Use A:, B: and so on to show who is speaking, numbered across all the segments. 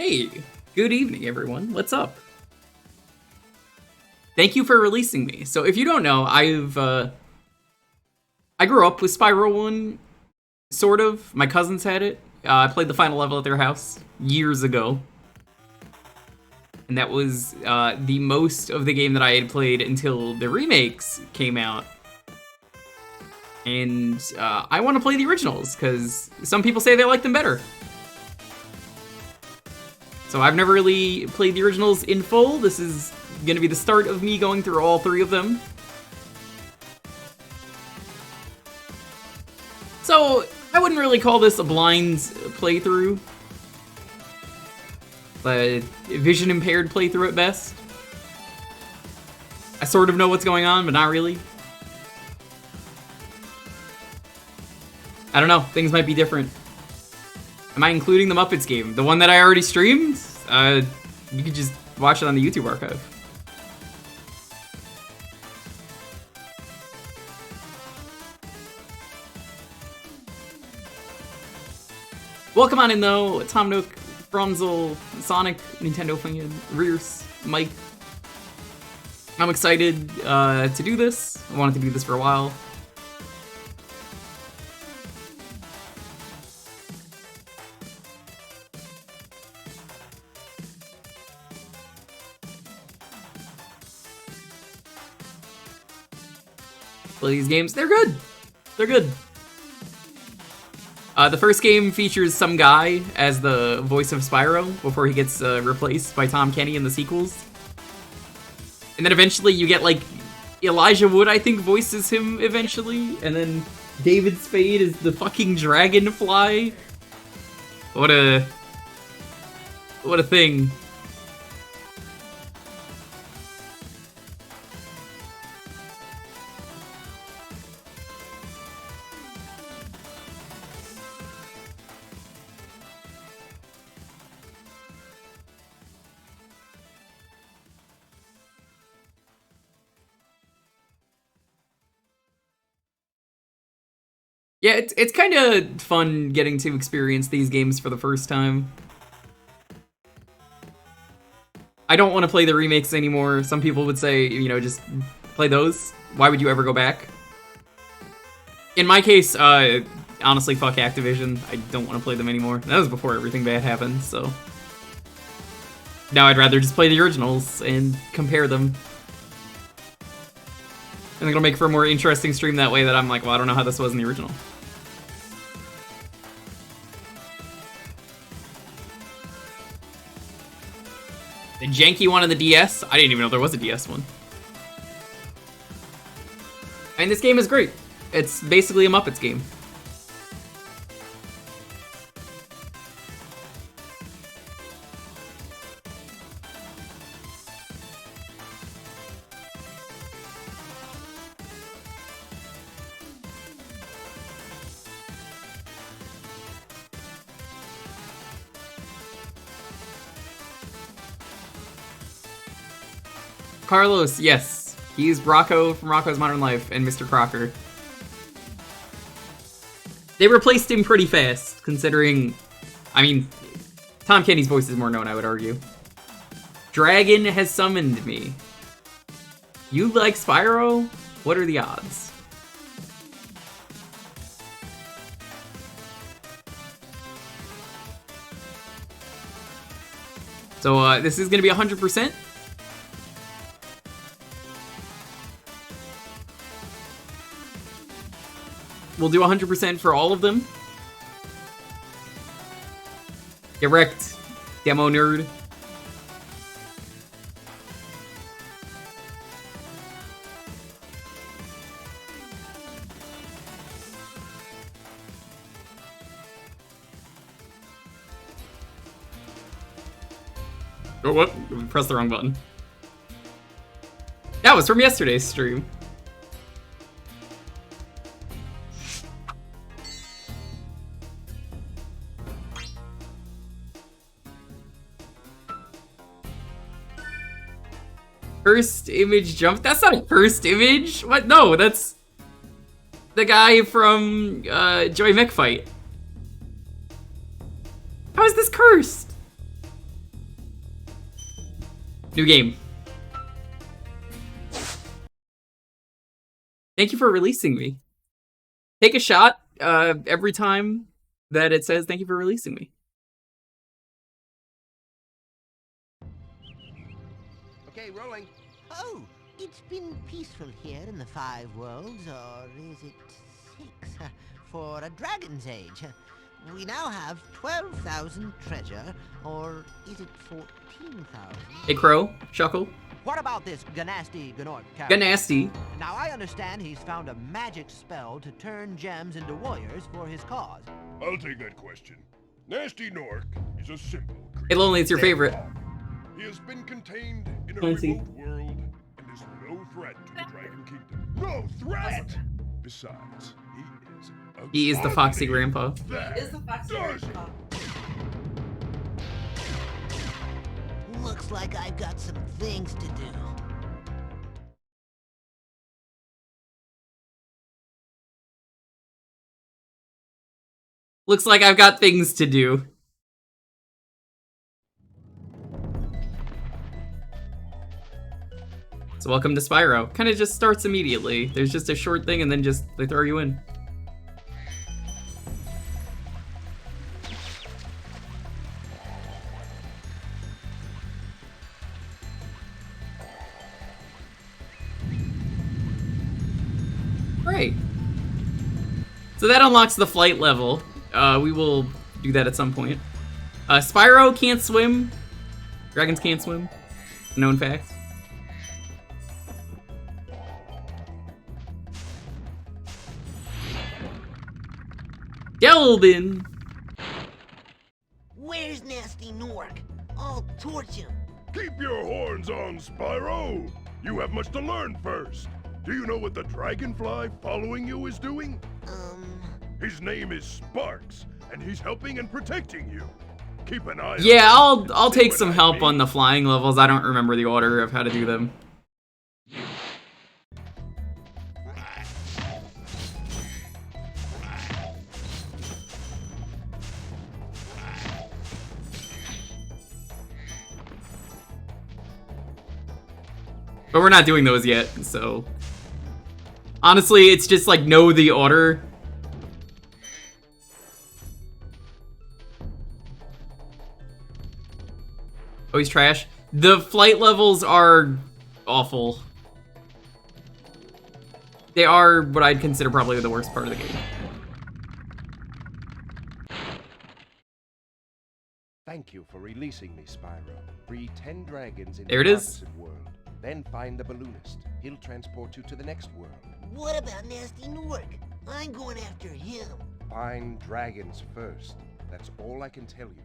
A: Hey, good evening, everyone. What's up? Thank you for releasing me. So, if you don't know, I grew up with Spyro 1, sort of. My cousins had it. I played the final level at their house years ago. And that was the most of the game that I had played until the remakes came out. And I want to play the originals, because some people say they like them better. So I've never really played the originals in full. This is going to be the start of me going through all three of them. So I wouldn't really call this a blind playthrough, but vision impaired playthrough at best. I sort of know what's going on, but not really. I don't know, things might be different. Am I including the Muppets game? The one that I already streamed? You could just watch it on the YouTube archive. Welcome on in though, Tom Nook, Frunzel, Sonic, Nintendo fan, Rears, Mike. I'm excited to do this. I wanted to do this for a while. Play these games, they're good. They're good. The first game features some guy as the voice of Spyro before he gets replaced by Tom Kenny in the sequels. And then eventually you get, like, Elijah Wood, I think, voices him eventually. And then David Spade is the fucking dragonfly. What a thing. Yeah, it's kind of fun getting to experience these games for the first time. I don't want to play the remakes anymore. Some people would say, you know, just play those. Why would you ever go back? In my case, honestly, fuck Activision. I don't want to play them anymore. That was before everything bad happened, so... Now I'd rather just play the originals and compare them. I think it'll make for a more interesting stream that way that I'm like, well, I don't know how this was in the original. The janky one on the DS? I didn't even know there was a DS one. And this game is great. It's basically a Muppets game. Carlos, yes. He's Rocco from Rocco's Modern Life and Mr. Crocker. They replaced him pretty fast, considering... I mean, Tom Kenny's voice is more known, I would argue. Dragon has summoned me. You like Spyro? What are the odds? So, this is gonna be 100%. We'll do 100% for all of them. Get wrecked, demo nerd. Oh, what? Press the wrong button. That was from yesterday's stream. First image jump? That's not a first image! What? No, that's the guy from Joy Mech Fight. How is this cursed? New game. Thank you for releasing me. Take a shot every time that it says thank you for releasing me.
B: Okay, rolling.
C: Oh, it's been peaceful here in the 5 worlds, or is it 6? For a dragon's age. We now have 12,000 treasure, or is it 14,000?
A: Hey, Crow, Shuckle.
B: What about this Gnasty character?
A: Gnasty.
B: Now I understand he's found a magic spell to turn gems into warriors for his cause.
D: I'll take that question. Gnasty Gnorc is a simple creature.
A: Hey, Lonely, it's your favorite.
D: He has been contained in a
A: Fancy.
D: remote world and is no threat to the Dragon Kingdom. No threat! Besides,
A: He is the foxy grandpa.
D: Is the foxy grandpa.
C: Looks like I've got some things to do.
A: Looks like I've got things to do. So welcome to Spyro. Kind of just starts immediately. There's just a short thing and then just they throw you in. Great. So that unlocks the flight level. We will do that at some point. Spyro can't swim. Dragons can't swim. Known fact. Gelbin!
C: Where's Gnasty Gnorc? I'll torch him.
D: Keep your horns on, Spyro! You have much to learn first. Do you know what the dragonfly following you is doing? His name is Sparks, and he's helping and protecting you. Keep an eye on
A: Yeah,
D: him.
A: I'll
D: See
A: take
D: what
A: some
D: I
A: help
D: mean?
A: on the flying levels. I don't remember the order of how to do them. But we're not doing those yet, so... Honestly, it's just like, know the order. Oh, he's trash. The flight levels are awful. They are what I'd consider probably the worst part of the game.
E: Thank you for releasing me, Spyro. Free 10 dragons in
A: There it
E: the
A: is.
E: opposite world. Then find the balloonist. He'll transport you to the next world.
C: What about Gnasty Gnorc? I'm going after him.
E: Find dragons first. That's all I can tell you.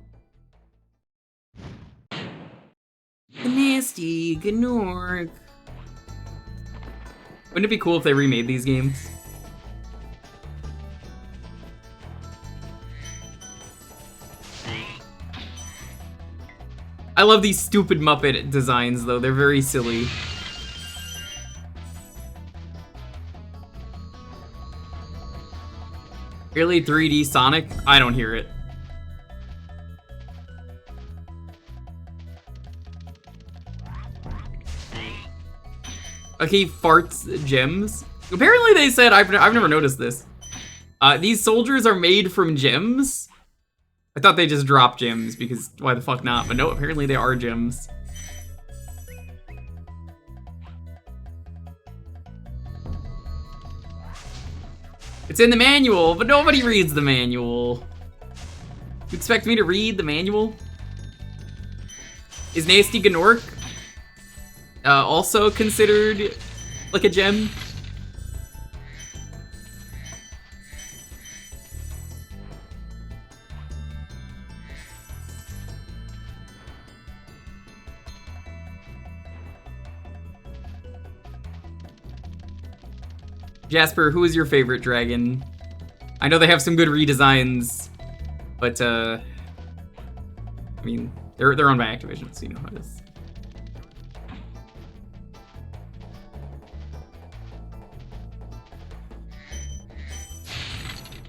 A: Gnasty Gnorc. Wouldn't it be cool if they remade these games? I love these stupid Muppet designs, though. They're very silly. Really 3D Sonic? I don't hear it. Okay, farts gems. Apparently they said, I've never noticed this. These soldiers are made from gems? I thought they just dropped gems because why the fuck not? But no, apparently they are gems. It's in the manual, but nobody reads the manual. You expect me to read the manual? Is Gnasty Gnorc also considered like a gem? Jasper, who is your favorite dragon? I know they have some good redesigns, but I mean, they're owned by Activision, so you know how it is.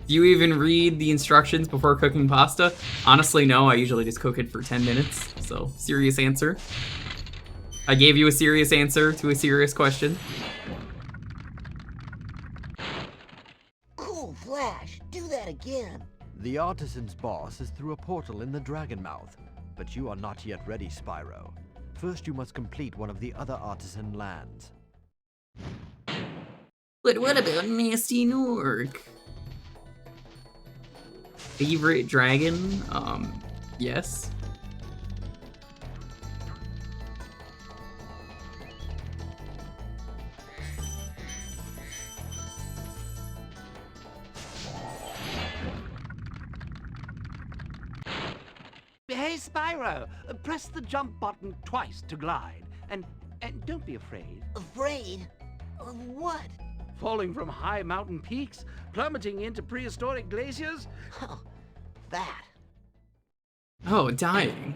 A: Do you even read the instructions before cooking pasta? Honestly, no. I usually just cook it for 10 minutes, so serious answer. I gave you a serious answer to a serious question.
C: Cool Flash, do that again.
B: The artisan's boss is through a portal in the Dragon Mouth, but you are not yet ready, Spyro. First, you must complete one of the other artisan lands.
A: But what about Gnasty Nork? Favorite dragon? Yes.
F: Hey, Spyro, press the jump button twice to glide. And don't be afraid.
C: Afraid? Of what?
F: Falling from high mountain peaks? Plummeting into prehistoric glaciers?
C: Oh, that.
A: Oh, dying.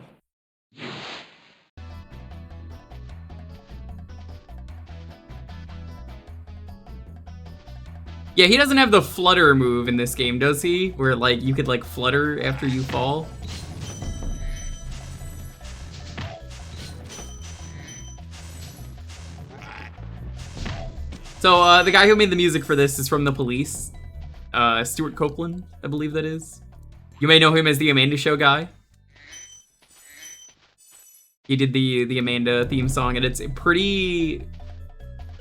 A: Yeah, he doesn't have the flutter move in this game, does he? Where, like, you could, like, flutter after you fall? So, the guy who made the music for this is from The Police. Stuart Copeland, I believe that is. You may know him as the Amanda Show guy. He did the Amanda theme song, and it's pretty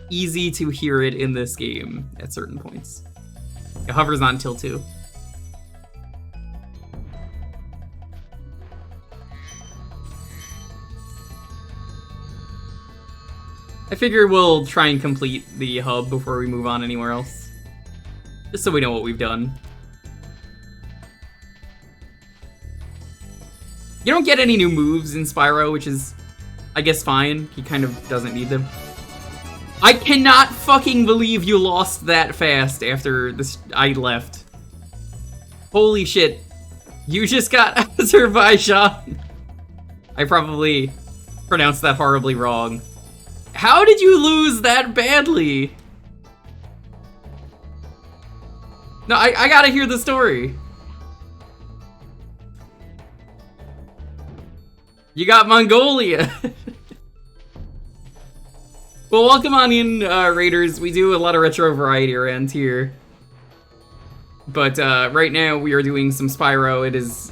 A: easy to hear it in this game at certain points. It hovers on until 2. I figure we'll try and complete the hub before we move on anywhere else. Just so we know what we've done. You don't get any new moves in Spyro, which is, I guess, fine. He kind of doesn't need them. I cannot fucking believe you lost that fast after this. I left. Holy shit. You just got Azerbaijan. I probably pronounced that horribly wrong. How did you lose that badly? No, I gotta hear the story. You got Mongolia. Well, welcome on in, Raiders. We do a lot of retro variety around here. But right now we are doing some Spyro. It has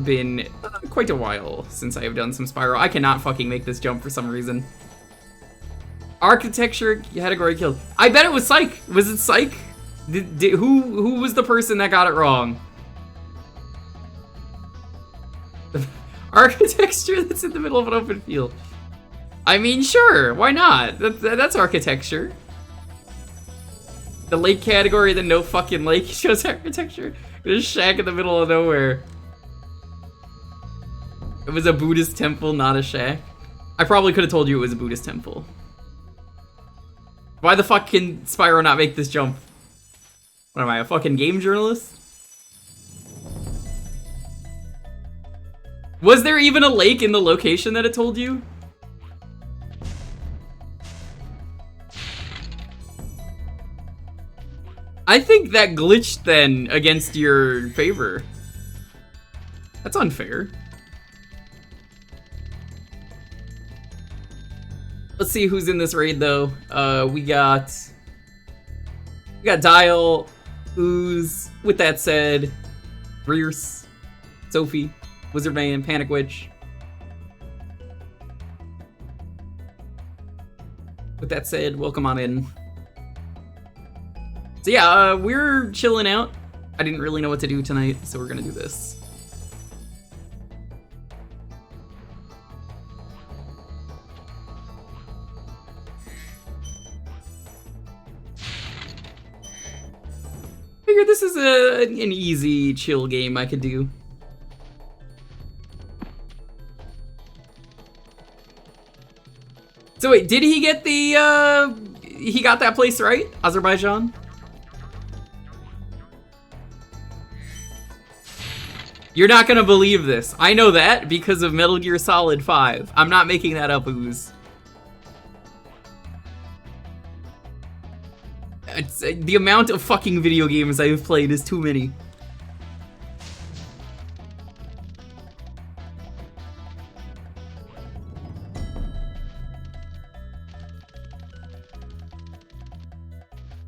A: been quite a while since I have done some Spyro. I cannot fucking make this jump for some reason. Architecture category killed. I bet it was Psych. Was it Psych? Who was the person that got it wrong? Architecture that's in the middle of an open field. I mean, sure, why not? That's architecture. The lake category, then no fucking lake shows architecture. There's a shack in the middle of nowhere. It was a Buddhist temple, not a shack. I probably could have told you it was a Buddhist temple. Why the fuck can Spyro not make this jump? What am I, a fucking game journalist? Was there even a lake in the location that it told you? I think that glitched then against your favor. That's unfair. Let's see who's in this raid though. We got Dial, Ooze, With That Said, Rears, Sophie, Wizard Man, Panic Witch. With that said, welcome on in. So yeah, we're chilling out. I didn't really know what to do tonight, so we're gonna do this. Figured this is an easy, chill game I could do. So wait, did he get the, he got that place right? Azerbaijan? You're not gonna believe this. I know that because of Metal Gear Solid 5. I'm not making that up, Ooze. It's, the amount of fucking video games I've played is too many.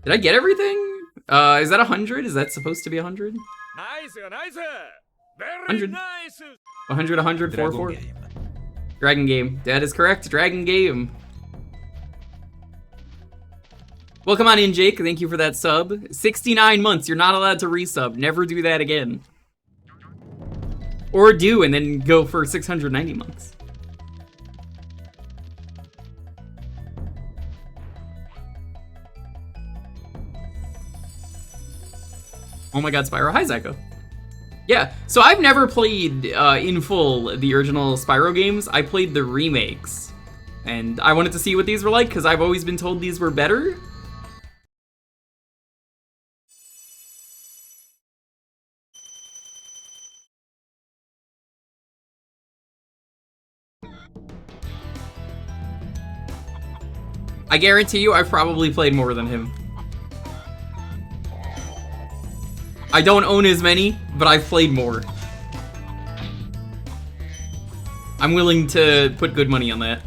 A: Did I get everything? Is that 100? Is that supposed to be 100?
G: Nice, nice. Very
A: 100.
G: nice.
A: 100, 100, 4, 4.
H: Game.
A: Dragon game. That is correct. Dragon game. Welcome on in, Jake. Thank you for that sub. 69 months. You're not allowed to resub. Never do that again. Or do, and then go for 690 months. Oh my god, Spyro. Hi, Zyko. Yeah, so I've never played in full the original Spyro games. I played the remakes. And I wanted to see what these were like, because I've always been told these were better. I guarantee you I've probably played more than him. I don't own as many, but I've played more. I'm willing to put good money on that.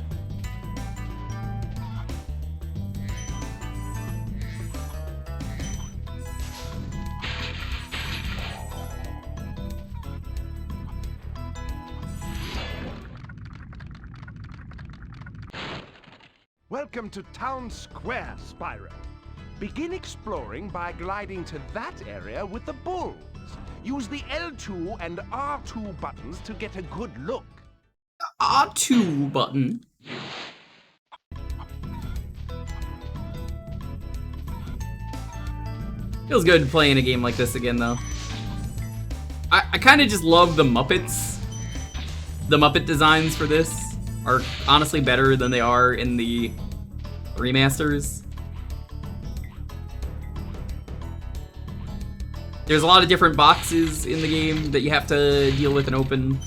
E: Welcome to Town Square, Spyro. Begin exploring by gliding to that area with the bulls. Use the L2 and R2 buttons to get a good look.
A: R2 button. Feels good playing a game like this again, though. I kind of just love the Muppets. The Muppet designs for this are honestly better than they are in the remasters. There's a lot of different boxes in the game that you have to deal with and open.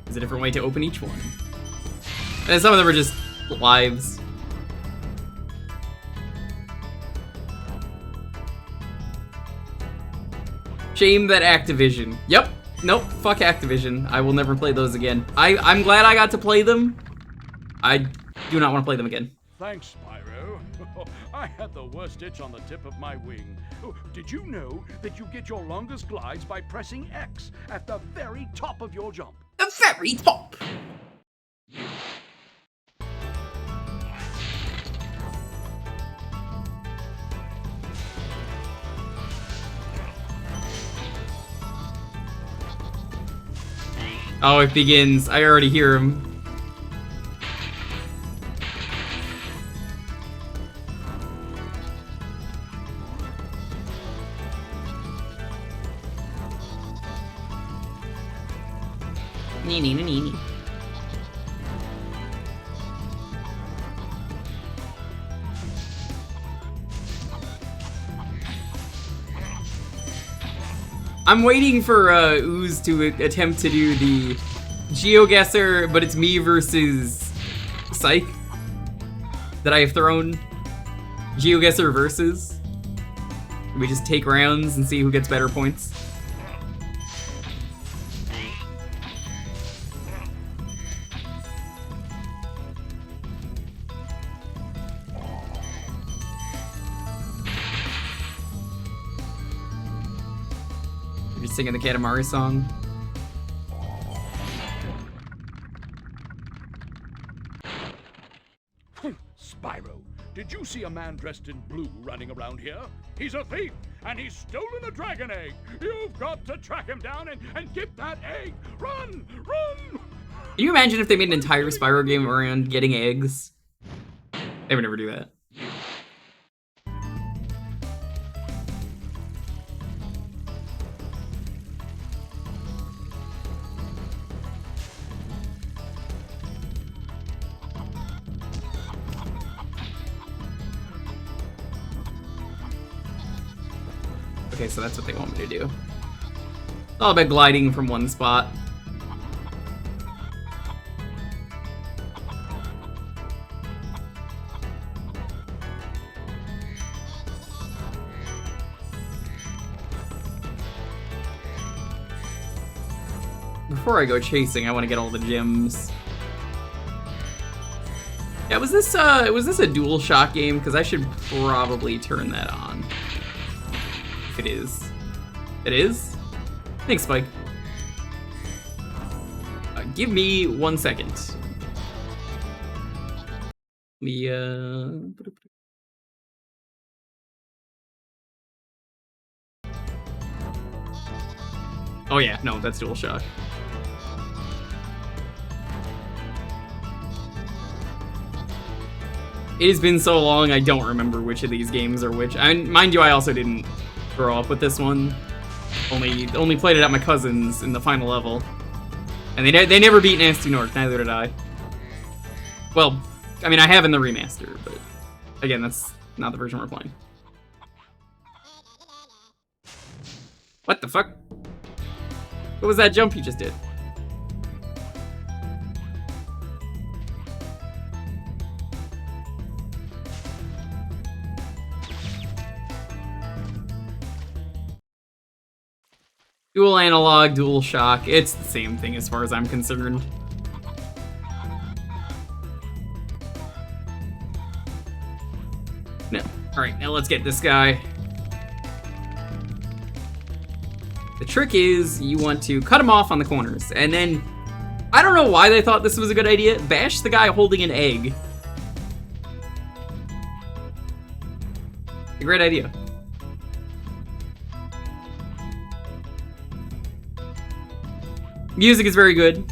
A: There's a different way to open each one. And some of them are just lives. Shame that Activision. Yep. Nope. Fuck Activision. I will never play those again. I'm glad I got to play them. I do not want to play them again.
G: Thanks, Spyro. I had the worst itch on the tip of my wing. Oh, did you know that you get your longest glides by pressing X at the very top of your jump?
A: The very top. Oh, it begins. I already hear him. Nee. I'm waiting for Ooze to attempt to do the GeoGuessr, but it's me versus Psych that I have thrown. GeoGuessr versus. We just take rounds and see who gets better points. You're just singing the Katamari song.
G: Spyro, did you see a man dressed in blue running around here? He's a thief, and he's stolen a dragon egg. You've got to track him down and get that egg. Run! Run!
A: Can you imagine if they made an entire Spyro game around getting eggs? They would never do that. Okay, so that's what they want me to do. It's all about gliding from one spot. Before I go chasing, I want to get all the gems. Yeah, was this a DualShock game? Because I should probably turn that on. If it is. It is? Thanks, Spike. Give me 1 second. Oh yeah, no, that's DualShock. It has been so long, I don't remember which of these games are which. Mind you, I also didn't grow up with this one. Only played it at my cousin's in the final level. And they never beat Gnasty North, neither did I. Well, I mean, I have in the remaster, but again, that's not the version we're playing. What the fuck? What was that jump you just did? Dual analog, dual shock. It's the same thing as far as I'm concerned. No. Alright, now let's get this guy. The trick is you want to cut him off on the corners, and then I don't know why they thought this was a good idea. Bash the guy holding an egg. A great idea. Music is very good.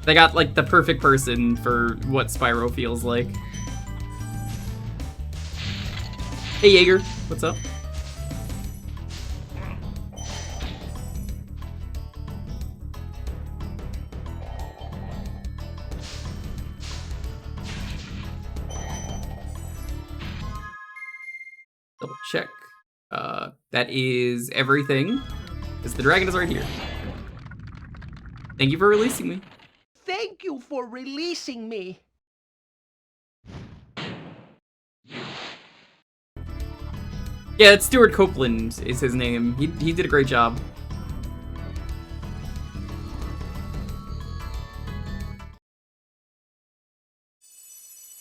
A: They got like the perfect person for what Spyro feels like. Hey Jaeger, what's up? Double check. That is everything. Because the dragon is right here. Thank you for releasing me.
H: Thank you for releasing me.
A: Yeah, it's Stuart Copeland is his name. He did a great job.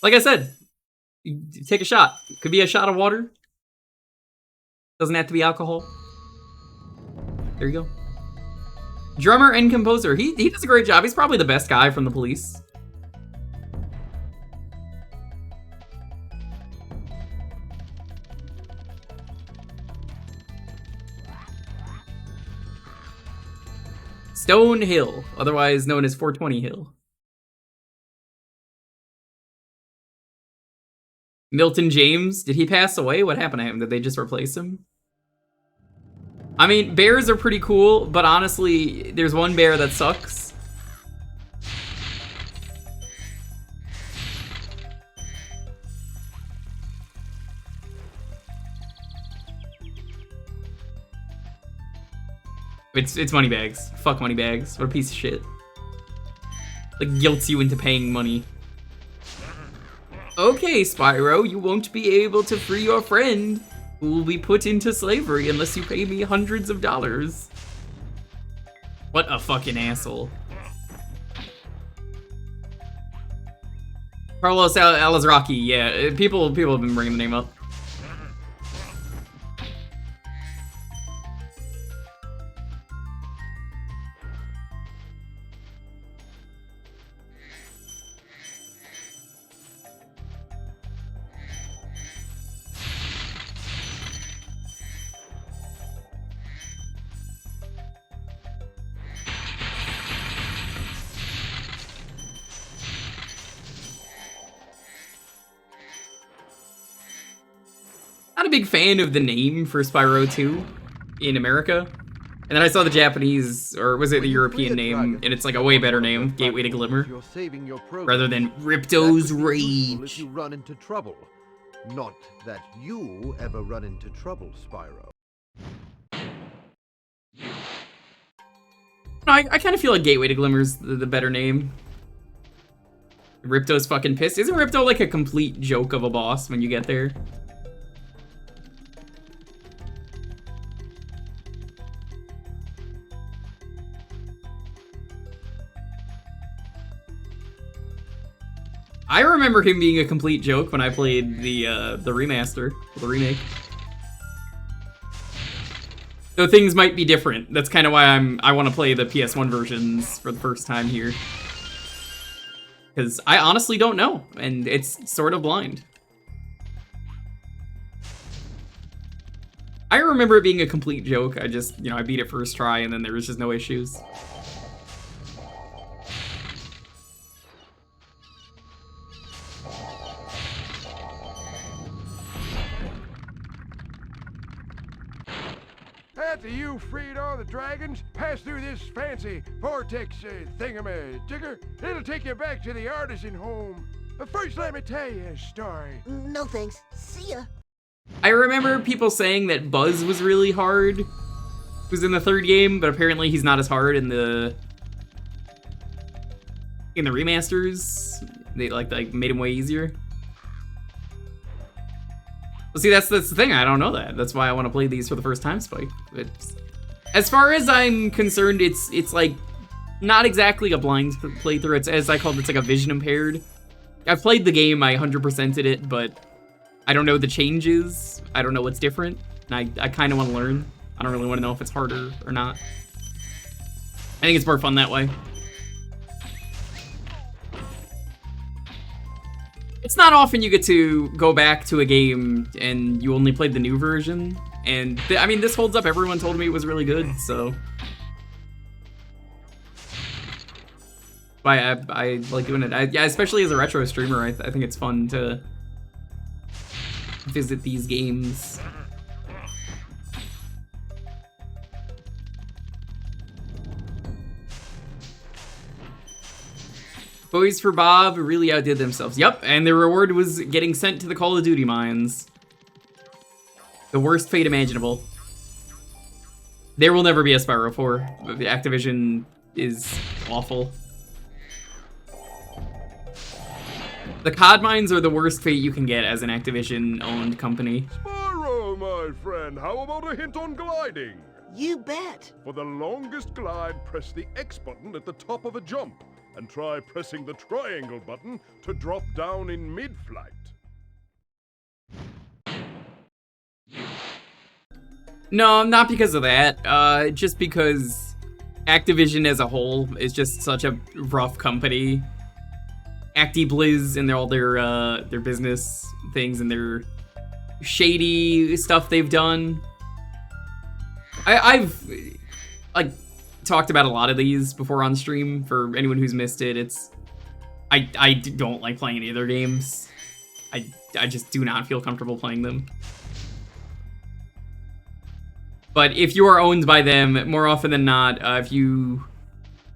A: Like I said, you take a shot. Could be a shot of water. Doesn't have to be alcohol. There you go. Drummer and composer. He does a great job. He's probably the best guy from The Police. Stone Hill, otherwise known as 420 Hill. Milton James, did he pass away? What happened to him? Did they just replace him? I mean, bears are pretty cool, but honestly, there's one bear that sucks. It's Moneybags. Fuck Moneybags. What a piece of shit. Like, guilts you into paying money. Okay, Spyro, you won't be able to free your friend, who will be put into slavery unless you pay me hundreds of dollars. What a fucking asshole. Carlos Alazraki, yeah, people have been bringing the name up. Not a big fan of the name for Spyro 2 in America. And then I saw the Japanese, or was it the European name, and it's like a way better name, Gateway to Glimmer, rather than Ripto's Rage.
B: If you run into trouble. Not that you ever run into trouble, Spyro.
A: No, I kind of feel like Gateway to Glimmer's the better name. Ripto's fucking pissed. Isn't Ripto like a complete joke of a boss when you get there? I remember him being a complete joke when I played the remaster, the remake. Though things might be different. That's kind of why I want to play the PS1 versions for the first time here. Because I honestly don't know, and it's sort of blind. I remember it being a complete joke. I just, you know, I beat it first try, and then there was just no issues.
I: After you freed all the dragons, pass through this fancy vortex thingamajigger. It'll take you back to the artisan home. But first, let me tell you a story.
C: No thanks. See ya.
A: I remember people saying that Buzz was really hard. Who's in the third game, but apparently he's not as hard in the remasters. They like made him way easier. Well, see, that's the thing. I don't know that. That's why I want to play these for the first time, Spike. As far as I'm concerned, it's like not exactly a blind playthrough. It's, as I called it, it's like a vision impaired. I've played the game. I 100%ed it, but I don't know the changes. I don't know what's different. And I kind of want to learn. I don't really want to know if it's harder or not. I think it's more fun that way. It's not often you get to go back to a game and you only played the new version. And, I mean, this holds up. Everyone told me it was really good, so. I like doing it. Yeah, especially as a retro streamer, I think it's fun to visit these games. Boys for Bob really outdid themselves. Yep, and the reward was getting sent to the Call of Duty mines. The worst fate imaginable. There will never be a Spyro 4. Activision is awful. The COD mines are the worst fate you can get as an Activision-owned company.
D: Spyro, my friend, how about a hint on gliding?
C: You bet.
D: For the longest glide, press the X button at the top of a jump, and try pressing the triangle button to drop down in mid-flight.
A: No, not because of that. Just because Activision as a whole is just such a rough company. ActiBliz and all their business things and their shady stuff they've done. I've like talked about a lot of these before on stream. For anyone who's missed it, I don't like playing any of their games. I just do not feel comfortable playing them. But if you are owned by them, more often than not, if you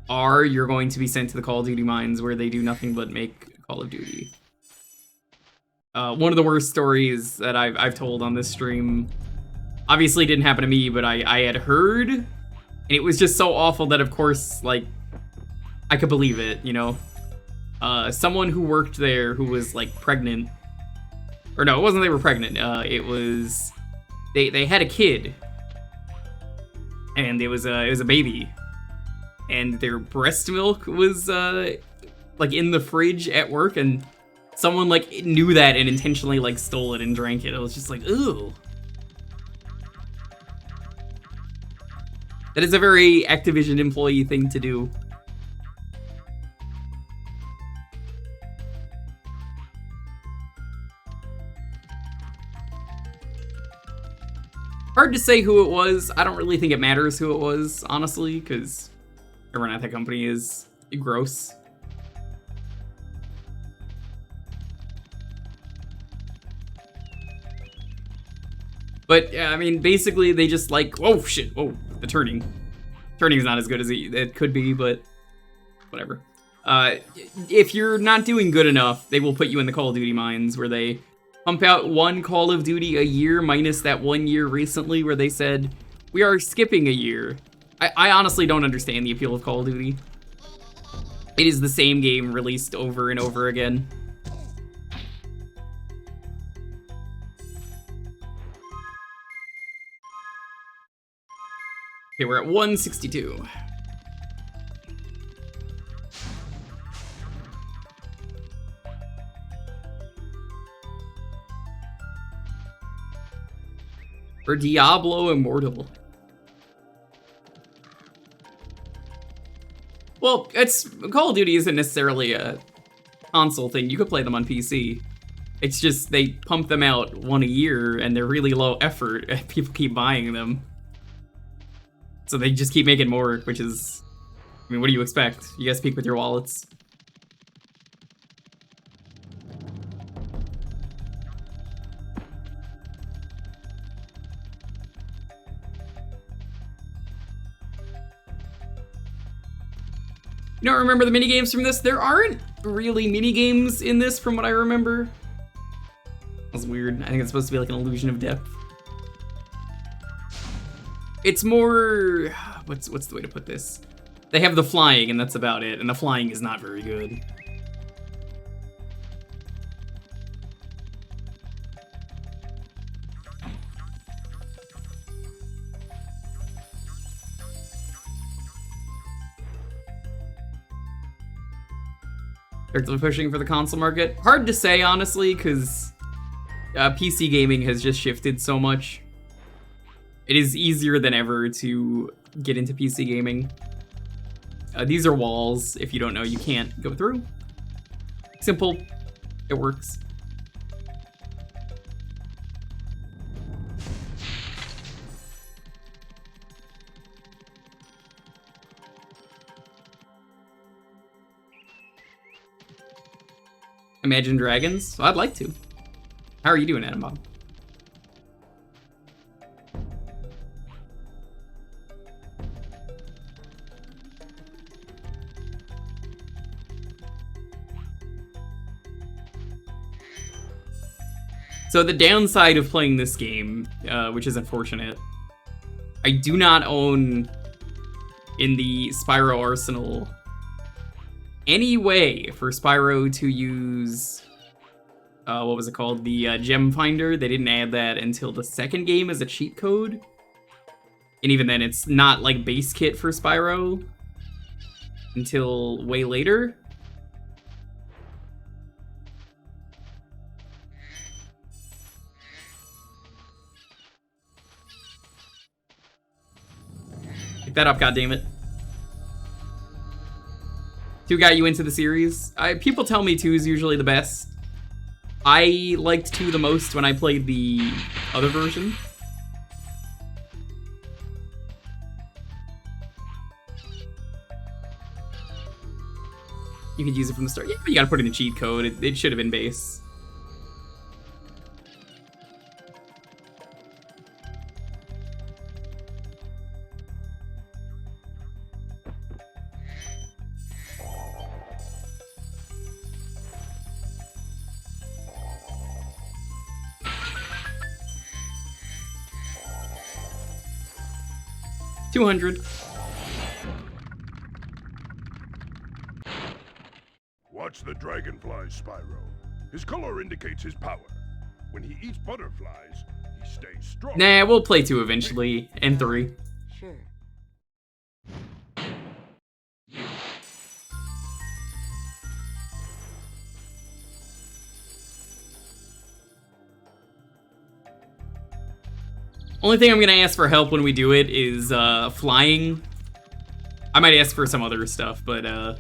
A: are, you're going to be sent to the Call of Duty mines where they do nothing but make Call of Duty. One of the worst stories that I've told on this stream, obviously didn't happen to me, but I had heard, and it was just so awful that, of course, like, I could believe it, you know? Someone who worked there who was, like, pregnant, or no, it wasn't they were pregnant, it was, they had a kid, and it was a baby, and their breast milk was, like, in the fridge at work, and someone, like, knew that and intentionally, like, stole it and drank it. It was just like, ooh. That is a very Activision employee thing to do. Hard to say who it was. I don't really think it matters who it was, honestly, because everyone at that company is gross. But, yeah, I mean, basically, they just, like, oh, shit, oh, the turning. Turning's not as good as it could be, but whatever. If you're not doing good enough, they will put you in the Call of Duty mines, where they pump out one Call of Duty a year, minus that 1 year recently where they said, we are skipping a year. I honestly don't understand the appeal of Call of Duty. It is the same game released over and over again. Okay, we're at 162. Or Diablo Immortal. Well, Call of Duty isn't necessarily a console thing. You could play them on PC. It's just they pump them out one a year and they're really low effort and people keep buying them. So they just keep making more, which is, I mean, what do you expect? You guys speak with your wallets. You don't remember the minigames from this? There aren't really minigames in this from what I remember. That's weird. I think it's supposed to be like an illusion of depth. It's more... What's the way to put this? They have the flying and that's about it, and the flying is not very good. They're pushing for the console market. Hard to say, honestly, because PC gaming has just shifted so much. It is easier than ever to get into PC gaming. These are walls. If you don't know, you can't go through. Simple. It works. Imagine Dragons? Well, I'd like to. How are you doing, Adam Bob? So the downside of playing this game, which is unfortunate, I do not own in the Spyro arsenal any way for Spyro to use, what was it called? The gem finder. They didn't add that until the second game as a cheat code. And even then, it's not like base kit for Spyro until way later. Pick that up, goddammit. 2 got you into the series. People tell me 2 is usually the best. I liked 2 the most when I played the other version. You could use it from the start. Yeah, but you gotta put in a cheat code. It should have been base. $200.
D: Watch the dragonfly, Spyro. His color indicates his power. When he eats butterflies, he stays strong.
A: Nah, we'll play 2 eventually, and 3.
C: Sure.
A: Only thing I'm gonna ask for help when we do it is flying. I might ask for some other stuff, but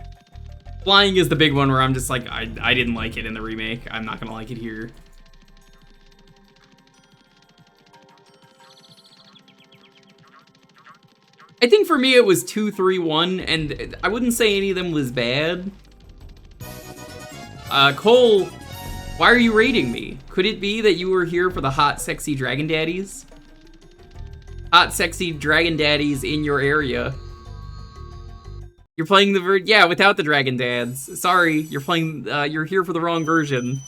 A: flying is the big one where I'm just like, I didn't like it in the remake. I'm not gonna like it here. I think for me it was 2, 3, 1, and I wouldn't say any of them was bad. Cole, why are you rating me? Could it be that you were here for the hot, sexy dragon daddies? Hot, sexy dragon daddies in your area. You're playing the yeah, without the dragon dads. Sorry, you're playing, you're here for the wrong version.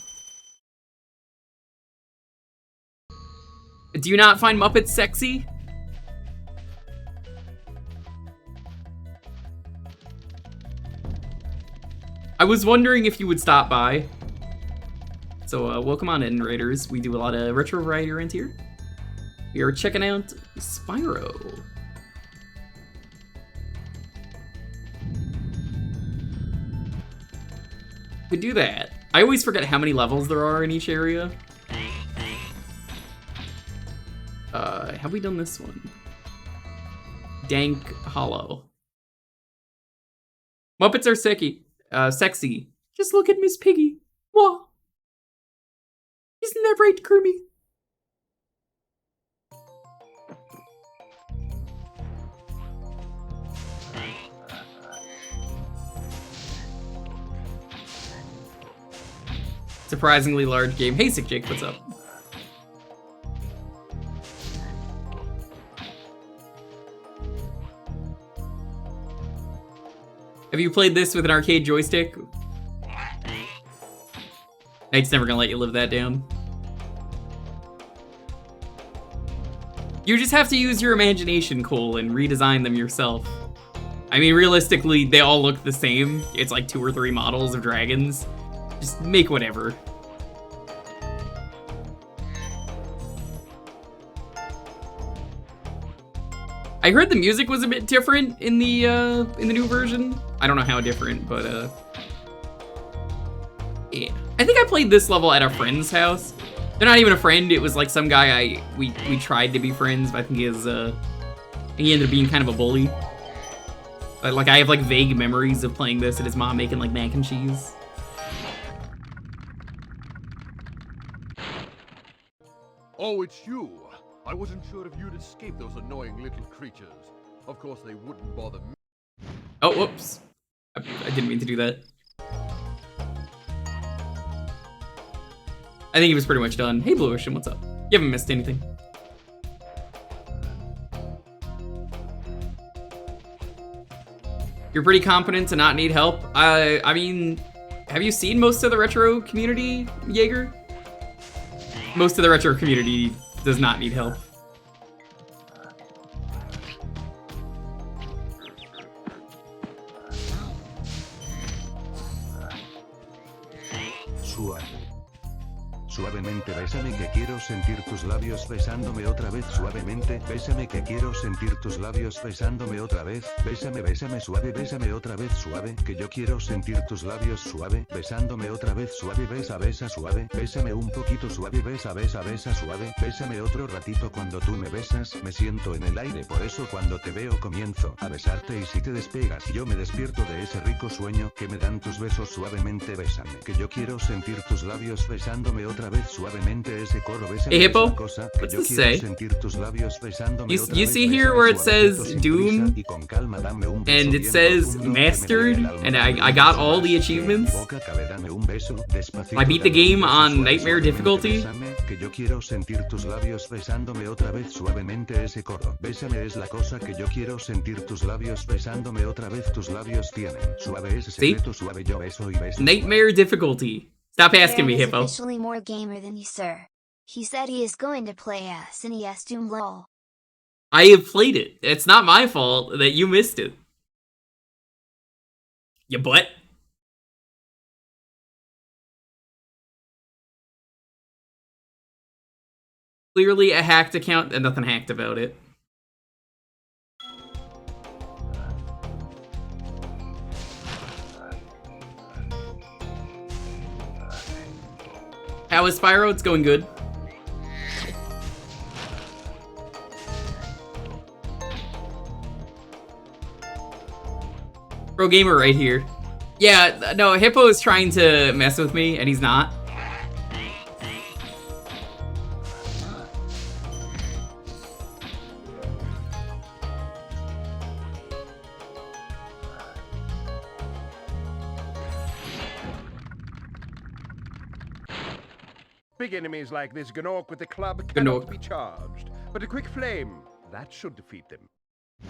A: Do you not find Muppets sexy? I was wondering if you would stop by. So, welcome on in, Raiders. We do a lot of retro variety around here. We are checking out Spyro. Could do that. I always forget how many levels there are in each area. have we done this one? Dank Hollow. Muppets are sexy. Just look at Miss Piggy. Wah. Isn't that right, Kirby? Surprisingly large game. Hey, Sick Jake, what's up? Have you played this with an arcade joystick? Knight's never gonna let you live that down. You just have to use your imagination, Cole, and redesign them yourself. I mean, realistically, they all look the same. It's like 2 or 3 models of dragons. Just make whatever. I heard the music was a bit different in the new version. I don't know how different, but yeah. I think I played this level at a friend's house. They're not even a friend. It was like some guy we tried to be friends, but I think he ended up being kind of a bully. But like I have like vague memories of playing this and his mom making like mac and cheese.
I: Oh, it's you. I wasn't sure if you'd escape those annoying little creatures. Of course, they wouldn't bother me.
A: Oh, whoops. I didn't mean to do that. I think he was pretty much done. Hey, Blue Ocean, what's up? You haven't missed anything. You're pretty competent to not need help. I mean, have you seen most of the retro community, Jaeger? Most of the retro community does not need help.
J: Suavemente bésame que quiero sentir tus labios besándome otra vez suavemente, bésame que quiero sentir tus labios besándome otra vez, bésame suave, bésame otra vez suave, que yo quiero sentir tus labios suave, besándome otra vez suave, besa suave, bésame un poquito suave, besa suave, bésame otro ratito cuando tú me besas, me siento en el aire, por eso cuando te veo comienzo a besarte y si te despegas yo me despierto de ese rico sueño que me dan tus besos suavemente, bésame, que yo quiero sentir tus labios besándome otra vez suavemente ese coro, bésame.
A: Hey Hippo,
J: cosa,
A: what's this say? You see
J: vez,
A: here where it says Doom
J: calma,
A: and it says Mastered and I got all the achievements? I beat the game on Nightmare difficulty.
J: Que yo quiero sentir tus labios besándome otra vez suavemente ese coro. Bésame es la cosa que yo quiero sentir tus labios besándome otra vez tus labios tienen. Suave ese secreto, suave yo beso y beso.
A: Nightmare difficulty. Stop asking me, Hippo.
K: He's officially more gamer than you, sir. He said he is going to play SNES Doom LOL.
A: I have played it. It's not my fault that you missed it. You butt. Clearly a hacked account and nothing hacked about it. How is Spyro? It's going good. Pro gamer right here. Yeah, no, Hippo is trying to mess with me, and he's not.
I: Big enemies like this Gnorc with the club cannot be charged, but a quick flame, that should defeat them.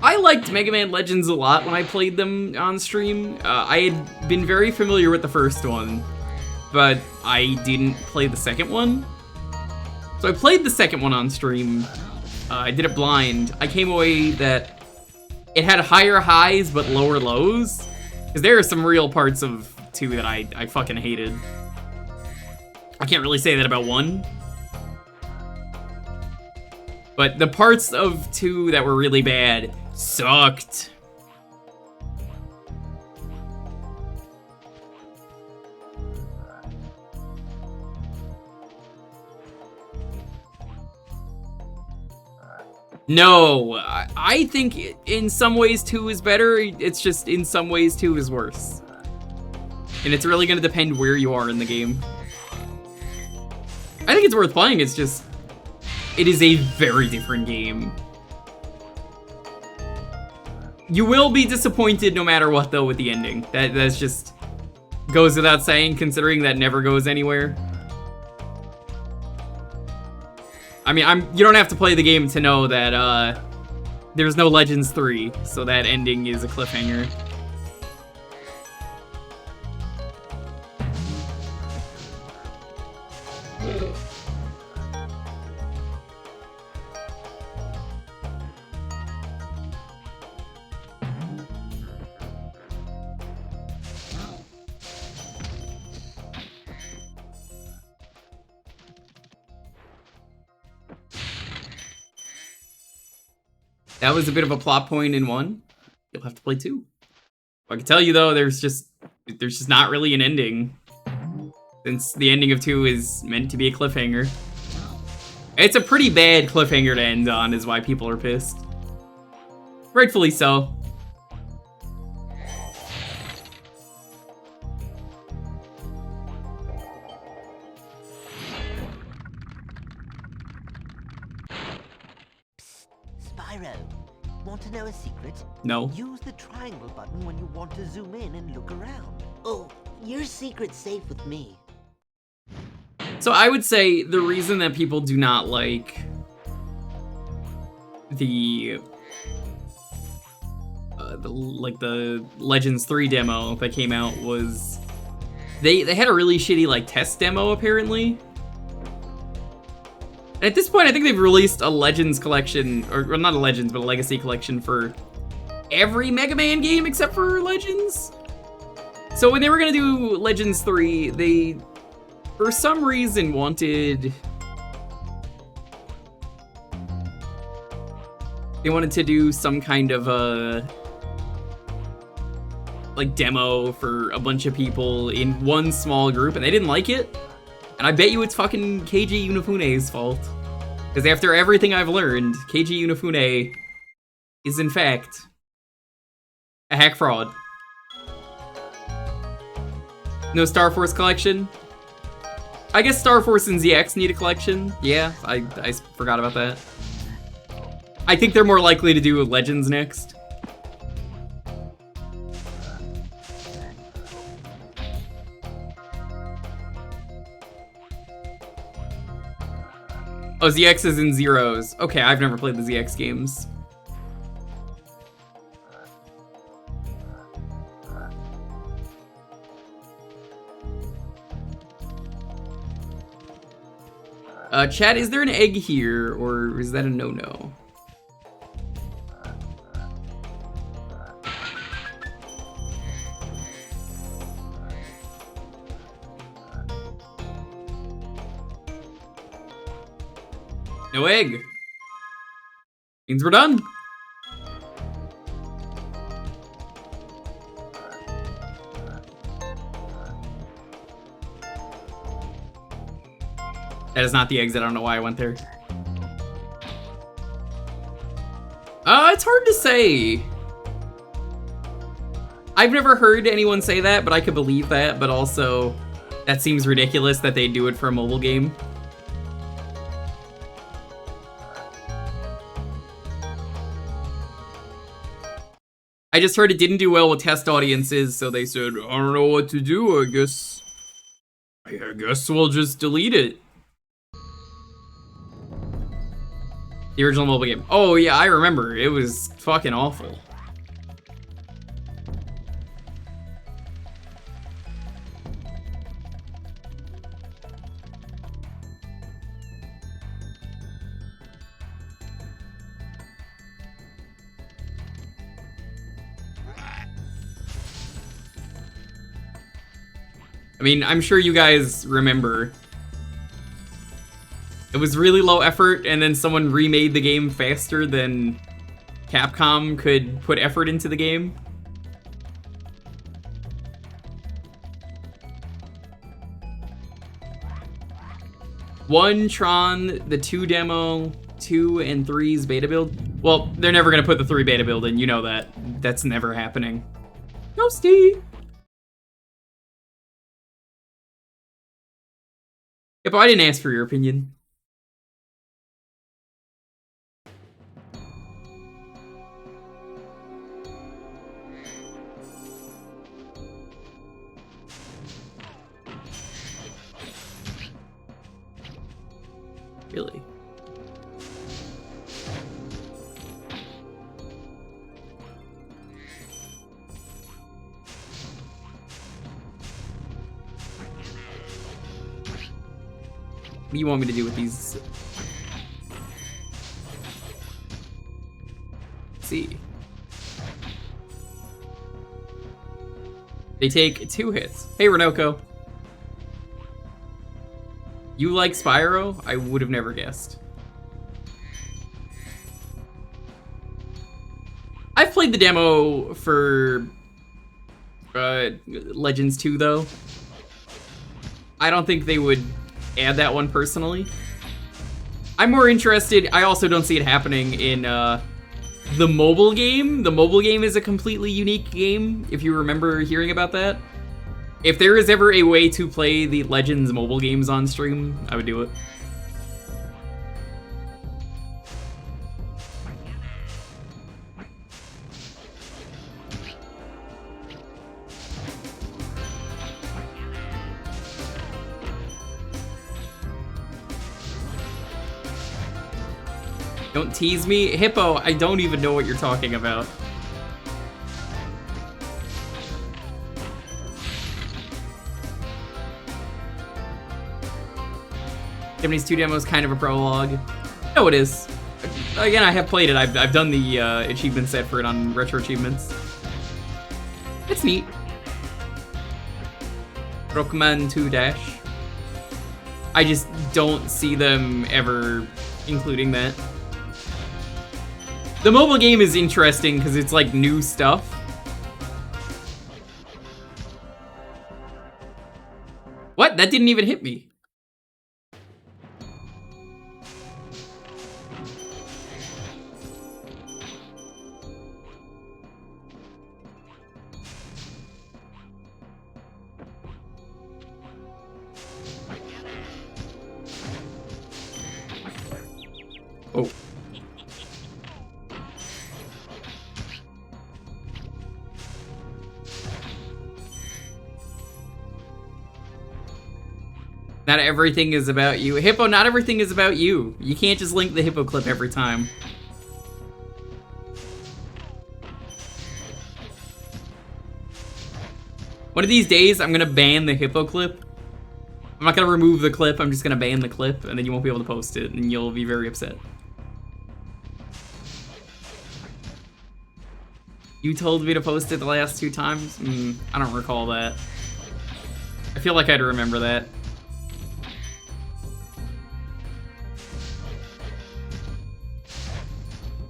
A: I liked Mega Man Legends a lot when I played them on stream. I had been very familiar with the first one, but I didn't play the second one. So I played the second one on stream. I did it blind. I came away that it had higher highs but lower lows, because there are some real parts of 2 that I fucking hated. I can't really say that about 1. But the parts of 2 that were really bad sucked. No, I think in some ways 2 is better. It's just in some ways 2 is worse. And it's really gonna depend where you are in the game. I think it's worth playing, it's just... It is a very different game. You will be disappointed no matter what, though, with the ending. That's just... goes without saying, considering that never goes anywhere. I mean, you don't have to play the game to know that, there's no Legends 3, so that ending is a cliffhanger. That was a bit of a plot point in 1. You'll have to play 2. I can tell you though, there's just not really an ending. Since the ending of 2 is meant to be a cliffhanger. It's a pretty bad cliffhanger to end on, is why people are pissed. Rightfully so.
C: Spyro, want to know a secret?
A: No.
C: Use the triangle button when you want to zoom in and look around. Oh, your secret's safe with me.
A: So I would say the reason that people do not like the Legends 3 demo that came out was they had a really shitty like test demo apparently. And at this point, I think they've released a Legends collection, or not a Legends, but a Legacy collection for every Mega Man game except for Legends. So when they were gonna do Legends 3, they, for some reason, wanted to do some kind of a like demo for a bunch of people in one small group, and they didn't like it. And I bet you it's fucking Keiji Unafune's fault. Because after everything I've learned, Keiji Unafune is in fact a hack fraud. No Star Force collection? I guess Star Force and ZX need a collection. Yeah, I forgot about that. I think they're more likely to do Legends next. Oh, ZX is in Zeros. Okay, I've never played the ZX games. Chat, is there an egg here, or is that a no-no? No egg. Means we're done. That is not the exit. I don't know why I went there. It's hard to say. I've never heard anyone say that, but I could believe that. But also, that seems ridiculous that they do it for a mobile game. I just heard it didn't do well with test audiences, so they said, I don't know what to do, I guess we'll just delete it. The original mobile game. Oh yeah, I remember. It was fucking awful. I mean, I'm sure you guys remember. It was really low effort, and then someone remade the game faster than Capcom could put effort into the game. One Tron, the 2 demo, 2 and 3's beta build. Well, they're never gonna put the 3 beta build in, you know that. That's never happening. Gnasty! Yep, I didn't ask for your opinion. Really? What do you want me to do with these? Let's see. They take 2 hits. Hey, Renoko. You like Spyro? I would have never guessed. I've played the demo for Legends 2, though. I don't think they would add that one personally. I'm more interested, I also don't see it happening in the mobile game. The mobile game is a completely unique game, if you remember hearing about that. If there is ever a way to play the Legends mobile games on stream, I would do it. Don't tease me. Hippo, I don't even know what you're talking about. Japanese 2 demo is kind of a prologue. No, it is. Again, I have played it. I've done the achievement set for it on Retro Achievements. It's neat. Rockman 2 Dash. I just don't see them ever including that. The mobile game is interesting because it's like new stuff. What? That didn't even hit me. Oh. Not everything is about you. Hippo, not everything is about you. You can't just link the Hippo clip every time. One of these days, I'm gonna ban the Hippo clip. I'm not gonna remove the clip, I'm just gonna ban the clip, and then you won't be able to post it, and you'll be very upset. You told me to post it the last 2 times? I don't recall that. I feel like I'd remember that.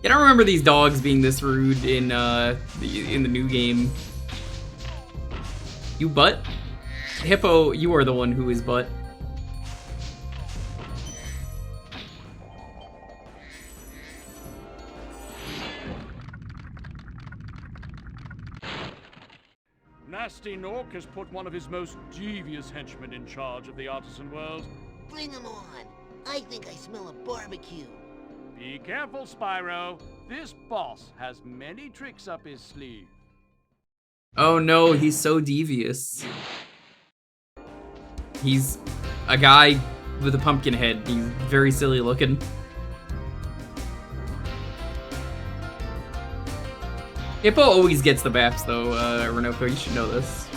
A: I don't remember these dogs being this rude in the new game. You butt? Hippo, you are the one who is butt.
G: Gnasty Nork has put one of his most devious henchmen in charge of the artisan world.
C: Bring him on. I think I smell a barbecue.
G: Be careful, Spyro. This boss has many tricks up his sleeve.
A: Oh no, he's so devious. He's a guy with a pumpkin head. He's very silly looking. Hippo always gets the baps though, Renoko, you should know this.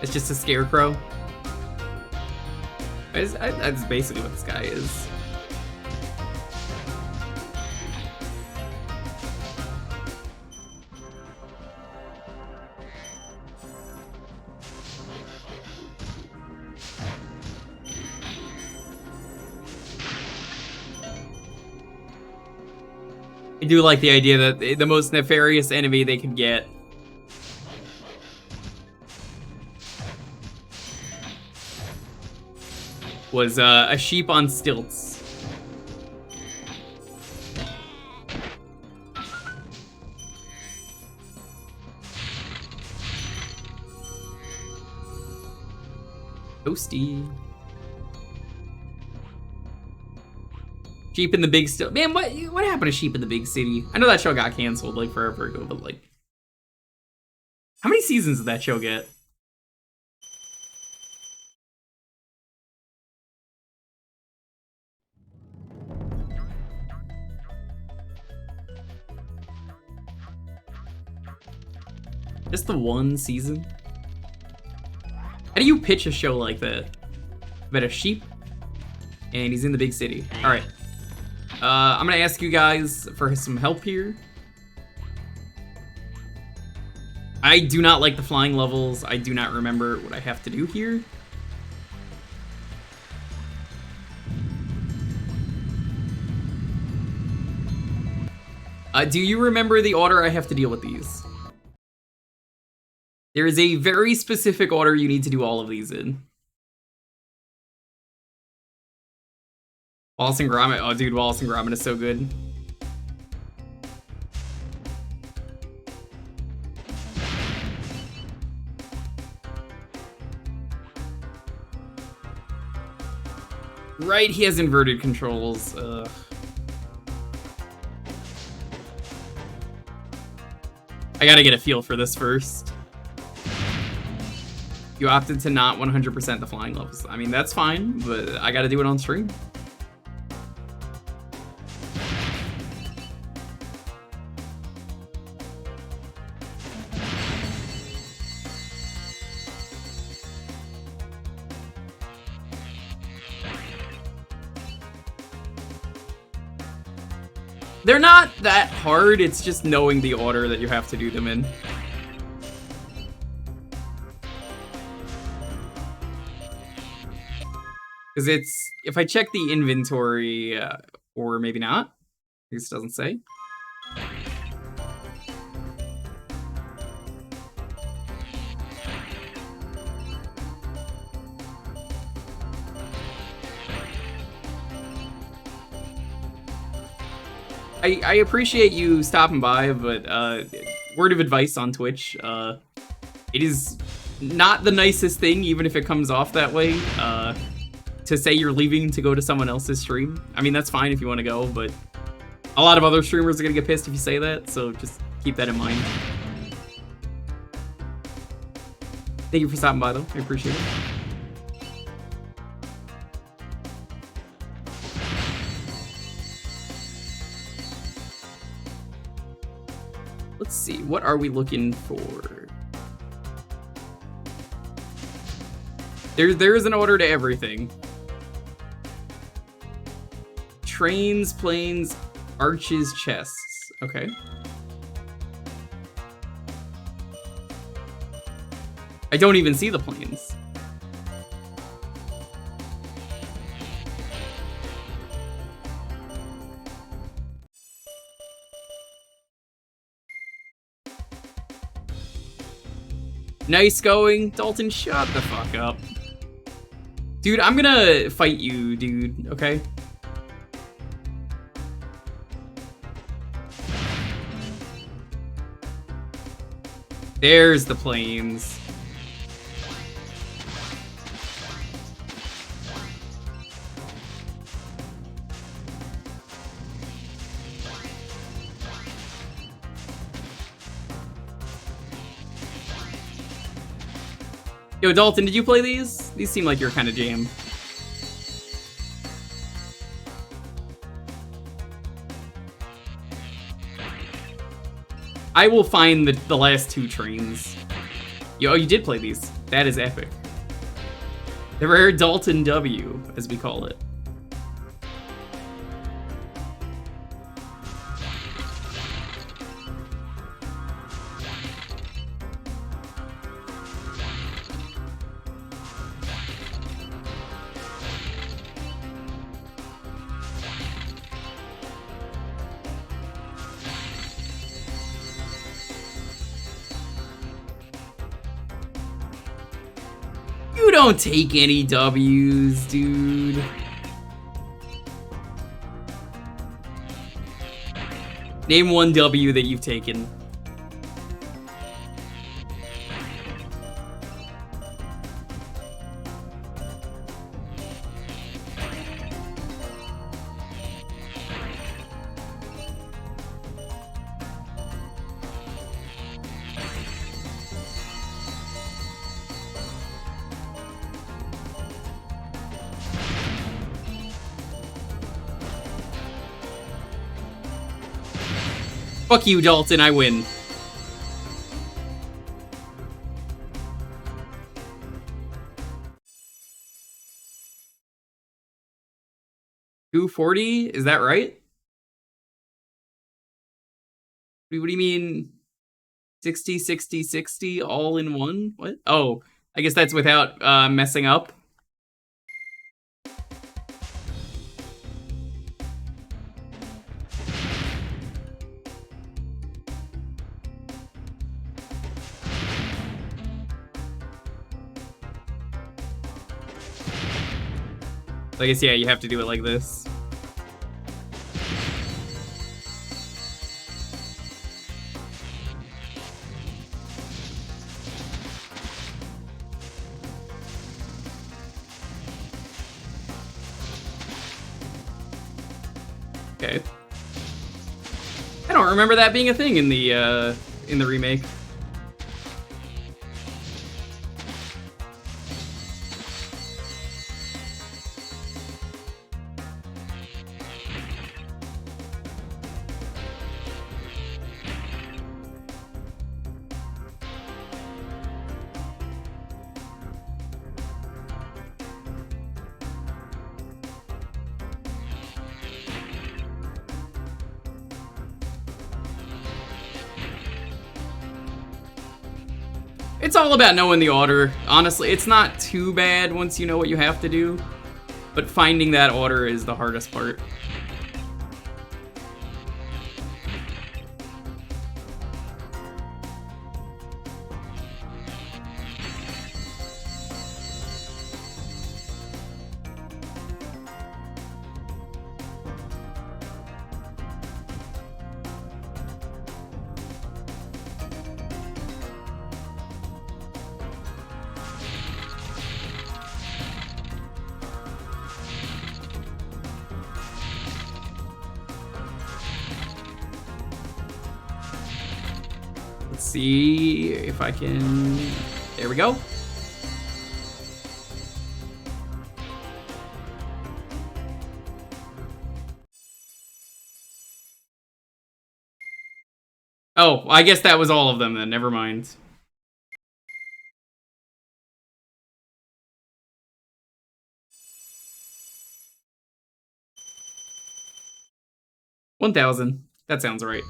A: It's just a scarecrow. That's basically what this guy is. I do like the idea that the most nefarious enemy they could get was a sheep on stilts. Toasty. Sheep in the Big City. Man, what happened to Sheep in the Big City? I know that show got canceled like forever ago, but like, how many seasons did that show get? Just the one season? How do you pitch a show like that? About a sheep, and he's in the big city. All right. I'm gonna ask you guys for some help here. I do not like the flying levels. I do not remember what I have to do here. Do you remember the order I have to deal with these? There is a very specific order you need to do all of these in. Wallace and Gromit. Oh, dude, Wallace and Gromit is so good. Right, he has inverted controls. Ugh. I gotta get a feel for this first. You opted to not 100% the flying levels. I mean, that's fine, but I gotta do it on stream. They're not that hard, it's just knowing the order that you have to do them in. Because it's, if I check the inventory, or maybe not, I guess it doesn't say. I appreciate you stopping by, but word of advice on Twitch, it is not the nicest thing, even if it comes off that way, to say you're leaving to go to someone else's stream. I mean, that's fine if you want to go, but a lot of other streamers are going to get pissed if you say that, so just keep that in mind. Thank you for stopping by, though. I appreciate it. Let's see, what are we looking for? There is an order to everything. Trains, planes, arches, chests. Okay. I don't even see the planes. Nice going. Dalton, shut the fuck up. Dude, I'm gonna fight you, dude, okay? There's the planes. Yo, Dalton, did you play these? These seem like your kind of jam. I will find the last two trains. Yo, you did play these. That is epic. The rare Dalton W, as we call it. don't take any W's, dude. Name one W that you've taken. Fuck you, Dalton, I win. $240? Is that right? What do you mean 60, 60, 60 all in one? What? Oh, I guess that's without messing up. I guess, yeah, you have to do it like this. Okay. I don't remember that being a thing in the remake. It's all about knowing the order. Honestly, it's not too bad once you know what you have to do, but finding that order is the hardest part. See if I can. There we go. Oh, I guess that was all of them then. Never mind. $1,000. That sounds right.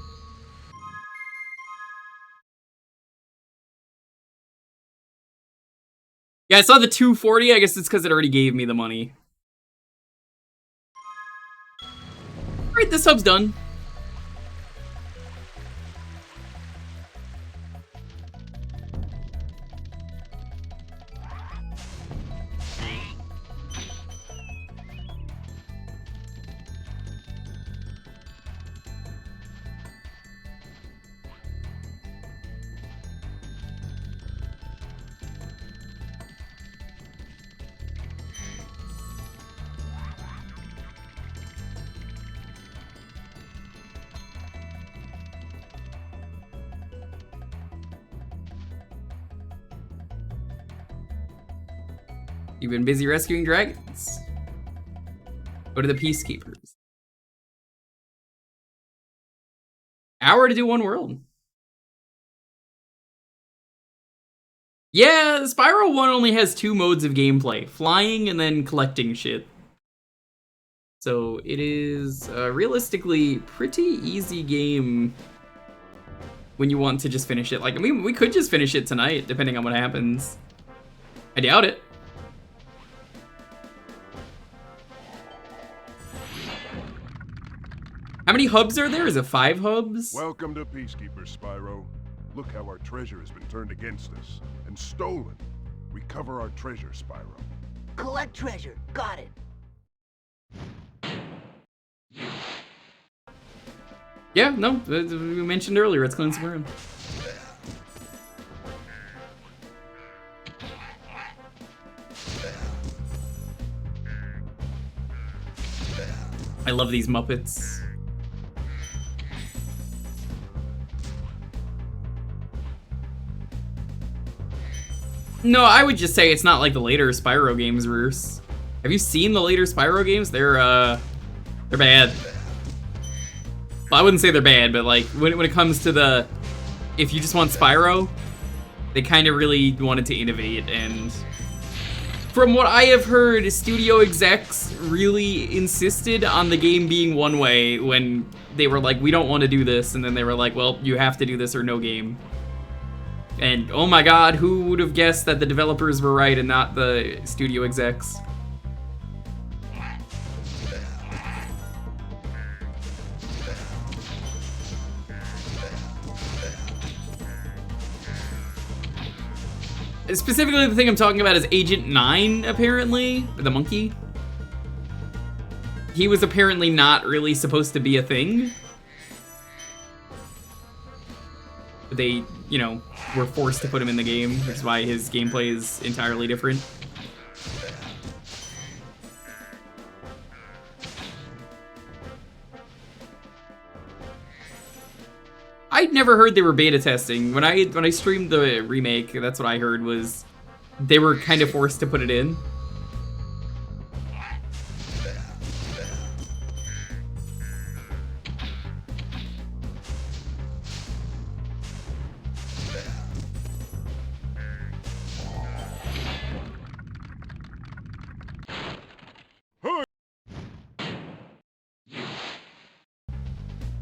A: Yeah, I saw the 240. I guess it's because it already gave me the money. Alright, this sub's done. You've been busy rescuing dragons. Go to the Peacekeepers. Hour to do one world. Yeah, the Spyro 1 only has 2 modes of gameplay. Flying and then collecting shit. So it is realistically pretty easy game when you want to just finish it. Like, I mean, we could just finish it tonight, depending on what happens. I doubt it. How many hubs are there? Is it 5 hubs?
D: Welcome to Peacekeepers, Spyro. Look how our treasure has been turned against us and stolen. Recover our treasure, Spyro.
H: Collect treasure. Got it.
A: Yeah, no, we mentioned earlier, it's cleansing room. I love these Muppets. No, I would just say it's not like the later Spyro games, Roos. Have you seen the later Spyro games? They're bad. Well, I wouldn't say they're bad, but like when it comes to the, if you just want Spyro, they kind of really wanted to innovate, and from what I have heard, studio execs really insisted on the game being one way when they were like, we don't want to do this, and then they were like, well, you have to do this or no game. And oh my god, who would have guessed that the developers were right and not the studio execs? Specifically, the thing I'm talking about is Agent 9, apparently. The monkey. He was apparently not really supposed to be a thing. They, you know, were forced to put him in the game, which is why his gameplay is entirely different. I'd never heard they were beta testing. When I streamed the remake, that's what I heard was they were kind of forced to put it in.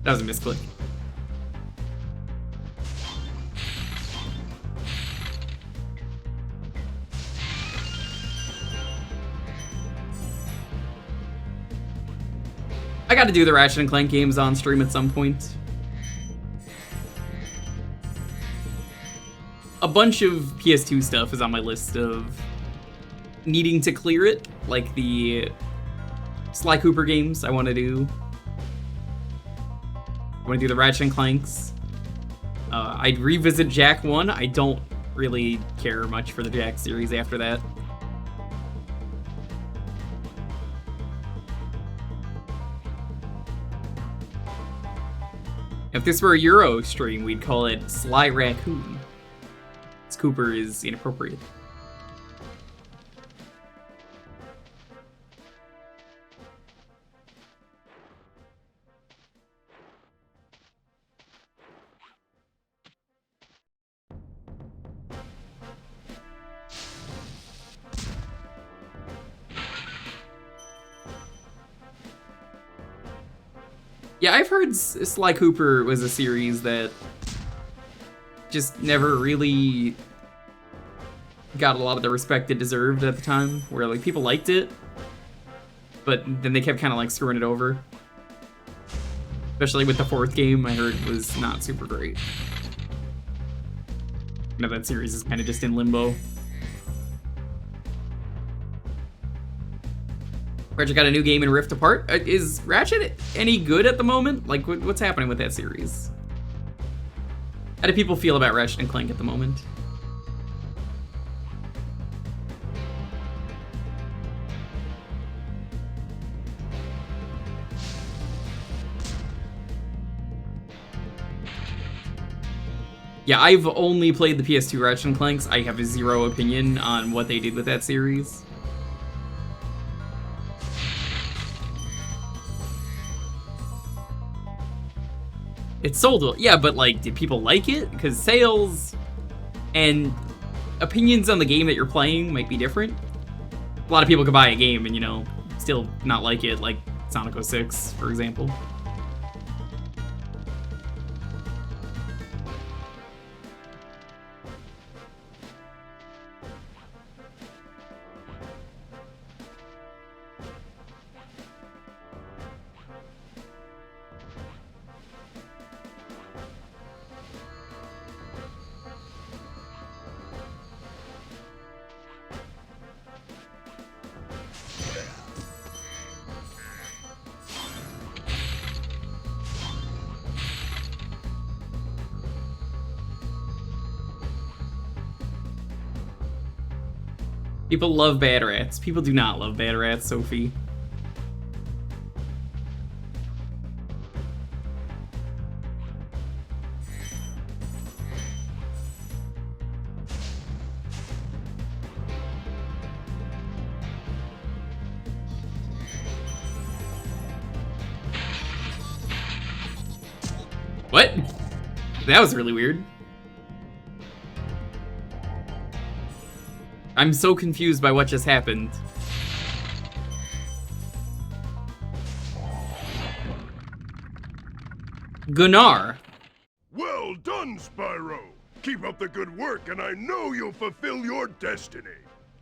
A: That was a misclick. I gotta do the Ratchet and Clank games on stream at some point. A bunch of PS2 stuff is on my list of needing to clear it, like the Sly Cooper games I want to do. I want to do the Ratchet and Clanks. I'd revisit Jak 1. I don't really care much for the Jak series after that. If this were a Euro stream, we'd call it Sly Raccoon. This Cooper is inappropriate. Yeah, I've heard Sly Cooper was a series that just never really got a lot of the respect it deserved at the time, where like people liked it, but then they kept kind of like screwing it over. Especially with the fourth game, I heard was not super great. You know, that series is kind of just in limbo. Ratchet got a new game in Rift Apart. Is Ratchet any good at the moment? Like, what's happening with that series? How do people feel about Ratchet and Clank at the moment? Yeah, I've only played the PS2 Ratchet and Clanks. I have zero opinion on what they did with that series. It sold well. Yeah, but like, did people like it? Because sales and opinions on the game that you're playing might be different. A lot of people could buy a game and, you know, still not like it, like Sonic 06, for example. People love bad rats. People do not love bad rats, Sophie. What? That was really weird. I'm so confused by what just happened. Gunnar.
D: Well done, Spyro. Keep up the good work, and I know you'll fulfill your destiny.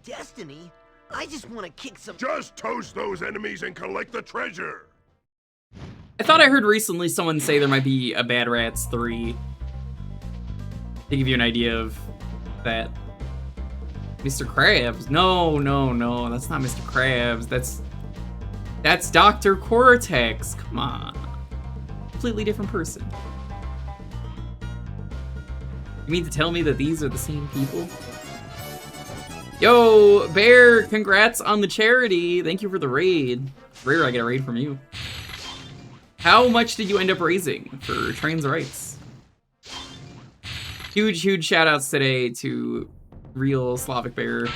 H: Destiny? I just want to kick some...
D: Just toast those enemies and collect the treasure.
A: I thought I heard recently someone say there might be a Bad Rats 3. To give you an idea of that. Mr. Krabs. No, that's not Mr. Krabs. That's Dr. Cortex. Come on. Completely different person. You mean to tell me that these are the same people? Yo, Bear, congrats on the charity. Thank you for the raid. Rare I get a raid from you. How much did you end up raising for trans rights? Huge shout-outs today to Real Slavic Bear,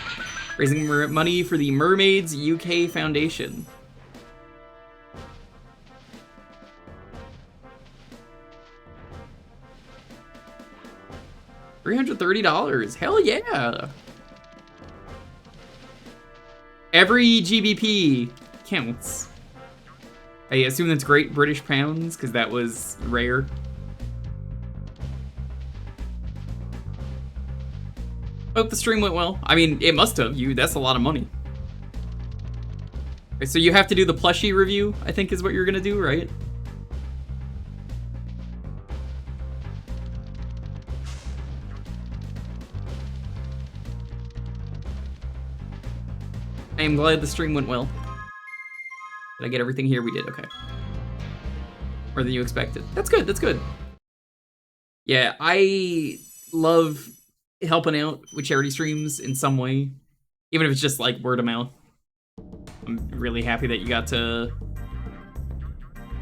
A: raising money for the Mermaids UK Foundation. $330. Hell yeah! Every GBP counts. I assume that's Great British Pounds, because that was rare. Hope the stream went well. I mean, it must have. That's a lot of money. Okay, so you have to do the plushie review, I think is what you're gonna do, right? I am glad the stream went well. Did I get everything here? We did, okay. More than you expected. That's good, that's good. Yeah, I love helping out with charity streams in some way. Even if it's just like word of mouth. I'm really happy that you got to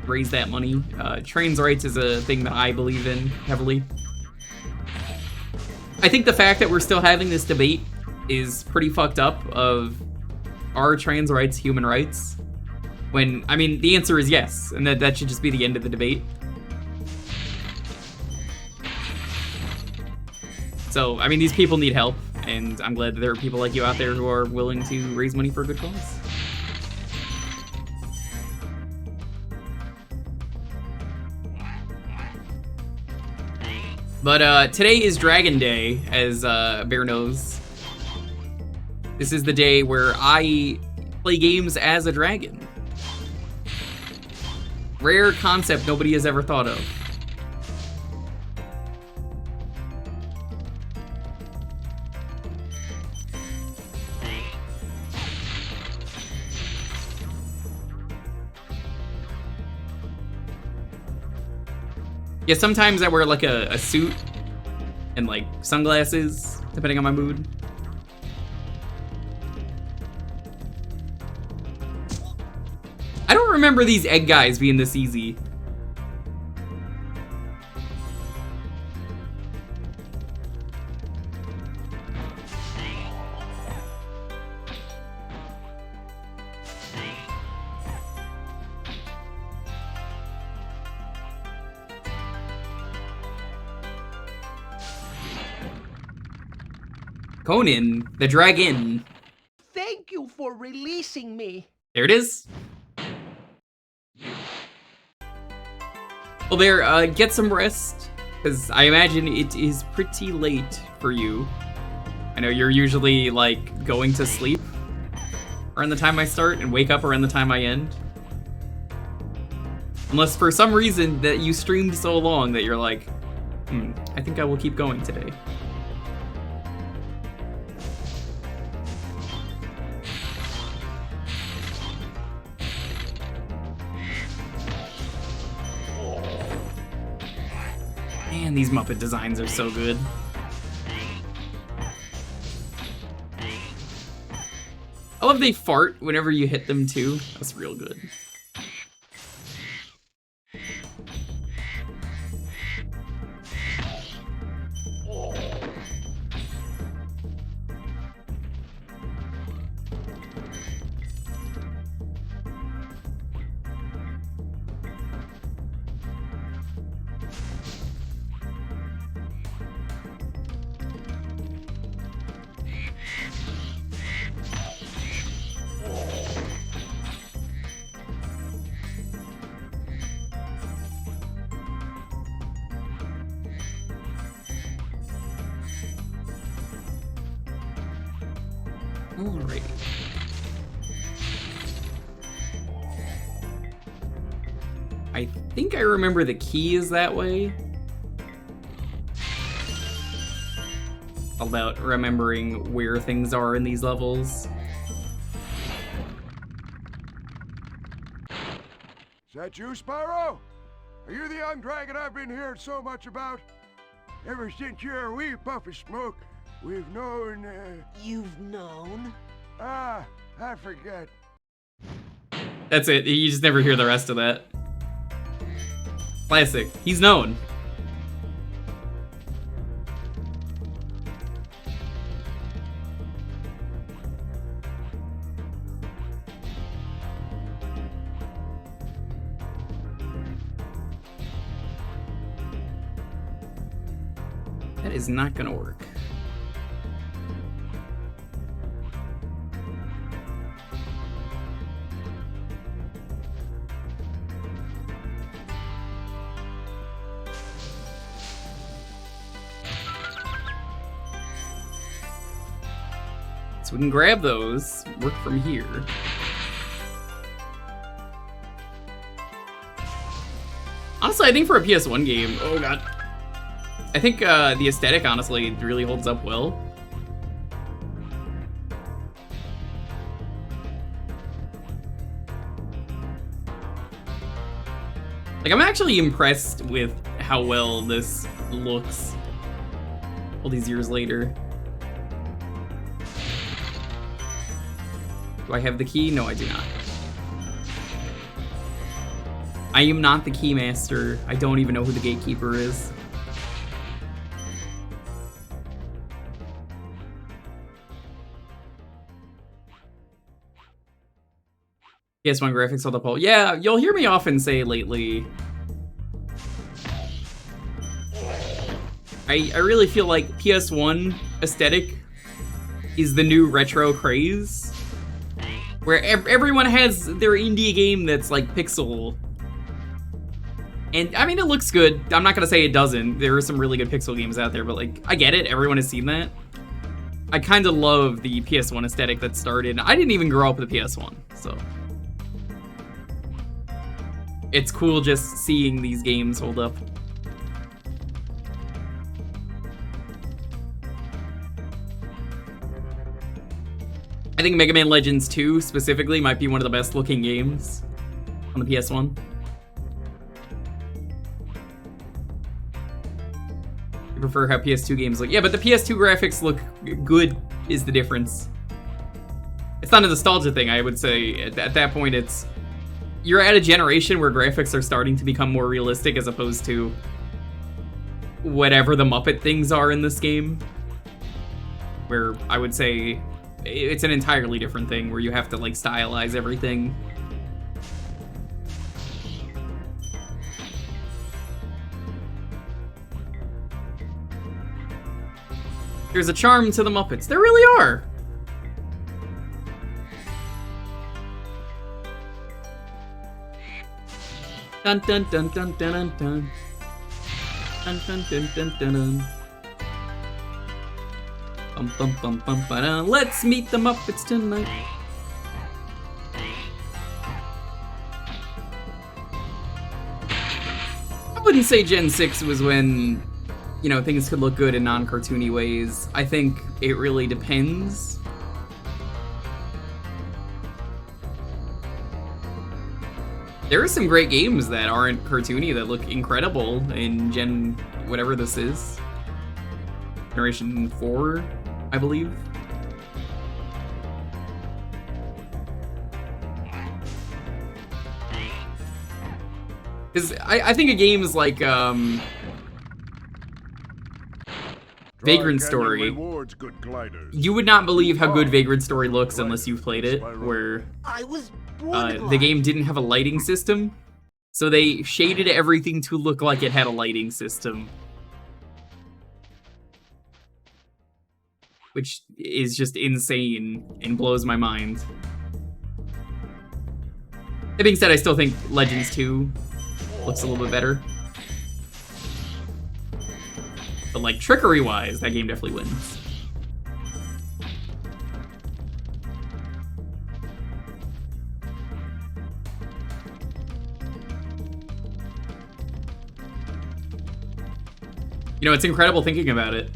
A: raise that money. Trans rights is a thing that I believe in heavily. I think the fact that we're still having this debate is pretty fucked up of are trans rights human rights? When, I mean, the answer is yes, and that should just be the end of the debate. So, I mean, these people need help, and I'm glad that there are people like you out there who are willing to raise money for a good cause. But today is Dragon Day, as Bear knows. This is the day where I play games as a dragon. Rare concept nobody has ever thought of. Yeah, sometimes I wear like a suit and like sunglasses, depending on my mood. I don't remember these egg guys being this easy. Conan, the dragon.
H: Thank you for releasing me.
A: There it is. Well, Bear, get some rest, because I imagine it is pretty late for you. I know you're usually, like, going to sleep around the time I start and wake up around the time I end. Unless for some reason that you streamed so long that you're like, I think I will keep going today. Man, these Muppet designs are so good. love they fart whenever you hit them too. That's real good. Alrighty. I think I remember the key is that way. About remembering where things are in these levels.
I: Is that you, Spyro? Are you the young dragon I've been hearing so much about? Ever since you're a wee puff of smoke, we've known,
C: You've known?
I: I forget.
A: That's it. You just never hear the rest of that. Classic. He's known. That is not gonna work. So we can grab those, work from here. Honestly, I think for a PS1 game, oh god. I think the aesthetic, honestly, really holds up well. Like, I'm actually impressed with how well this looks all these years later. Do I have the key? No, I do not. I am not the key master. I don't even know who the gatekeeper is. PS1 graphics hold up well. Yeah, you'll hear me often say lately, I really feel like PS1 aesthetic is the new retro craze, where everyone has their indie game that's like pixel. And I mean, it looks good. I'm not gonna say it doesn't. There are some really good pixel games out there, but like, I get it. Everyone has seen that. I kind of love the PS1 aesthetic that started. I didn't even grow up with the PS1, so it's cool just seeing these games hold up. I think Mega Man Legends 2 specifically might be one of the best looking games on the PS1. I prefer how PS2 games look. Yeah, but the PS2 graphics look good is the difference. It's not a nostalgia thing, I would say. At that point, it's... You're at a generation where graphics are starting to become more realistic as opposed to whatever the Muppet things are in this game. Where I would say it's an entirely different thing where you have to like stylize everything. There's a charm to the Muppets. There really are. Dun dun dun dun dun dun dun. Dun dun dun dun dun dun. Bum bum bum bum ba-dum. Let's meet the Muppets tonight. I wouldn't say Gen 6 was when, you know, things could look good in non-cartoony ways. I think it really depends. There are some great games that aren't cartoony that look incredible in Gen... whatever this is. Generation 4, I believe. Because I think of games like Vagrant Story.
D: Rewards good gliders.
A: You would not believe how good Vagrant Story looks unless you've played it, where
C: I was born
A: the game didn't have a lighting system, so they shaded everything to look like it had a lighting system. Which is just insane and blows my mind. That being said, I still think Legends 2 looks a little bit better. But like trickery-wise, that game definitely wins. You know, it's incredible thinking about it.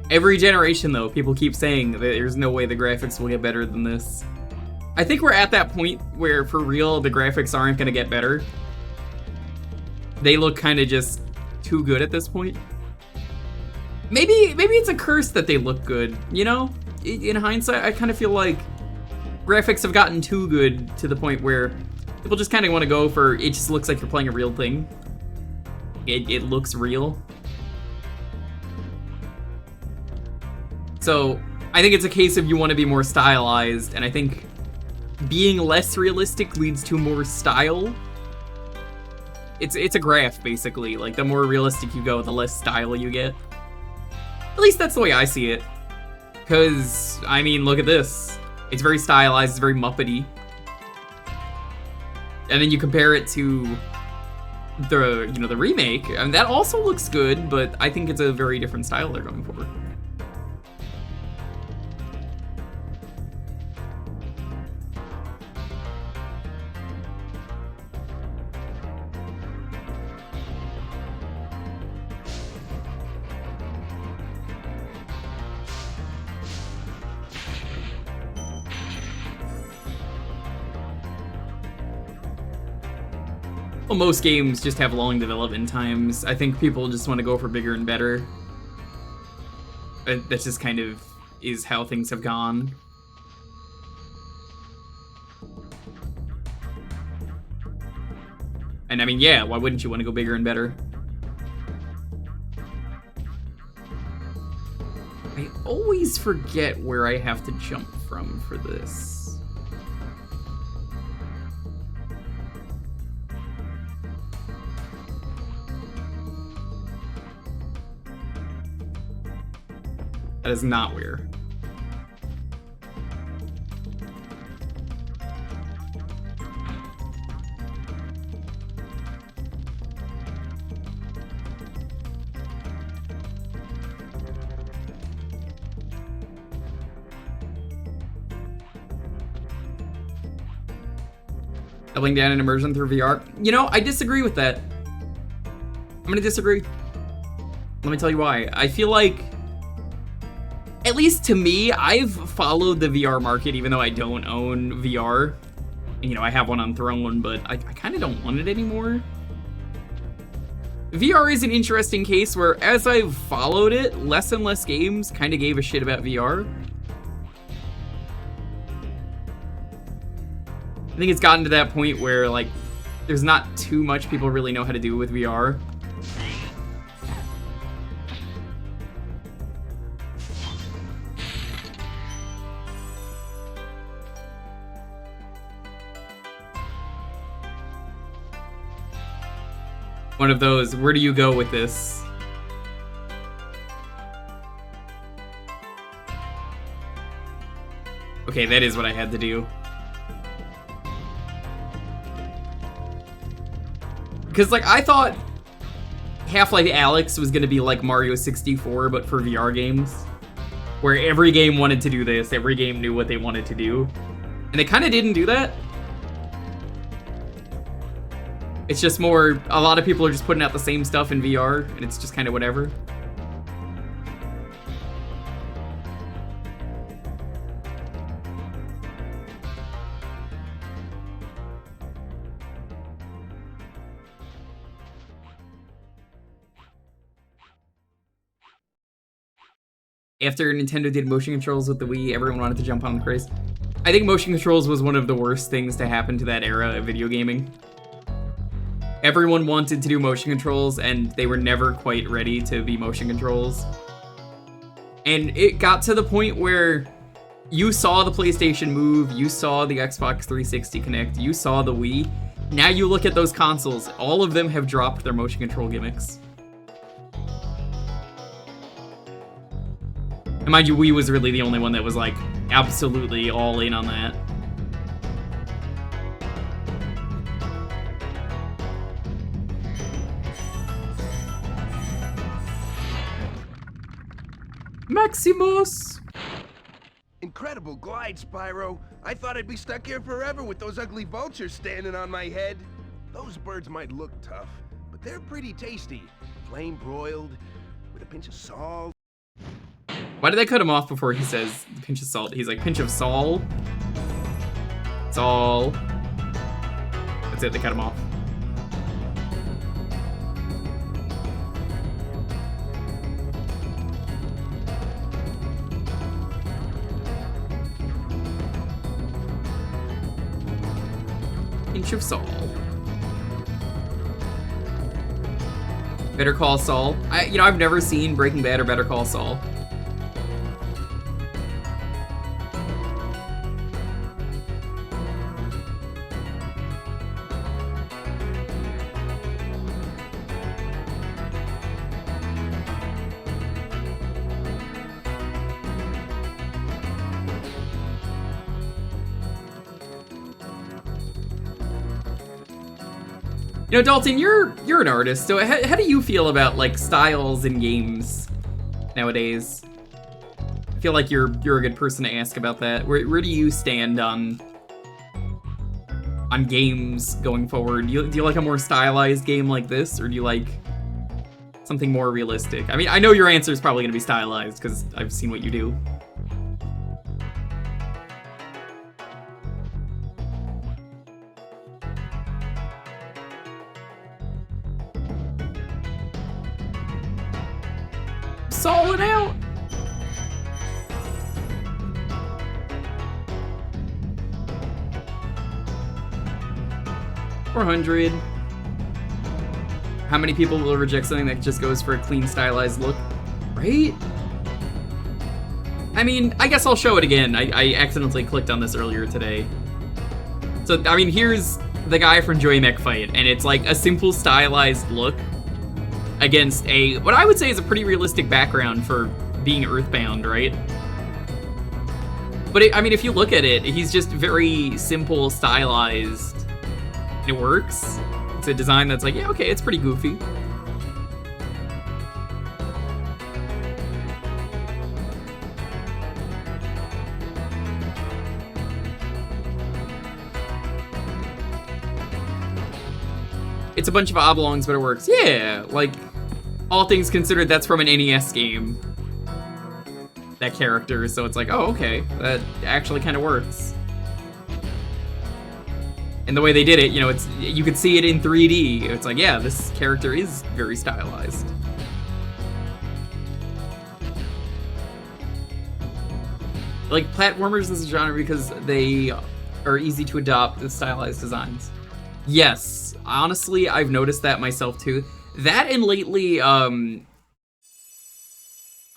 A: Every generation, though, people keep saying that there's no way the graphics will get better than this. I think we're at that point where, for real, the graphics aren't gonna get better. They look kind of just too good at this point. Maybe it's a curse that they look good, you know? In hindsight, I kind of feel like graphics have gotten too good to the point where people just kind of want to go for, it just looks like you're playing a real thing. It looks real. So, I think it's a case of you want to be more stylized, and I think being less realistic leads to more style. It's a graph, basically. Like, the more realistic you go, the less style you get. At least that's the way I see it. Because, I mean, look at this. It's very stylized, it's very Muppety. And then you compare it to the remake, and that also looks good, but I think it's a very different style they're going for. Well, most games just have long development times. I think people just want to go for bigger and better. That just kind of is how things have gone. And I mean, yeah, why wouldn't you want to go bigger and better? I always forget where I have to jump from for this. That is not where. Doubling down in immersion through VR. You know, I disagree with that. I'm gonna disagree. Let me tell you why. I feel like, at least to me, I've followed the VR market even though I don't own VR. You know, I have one on Throne, but I kind of don't want it anymore. VR is an interesting case where, as I've followed it, less and less games kind of gave a shit about VR. I think it's gotten to that point where, like, there's not too much people really know how to do with VR. One of those, where do you go with this? Okay, that is what I had to do. Because, like, I thought Half-Life Alyx was going to be like Mario 64, but for VR games. Where every game wanted to do this, every game knew what they wanted to do. And they kind of didn't do that. It's just more, a lot of people are just putting out the same stuff in VR, and it's just kind of whatever. after Nintendo did motion controls with the Wii, everyone wanted to jump on the craze. I think motion controls was one of the worst things to happen to that era of video gaming. Everyone wanted to do motion controls, and they were never quite ready to be motion controls. And it got to the point where you saw the PlayStation Move, you saw the Xbox 360 Connect, you saw the Wii. Now you look at those consoles, all of them have dropped their motion control gimmicks. And mind you, Wii was really the only one that was like absolutely all in on that. Maximus!
E: Incredible glide, Spyro. I thought I'd be stuck here forever with those ugly vultures standing on my head. Those birds might look tough, but they're pretty tasty. Flame broiled, with a pinch of salt.
A: Why did they cut him off before he says pinch of salt? He's like, pinch of salt? Salt. That's it, they cut him off. Pinch of Saul. Better Call Saul. I've never seen Breaking Bad or Better Call Saul. You know, Dalton, you're an artist, so how do you feel about like styles in games nowadays? I feel like you're a good person to ask about that. Where do you stand on games going forward? Do you like a more stylized game like this, or do you like something more realistic? I mean, I know your answer is probably going to be stylized because I've seen what you do. Solid out. $400. How many people will reject something that just goes for a clean, stylized look? Right? I mean, I guess I'll show it again. I accidentally clicked on this earlier today. So, I mean, here's the guy from Joy Mech Fight, and it's like a simple, stylized look against what I would say is a pretty realistic background for being Earthbound, right? But I mean, if you look at it, he's just very simple, stylized. It works. It's a design that's like, yeah, okay, it's pretty goofy. It's a bunch of oblongs, but it works. Yeah, like, all things considered, that's from an NES game. That character, so it's like, oh, okay, that actually kind of works. And the way they did it, you know, you could see it in 3D. It's like, yeah, this character is very stylized. Like, platformers is a genre because they are easy to adopt the stylized designs. Yes, honestly, I've noticed that myself too. That and lately, I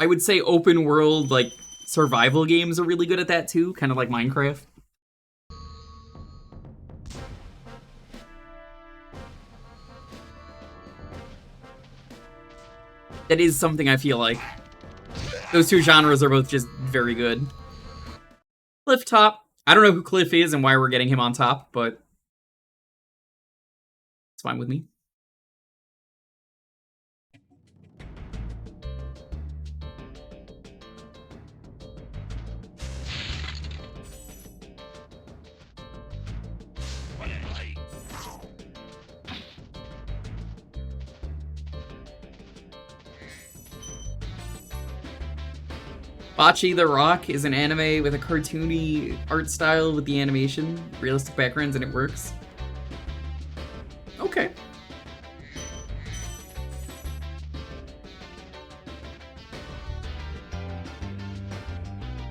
A: would say open world, like, survival games are really good at that too, kind of like Minecraft. That is something I feel like. Those two genres are both just very good. Cliff Top. I don't know who Cliff is and why we're getting him on top, but it's fine with me. Bocce the Rock is an anime with a cartoony art style with the animation, realistic backgrounds, and it works. Okay.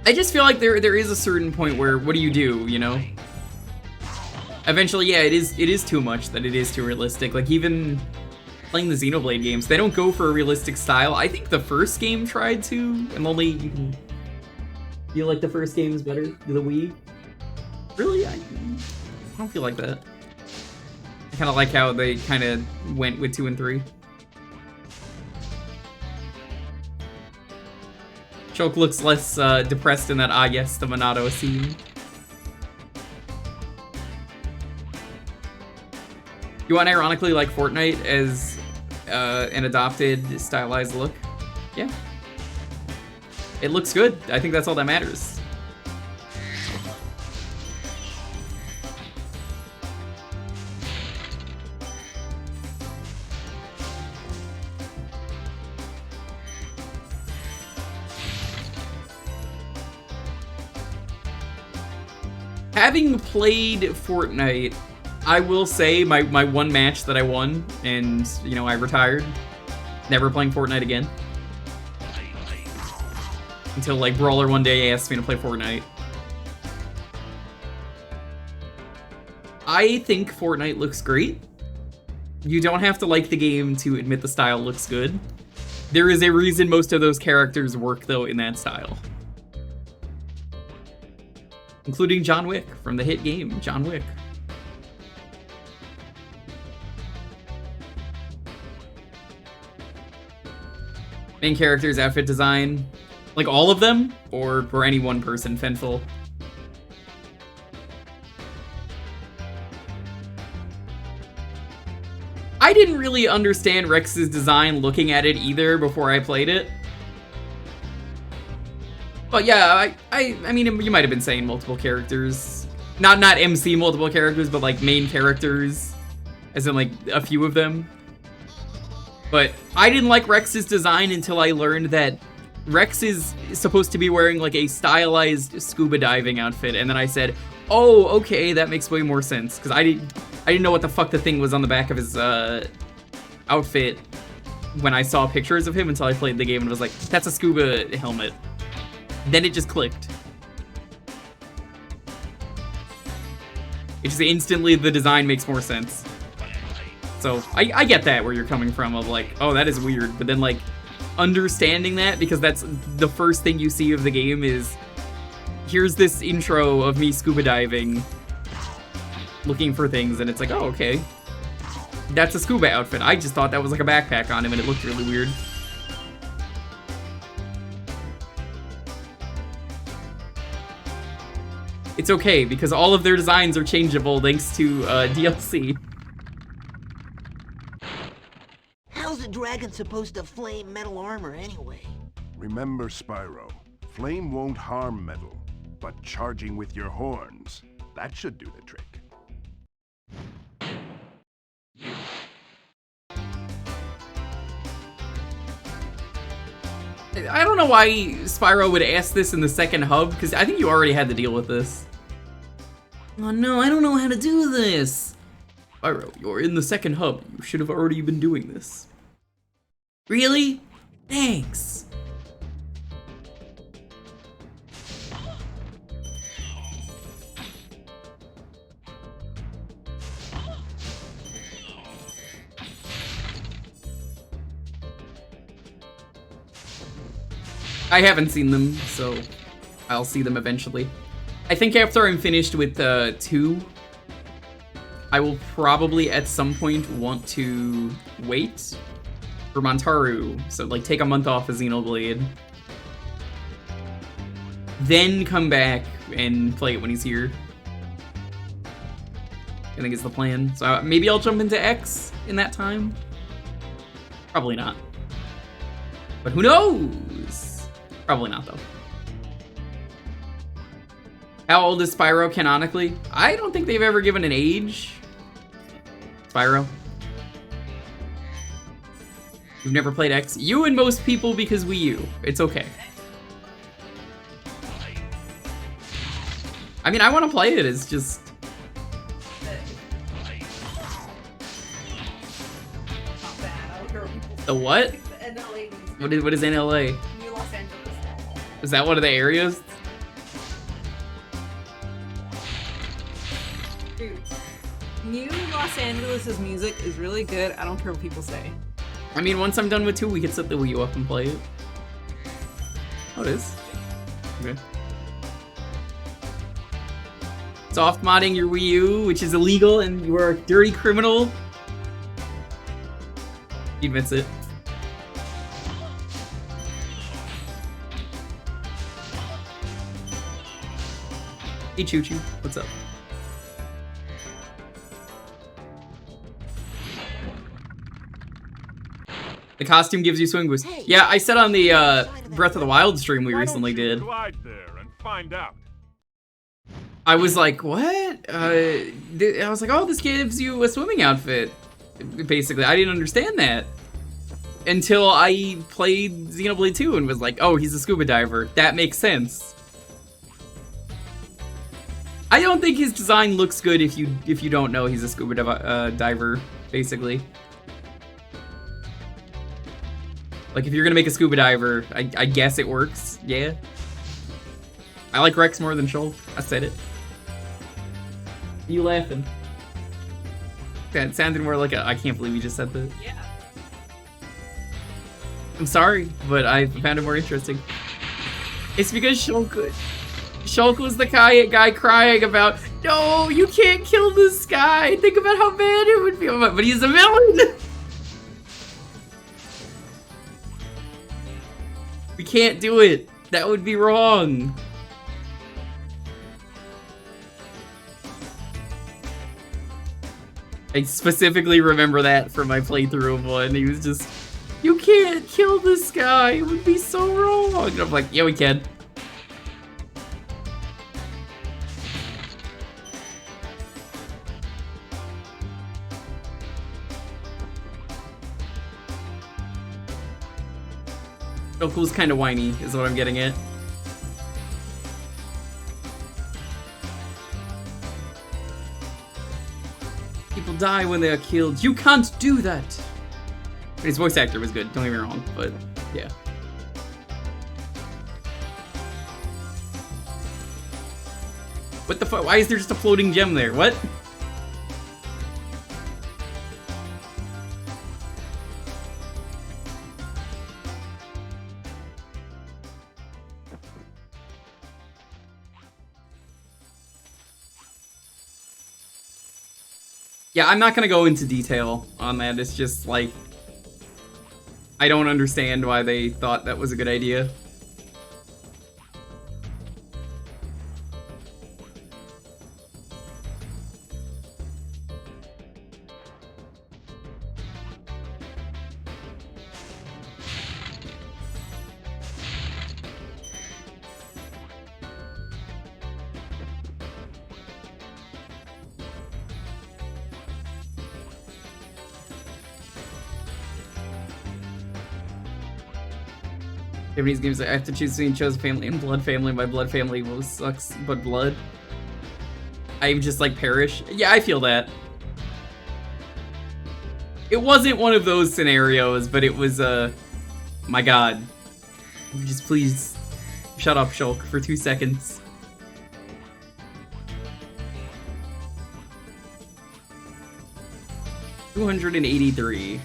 A: I just feel like there is a certain point where, what do, you know? Eventually, yeah, it is too much, that it is too realistic. Like, even playing the Xenoblade games, they don't go for a realistic style. I think the first game tried to, and only you can feel like the first game is better, the Wii. Really? I don't feel like that. I kind of like how they kind of went with 2 and 3. Choke looks less depressed in that yes, the Monado scene. You want ironically like Fortnite as an adopted stylized look? Yeah. It looks good. I think that's all that matters. Having played Fortnite, I will say my one match that I won, and, you know, I retired. Never playing Fortnite again. Until, like, Brawler one day asked me to play Fortnite. I think Fortnite looks great. You don't have to like the game to admit the style looks good. There is a reason most of those characters work, though, in that style. Including John Wick from the hit game, John Wick. Main characters, outfit design, like all of them, or for any one person, Fenful? I didn't really understand Rex's design looking at it either before I played it. But yeah, I mean, you might have been saying multiple characters. Not MC multiple characters, but like main characters. As in like a few of them. But I didn't like Rex's design until I learned that Rex is supposed to be wearing like a stylized scuba diving outfit. And then I said, oh, okay, that makes way more sense. Because I didn't know what the fuck the thing was on the back of his outfit when I saw pictures of him until I played the game and was like, that's a scuba helmet. Then it just clicked. It just instantly, the design makes more sense. So, I get that, where you're coming from, of like, oh, that is weird. But then, like, understanding that, because that's the first thing you see of the game is, here's this intro of me scuba diving, looking for things, and it's like, oh, okay. That's a scuba outfit. I just thought that was like a backpack on him, and it looked really weird. It's okay, because all of their designs are changeable thanks to DLC.
C: How's a dragon supposed to flame metal armor anyway?
D: Remember, Spyro, flame won't harm metal, but charging with your horns, that should do the trick.
A: I don't know why Spyro would ask this in the second hub, because I think you already had to deal with this. Oh no, I don't know how to do this! Spyro, you're in the second hub. You should have already been doing this. Really? Thanks. I haven't seen them, so I'll see them eventually. I think after I'm finished with 2, I will probably at some point want to wait for Montaru. So like take a month off of Xenoblade. Then come back and play it when he's here. I think is the plan. So maybe I'll jump into X in that time. Probably not. But who knows? Probably not, though. How old is Spyro canonically? I don't think they've ever given an age. Spyro. You've never played X? You and most people because Wii U. It's okay. I mean, I want to play it. It's just... The what? What is NLA? Is that one of the areas?
L: Dude, New Los Angeles' music is really good. I don't care what people say.
A: I mean, once I'm done with 2, we could set the Wii U up and play it. Oh, it is? Okay. Soft modding your Wii U, which is illegal, and you are a dirty criminal. He admits it. Hey, Choo Choo, what's up? The costume gives you swing boost. Yeah, I said on the Breath of the Wild stream we recently did.
M: Glide there and find out.
A: I was like, what? I was like, oh, this gives you a swimming outfit. Basically, I didn't understand that. Until I played Xenoblade 2 and was like, oh, he's a scuba diver. That makes sense. I don't think his design looks good if you don't know he's a scuba diver, basically. Like, if you're gonna make a scuba diver, I guess it works, yeah. I like Rex more than Shulk, I said it. You laughing? That sounded more like a, I can't believe you just said that.
L: Yeah.
A: I'm sorry, but I found it more interesting. It's because Shulk was the guy crying about, no, you can't kill this guy. Think about how bad it would be. But he's a villain. We can't do it. That would be wrong. I specifically remember that from my playthrough of 1. He was just, you can't kill this guy. It would be so wrong. And I'm like, yeah, we can. Goku's kind of whiny, is what I'm getting at. People die when they are killed. You can't do that! His voice actor was good, don't get me wrong, but yeah. What the fuck? Why is there just a floating gem there? What? Yeah, I'm not gonna go into detail on that. It's just like, I don't understand why they thought that was a good idea. Japanese games, I have to choose between Chosen Family and Blood Family. My Blood Family sucks, but Blood. I'm just like Perish. Yeah, I feel that. It wasn't one of those scenarios, but it was, my god. Just please, shut up, Shulk, for 2 seconds. $283.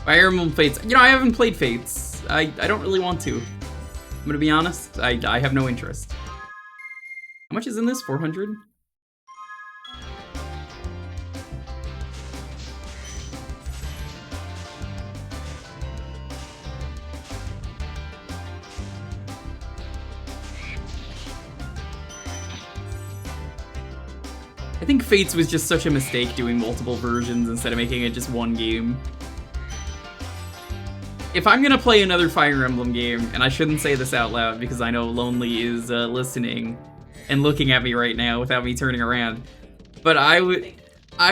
A: Fire Emblem Fates. You know, I haven't played Fates. I don't really want to. I'm gonna be honest, I have no interest. How much is in this? 400? I think Fates was just such a mistake doing multiple versions instead of making it just one game. If I'm gonna play another Fire Emblem game, and I shouldn't say this out loud because I know Lonely is listening and looking at me right now without me turning around, but I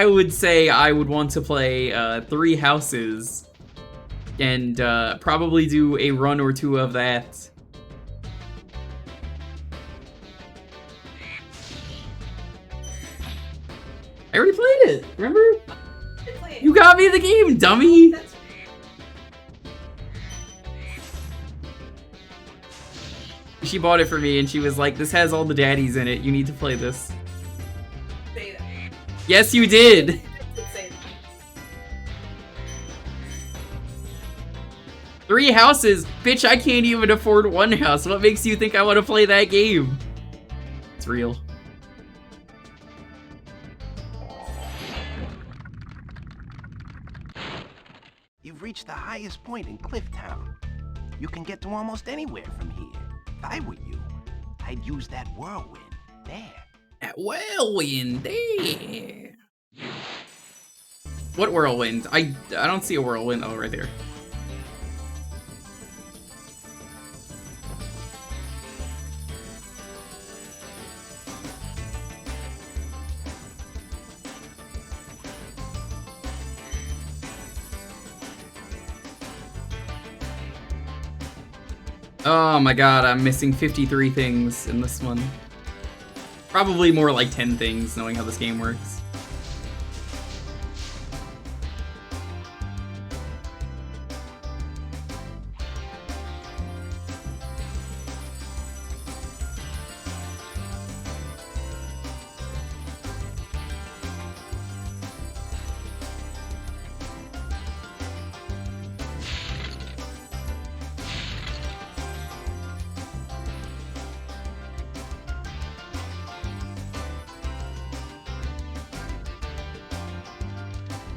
A: would say I would want to play 3 Houses and probably do a run or 2 of that. I already played it, remember? You got me the game, dummy! She bought it for me and she was like, this has all the daddies in it, you need to play this.
L: Say that.
A: Yes, you did!
L: Say that.
A: 3 houses? Bitch, I can't even afford 1 house. What makes you think I want to play that game? It's real.
E: You've reached the highest point in Clifftown. You can get to almost anywhere from here. If I were you, I'd use that whirlwind there.
A: That whirlwind there. What whirlwind? I don't see a whirlwind. Oh, right there. Oh my god, I'm missing 53 things in this one. Probably more like 10 things, knowing how this game works.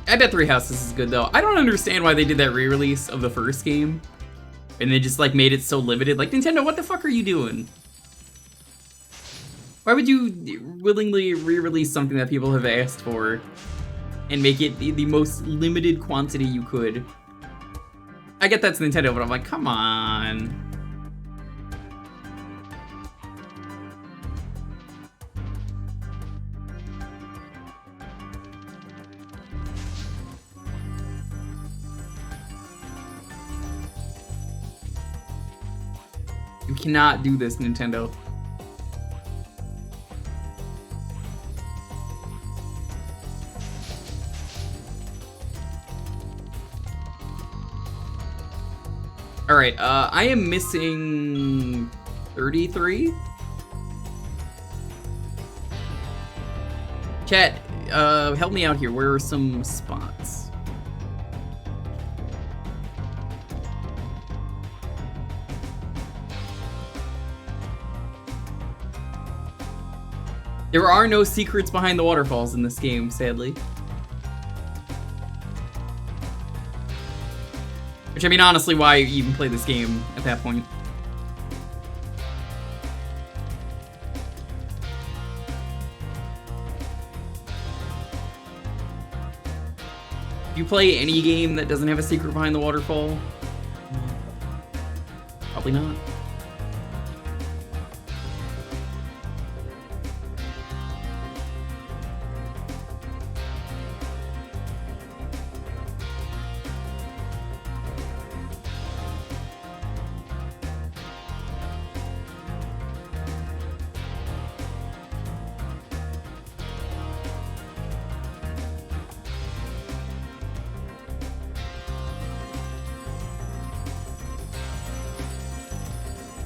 A: I bet 3 Houses is good though. I don't understand why they did that re-release of the first game. And they just like made it so limited. Like, Nintendo, what the fuck are you doing? Why would you willingly re-release something that people have asked for and make it the most limited quantity you could? I get that's Nintendo, but I'm like, come on. You cannot do this, Nintendo. Alright, I am missing 33? Chat, help me out here. Where are some spots? There are no secrets behind the waterfalls in this game, sadly. Which, I mean, honestly, why even play this game at that point? Do you play any game that doesn't have a secret behind the waterfall? Probably not.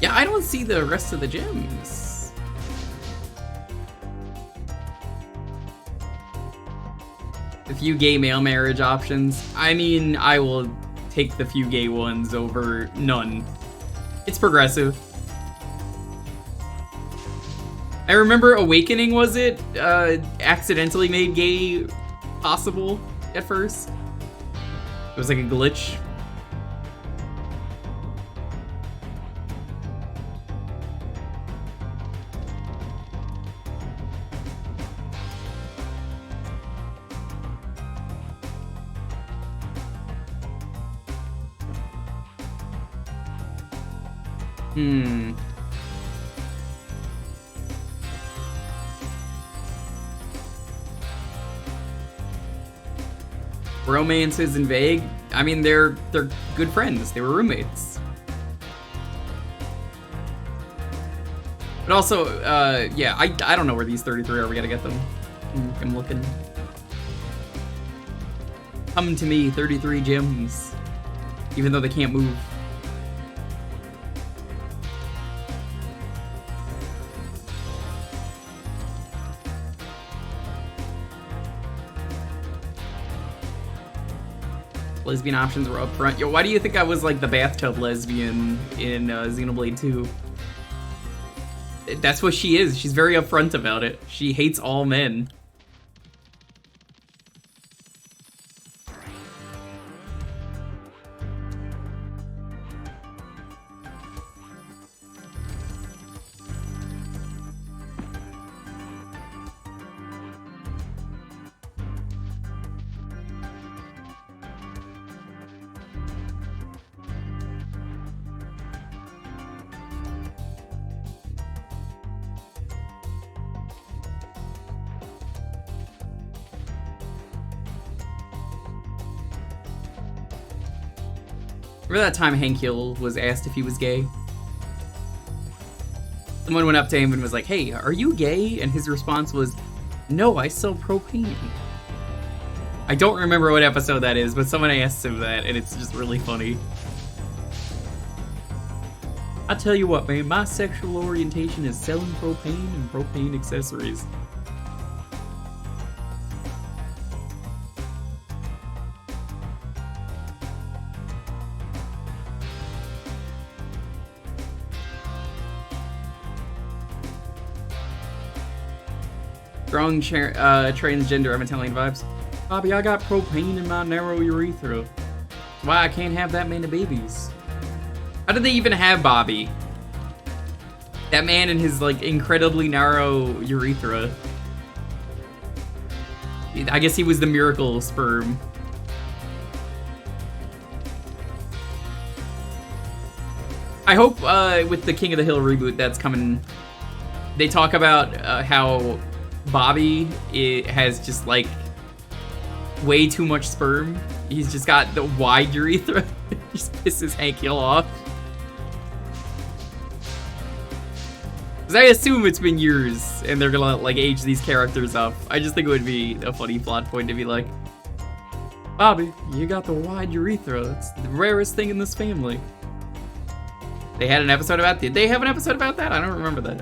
A: Yeah, I don't see the rest of the gems. The few gay male marriage options. I mean, I will take the few gay ones over none. It's progressive. I remember Awakening, was it? Accidentally made gay possible at first. It was like a glitch. Romances and vague. I mean, they're good friends. They were roommates. But also, yeah, I don't know where these 33 are. We gotta get them. I'm looking. Come to me, 33 gems. Even though they can't move. Lesbian options were up front. Yo, why do you think I was like the bathtub lesbian in Xenoblade 2? That's what she is. She's very upfront about it. She hates all men. Remember that time Hank Hill was asked if he was gay? Someone went up to him and was like, "Hey, are you gay?" And his response was, "No, I sell propane." I don't remember what episode that is, but someone asked him that, and it's just really funny. I tell you what, man, my sexual orientation is selling propane and propane accessories. Strong transgender Italian vibes. Bobby, I got propane in my narrow urethra. That's why I can't have that many babies. How did they even have Bobby? That man in his, like, incredibly narrow urethra. I guess he was the miracle sperm. I hope with the King of the Hill reboot that's coming, they talk about how Bobby has just, like, way too much sperm. He's just got the wide urethra. Just pisses Hank Hill off. Because I assume it's been years, and they're gonna, like, age these characters up. I just think it would be a funny plot point to be like, "Bobby, you got the wide urethra. It's the rarest thing in this family." They had an episode about that? Did they have an episode about that? I don't remember that.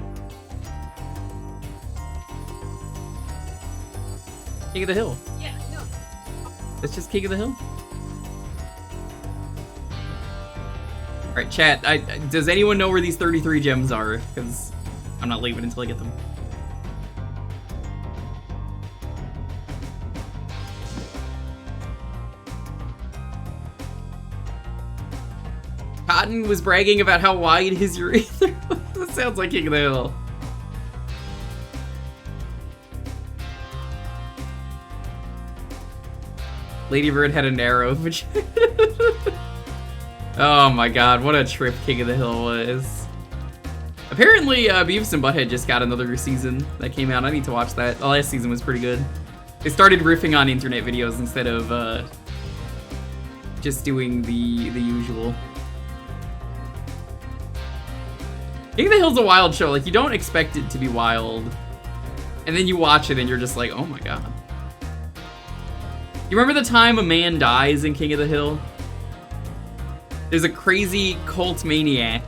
A: King of the Hill.
L: Yeah, no.
A: It's just King of the Hill. Alright, chat. Does anyone know where these 33 gems are? Because I'm not leaving until I get them. Cotton was bragging about how wide his urethra was. That sounds like King of the Hill. Lady Bird had a narrow vagina. Oh my god, what a trip King of the Hill was. Apparently, Beavis and Butthead just got another season that came out. I need to watch that. The last season was pretty good. They started riffing on internet videos instead of just doing the usual. King of the Hill's a wild show. Like, you don't expect it to be wild. And then you watch it and you're just like, oh my god. You remember the time a man dies in King of the Hill? There's a crazy cult maniac,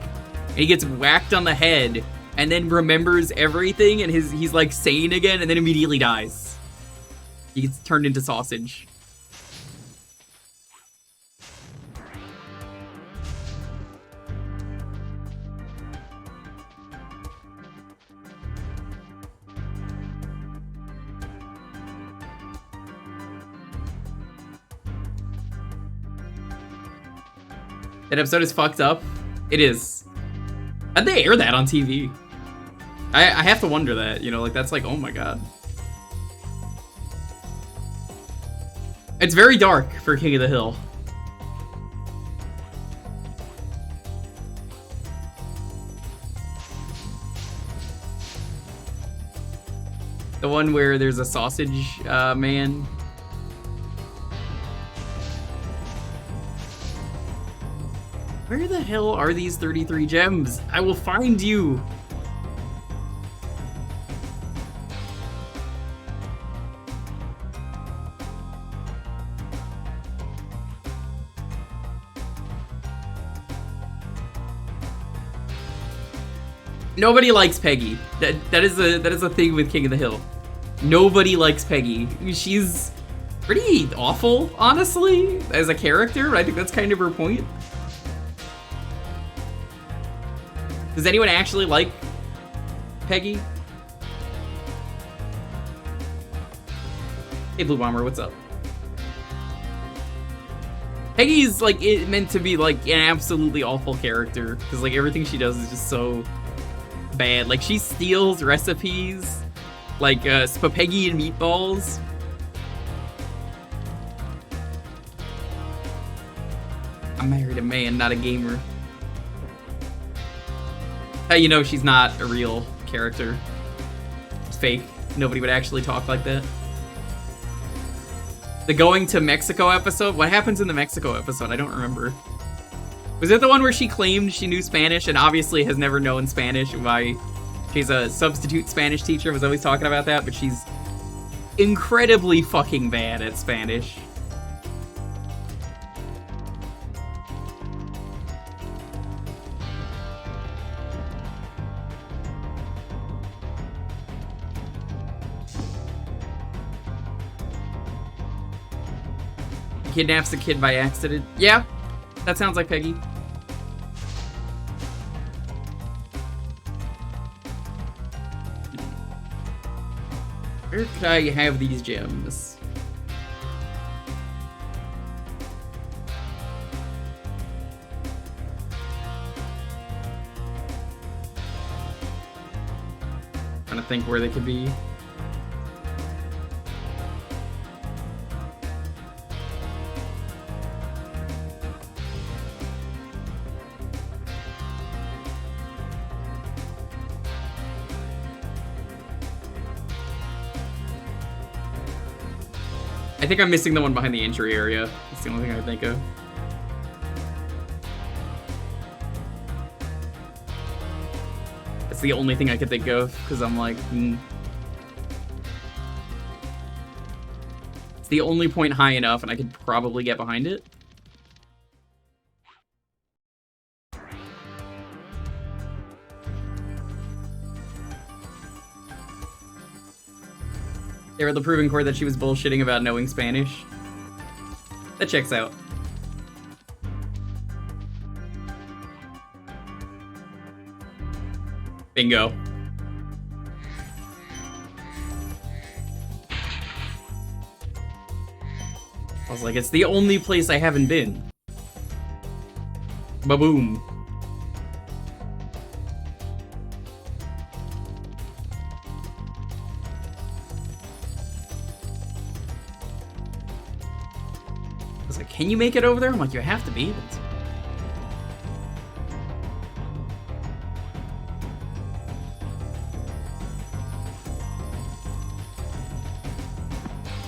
A: and he gets whacked on the head, and then remembers everything, and he's like sane again, and then immediately dies. He gets turned into sausage. That episode is fucked up. It is. How'd they air that on TV? I have to wonder that, you know, like that's like, oh my god. It's very dark for King of the Hill. The one where there's a sausage man. Where the hell are these 33 gems? I will find you. Nobody likes Peggy. That is a thing with King of the Hill. Nobody likes Peggy. She's pretty awful, honestly, as a character. I think that's kind of her point. Does anyone actually like Peggy? Hey, Blue Bomber, what's up? Peggy's like meant to be like an absolutely awful character because like everything she does is just so bad. Like she steals recipes, like spaghetti and meatballs. I married a man, not a gamer. How you know she's not a real character? It's fake. Nobody would actually talk like that. The going to Mexico episode? What happens in the Mexico episode? I don't remember. Was it the one where she claimed she knew Spanish and obviously has never known Spanish? Why she's a substitute Spanish teacher, was always talking about that, but she's incredibly fucking bad at Spanish. Kidnaps a kid by accident. Yeah, that sounds like Peggy. Where could I have these gems? Trying to think where they could be. I think I'm missing the one behind the entry area. That's the only thing I think of. That's the only thing I could think of, because I'm like, It's the only point high enough, and I could probably get behind it. They were the proving court that she was bullshitting about knowing Spanish. That checks out. Bingo. I was like, it's the only place I haven't been. Ba-boom. I was like, can you make it over there? I'm like, you have to be able to.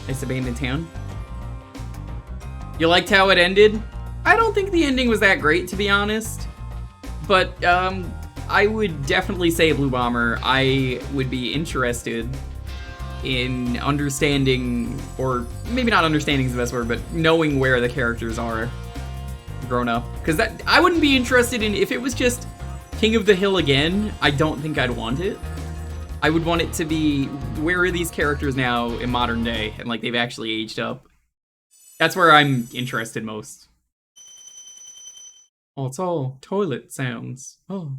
A: Nice abandoned town. You liked how it ended? I don't think the ending was that great, to be honest. But, I would definitely say, Blue Bomber, I would be interested in understanding, or maybe not understanding is the best word, but knowing where the characters are grown up. Because that I wouldn't be interested in, if it was just King of the Hill again, I don't think I'd want it. I would want it to be, where are these characters now in modern day? And like, they've actually aged up. That's where I'm interested most. Oh, it's all toilet sounds. Oh.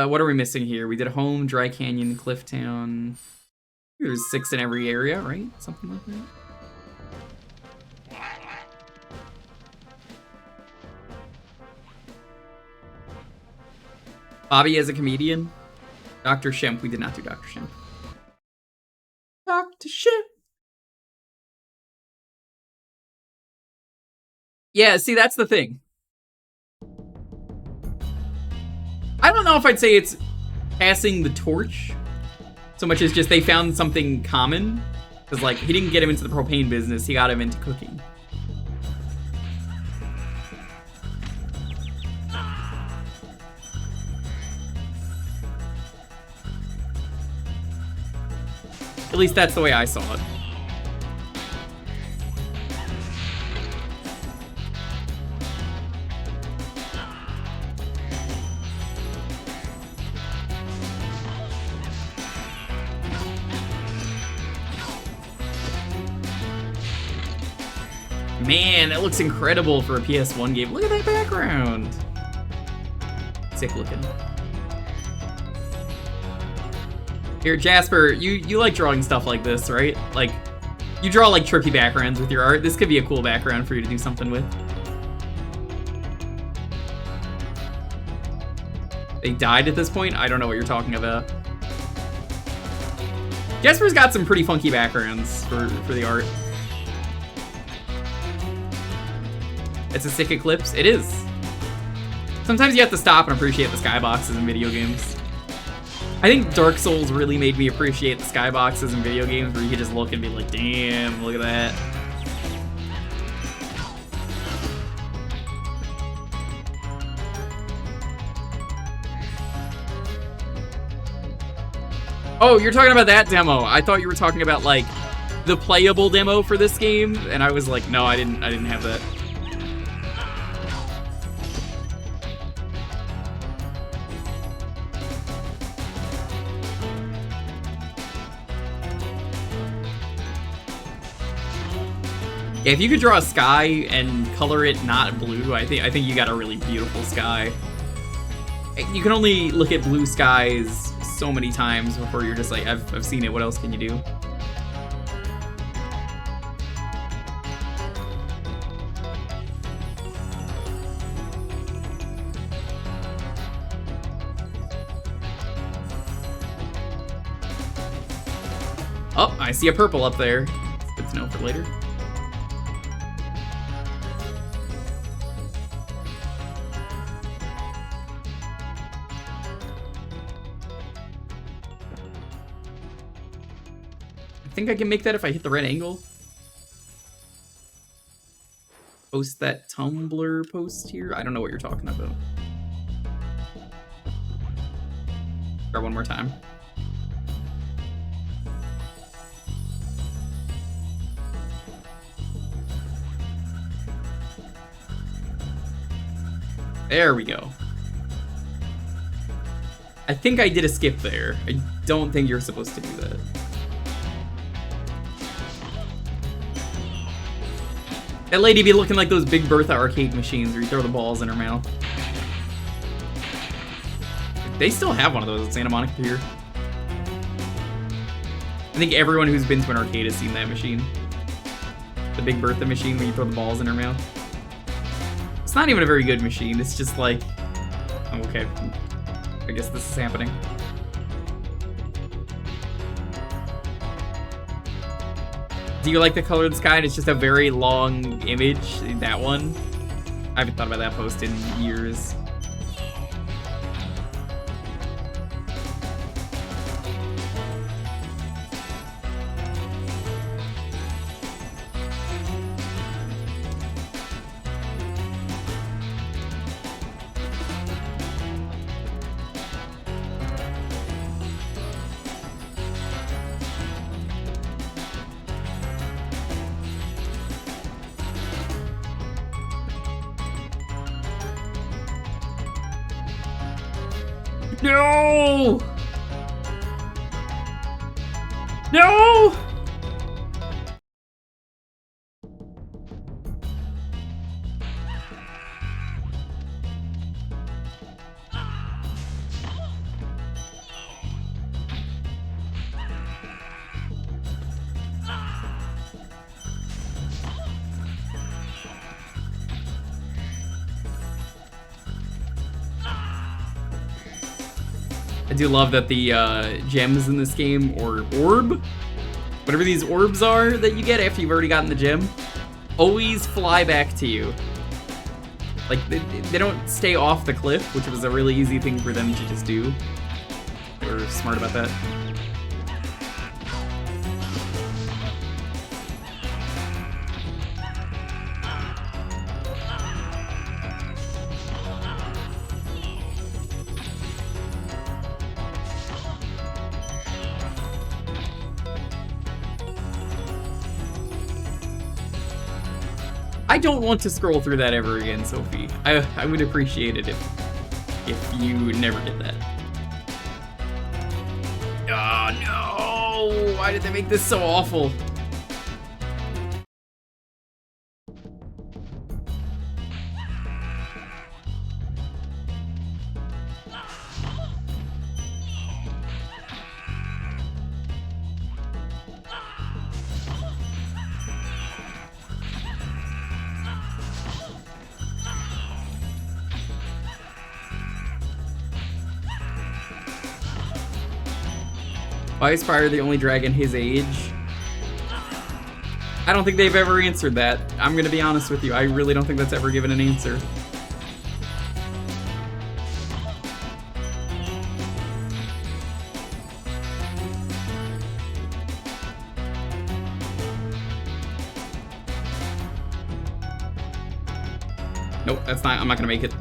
A: What are we missing here? We did Home, Dry Canyon, Clifftown. There's 6 in every area, right? Something like that. Bobby as a comedian. Dr. Shemp. We did not do Dr. Shemp. Dr. Shemp. Yeah, see, that's the thing. I don't know if I'd say it's passing the torch so much as just they found something common. Because, like, he didn't get him into the propane business, he got him into cooking. At least that's the way I saw it. Man, that looks incredible for a PS1 game. Look at that background. Sick looking. Here, Jasper, you like drawing stuff like this, right? Like, you draw like trippy backgrounds with your art. This could be a cool background for you to do something with. They died at this point? I don't know what you're talking about. Jasper's got some pretty funky backgrounds for the art. It's a sick eclipse. It is. Sometimes you have to stop and appreciate the skyboxes in video games. I think Dark Souls really made me appreciate the skyboxes in video games where you could just look and be like, damn, look at that. Oh, you're talking about that demo. I thought you were talking about like the playable demo for this game, and I was like, no, I didn't have that. Yeah, if you could draw a sky and color it not blue, I think you got a really beautiful sky. You can only look at blue skies so many times before you're just like, I've seen it, what else can you do? Oh, I see a purple up there. It's good to know for later. I think I can make that if I hit the right angle. Post that Tumblr post here. I don't know what you're talking about. Try one more time. There we go. I think I did a skip there. I don't think you're supposed to do that. That lady be looking like those Big Bertha arcade machines where you throw the balls in her mouth. They still have one of those at Santa Monica Pier. I think everyone who's been to an arcade has seen that machine. The Big Bertha machine where you throw the balls in her mouth. It's not even a very good machine, it's just like... Oh, okay. I guess this is happening. Do you like the color of the sky? And it's just a very long image, that one. I haven't thought about that post in years. No! No! I do love that the gems in this game, or orb, whatever these orbs are that you get after you've already gotten the gem, always fly back to you. Like, they don't stay off the cliff, which was a really easy thing for them to just do. They were smart about that. I don't want to scroll through that ever again, Sophie. I would appreciate it if you never did that. Oh no! Why did they make this so awful? Why is Spyro the only dragon his age? I don't think they've ever answered that. I'm gonna be honest with you. I really don't think that's ever given an answer. Nope, that's not. I'm not gonna make it.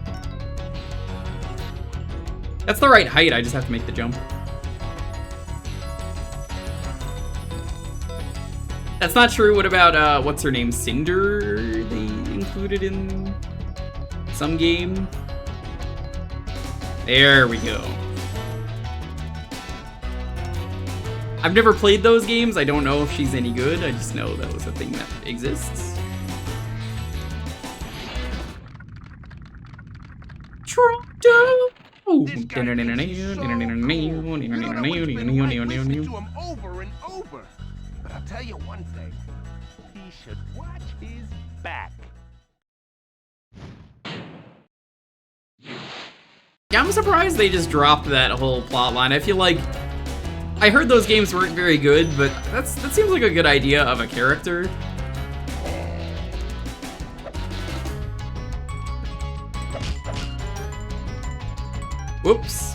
A: That's the right height. I just have to make the jump. That's not true. What about, what's her name? Cinder? They included in some game? There we go. I've never played those games. I don't know if she's any good. I just know that was a thing that exists. Toronto!
E: This guy thinks he's so cool. You don't know what's been right listening to him over and over. But I'll tell you one thing. He should watch his back.
A: Yeah, I'm surprised they just dropped that whole plot line. I feel like I heard those games weren't very good, but that seems like a good idea of a character. Whoops.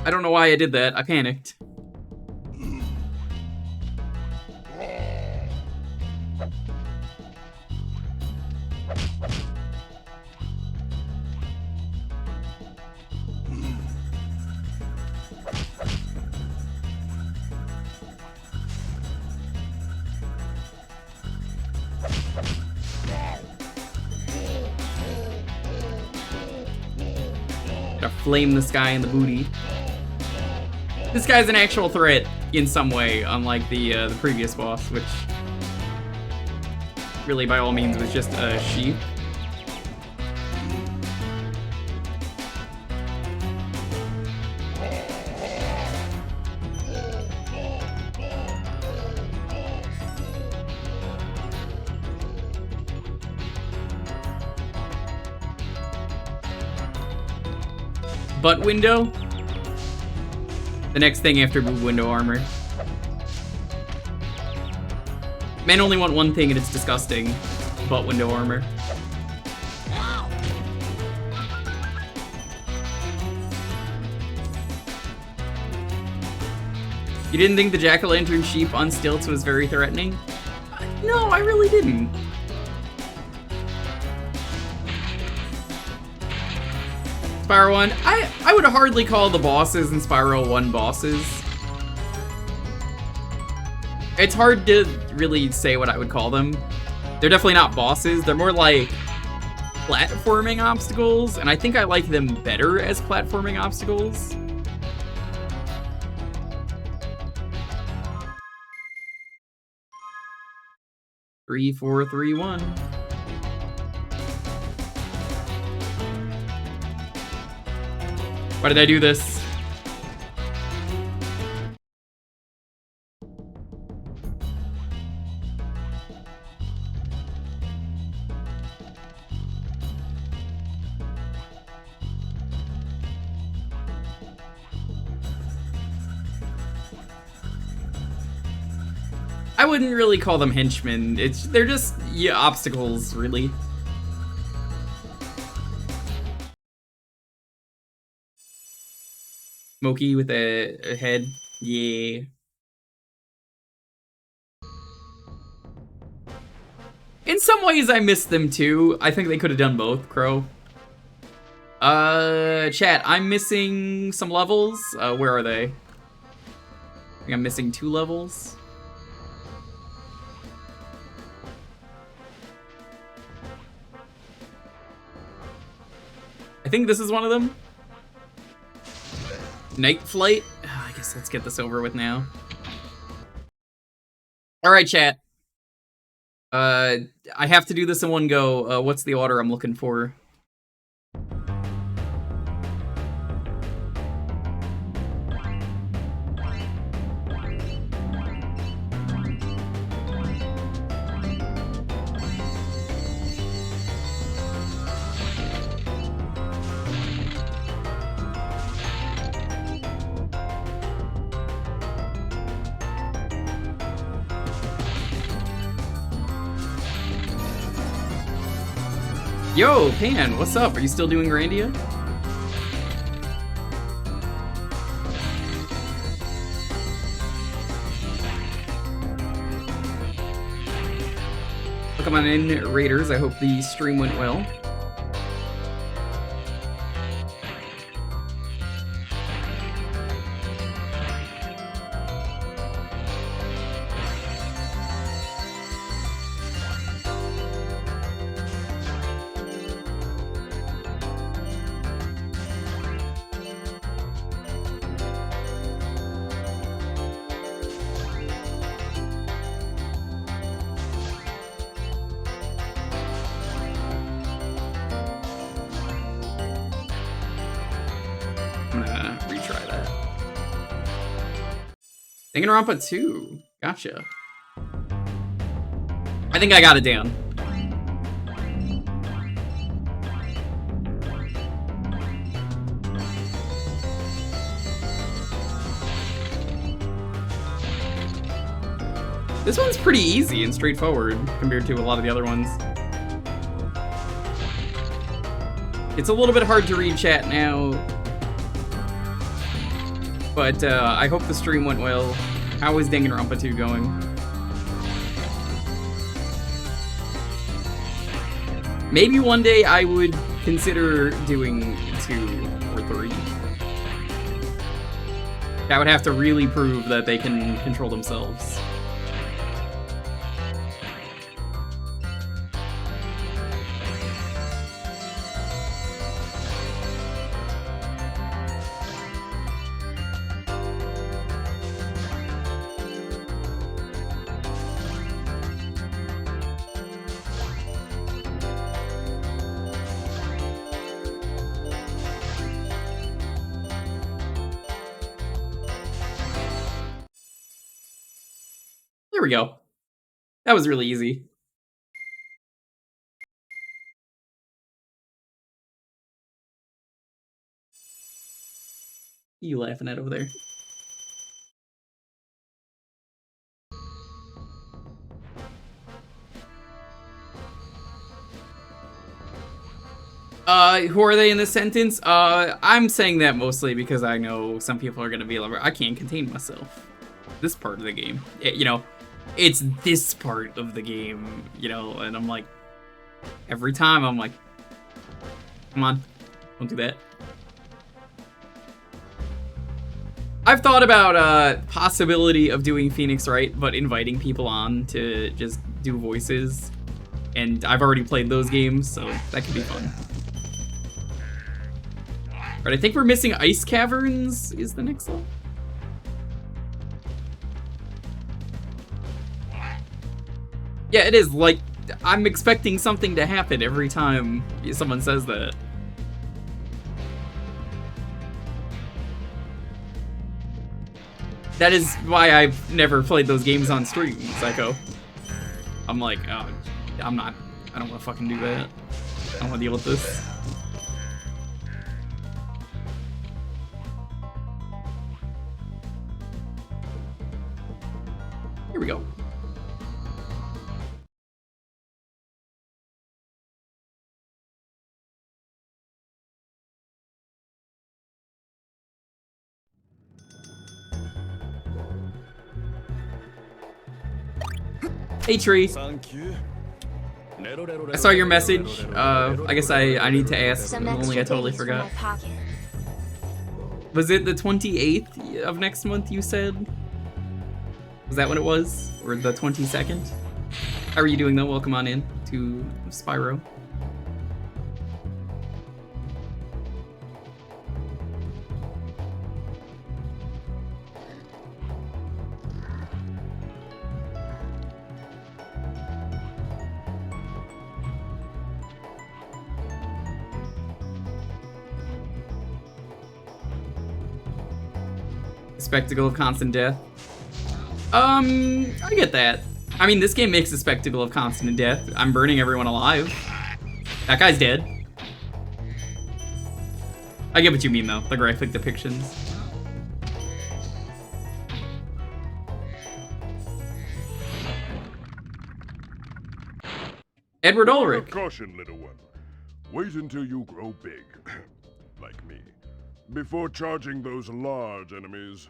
A: I don't know why I did that. I panicked. Gotta flame this guy in the booty. This guy's an actual threat in some way, unlike the previous boss, which really by all means was just a sheep. Butt window? The next thing after boob window armor. Men only want one thing and it's disgusting. Butt window armor. You didn't think the jack-o'-lantern sheep on stilts was very threatening? No, I really didn't. Spyro 1, I would hardly call the bosses in Spyro 1 bosses. It's hard to really say what I would call them. They're definitely not bosses. They're more like platforming obstacles, and I think I like them better as platforming obstacles. Three, 4, 3, 1. Why did I do this? I wouldn't really call them henchmen. They're just obstacles, really. Smokey with a head. Yeah. In some ways, I miss them too. I think they could have done both, Crow. Chat, I'm missing some levels. Where are they? I think I'm missing 2 levels. I think this is one of them. Night Flight? I guess let's get this over with now. Alright, chat. I have to do this in one go. What's the order I'm looking for? Yo, Pan, what's up? Are you still doing Grandia? Come on in, Raiders. I hope the stream went well. Danganronpa 2. Gotcha. I think I got it down. This one's pretty easy and straightforward compared to a lot of the other ones. It's a little bit hard to read chat now, but I hope the stream went well. How is Danganronpa 2 going? Maybe one day I would consider doing 2 or 3. That would have to really prove that they can control themselves. There we go. That was really easy. What are you laughing at over there? Who are they in this sentence? I'm saying that mostly because I know some people are gonna be like, I can't contain myself. This part of the game. You know, it's this part of the game, you know, and I'm like, every time I'm like, come on, don't do that. I've thought about possibility of doing Phoenix Wright, but inviting people on to just do voices, and I've already played those games, so that could be fun. But I think we're missing Ice Caverns is the next one. Yeah, it is, like, I'm expecting something to happen every time someone says that. That is why I've never played those games on stream, Psycho. I'm like, oh, I don't want to fucking do that. I don't want to deal with this. Here we go. Hey Tree. Thank you. I saw your message. I guess I need to ask. Only I totally forgot. Was it the 28th of next month you said? Was that when it was? Or the 22nd? How are you doing though? Welcome on in to Spyro. Spectacle of constant death. I get that. I mean, this game makes a spectacle of constant death. I'm burning everyone alive. That guy's dead. I get what you mean, though. The graphic depictions. Edward Ulrich.
D: Caution, little one. Wait until you grow big, like me, before charging those large enemies.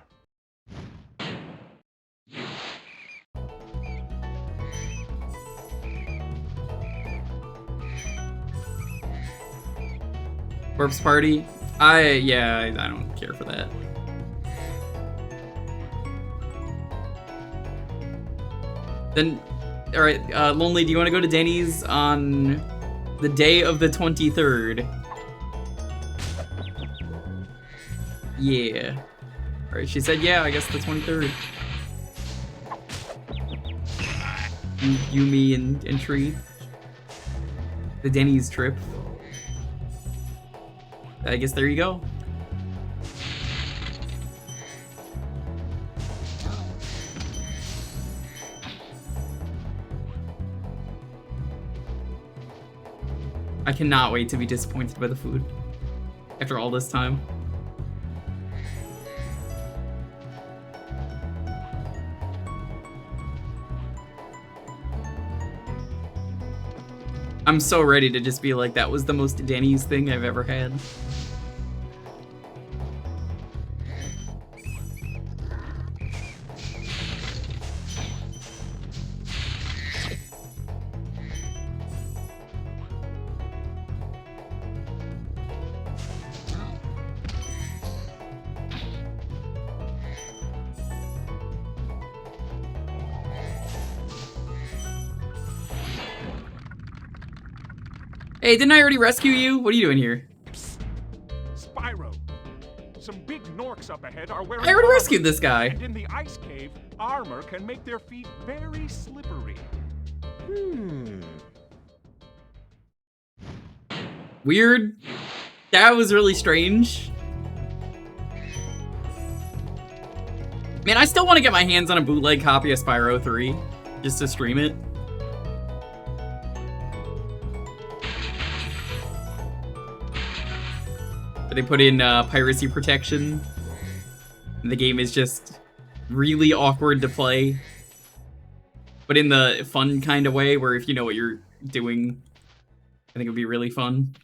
A: Corpse Party? I don't care for that. Then, alright, Lonely, do you want to go to Denny's on the day of the 23rd? Yeah. Alright, she said yeah, I guess the 23rd. You, me, and Tree. The Denny's trip. I guess there you go. I cannot wait to be disappointed by the food after all this time. I'm so ready to just be like, that was the most Denny's thing I've ever had. Hey, didn't I already rescue you? What are you doing here?
M: Psst. Spyro, some big Norks up ahead are wearing
A: I already
M: armor,
A: rescued this guy.
M: And in the ice cave, armor can make their feet very slippery.
A: Weird. That was really strange. Man, I still want to get my hands on a bootleg copy of Spyro 3, just to stream it. They put in piracy protection. And the game is just really awkward to play. But in the fun kind of way, where if you know what you're doing, I think it would be really fun.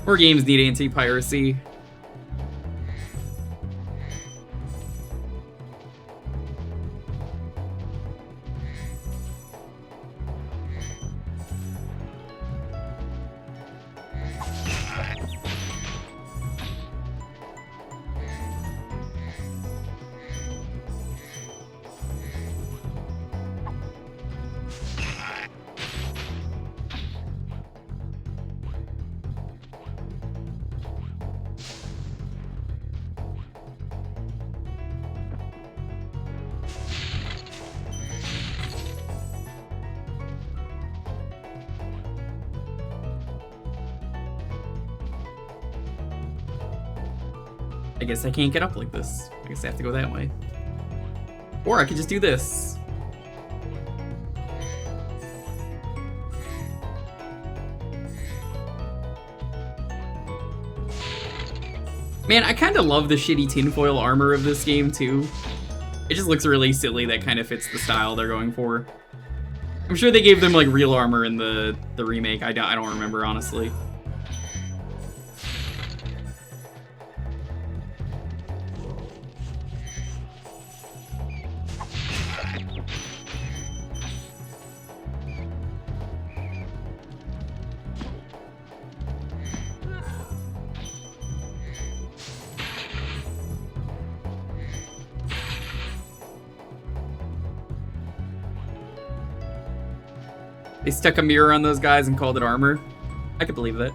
A: More games need anti-piracy. I guess I can't get up like this. I guess I have to go that way. Or I could just do this. Man, I kind of love the shitty tinfoil armor of this game, too. It just looks really silly. That kind of fits the style they're going for. I'm sure they gave them, like, real armor in the remake. I don't remember, honestly. They stuck a mirror on those guys and called it armor. I could believe that.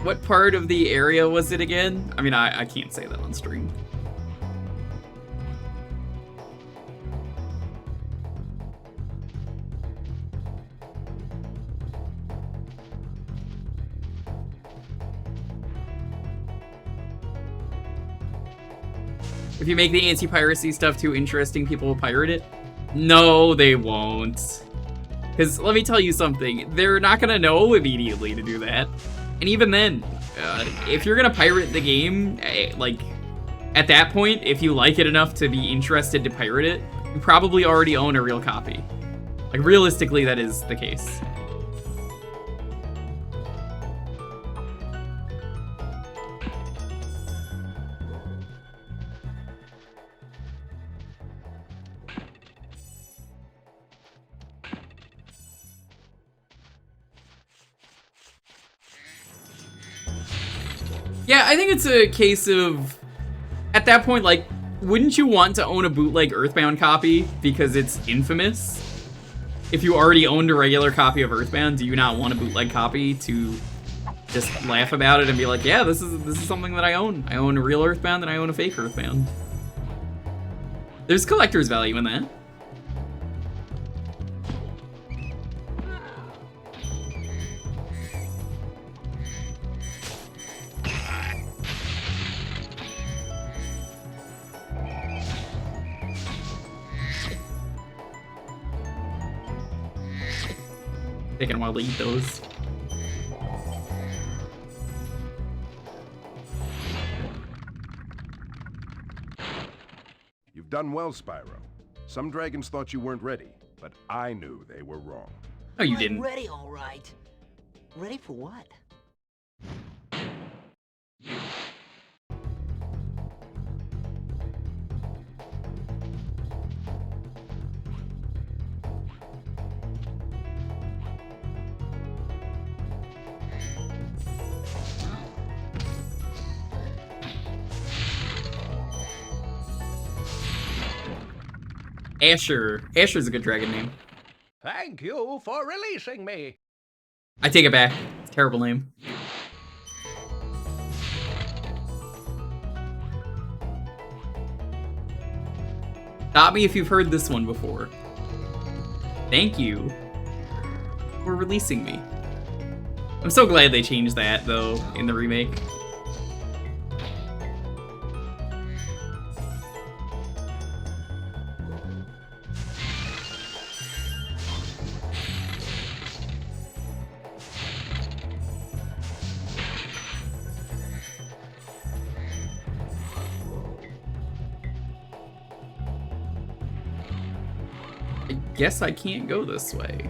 A: What part of the area was it again? I mean, I can't say that on stream. If you make the anti-piracy stuff too interesting, people will pirate it. No, they won't. Because let me tell you something, they're not gonna know immediately to do that. And even then, if you're gonna pirate the game, like, at that point, if you like it enough to be interested to pirate it, you probably already own a real copy. Like, realistically, that is the case. Yeah, I think it's a case of, at that point, like, wouldn't you want to own a bootleg Earthbound copy because it's infamous? If you already owned a regular copy of Earthbound, do you not want a bootleg copy to just laugh about it and be like, yeah, this is something that I own. I own a real Earthbound and I own a fake Earthbound. There's collector's value in that. Taking a while to eat those.
D: You've done well, Spyro. Some dragons thought you weren't ready, but I knew they were wrong.
A: Oh, you
C: I'm
A: didn't.
C: ready, all right. Ready for what?
A: Asher. Asher's a good dragon name.
F: Thank you for releasing me.
A: I take it back. It's a terrible name. Stop me if you've heard this one before. Thank you for releasing me. I'm so glad they changed that, though, in the remake. Guess I can't go this way.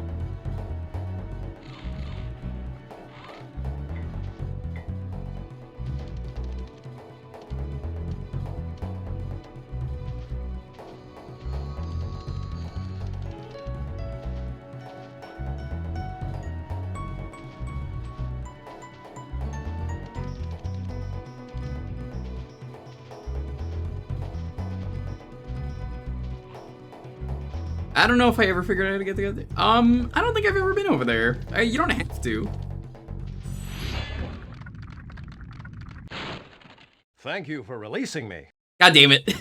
A: I don't know if I ever figured out how to get together. I don't think I've ever been over there. You don't have to.
N: Thank you for releasing me.
A: God damn it.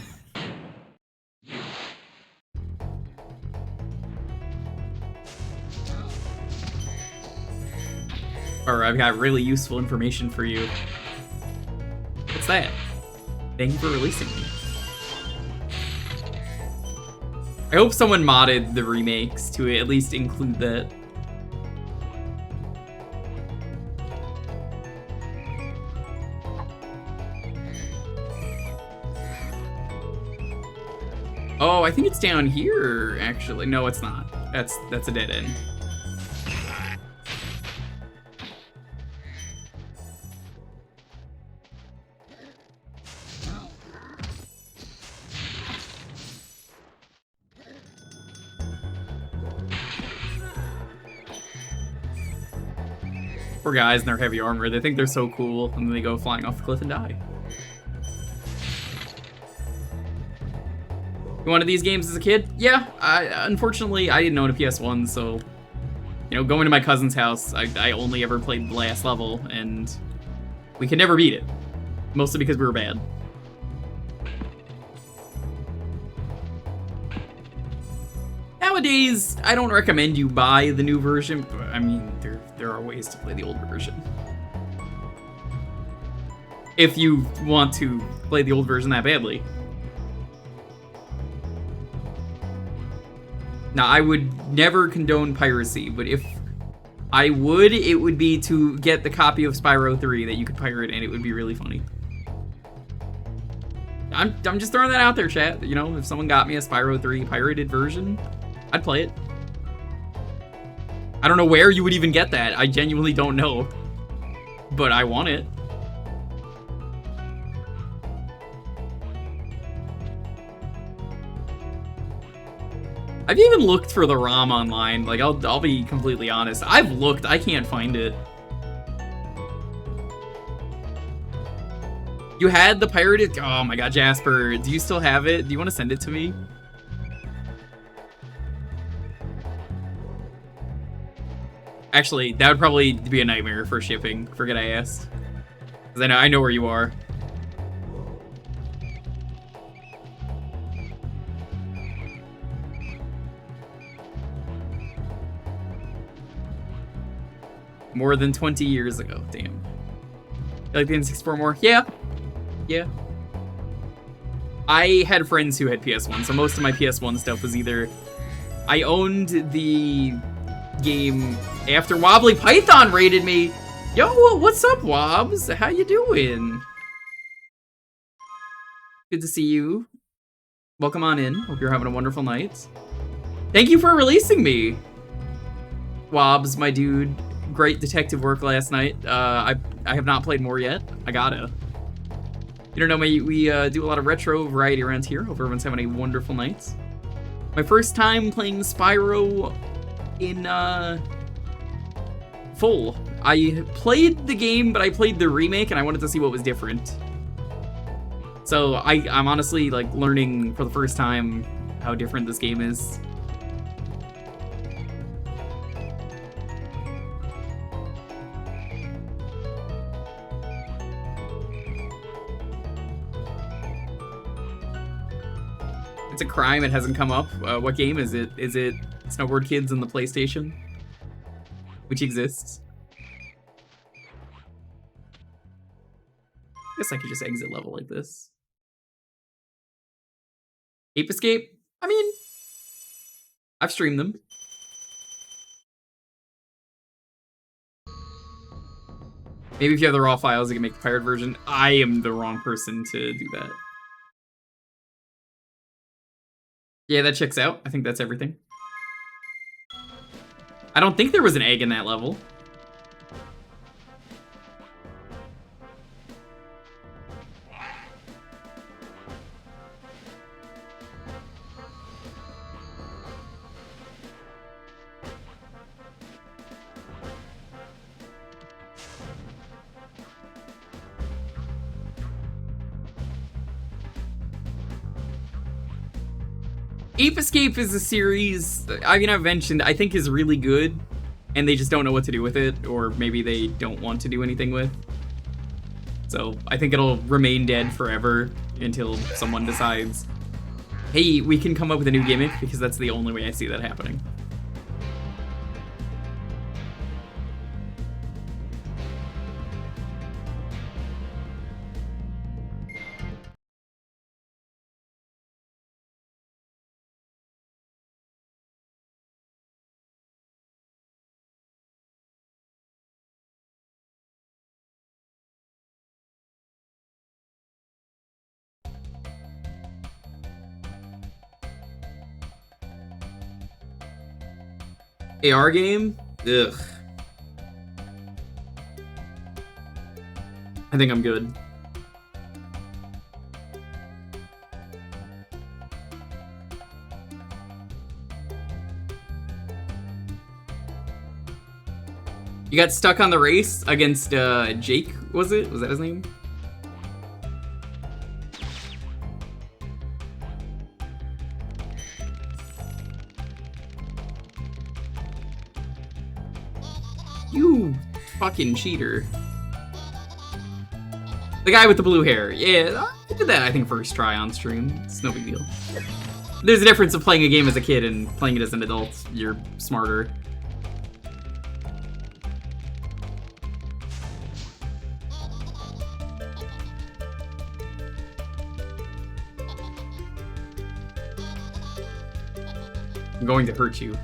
A: Or I've got really useful information for you. What's that? Thank you for releasing me. I hope someone modded the remakes to at least include that. Oh, I think it's down here, actually. No, it's not. That's a dead end. Poor guys in their heavy armor, they think they're so cool, and then they go flying off the cliff and die. You wanted these games as a kid? Yeah, unfortunately, I didn't own a PS1, so, you know, going to my cousin's house, I only ever played the last level, and we could never beat it. Mostly because we were bad. Nowadays, I don't recommend you buy the new version, but I mean, there are ways to play the old version. If you want to play the old version that badly. Now, I would never condone piracy, but if I would, it would be to get the copy of Spyro 3 that you could pirate, and it would be really funny. I'm just throwing that out there, chat. You know, if someone got me a Spyro 3 pirated version, I'd play it. I don't know where you would even get that. I genuinely don't know. But I want it. I've even looked for the ROM online. Like, I'll be completely honest. I've looked, I can't find it. You had the pirated... Oh my god, Jasper. Do you still have it? Do you want to send it to me? Actually, that would probably be a nightmare for shipping. Forget I asked. Because I know where you are. More than 20 years ago. Damn. You like the N64 more? Yeah. Yeah. I had friends who had PS1, so most of my PS1 stuff was either... I owned the game after Wobbly Python raided me. Yo, what's up, Wobbs? How you doing? Good to see you. Welcome on in. Hope you're having a wonderful night. Thank you for releasing me. Wobbs, my dude. Great detective work last night. I have not played more yet. I gotta. You don't know me, we do a lot of retro variety around here. Hope everyone's having a wonderful night. My first time playing Spyro in full. I played the game, but I played the remake and I wanted to see what was different. So I'm honestly like learning for the first time how different this game is. It's a crime it hasn't come up. What game is it? Is it Snowboard Kids on the PlayStation? Which exists. I guess I could just exit level like this. Ape Escape? I mean, I've streamed them. Maybe if you have the raw files, you can make the pirate version. I am the wrong person to do that. Yeah, that checks out. I think that's everything. I don't think there was an egg in that level. Ape Escape is a series, I mean, I've mentioned, I think is really good, and they just don't know what to do with it, or maybe they don't want to do anything with. So I think it'll remain dead forever until someone decides, hey, we can come up with a new gimmick, because that's the only way I see that happening. AR game? Ugh. I think I'm good. You got stuck on the race against Jake, was it? Was that his name? You fucking cheater. The guy with the blue hair. Yeah, I did that, I think, first try on stream. It's no big deal. There's a difference of playing a game as a kid and playing it as an adult. You're smarter. I'm going to hurt you.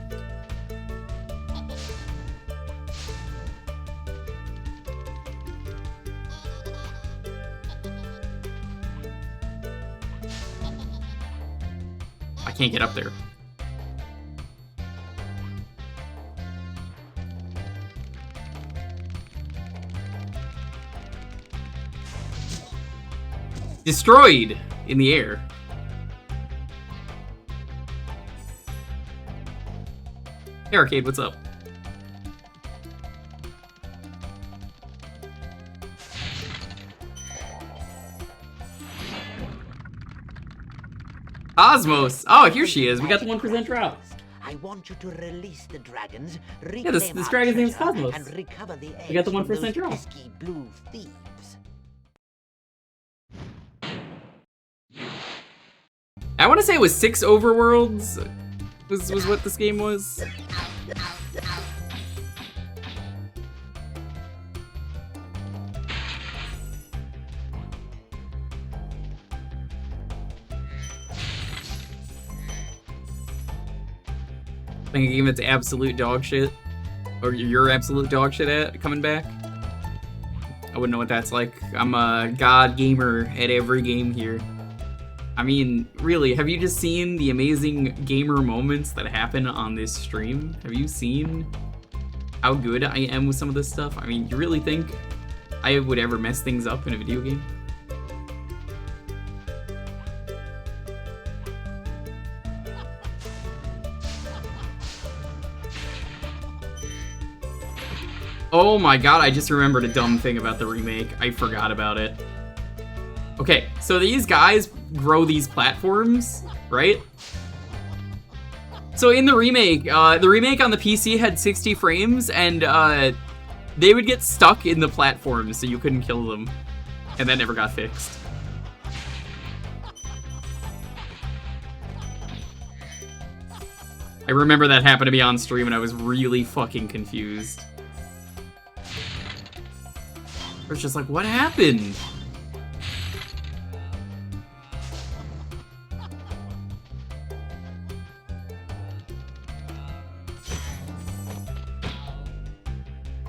A: I can't get up there. Destroyed in the air. Hey Arcade, what's up? Cosmos! Oh, here she is. We got the 1% drop.
C: I want you to release the dragons.
A: Yeah, this dragon's name is Cosmos.
C: And recover the eggs
A: We got the
C: from
A: 1%
C: those
A: drop.
C: pesky blue thieves.
A: I want to say it was 6 overworlds. Was what this game was. I think a game that's absolute dog shit, or you're absolute dog shit at coming back. I wouldn't know what that's like. I'm a god gamer at every game here. I mean, really, have you just seen the amazing gamer moments that happen on this stream? Have you seen how good I am with some of this stuff? I mean, you really think I would ever mess things up in a video game? Oh my god, I just remembered a dumb thing about the remake. I forgot about it. Okay, so these guys grow these platforms, right? So in the remake on the PC had 60 frames, and they would get stuck in the platforms, so you couldn't kill them. And that never got fixed. I remember that happened to me on stream, and I was really fucking confused. I was just like, what happened?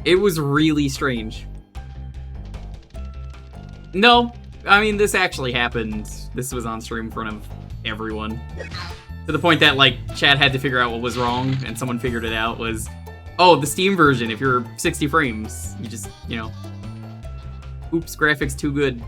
A: It was really strange. No, I mean, this actually happened. This was on stream in front of everyone. To the point that, like, chat had to figure out what was wrong, and someone figured it out was, oh, the Steam version, if you're 60 frames, you just, you know, oops, graphics too good.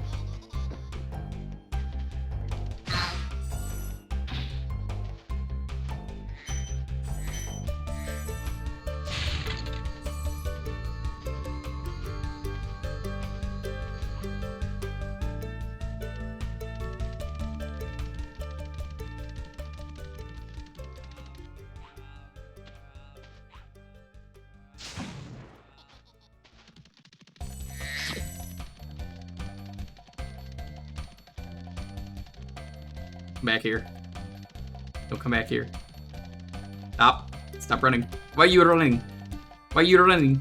A: Back here. Don't come back here. Stop. Stop running. Why are you running? Why are you running?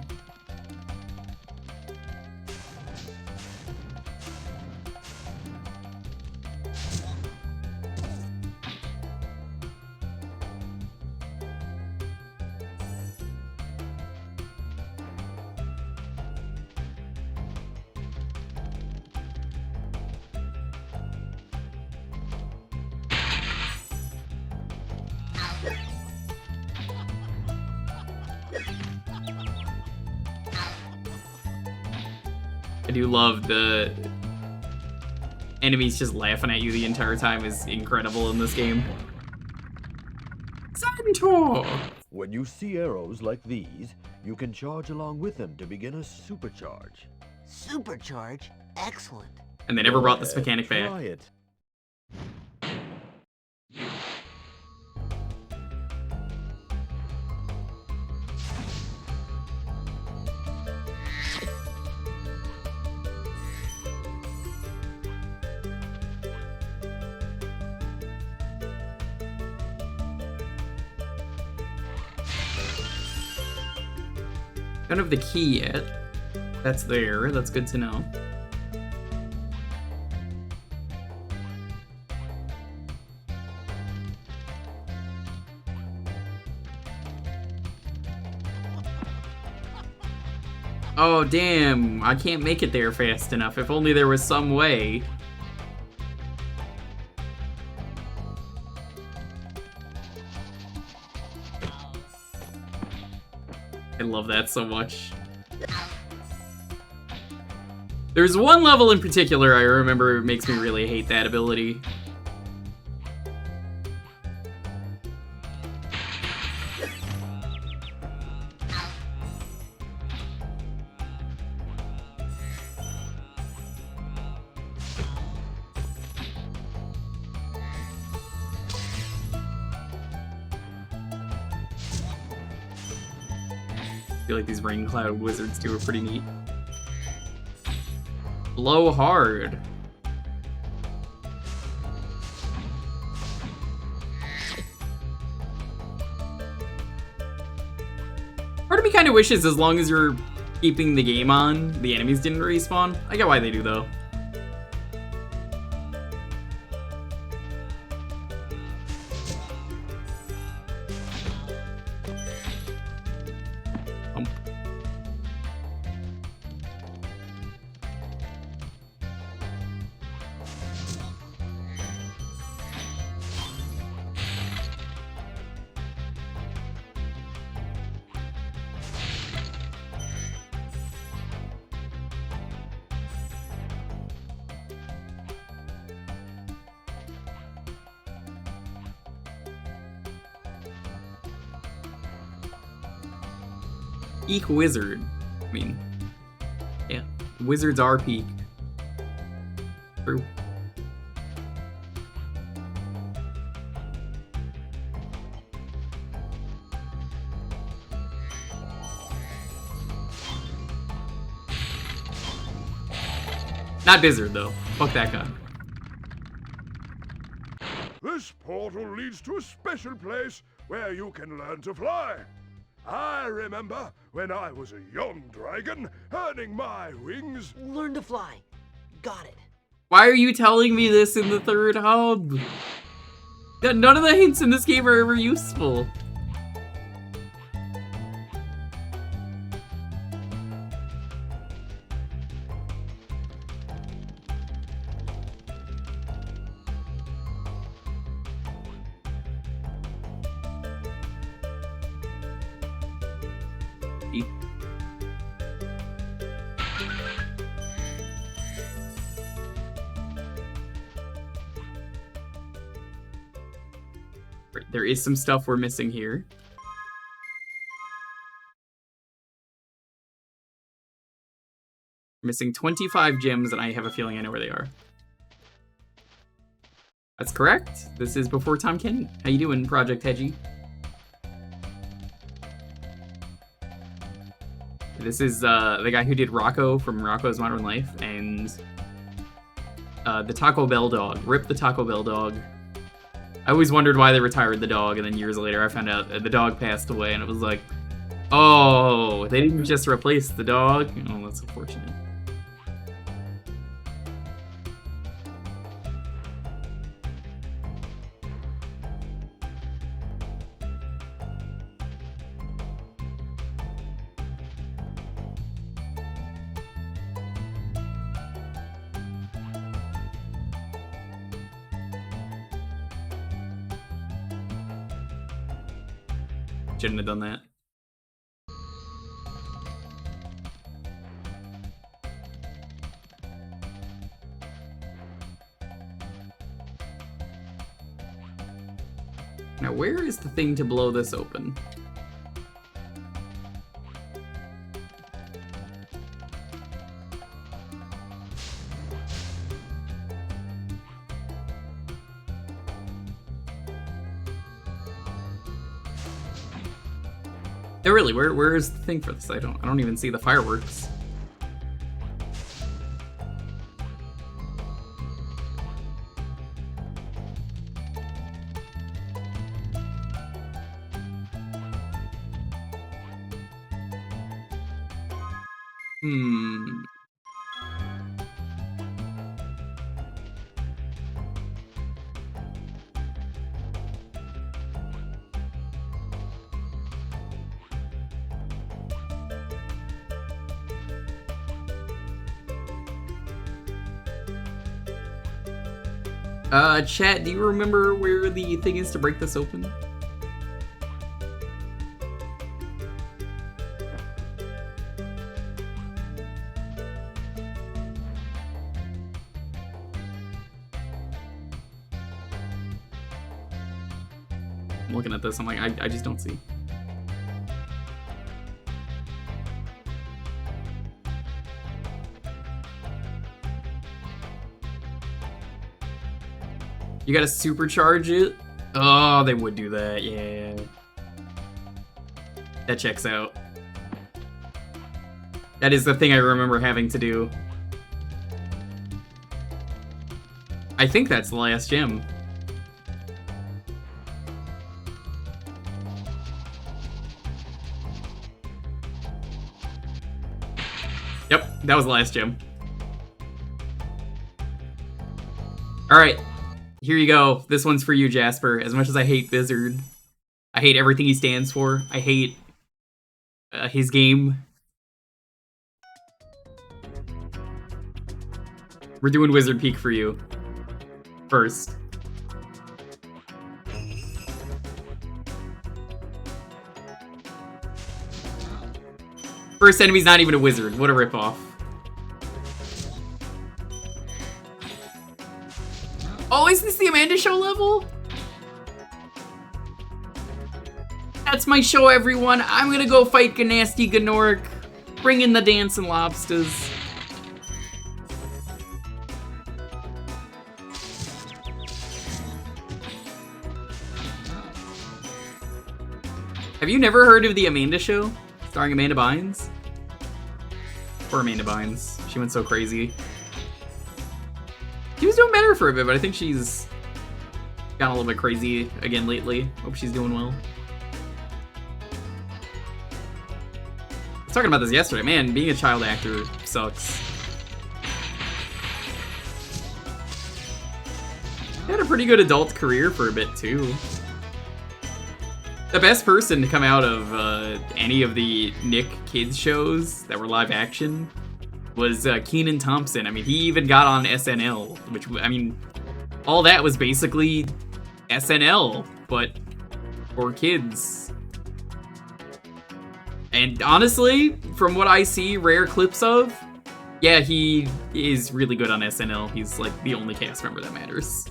A: I do love the enemies just laughing at you the entire time is incredible in this game. Centaur!
B: When you see arrows like these, you can charge along with them to begin a supercharge.
C: Supercharge? Excellent.
A: And they never brought this mechanic back.
B: Try it.
A: Don't have the key yet. That's there. That's good to know. Oh, damn. I can't make it there fast enough. If only there was some way. I love that so much. There's one level in particular I remember makes me really hate that ability. I feel like these rain cloud wizards too are pretty neat. Blow hard. Part of me kind of wishes as long as you're keeping the game on, the enemies didn't respawn. I get why they do though. Peak wizard. I mean, yeah, wizards are peak. True. Not Blizzard though. Fuck that guy.
D: This portal leads to a special place where you can learn to fly. I remember when I was a young dragon, earning my wings.
H: Learn to fly. Got it.
A: Why are you telling me this in the third hub? None of the hints in this game are ever useful. There is some stuff we're missing here. We're missing 25 gems, and I have a feeling I know where they are. That's correct. This is before Tom Kenny. How you doing, Project Hedgie? This is the guy who did Rocco from Rocco's Modern Life, and the Taco Bell dog. Rip the Taco Bell dog. I always wondered why they retired the dog, and then years later I found out the dog passed away, and it was like, oh, they didn't just replace the dog? Oh, that's unfortunate. Shouldn't have done that. Now, where is the thing to blow this open? Yeah, really, where is the thing for this? I don't even see the fireworks. Chat, do you remember where the thing is to break this open? I'm looking at this, I'm like, I just don't see. You gotta supercharge it? Oh, they would do that, yeah. That checks out. That is the thing I remember having to do. I think that's the last gem. Yep, that was the last gem. Alright. Here you go. This one's for you, Jasper. As much as I hate Blizzard, I hate everything he stands for. I hate his game. We're doing Wizard Peak for you. First. First enemy's not even a wizard. What a ripoff. Oh, is this the Amanda Show level? That's my show, everyone. I'm gonna go fight Gnasty Gem. Bring in the dancing lobsters. Have you never heard of the Amanda Show? Starring Amanda Bynes? Poor Amanda Bynes. She went so crazy. She was doing better for a bit, but I think she's gotten a little bit crazy again lately. Hope she's doing well. I was talking about this yesterday. Man, being a child actor sucks. She had a pretty good adult career for a bit, too. The best person to come out of any of the Nick Kids shows that were live action was Kenan Thompson. I mean, he even got on SNL, which, I mean, all that was basically SNL, but for kids. And honestly, from what I see rare clips of, yeah, he is really good on SNL. He's like the only cast member that matters.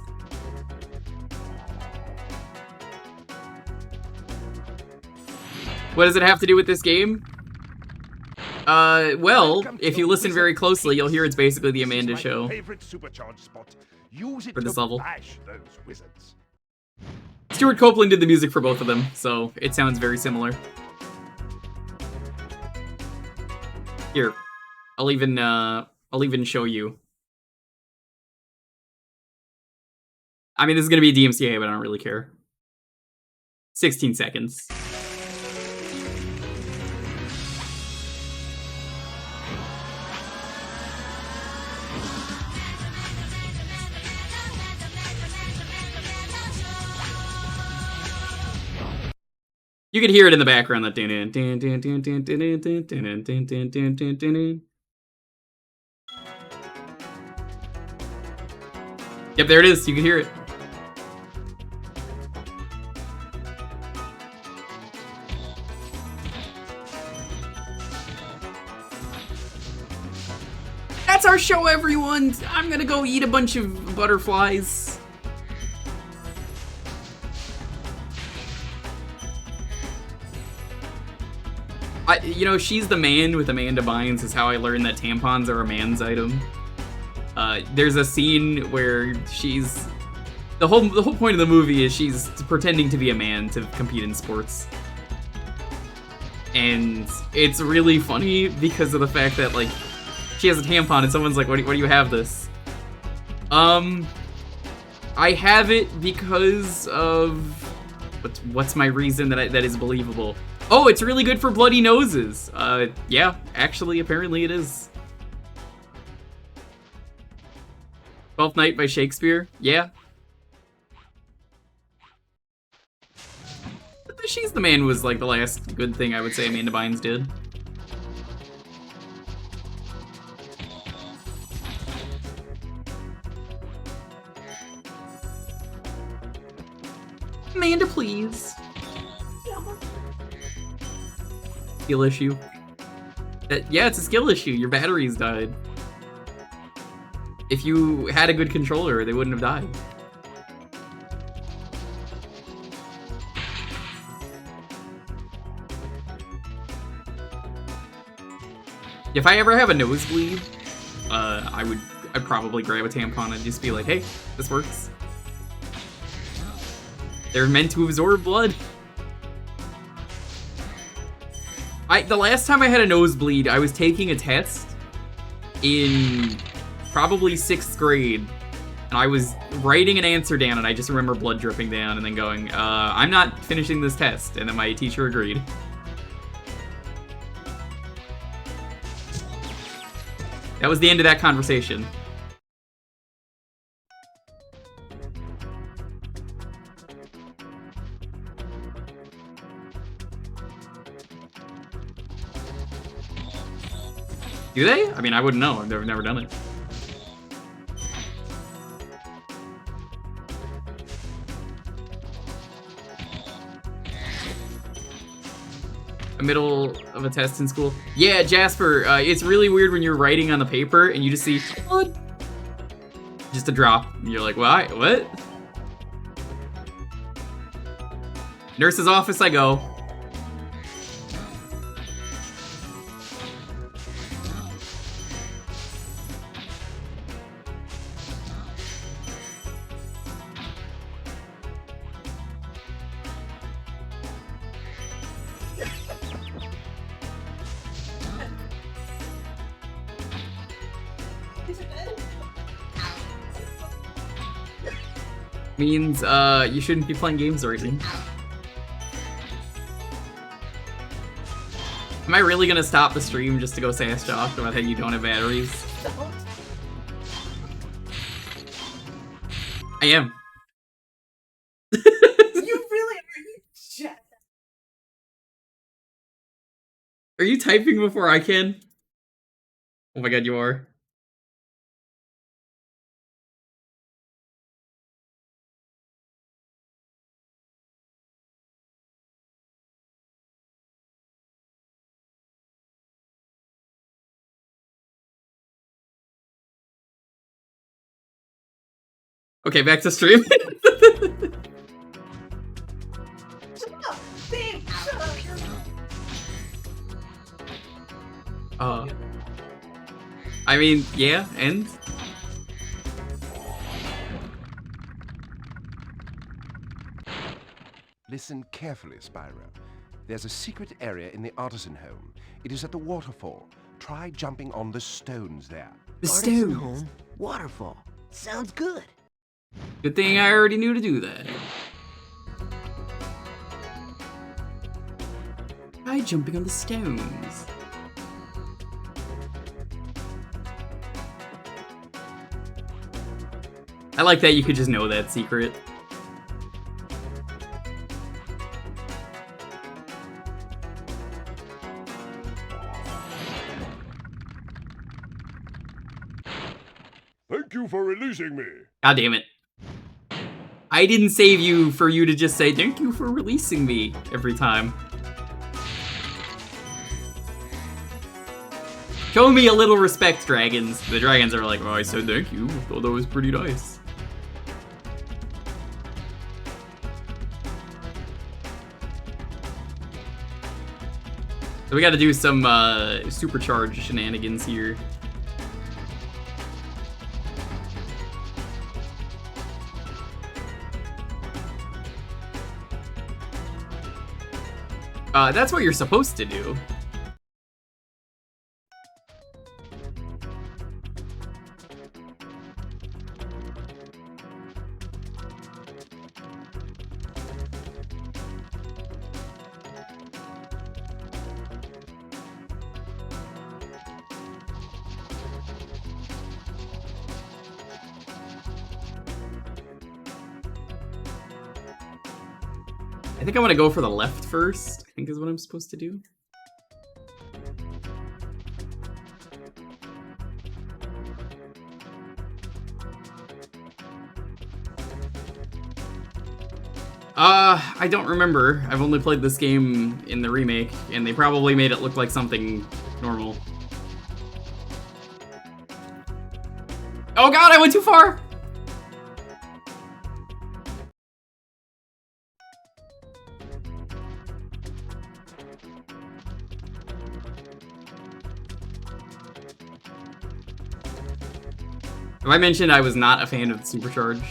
A: What does it have to do with this game? Well, if you listen very closely, you'll hear it's basically the Amanda Show for this level. Stuart Copeland did the music for both of them, so it sounds very similar. Here, I'll even show you. I mean, this is gonna be a DMCA, but I don't really care. 16 seconds. You could hear it in the background, that Yep, there it is. You can hear it. That's our show, everyone. I'm gonna go eat a bunch of butterflies. You know, She's the Man with Amanda Bynes is how I learned that tampons are a man's item. There's a scene where she's... The whole point of the movie is she's pretending to be a man to compete in sports. And it's really funny because of the fact that, like, she has a tampon and someone's like, what do you have this? I have it because of... What's my reason that is believable? Oh, it's really good for bloody noses. Yeah, actually, apparently it is. Twelfth Night by Shakespeare? Yeah. She's the Man was like the last good thing I would say Amanda Bynes did. Amanda, please. Skill issue. Yeah, it's a skill issue. Your batteries died. If you had a good controller, they wouldn't have died. If I ever have a nosebleed, I'd probably grab a tampon and just be like, hey, this works. They're meant to absorb blood. The last time I had a nosebleed, I was taking a test in probably 6th grade, and I was writing an answer down, and I just remember blood dripping down, and then going, I'm not finishing this test, and then my teacher agreed. That was the end of that conversation. Do they? I mean, I wouldn't know. I've never done it. Middle of a test in school. Yeah, Jasper, it's really weird when you're writing on the paper and you just see blood. Just a drop. And you're like, what? Nurse's office I go. Means, you shouldn't be playing games right now. Am I really gonna stop the stream just to go sass Josh about how you don't have batteries? I am.
L: You really are.
A: Are you typing before I can? Oh my god, you are. Okay, back to stream. I mean, yeah, and?
E: Listen carefully, Spyro. There's a secret area in the artisan home. It is at the waterfall. Try jumping on the stones there.
A: The
C: Artisan
A: stones?
C: home, waterfall. Sounds good.
A: Good thing I already knew to do that. Try jumping on the stones. I like that you could just know that secret.
D: Thank you for releasing me.
A: God damn it. I didn't save you for you to just say, thank you for releasing me every time. Show me a little respect, dragons. The dragons are like, oh, I said thank you. I thought that was pretty nice. So we gotta do some supercharged shenanigans here. That's what you're supposed to do. I think I want to go for the left first, I think is what I'm supposed to do. I don't remember. I've only played this game in the remake, and they probably made it look like something normal. Oh god, I went too far! Have I mentioned I was not a fan of the Supercharge?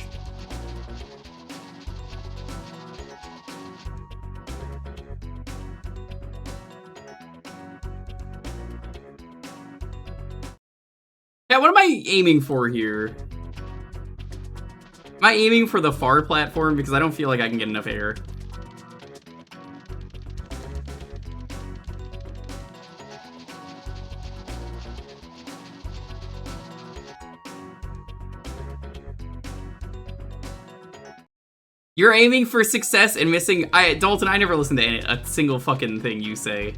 A: Yeah, what am I aiming for here? Am I aiming for the far platform? Because I don't feel like I can get enough air. You're aiming for success and missing... Dalton, I never listen to a single fucking thing you say.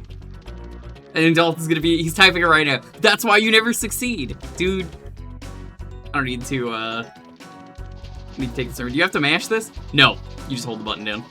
A: And then Dalton's gonna be... He's typing it right now. That's why you never succeed. Dude. I don't need to, need to take this over. Do you have to mash this? No. You just hold the button down.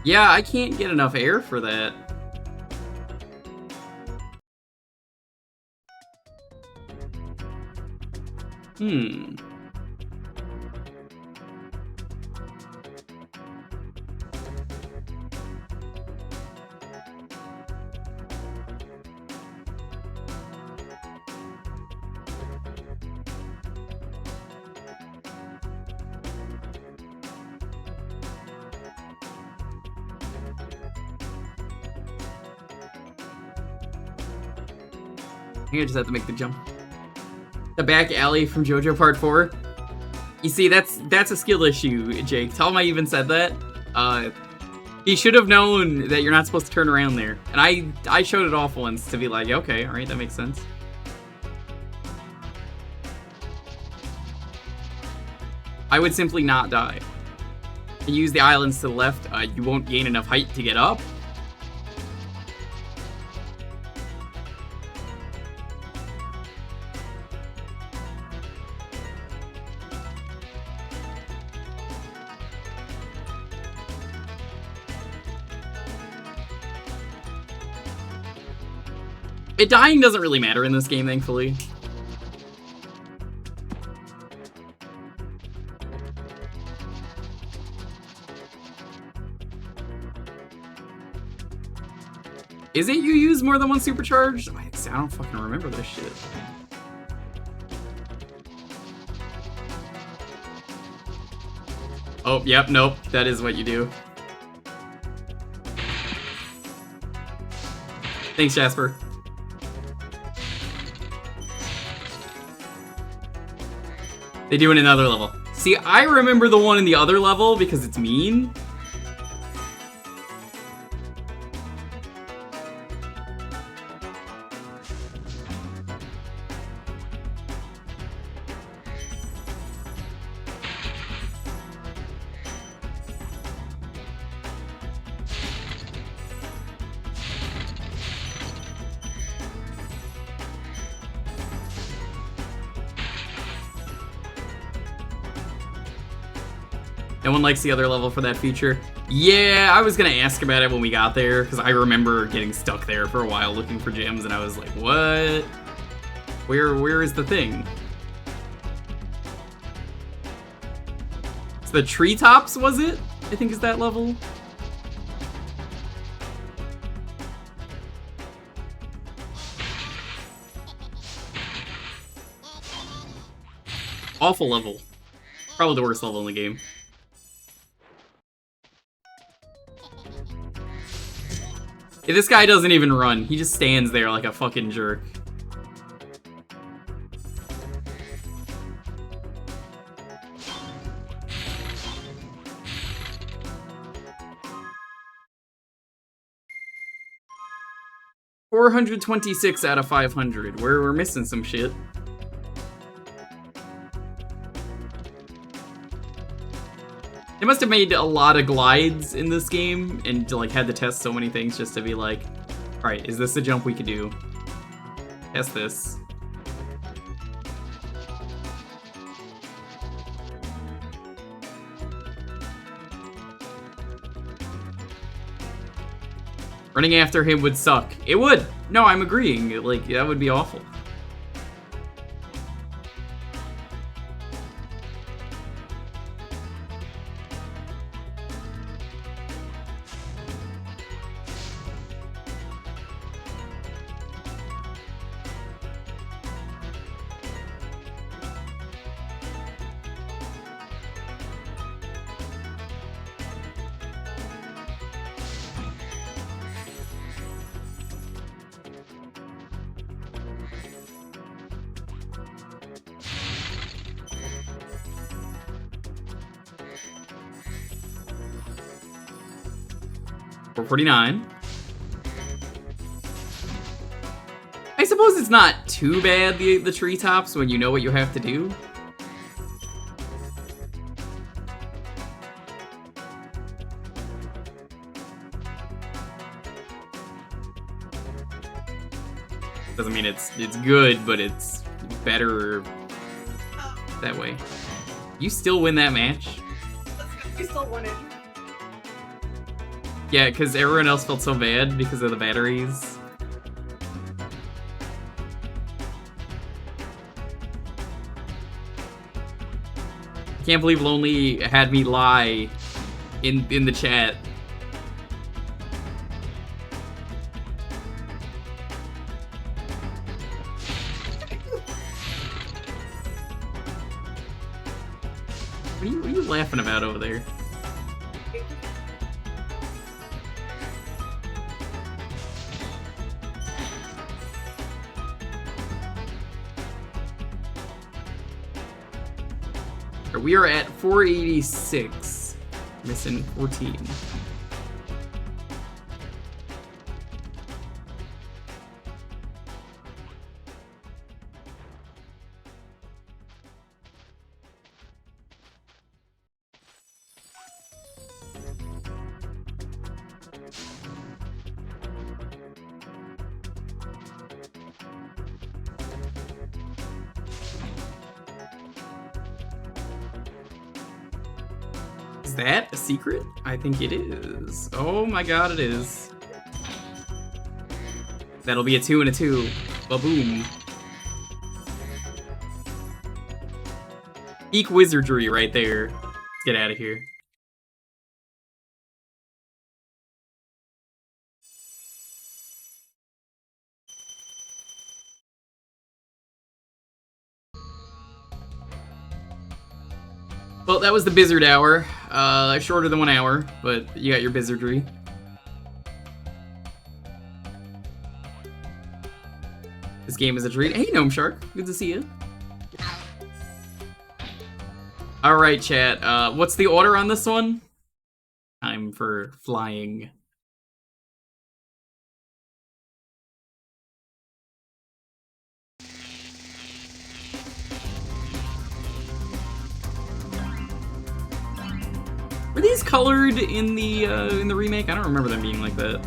A: Yeah, I can't get enough air for that. I think I just have to make the jump. The back alley from JoJo Part 4. You see, that's a skill issue, Jake. Tell him I even said that. He should have known that you're not supposed to turn around there. And I showed it off once to be like, okay, alright, that makes sense. I would simply not die. And use the islands to the left, you won't gain enough height to get up. Dying doesn't really matter in this game, thankfully. Is it you use more than one supercharge? I don't fucking remember this shit. Oh, yep, nope. That is what you do. Thanks, Jasper. They do in another level. See, I remember the one in the other level because it's mean. No one likes the other level for that feature. Yeah, I was gonna ask about it when we got there, because I remember getting stuck there for a while looking for gems, and I was like, what? Where is the thing? It's the treetops, was it? I think is that level? Awful level. Probably the worst level in the game. Yeah, this guy doesn't even run. He just stands there like a fucking jerk. 426 out of 500. We're missing some shit. They must have made a lot of glides in this game and like had to test so many things just to be like, all right, is this the jump we could do? Test this. Running after him would suck. It would. No, I'm agreeing. Like, that would be awful. $449. I suppose it's not too bad, the treetops, when you know what you have to do. Doesn't mean it's good, but it's better that way. You still win that match?
L: You still won it.
A: Yeah, because everyone else felt so bad because of the batteries. I can't believe Lonely had me lie in the chat. What are you laughing about over there? We are at 486, missing 14. Is that a secret? I think it is. Oh my god, it is. That'll be a 2 and a 2. Ba-boom. Peak wizardry right there. Let's get out of here. Well, that was the Bizzard Hour. Shorter than 1 hour, but you got your Bizzardry. This game is a treat. Hey, Gnome Shark. Good to see you. Alright, chat. What's the order on this one? Time for flying. Were these colored in the remake? I don't remember them being like that.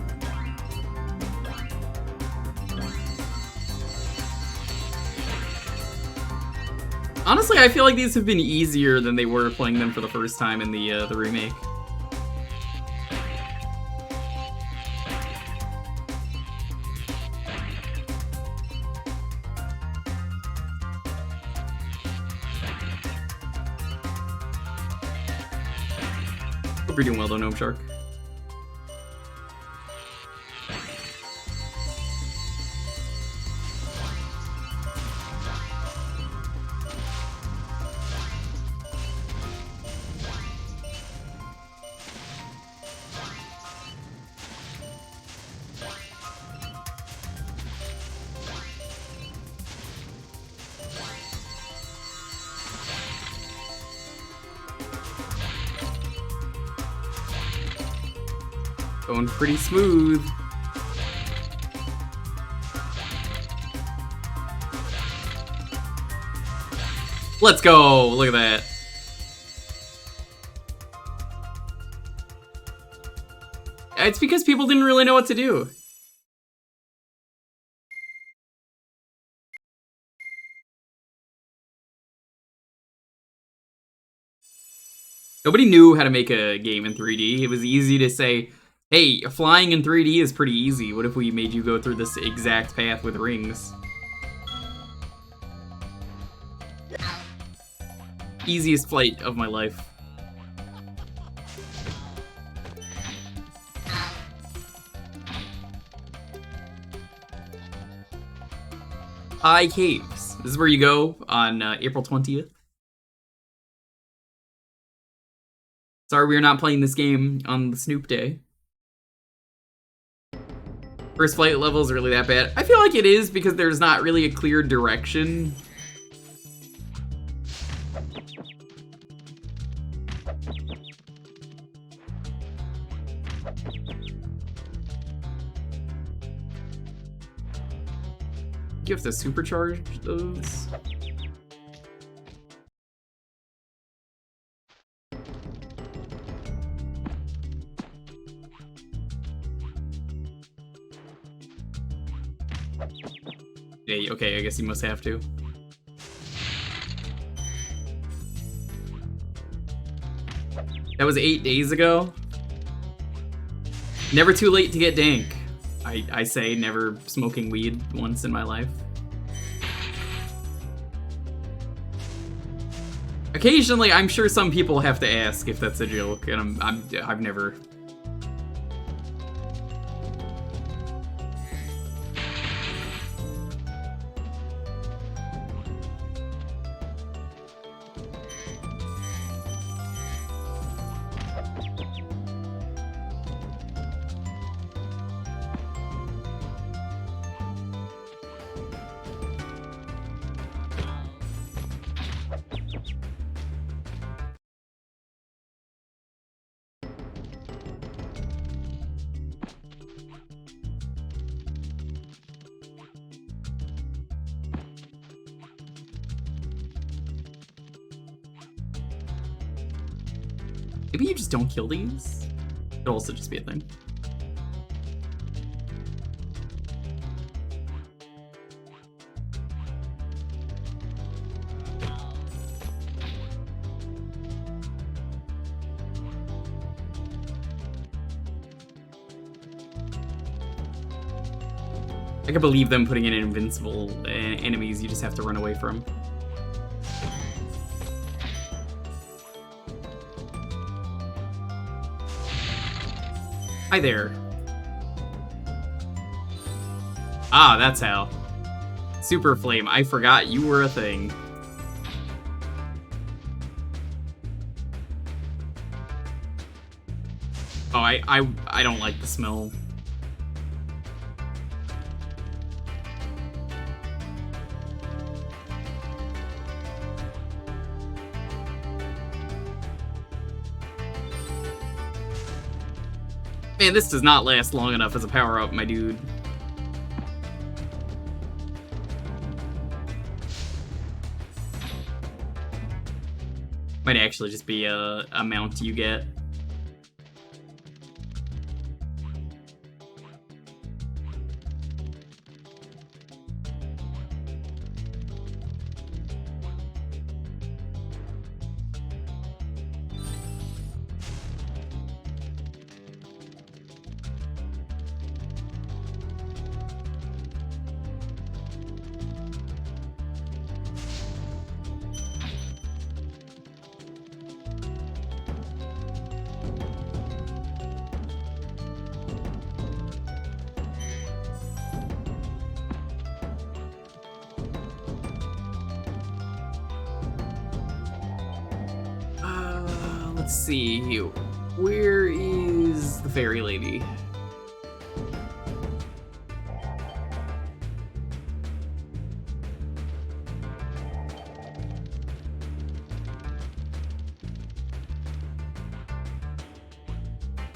A: Honestly, I feel like these have been easier than they were playing them for the first time in the remake. Hope you're doing well though, Gnome Shark. Going pretty smooth. Let's go! Look at that. It's because people didn't really know what to do. Nobody knew how to make a game in 3D. It was easy to say, hey, flying in 3D is pretty easy. What if we made you go through this exact path with rings? Easiest flight of my life. High Caves. This is where you go on April 20th. Sorry we are not playing this game on the Snoop Day. First flight level is really that bad. I feel like it is because there's not really a clear direction. You have to supercharge those. Yeah, okay, I guess you must have to. That was 8 days ago. Never too late to get dank. I say, never smoking weed once in my life. Occasionally, I'm sure some people have to ask if that's a joke, and I've never. Maybe you just don't kill these? Could also just be a thing. I can believe them putting in invincible enemies you just have to run away from. Hi there. Ah, that's how. Super Flame, I forgot you were a thing. Oh, I don't like the smell. Man, this does not last long enough as a power-up, my dude. Might actually just be a mount you get. Let's see. Where is the fairy lady?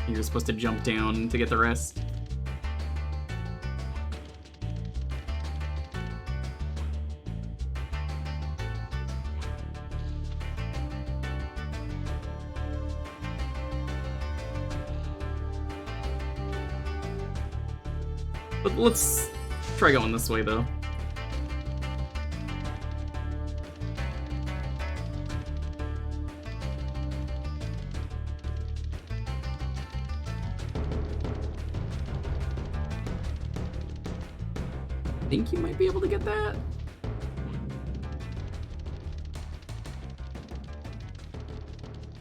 A: You're supposed to jump down to get the rest. But let's try going this way, though. I think you might be able to get that.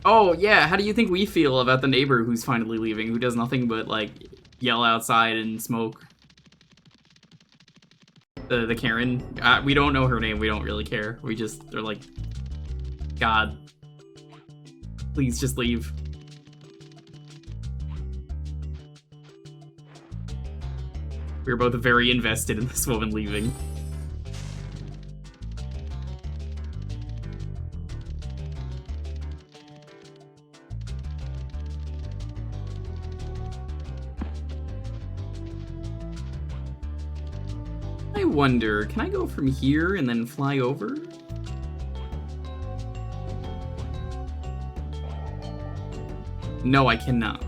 A: Oh, yeah, how do you think we feel about the neighbor who's finally leaving, who does nothing but, like, yell outside and smoke? The Karen? We don't know her name, we don't really care. They're like, God, please just leave. We were both very invested in this woman leaving. I wonder, can I go from here and then fly over? No, I cannot.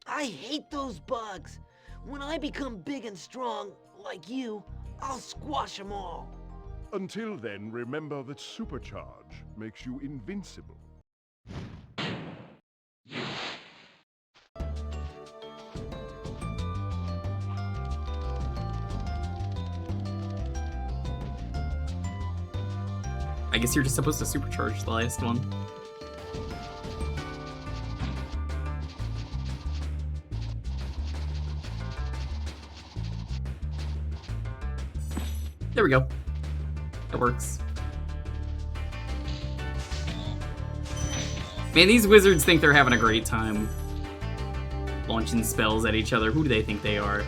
H: I hate those bugs. When I become big and strong, like you, I'll squash them all.
D: Until then, remember that supercharge makes you invincible.
A: I guess you're just supposed to supercharge the last one. There we go. That works. Man, these wizards think they're having a great time launching spells at each other. Who do they think they are?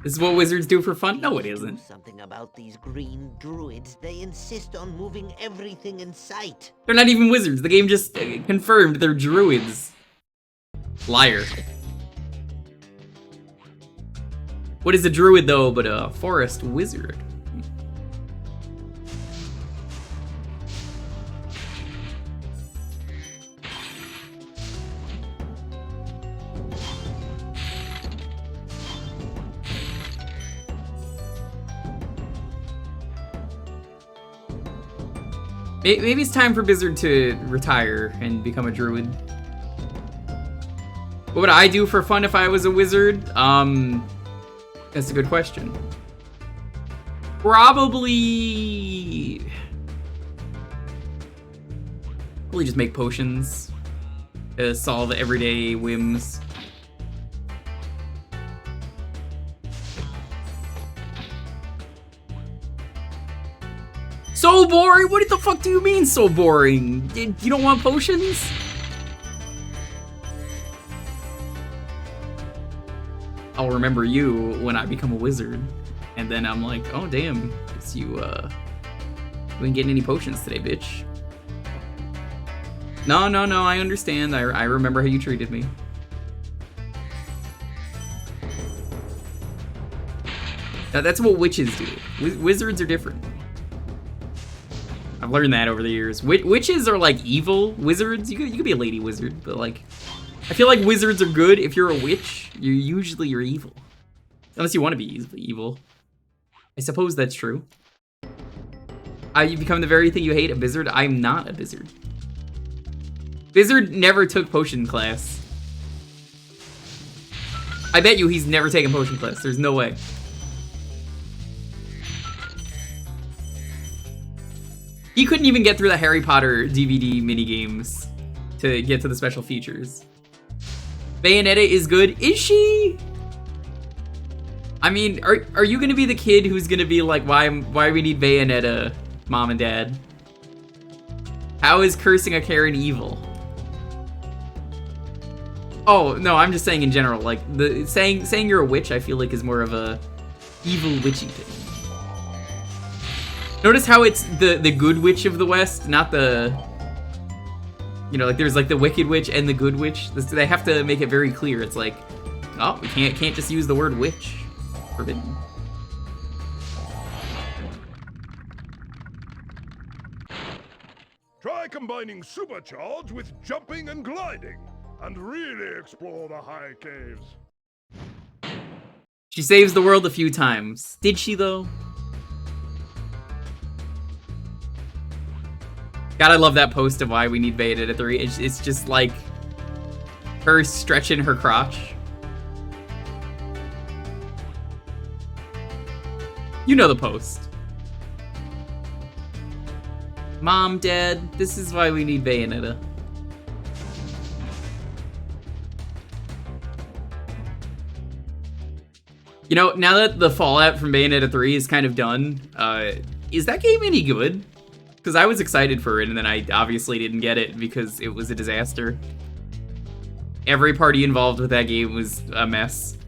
A: This is what wizards do for fun? No, it isn't.
C: Something about these green druids. They insist on moving everything in sight.
A: They're not even wizards. The game just confirmed they're druids. Liar. What is a druid, though, but a forest wizard? Maybe it's time for Blizzard to retire and become a druid. What would I do for fun if I was a wizard? That's a good question. Probably just make potions to solve everyday whims. So boring? What the fuck do you mean so boring? You don't want potions? I'll remember you when I become a wizard. And then I'm like, oh damn, guess you didn't get any potions today, bitch. No, I understand. I remember how you treated me. That's what witches do. Wizards are different. I've learned that over the years. Witches are like evil. Wizards, you could be a lady wizard, but like, I feel like wizards are good. If you're a witch, you're evil. Unless you want to be evil. I suppose that's true. You become the very thing you hate, a wizard. I'm not a wizard. Wizard never took potion class. I bet you he's never taken potion class. There's no way. He couldn't even get through the Harry Potter DVD minigames to get to the special features. Bayonetta is good. Is she? I mean, are you gonna be the kid who's gonna be like, why we need Bayonetta, mom and dad? How is cursing a Karen evil? Oh, no, I'm just saying in general, like, the saying you're a witch, I feel like is more of a evil witchy thing. Notice how it's the good witch of the West, not the... You know, like, there's, like, the wicked witch and the good witch. They have to make it very clear. It's like, oh, we can't just use the word witch. Forbidden.
D: Try combining supercharge with jumping and gliding, and really explore the high caves.
A: She saves the world a few times. Did she, though? God, I love that post of why we need Bayonetta 3. It's just like her stretching her crotch. You know the post. Mom, Dad, this is why we need Bayonetta. You know, now that the fallout from Bayonetta 3 is kind of done, is that game any good? Because I was excited for it, and then I obviously didn't get it because it was a disaster. Every party involved with that game was a mess.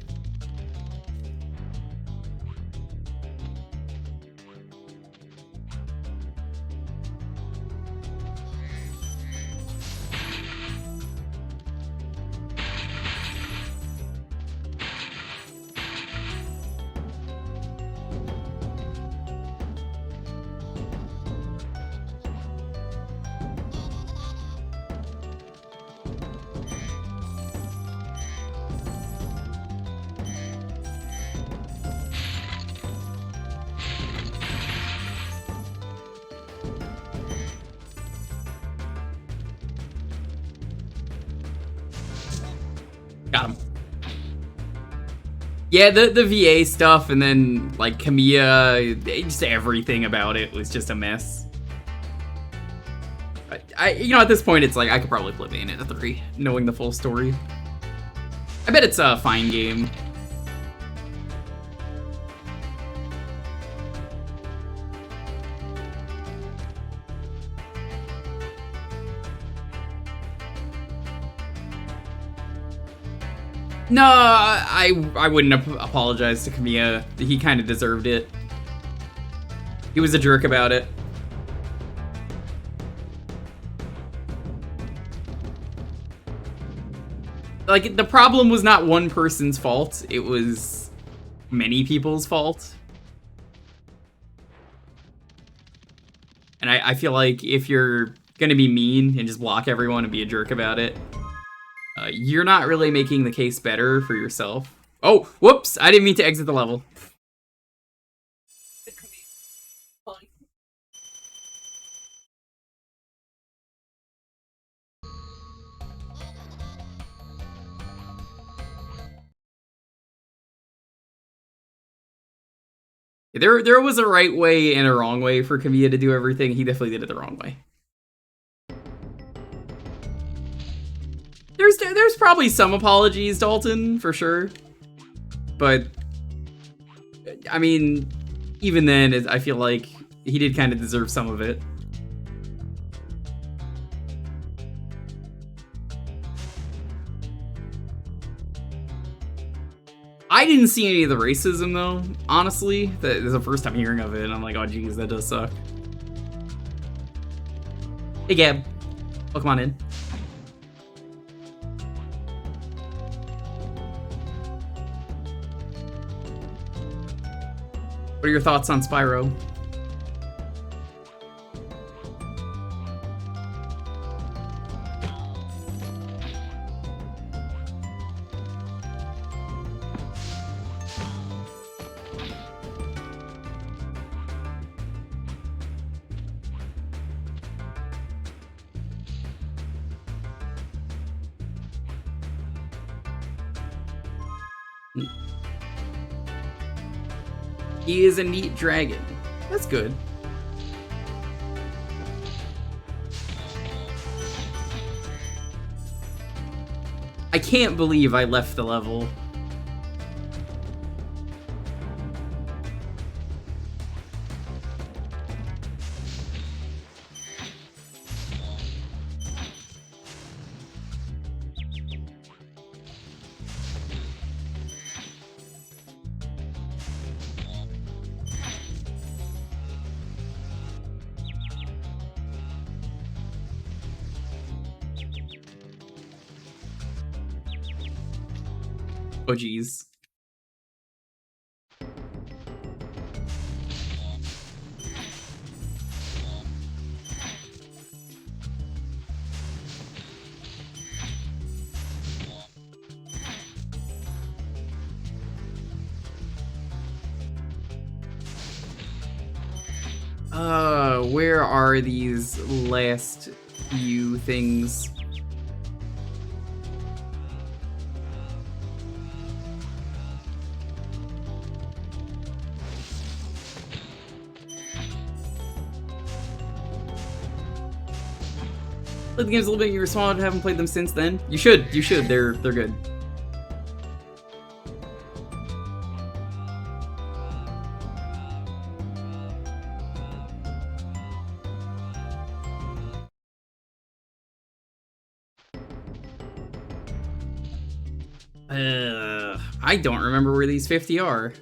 A: Got him. Yeah, the VA stuff and then, like, Kamiya, just everything about it was just a mess. You know, at this point, it's like, I could probably play Bayonetta 3, knowing the full story. I bet it's a fine game. No, I wouldn't apologize to Kamiya. He kind of deserved it. He was a jerk about it. Like, the problem was not one person's fault. It was many people's fault. And I feel like if you're gonna be mean and just block everyone and be a jerk about it, you're not really making the case better for yourself. Oh, whoops! I didn't mean to exit the level. There was a right way and a wrong way for Kamiya to do everything. He definitely did it the wrong way. There's probably some apologies, Dalton, for sure. But, I mean, even then, I feel like he did kind of deserve some of it. I didn't see any of the racism, though, honestly. That is the first time hearing of it, and I'm like, oh, geez, that does suck. Hey, Gab. Welcome on in. What are your thoughts on Spyro? He is a neat dragon. That's good. I can't believe I left the level. Oh, geez. Where are these last few things? Played the games a little bit, you responded, haven't played them since then. You should, they're good. I don't remember where these 50 are.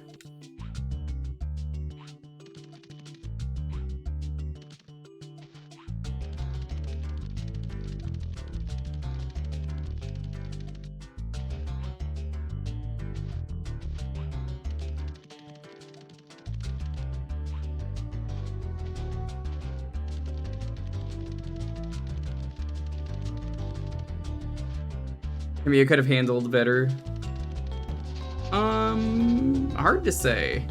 A: Maybe I could have handled better. Hard to say.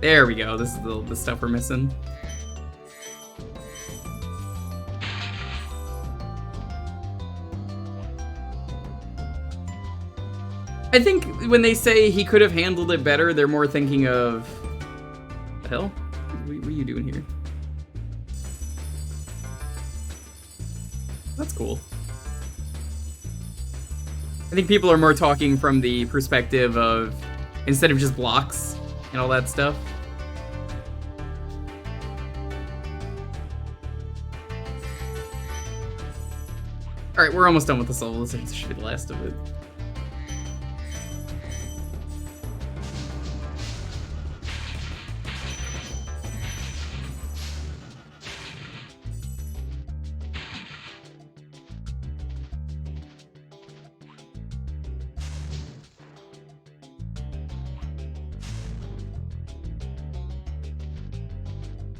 A: There we go. This is the stuff we're missing. I think when they say he could have handled it better, they're more thinking of... What the hell? What are you doing here? That's cool. I think people are more talking from the perspective of instead of just blocks and all that stuff. Alright, we're almost done with this level. This should be the last of it.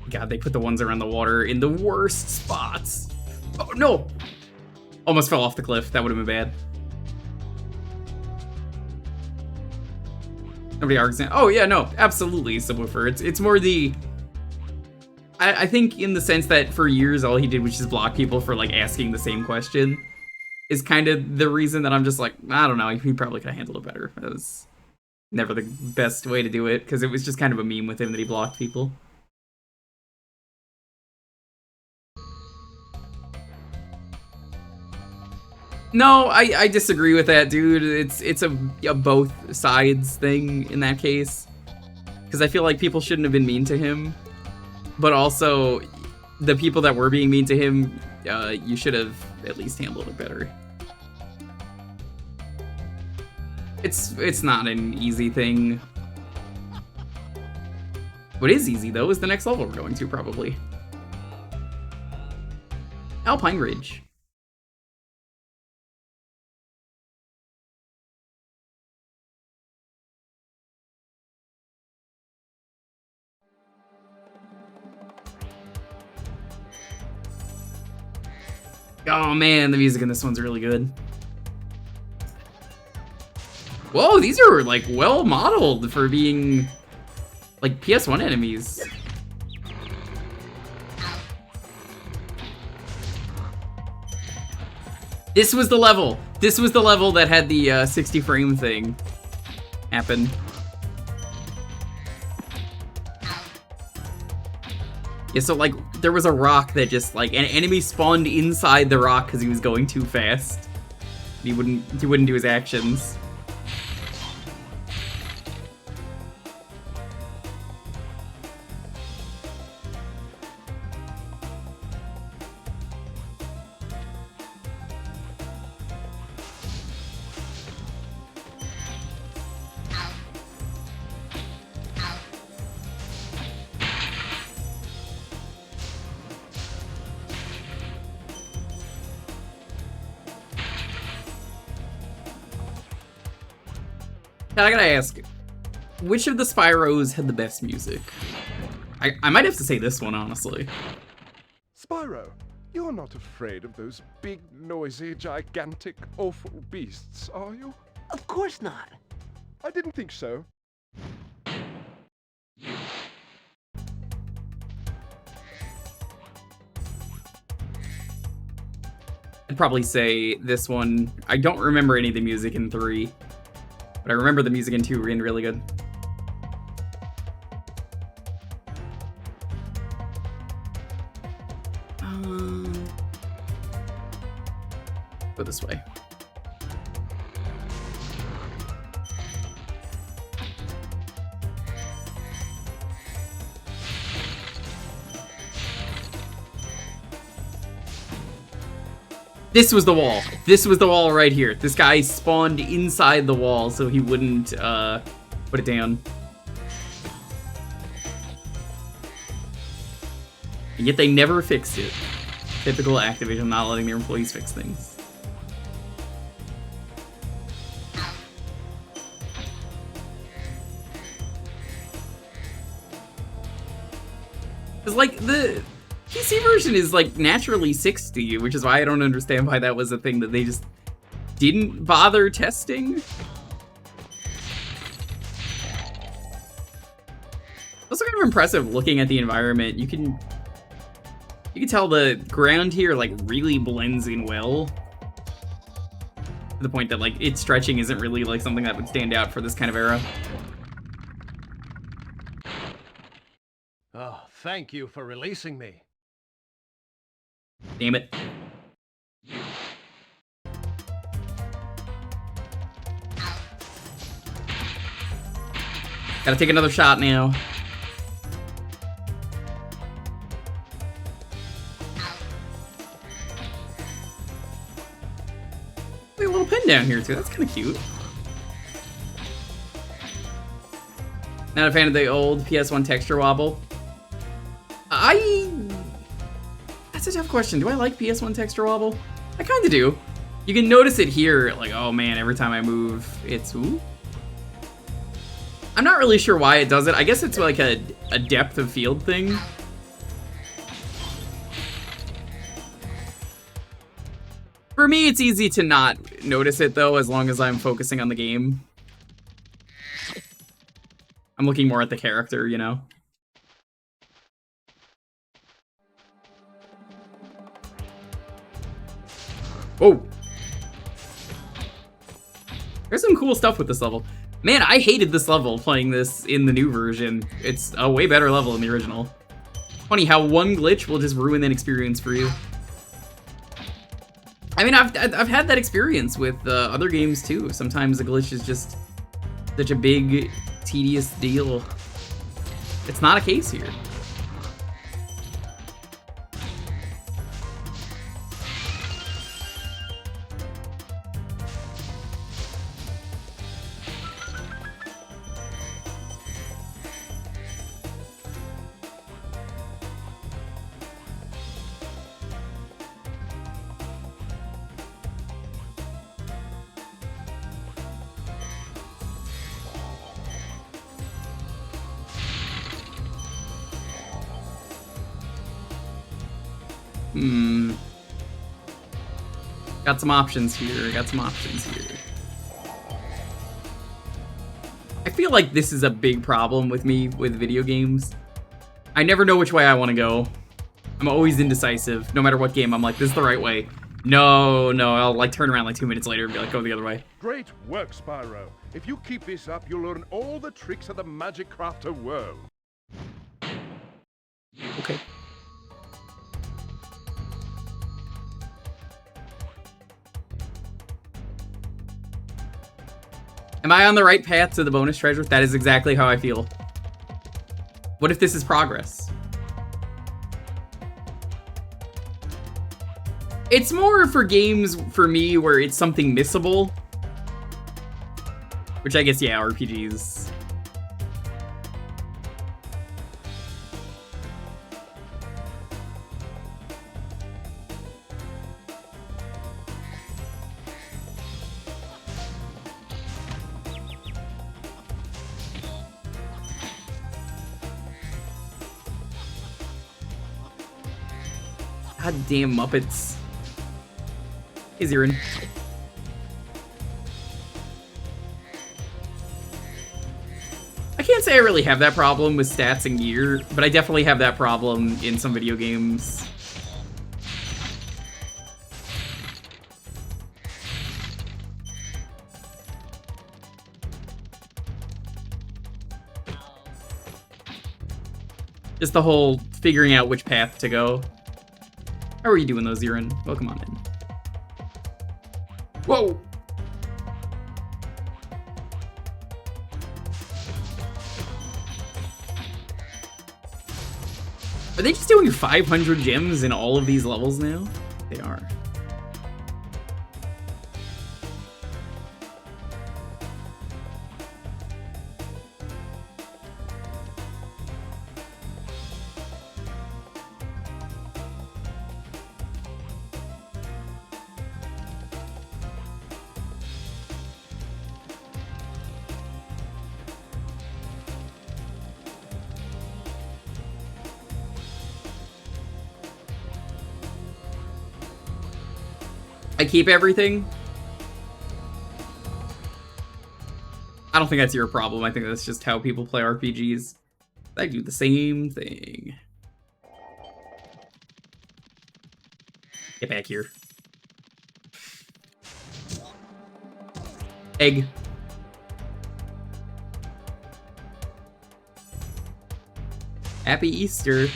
A: God, they put the ones around the water in the worst spots. Oh, no! Almost fell off the cliff. That would have been bad. Nobody argues. Oh, yeah, no. Absolutely, Subwoofer. It's more the... I think in the sense that for years, all he did was just block people for, like, asking the same question. Is kind of the reason that I'm just like, I don't know. He probably could have handled it better. That was never the best way to do it, because it was just kind of a meme with him that he blocked people. No, I disagree with that, dude. It's a both sides thing in that case. Because I feel like people shouldn't have been mean to him. But also, the people that were being mean to him, you should have at least handled it better. It's not an easy thing. What is easy, though, is the next level we're going to, probably. Alpine Ridge. Oh man, the music in this one's really good. Whoa, these are like well modeled for being like PS1 enemies. This was the level. This was the level that had the 60 frame thing happen. Yeah, so like there was a rock that just like an enemy spawned inside the rock because he was going too fast. He wouldn't do his actions. Now, I gotta ask, which of the Spyros had the best music? I might have to say this one, honestly.
E: Spyro, you're not afraid of those big, noisy, gigantic, awful beasts, are you?
H: Of course not.
E: I didn't think so.
A: I'd probably say this one. I don't remember any of the music in 3, but I remember the music in 2 being really good. Go this way. This was the wall. This was the wall right here. This guy spawned inside the wall so he wouldn't put it down. And yet they never fixed it. Typical Activision, not letting their employees fix things. It's like the PC version is like naturally 60, which is why I don't understand why that was a thing that they just didn't bother testing. Also kind of impressive looking at the environment. You can tell the ground here like really blends in well. To the point that like its stretching isn't really like something that would stand out for this kind of era.
N: Oh, thank you for releasing me.
A: Damn it. Gotta take another shot now. A little pin down here too, that's kinda cute. Not a fan of the old PS1 texture wobble. That's a tough question. Do I like PS1 texture wobble? I kinda do. You can notice it here, like, oh man, every time I move, it's, ooh. I'm not really sure why it does it. I guess it's like a depth of field thing. For me, it's easy to not notice it though, as long as I'm focusing on the game. I'm looking more at the character, you know? Whoa. There's some cool stuff with this level. Man, I hated this level playing this in the new version. It's a way better level than the original. Funny how one glitch will just ruin that experience for you. I mean, I've had that experience with other games too. Sometimes a glitch is just such a big, tedious deal. It's not a case here. Got some options here, I feel like this is a big problem with me with video games. I never know which way I want to go. I'm always indecisive. No matter what game, I'm like, this is the right way. No, I'll like turn around like 2 minutes later and be like, go the other way.
D: Great work, Spyro. If you keep this up, you'll learn all the tricks of the Magic Crafter world.
A: Okay. Am I on the right path to the bonus treasure? That is exactly how I feel. What if this is progress? It's more for games, for me, where it's something missable. Which I guess, yeah, RPGs. Goddamn Muppets. Hey, Zirin. I can't say I really have that problem with stats and gear, but I definitely have that problem in some video games. Just the whole figuring out which path to go. How are you doing though, Zirin? Welcome on in. Whoa! Are they just doing 500 gems in all of these levels now? They are. I keep everything. I don't think that's your problem. I think that's just how people play RPGs. I do the same thing. Get back here. Egg. Happy Easter.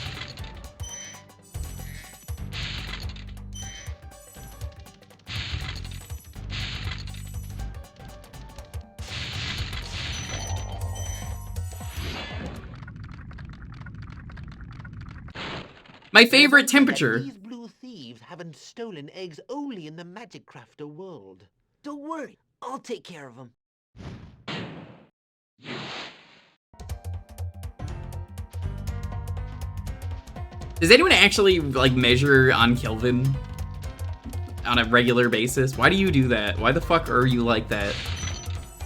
A: My favorite temperature.
H: These blue thieves haven't stolen eggs only in the Magic Crafter world. Don't worry, I'll take care of them.
A: Does anyone actually, like, measure on Kelvin on a regular basis? Why do you do that? Why the fuck are you like that?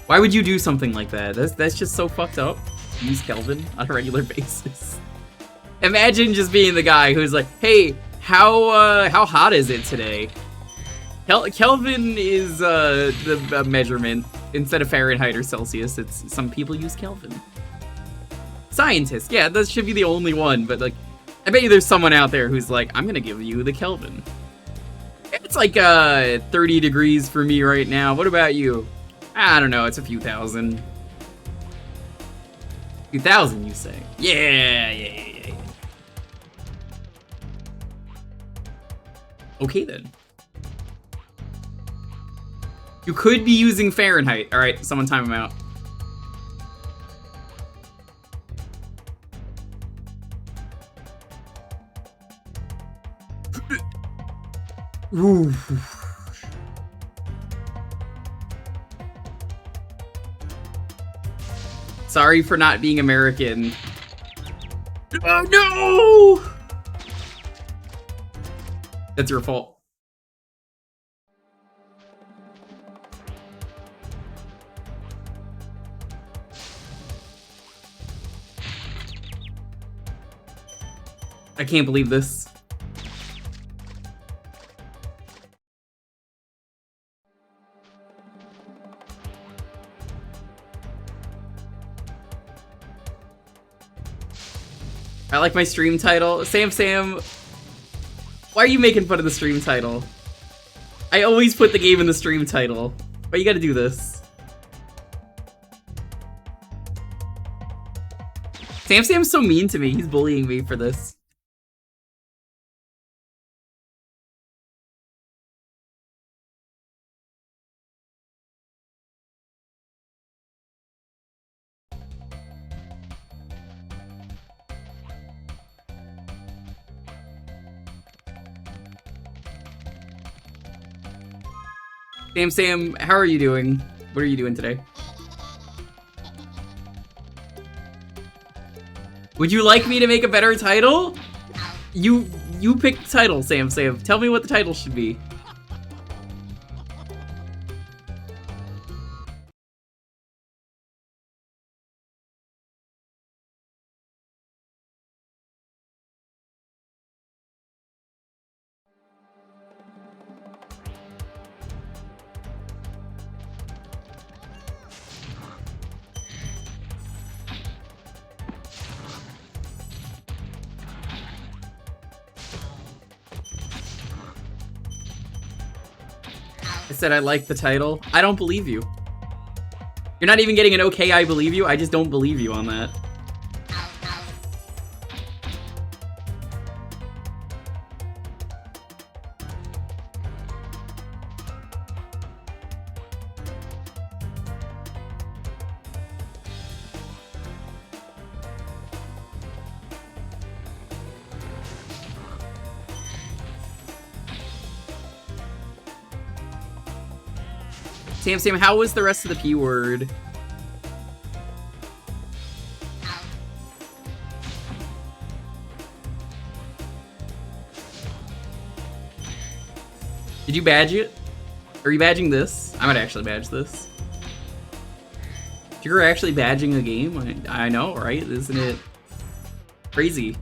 A: Why would you do something like that? That's just so fucked up. Use Kelvin on a regular basis. Imagine just being the guy who's like, hey, how hot is it today? Kelvin is the measurement. Instead of Fahrenheit or Celsius, it's some people use Kelvin. Scientist, yeah, that should be the only one, but like, I bet you there's someone out there who's like, I'm gonna give you the Kelvin. It's like 30 degrees for me right now. What about you? I don't know, it's a few thousand. Few thousand, you say? Yeah. Okay then. You could be using Fahrenheit. Alright, someone time him out. Sorry for not being American. Oh no! That's your fault. I can't believe this. I like my stream title. Sam, why are you making fun of the stream title? I always put the game in the stream title. Why you gotta do this? Sam's so mean to me. He's bullying me for this. Sam, how are you doing? What are you doing today? Would you like me to make a better title? You pick the title, Sam. Tell me what the title should be. I said I like the title. I don't believe you. You're not even getting an okay, I believe you. I just don't believe you on that. Sam, how was the rest of the P word? Did you badge it? Are you badging this? I might actually badge this. You're actually badging a game? I know, right? Isn't it crazy?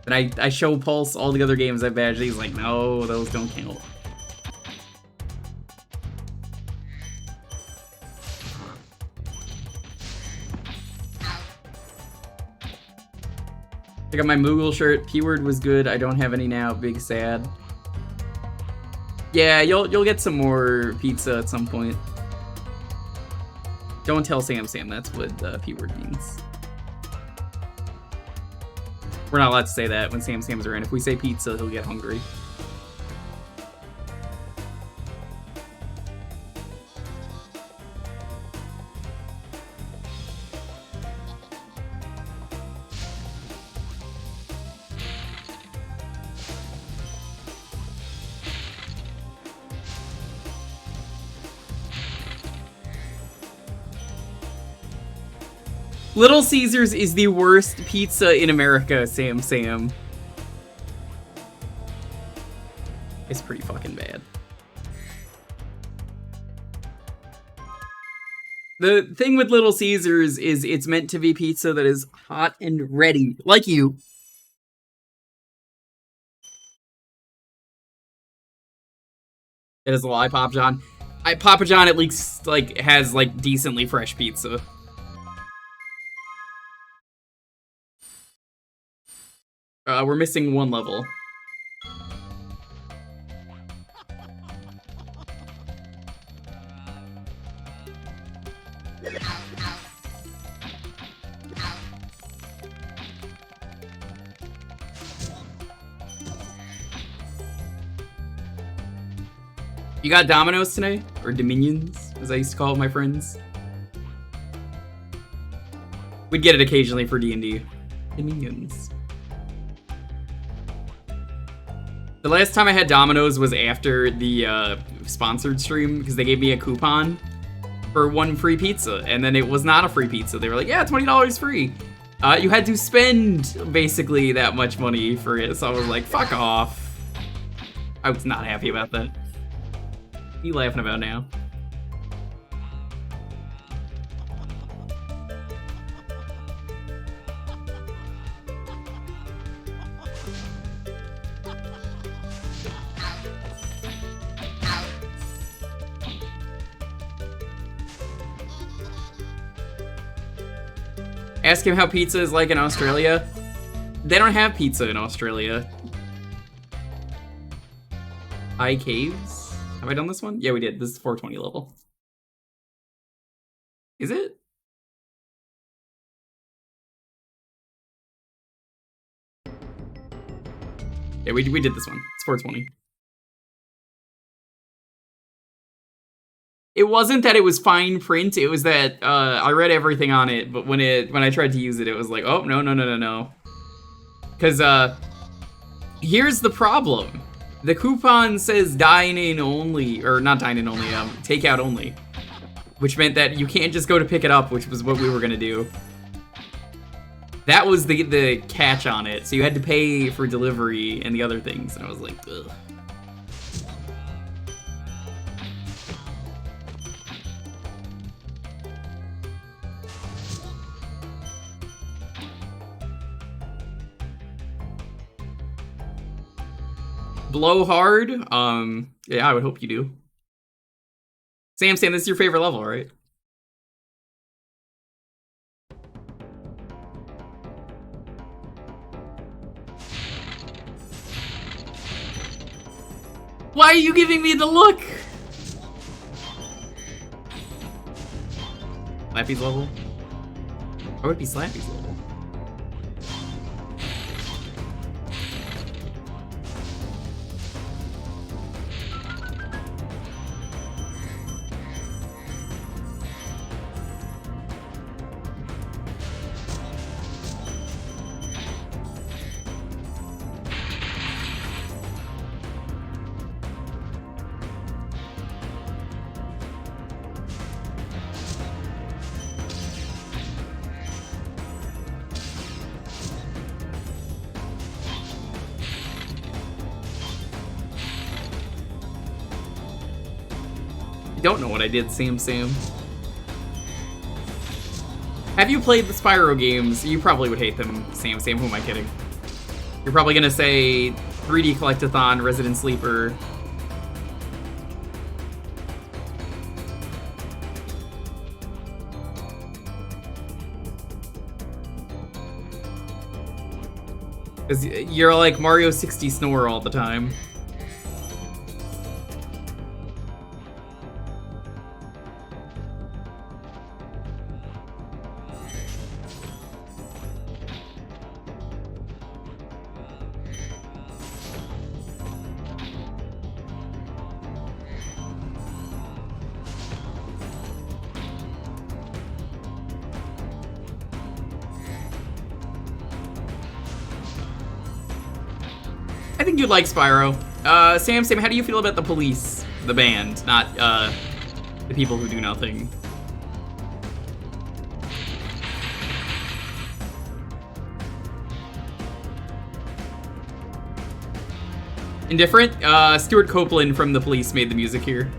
A: But I show Pulse all the other games I've badged. He's like, no, those don't count. I got my Moogle shirt. P-word was good. I don't have any now. Big sad. Yeah, you'll get some more pizza at some point. Don't tell Sam. That's what P-word means. We're not allowed to say that when Sam's around. If we say pizza, he'll get hungry. Little Caesars is the worst pizza in America, Sam. It's pretty fucking bad. The thing with Little Caesars is it's meant to be pizza that is hot and ready, like you. It is a lie, Papa John. Papa John at least has decently fresh pizza. We're missing one level. You got Domino's tonight? Or Dominions, as I used to call my friends. We'd get it occasionally for D&D. Dominions. The last time I had Domino's was after the sponsored stream, because they gave me a coupon for one free pizza, and then it was not a free pizza. They were like, yeah, $20 free. You had to spend basically that much money for it, so I was like, fuck off. I was not happy about that. What are you laughing about now? Ask him how pizza is like in Australia. They don't have pizza in Australia. High Caves? Have I done this one? Yeah, we did. This is 420 level. Is it? Yeah, we did this one. It's 420. It wasn't that it was fine print, it was that I read everything on it, but when I tried to use it, it was like, oh, no. Because, here's the problem. The coupon says dine-in only, or not dine-in only, takeout only. Which meant that you can't just go to pick it up, which was what we were gonna do. That was the catch on it, so you had to pay for delivery and the other things, and I was like, ugh. Blow hard? Yeah, I would hope you do. Sam, this is your favorite level, right? Why are you giving me the look? Slappy's level? Or would it be Slappy's level? I don't know what I did, Sam. Have you played the Spyro games? You probably would hate them, Sam. Who am I kidding? You're probably gonna say 3D Collectathon, Resident Sleeper. Because you're like Mario 60 Snore all the time. I think you'd like Spyro. Sam, how do you feel about the police? The band, not, the people who do nothing. Indifferent? Stuart Copeland from The Police made the music here.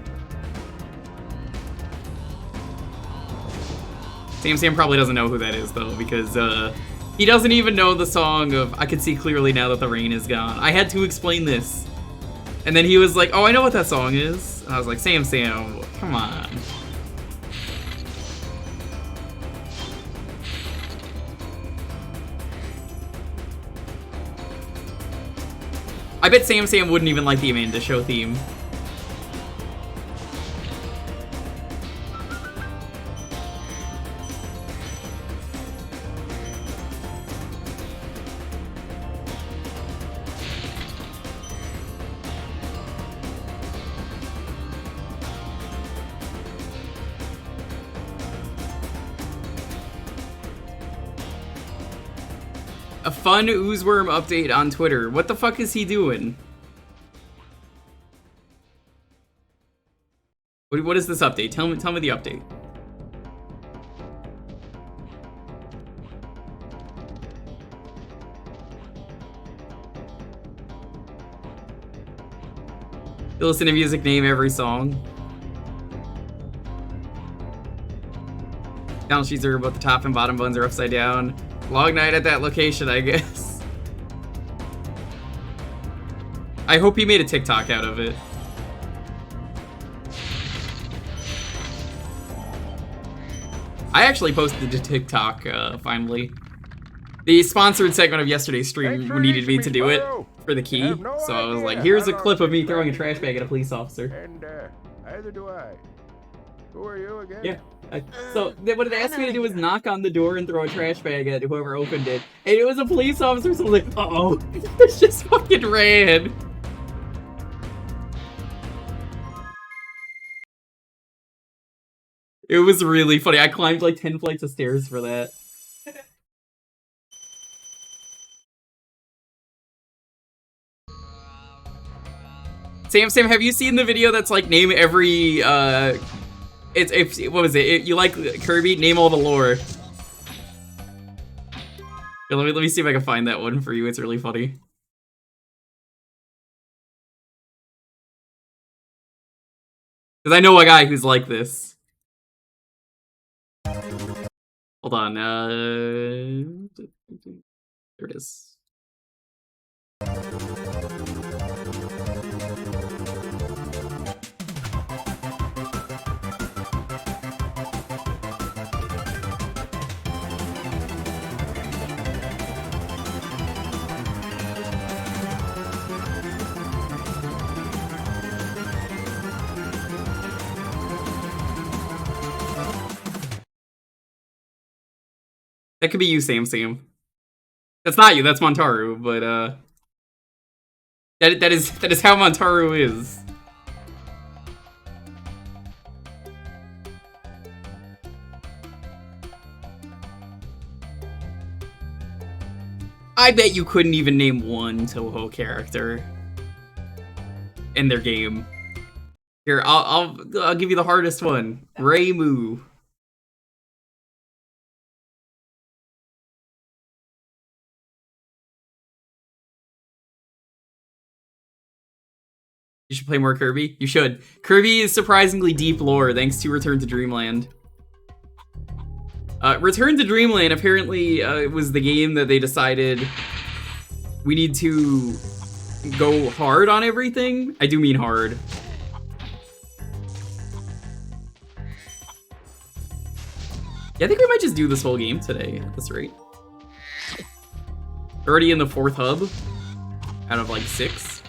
A: Sam probably doesn't know who that is, though, because, he doesn't even know the song of I Can See Clearly Now That the Rain Is Gone. I had to explain this. And then he was like, oh, I know what that song is. And I was like, Sam, come on. I bet Sam wouldn't even like the Amanda Show theme. A fun Oozeworm update on Twitter. What the fuck is he doing? What is this update? Tell me the update. You listen to music, name every song. Down sheets are both the top and bottom buns are upside down. Long night at that location, I guess. I hope he made a TikTok out of it. I actually posted a TikTok, finally. The sponsored segment of yesterday's stream needed me to do it for the key, so I was like, here's a clip of me throwing a trash bag at a police officer.
I: And, either do I. Who are you again?
A: Yeah. So what it asked me to do was knock on the door and throw a trash bag at whoever opened it. And it was a police officer, so I was like, uh-oh. It's just fucking ran. It was really funny. I climbed like 10 flights of stairs for that. Sam, have you seen the video that's like name every, what was it? You like Kirby? Name all the lore. Here, let me see if I can find that one for you. It's really funny. Because I know a guy who's like this. Hold on, there it is. That could be you, Sam. That's not you, that's Montaru, but that is how Montaru is. I bet you couldn't even name one Toho character in their game. Here, I'll give you the hardest one. Reimu. You should play more Kirby. You should. Kirby is surprisingly deep lore thanks to Return to Dreamland. Return to Dreamland apparently was the game that they decided we need to go hard on everything. I do mean hard. Yeah, I think we might just do this whole game today at this rate. Already in the 4th hub out of like 6.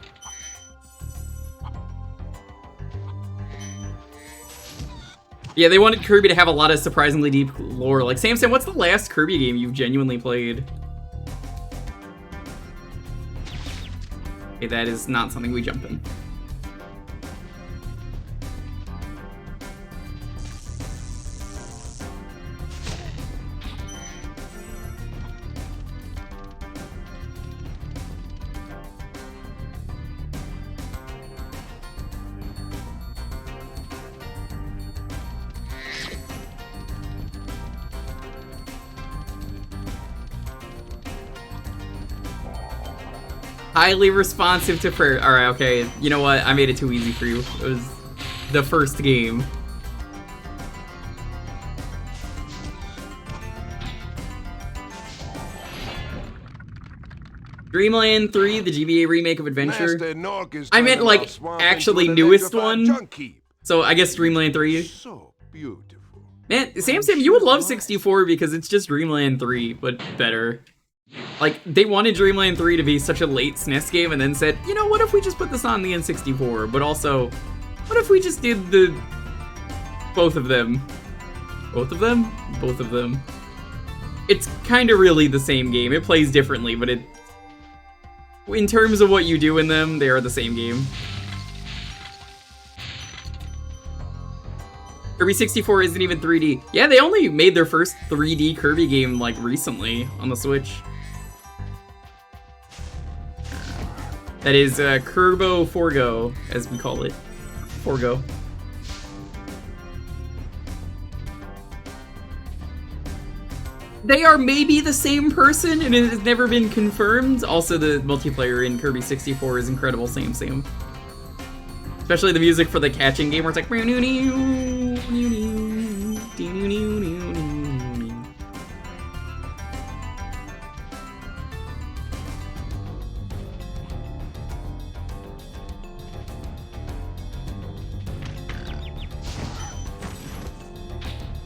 A: Yeah, they wanted Kirby to have a lot of surprisingly deep lore. Like, Sam, what's the last Kirby game you've genuinely played? Okay, that is not something we jump in. Highly responsive to prayer. Alright, okay. You know what? I made it too easy for you. It was the first game. Dreamland 3, the GBA remake of Adventure. I meant, like, actually newest one. So I guess Dreamland 3.
D: So beautiful.
A: Man, Sam, you would love 64 because it's just Dreamland 3, but better. Like, they wanted Dreamland 3 to be such a late SNES game and then said, you know, what if we just put this on the N64? But also, what if we just did the... both of them? Both of them? Both of them. It's kind of really the same game. It plays differently, but it... in terms of what you do in them, they are the same game. Kirby 64 isn't even 3D. Yeah, they only made their first 3D Kirby game, like, recently on the Switch. That is Kerbo Forgo, as we call it. Forgo. They are maybe the same person, and it has never been confirmed. Also, the multiplayer in Kirby 64 is incredible, same. Especially the music for the catching game, where it's like...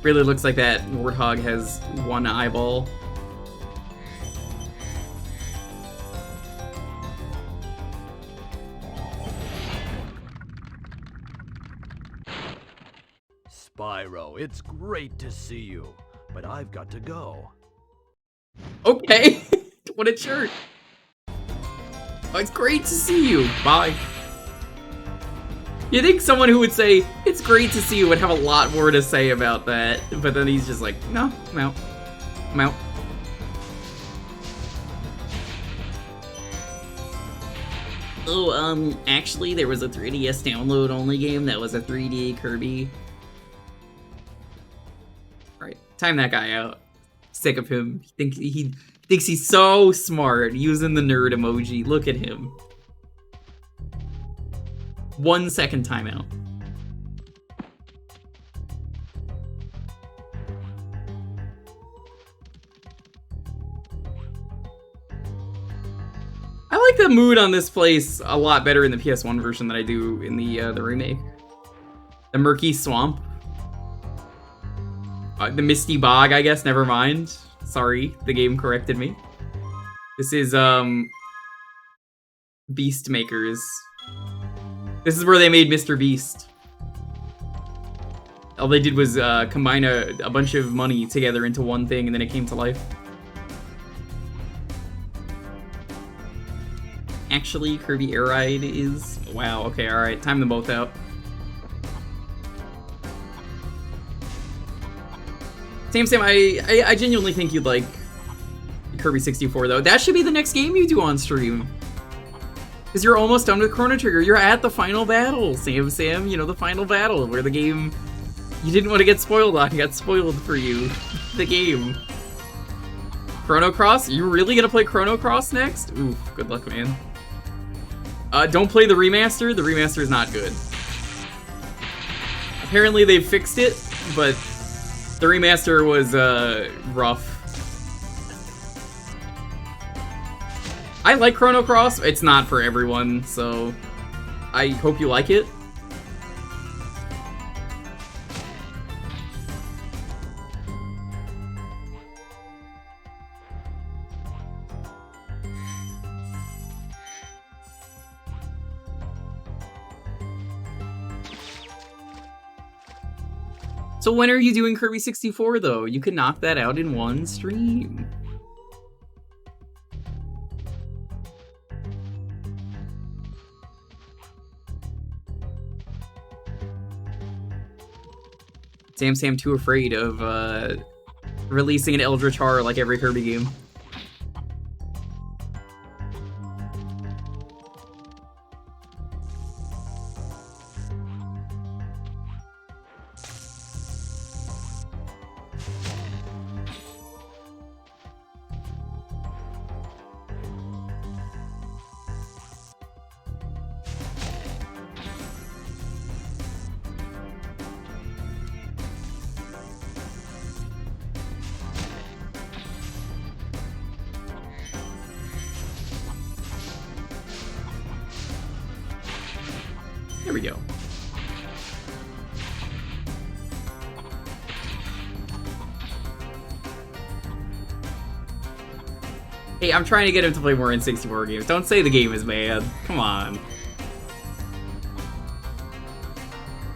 A: Really looks like that Warthog has one eyeball.
B: Spyro, it's great to see you, but I've got to go.
A: Okay, what a jerk. Oh, it's great to see you. Bye. You think someone who would say, it's great to see you, would have a lot more to say about that, but then he's just like, no, I'm out. I'm out. Oh, actually, there was a 3DS download-only game that was a 3D Kirby. Alright, time that guy out. Sick of him. He thinks he's so smart, using the nerd emoji. Look at him. 1 second timeout. I like the mood on this place a lot better in the PS1 version than I do in the remake. The murky swamp. The misty bog, I guess, never mind. Sorry, the game corrected me. This is, Beast Makers. This is where they made Mr. Beast. All they did was combine a bunch of money together into one thing, and then it came to life. Actually, Kirby Air Ride is... Wow, okay, alright. Time them both out. Sam, I genuinely think you'd like Kirby 64, though. That should be the next game you do on stream. Because you're almost done with Chrono Trigger. You're at the final battle, Sam. You know, the final battle, where the game you didn't want to get spoiled on got spoiled for you. The game. Chrono Cross? You really gonna play Chrono Cross next? Oof, good luck, man. Don't play the remaster. The remaster is not good. Apparently they've fixed it, but the remaster was rough. I like Chrono Cross. It's not for everyone, so I hope you like it. So when are you doing Kirby 64, though? You can knock that out in one stream. Sam too afraid of releasing an Eldritch Horror like every Kirby game. There we go. Hey, I'm trying to get him to play more N64 games. Don't say the game is bad. Come on.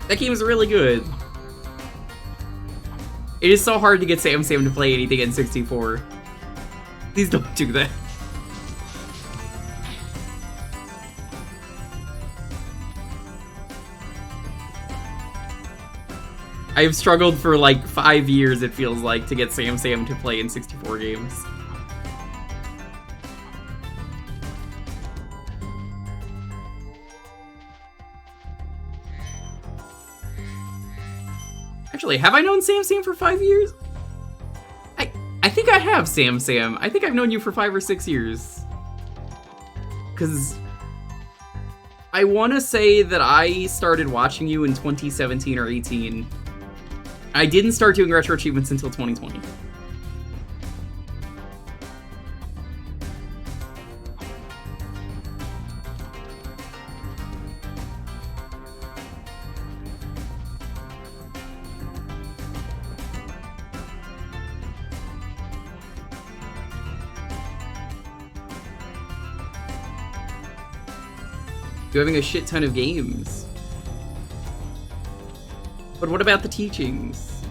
A: That game is really good. It is so hard to get Sam to play anything N64. Please don't do that. I've struggled for like 5 years, it feels like, to get Sam to play N64 games. Actually, have I known Sam for 5 years? I think I have, Sam. I think I've known you for 5 or 6 years. Because I want to say that I started watching you in 2017 or 18. I didn't start doing retro achievements until 2020. You're having a shit ton of games. But what about the teachings?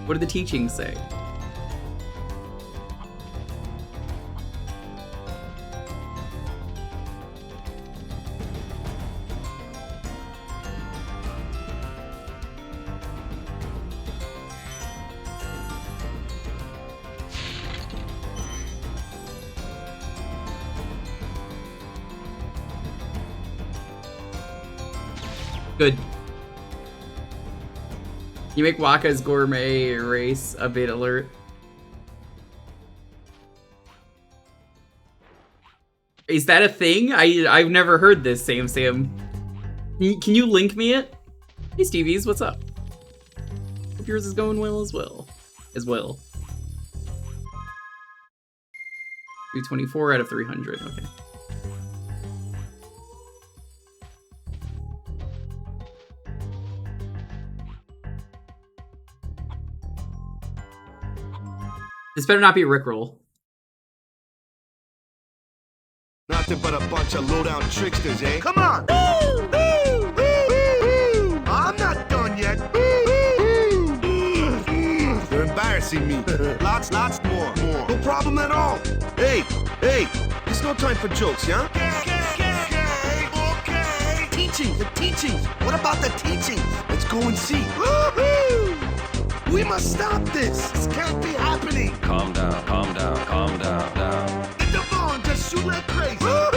A: What do the teachings say? Good. You make Waka's gourmet race a bit alert. Is that a thing? I've never heard this, Sam. Can you link me it? Hey Stevies, what's up? Hope yours is going well as well. 324 out of 300, okay. This better not be Rickroll.
O: Nothing but a bunch of low-down tricksters, eh?
P: Come on! Woo!
O: yet. You're embarrassing me. Lots more. No problem at all. Hey, there's no time for jokes, yeah? Okay. The teachings. What about the teachings? Let's go and see. We must stop this. This can't be happening.
P: Calm down.
O: Get the ball and just shoot like crazy. All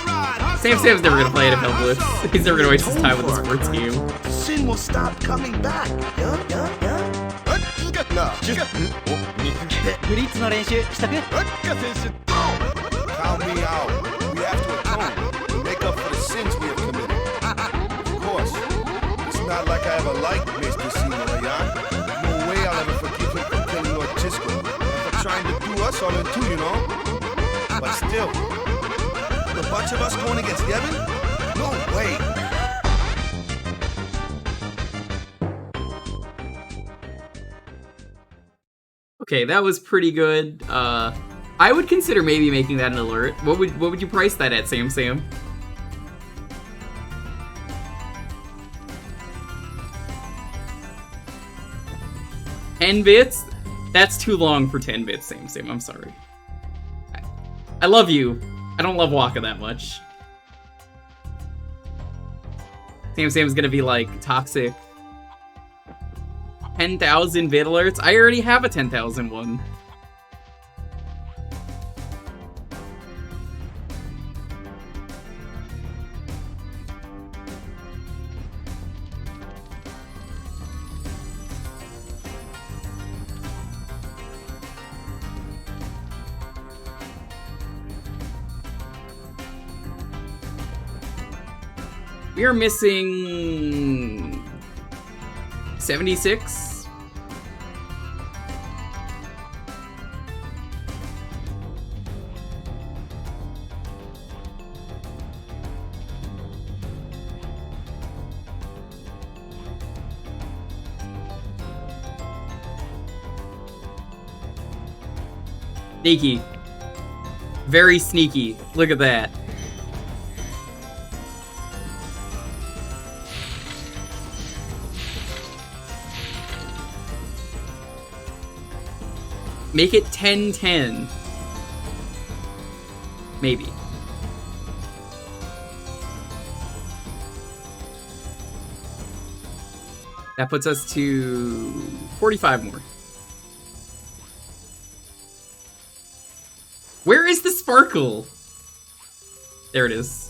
O: right.
A: Sam's never gonna play NFL Blitz. He's never gonna waste his time with a sports game.
O: Sin will stop coming back. Yeah.
H: ブリッツの練習したく
Q: Count me out. We have to atone to make up for the sins we have committed. Of course, it's not like I ever liked Mr. Simoyan. No way I'll ever forgive him for killing Lord Chisco and for trying to do us all in two, you know? But still, the bunch of us going against Devin? No way.
A: Okay, that was pretty good. I would consider maybe making that an alert. What would you price that at, Sam? 10 bits? That's too long for 10 bits, Sam. I'm sorry. I love you. I don't love Waka that much. Sam's gonna be like toxic. 10,000 bit alerts? I already have a 10,000 one. We are missing 76. Sneaky. Very sneaky. Look at that. Make it 10-10. Maybe. That puts us to 45 more. Where is the sparkle? There it is.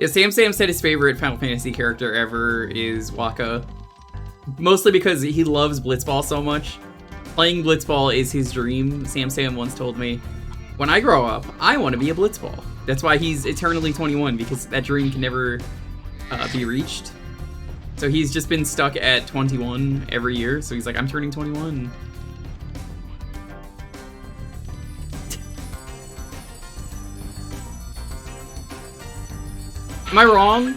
A: Yeah, Sam said his favorite Final Fantasy character ever is Waka. Mostly because he loves Blitzball so much. Playing Blitzball is his dream, Sam once told me. When I grow up, I want to be a Blitzball. That's why he's eternally 21, because that dream can never be reached. So he's just been stuck at 21 every year, so he's like, I'm turning 21. Am I wrong?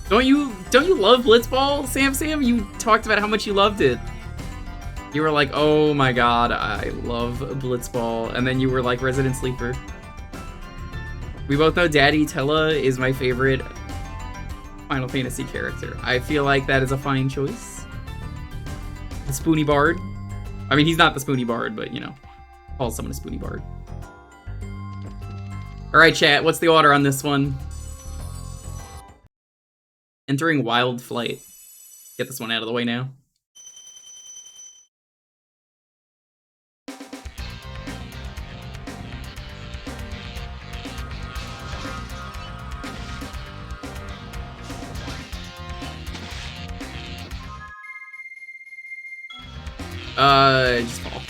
A: Don't you love Blitzball, Sam? You talked about how much you loved it. You were like, oh my god, I love Blitzball. And then you were like, Resident Sleeper. We both know Daddy Tella is my favorite Final Fantasy character. I feel like that is a fine choice. The Spoony Bard. I mean, he's not the Spoony Bard, but, you know, call someone a Spoony Bard. Alright, chat, what's the order on this one? Entering Wild Flight. Get this one out of the way now. Just fall.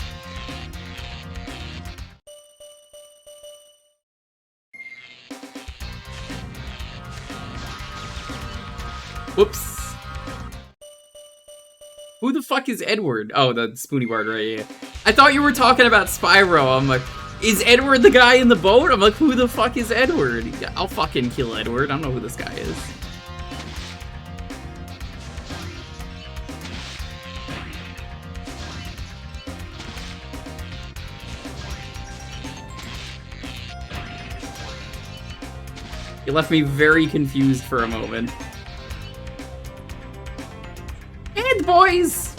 A: Whoops. Who the fuck is Edward? Oh, the Spoony Bard, right? Yeah. I thought you were talking about Spyro. I'm like, is Edward the guy in the boat? I'm like, who the fuck is Edward? I'll fucking kill Edward. I don't know who this guy is. You left me very confused for a moment. And boys!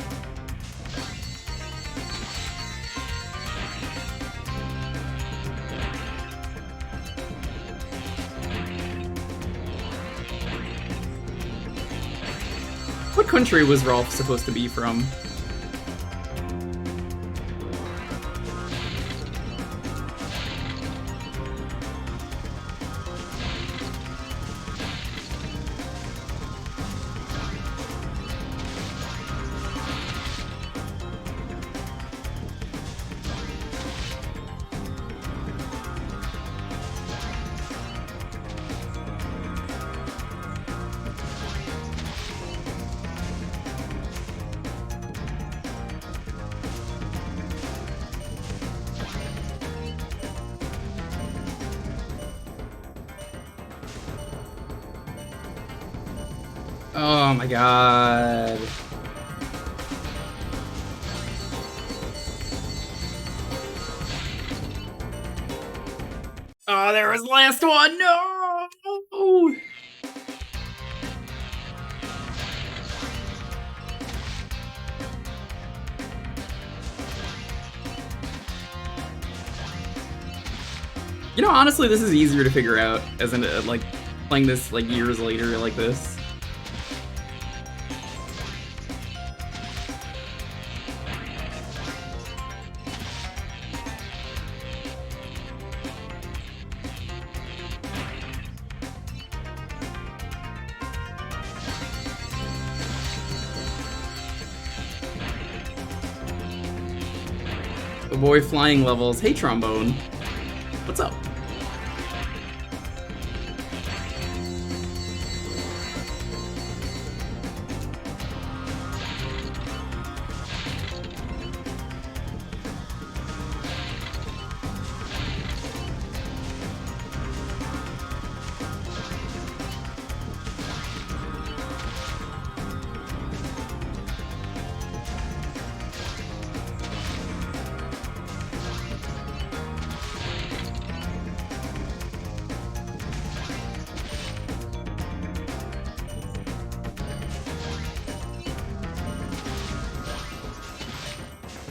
A: What country was Rolf supposed to be from? Oh my god. Oh, there was the last one! No! You know, honestly, this is easier to figure out as in, like, playing this, like, years later like this. The boy flying levels. Hey, Trombone. What's up?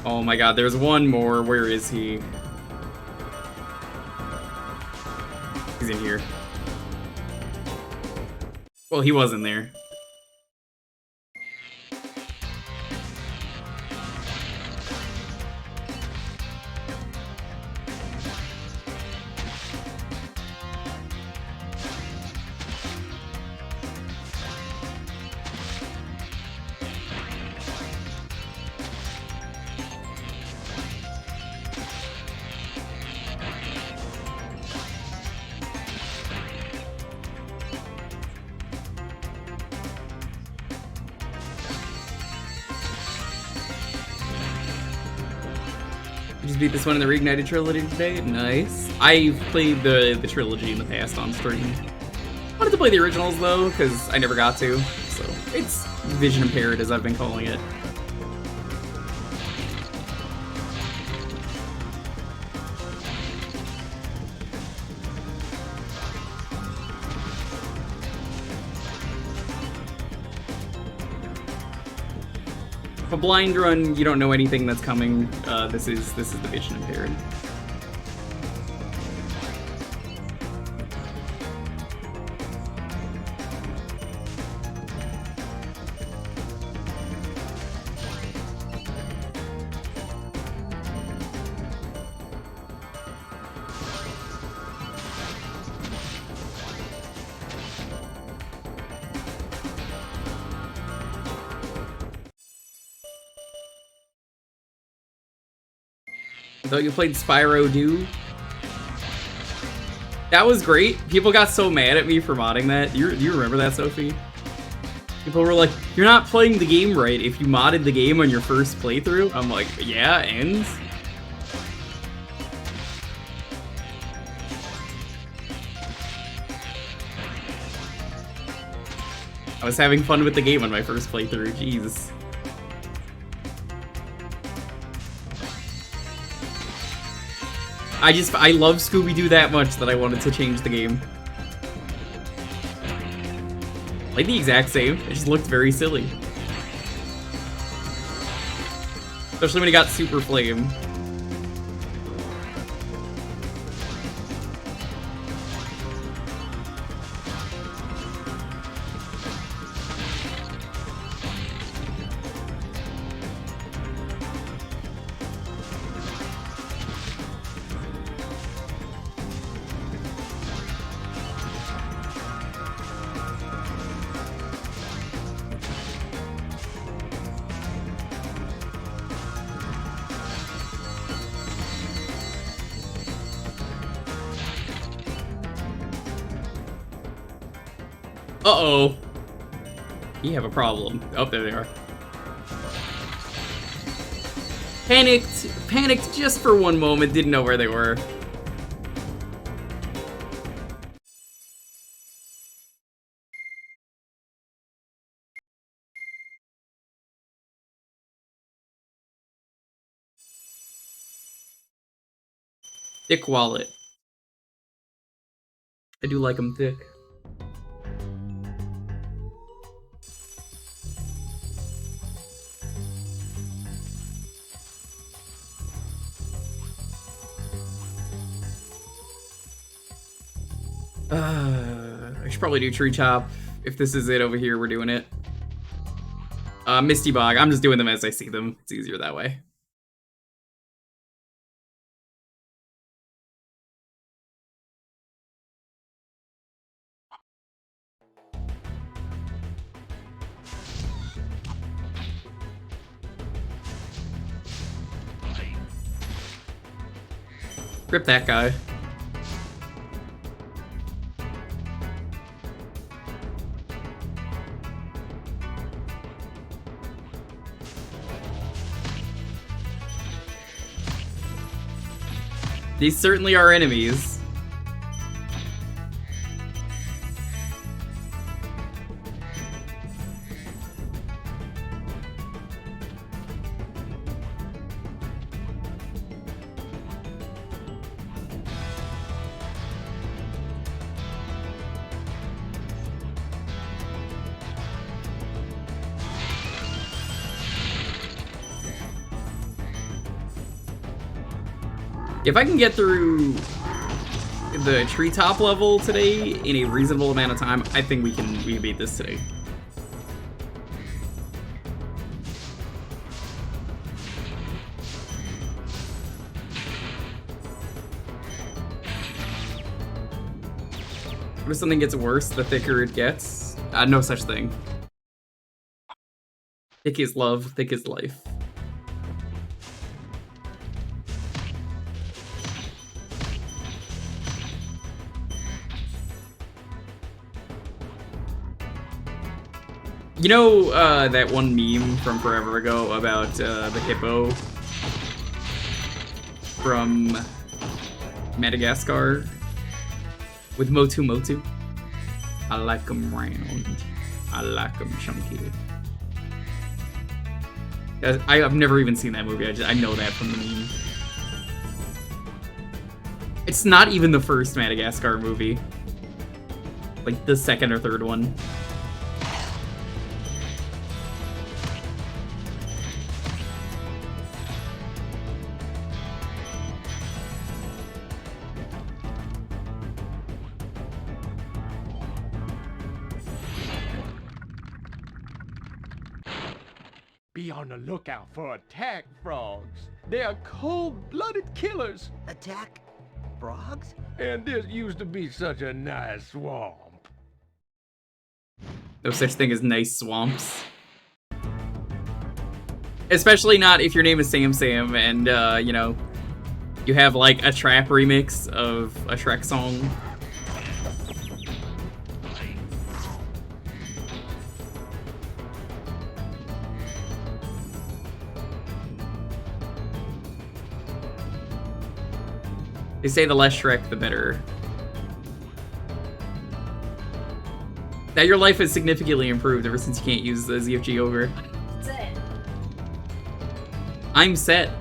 A: Oh my god, there's one more. Where is he? He's in here. Well, he was in there. You just beat this one in the Reignited trilogy today? Nice. I've played the trilogy in the past on stream. Wanted to play the originals though, because I never got to. So it's vision impaired, as I've been calling it. A blind run, you don't know anything that's coming. This is the vision impaired. I thought you played Spyro Do. That was great. People got so mad at me for modding that. You remember that, Sophie? People were like, you're not playing the game right if you modded the game on your first playthrough. I'm like, yeah, and? I was having fun with the game on my first playthrough, jeez. I love Scooby-Doo that much that I wanted to change the game. Like the exact same, it just looked very silly. Especially when he got Super Flame. Uh-oh. You have a problem. Oh, there they are. Panicked just for one moment, didn't know where they were. Thick wallet. I do like them thick. I should probably do Tree Chop. If this is it over here, we're doing it. Misty Bog. I'm just doing them as I see them. It's easier that way. Rip that guy. These certainly are enemies. If I can get through the treetop level today in a reasonable amount of time, I think we can beat this today. What if something gets worse the thicker it gets? No such thing. Thick is love, thick is life. You know that one meme from forever ago about the hippo from Madagascar with Motu Motu? I like 'em round. I like 'em chunky. I've never even seen that movie. I know that from the meme. It's not even the first Madagascar movie. Like the second or third one.
M: Be on the lookout for attack frogs. They are cold-blooded killers.
H: Attack frogs?
M: And this used to be such a nice swamp.
A: No such thing as nice swamps. Especially not if your name is Sam Sam and, you know, You have like a trap remix of a Shrek song. They say the less Shrek, the better. Now your life has significantly improved ever since you can't use the ZFG over.
L: Set.
A: I'm set.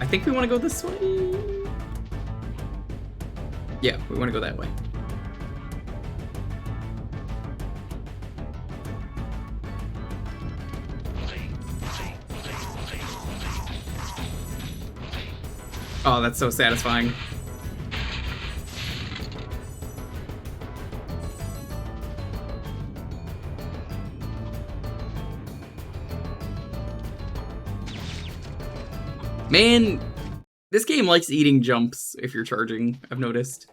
A: I think we want to go this way. Yeah, we want to go that way. Oh, that's so satisfying. Man, this game likes eating jumps if you're charging, I've noticed.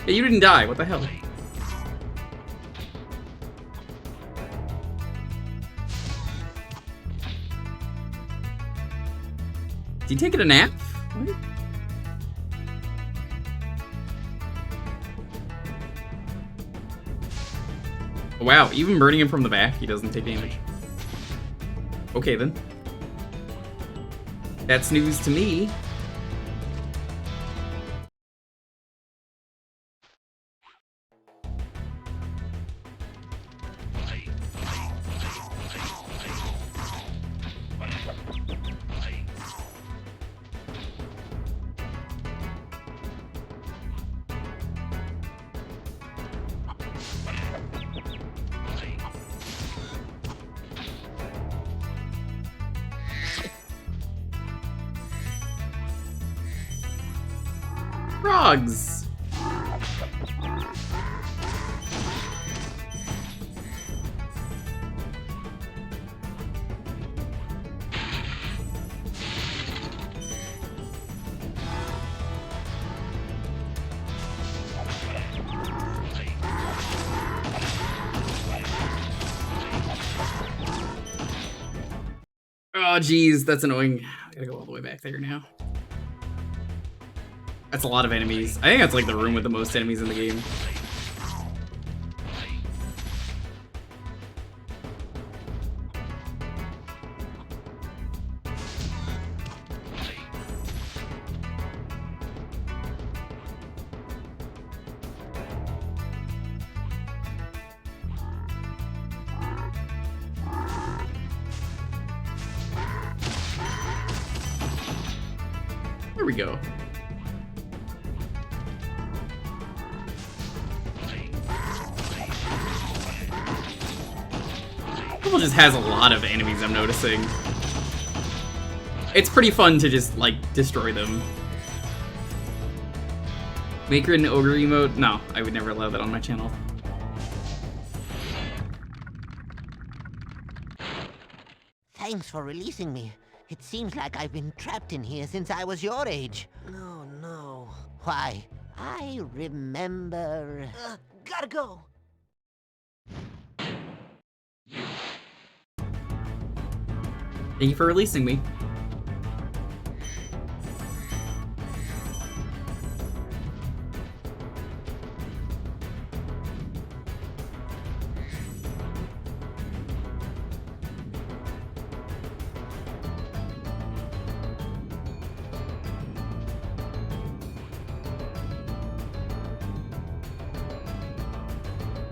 A: Hey, you didn't die, what the hell? Is he taking a nap? What? Wow, even burning him from the back, he doesn't take damage. Okay then. That's news to me. Frogs! Oh, geez, that's annoying. I gotta go all the way back there now. That's a lot of enemies. I think that's like the room with the most enemies in the game. There we go. It just has a lot of enemies, I'm noticing. It's pretty fun to just, like, destroy them. Maker and Ogre emote? No, I would never allow that on my channel.
C: Thanks for releasing me. It seems like I've been trapped in here since I was your age.
H: No, no.
C: Why, I remember...
H: Gotta go.
A: Thank you for releasing me.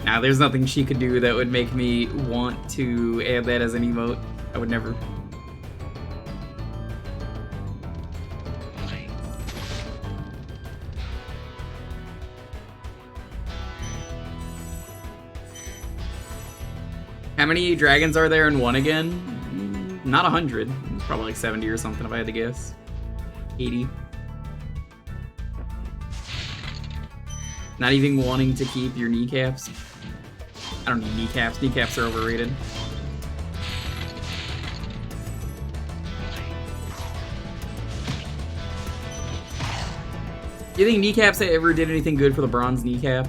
A: Now, there's nothing she could do that would make me want to add that as an emote. I would never. How many dragons are there in one again? Not 100. Probably like 70 or something if I had to guess. 80. Not even wanting to keep your kneecaps. I don't need kneecaps. Kneecaps are overrated. Do you think kneecaps ever did anything good for the bronze kneecap?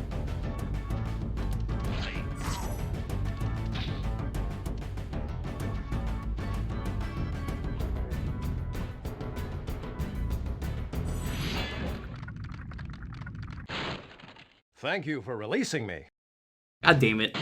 N: Thank you for releasing me.
A: God damn it.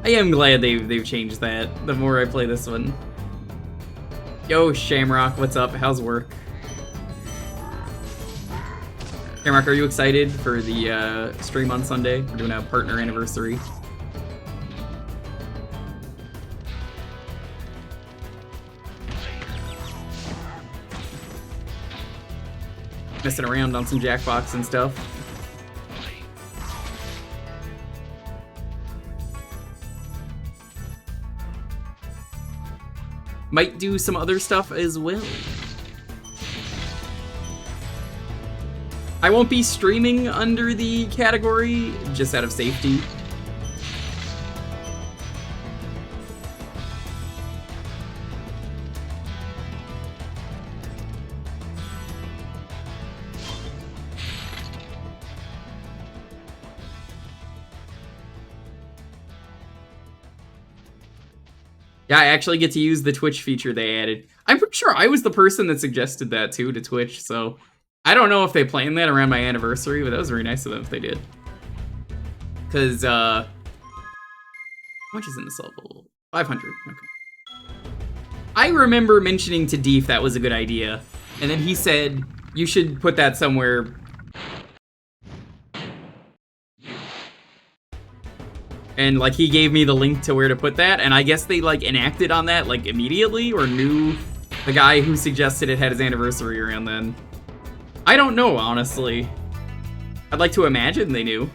A: I am glad they've changed that the more I play this one. Yo, Shamrock, what's up? How's work? Shamrock, are you excited for the stream on Sunday? We're doing a partner anniversary. Messing around on some Jackbox and stuff. Might do some other stuff as well. I won't be streaming under the category, just out of safety. Yeah, I actually get to use the Twitch feature they added. I'm pretty sure I was the person that suggested that too to Twitch, so I don't know if they planned that around my anniversary, but that was very nice of them if they did. Cause how much is in this level? 500. Okay. I remember mentioning to Deef that was a good idea, and then he said you should put that somewhere. And, like, he gave me the link to where to put that, and I guess they, like, enacted on that, like, immediately, or knew the guy who suggested it had his anniversary around then. I don't know, honestly. I'd like to imagine they knew.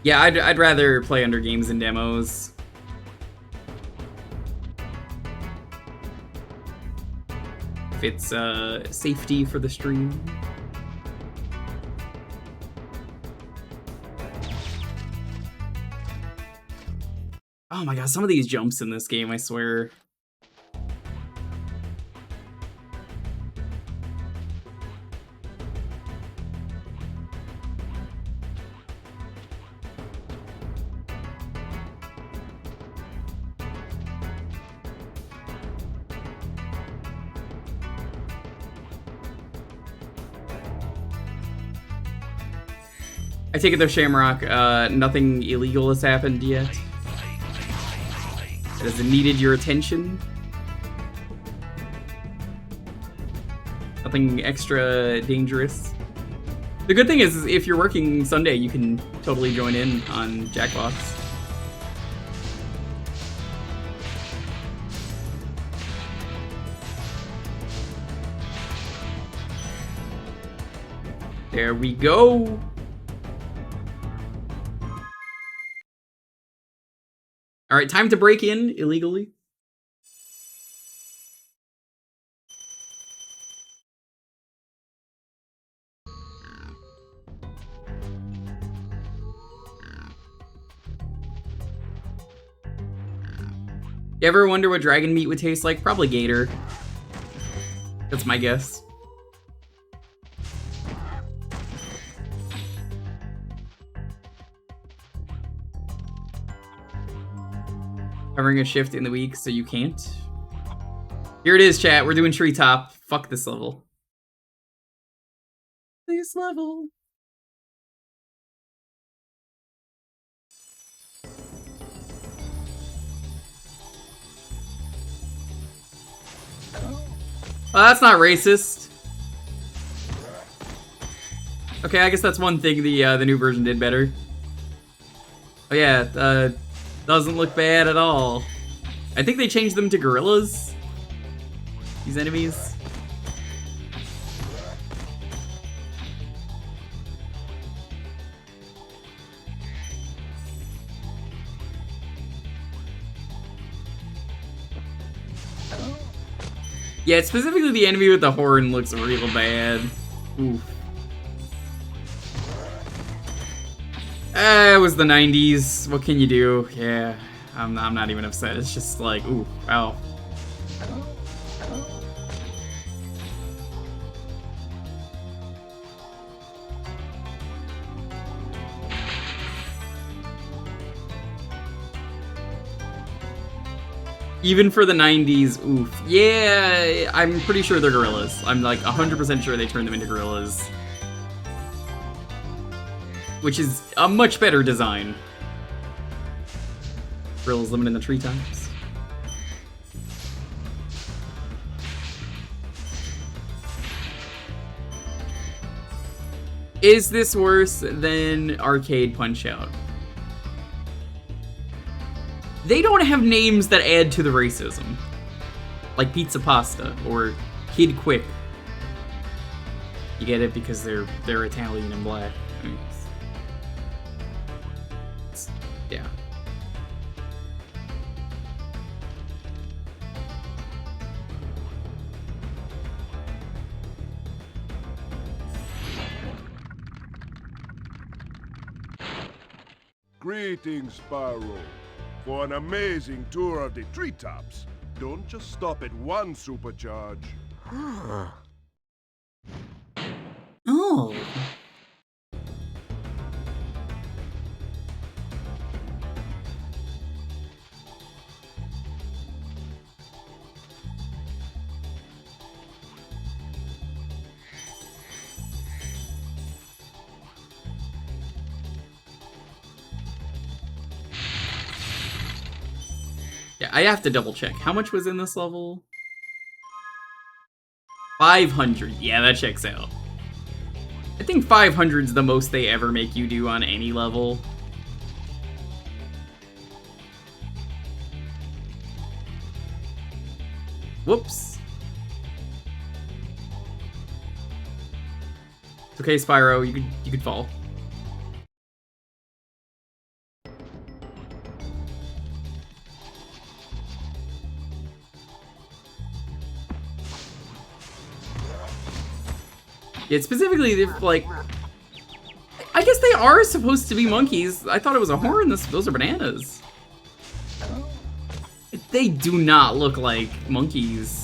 A: Yeah, I'd rather play under games and demos. If it's safety for the stream. Oh my god, some of these jumps in this game, I swear. I take it though, Shamrock, nothing illegal has happened yet? That has needed your attention? Nothing extra dangerous? The good thing is, if you're working Sunday, you can totally join in on Jackbox. There we go! Alright, time to break in illegally. You ever wonder what dragon meat would taste like? Probably gator. That's my guess. Covering a shift in the week so you can't. Here it is, chat. We're doing treetop. Fuck this level. This level. Well, that's not racist. Okay, I guess that's one thing the new version did better. Oh yeah, doesn't look bad at all. I think they changed them to gorillas. These enemies. Yeah, specifically the enemy with the horn looks real bad. Oof. It was the 90s. What can you do? Yeah, I'm not even upset. It's just like, ooh, wow. Even for the 90s, oof. Yeah, I'm pretty sure they're gorillas. I'm like 100% sure they turned them into gorillas. Which is a much better design. Gorillas living in the treetops. Is this worse than Arcade Punch-Out? They don't have names that add to the racism. Like Pizza Pasta or Kid Quick. You get it because they're Italian and black. I mean, yeah.
D: Greetings, Spyro. For an amazing tour of the treetops, don't just stop at one supercharge.
A: Oh. Yeah, I have to double check. How much was in this level? 500. Yeah, that checks out. I think 500's the most they ever make you do on any level. Whoops. It's okay, Spyro. You could fall. Yeah, specifically, they're like, I guess they are supposed to be monkeys. I thought it was a horn. Those are bananas. They do not look like monkeys.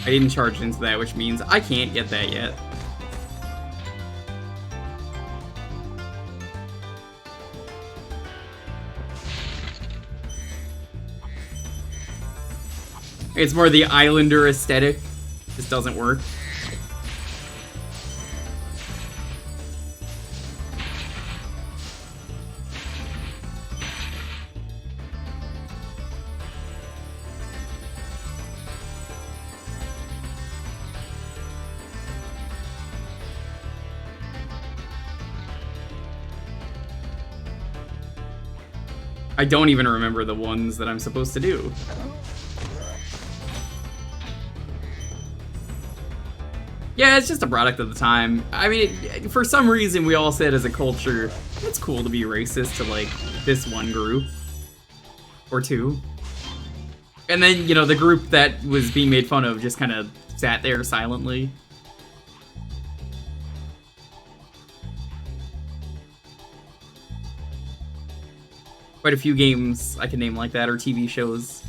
A: I didn't charge into that, which means I can't get that yet. It's more the Islander aesthetic. This doesn't work. I don't even remember the ones that I'm supposed to do. Yeah, it's just a product of the time. I mean, for some reason, we all said as a culture, it's cool to be racist to, like, this one group. Or two. And then, you know, the group that was being made fun of just kind of sat there silently. Quite a few games I can name like that, or TV shows.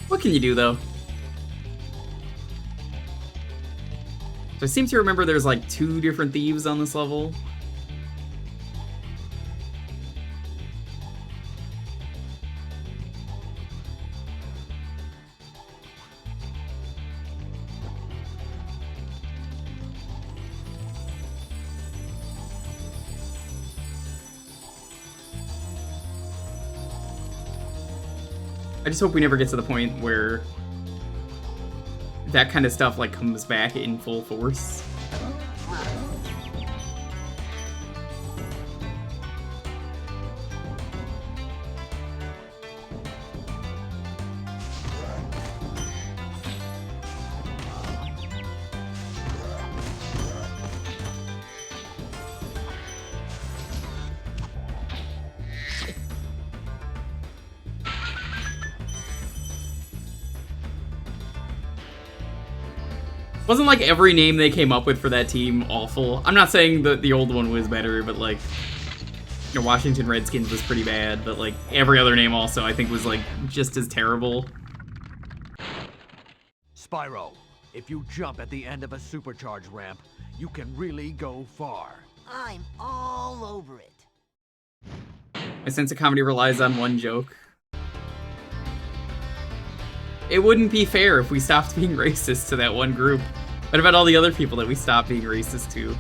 A: What can you do, though? So I seem to remember there's like 2 different thieves on this level. I just hope we never get to the point where that kind of stuff like comes back in full force. Wasn't like every name they came up with for that team awful? I'm not saying that the old one was better, but like, you know, Washington Redskins was pretty bad, but like every other name also I think was like just as terrible.
B: Spyro, if you jump at the end of a supercharge ramp, you can really go far.
C: I'm all over it.
A: My sense of comedy relies on one joke. It wouldn't be fair if we stopped being racist to that one group. What about all the other people that we stopped being racist to?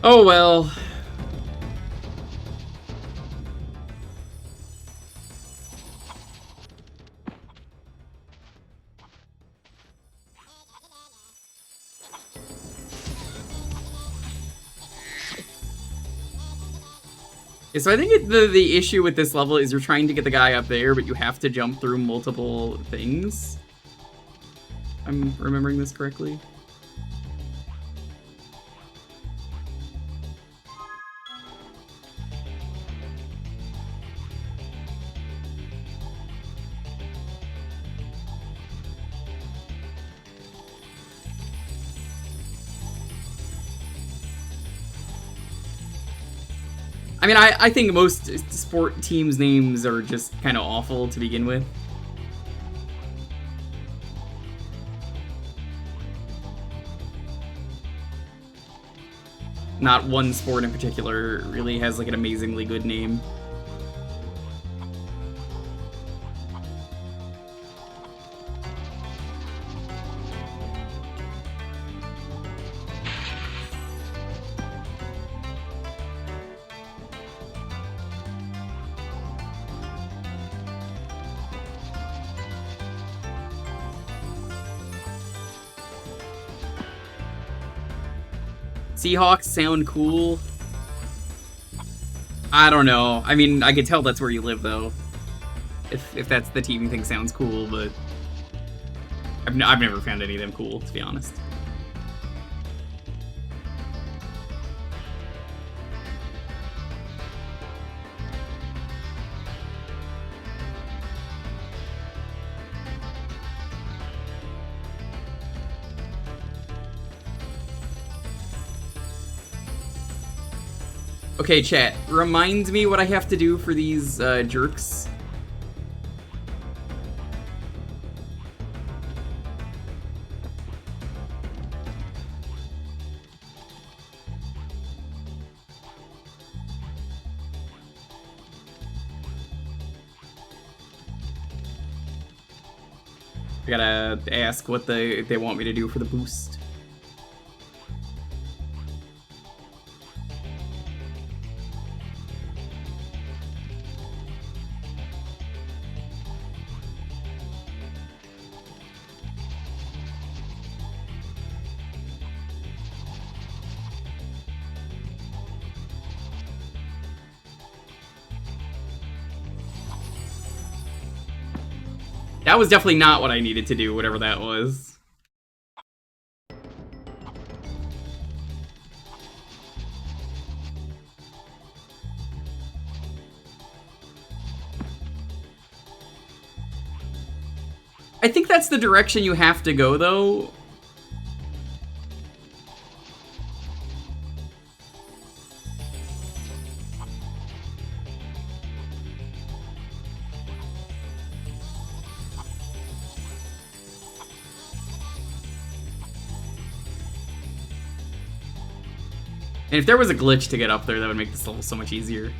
A: Oh well. Yeah, so I think the issue with this level is you're trying to get the guy up there, but you have to jump through multiple things. I'm remembering this correctly. I mean, I think most sport teams' names are just kind of awful to begin with. Not one sport in particular really has like an amazingly good name. Seahawks sound cool. I don't know. I mean, I could tell that's where you live, though. If that's the team you think sounds cool, but I've never found any of them cool, to be honest. Okay, chat, remind me what I have to do for these jerks. I gotta ask what they want me to do for the boost. That was definitely not what I needed to do, whatever that was. I think that's the direction you have to go, though. And if there was a glitch to get up there, that would make this level so much easier.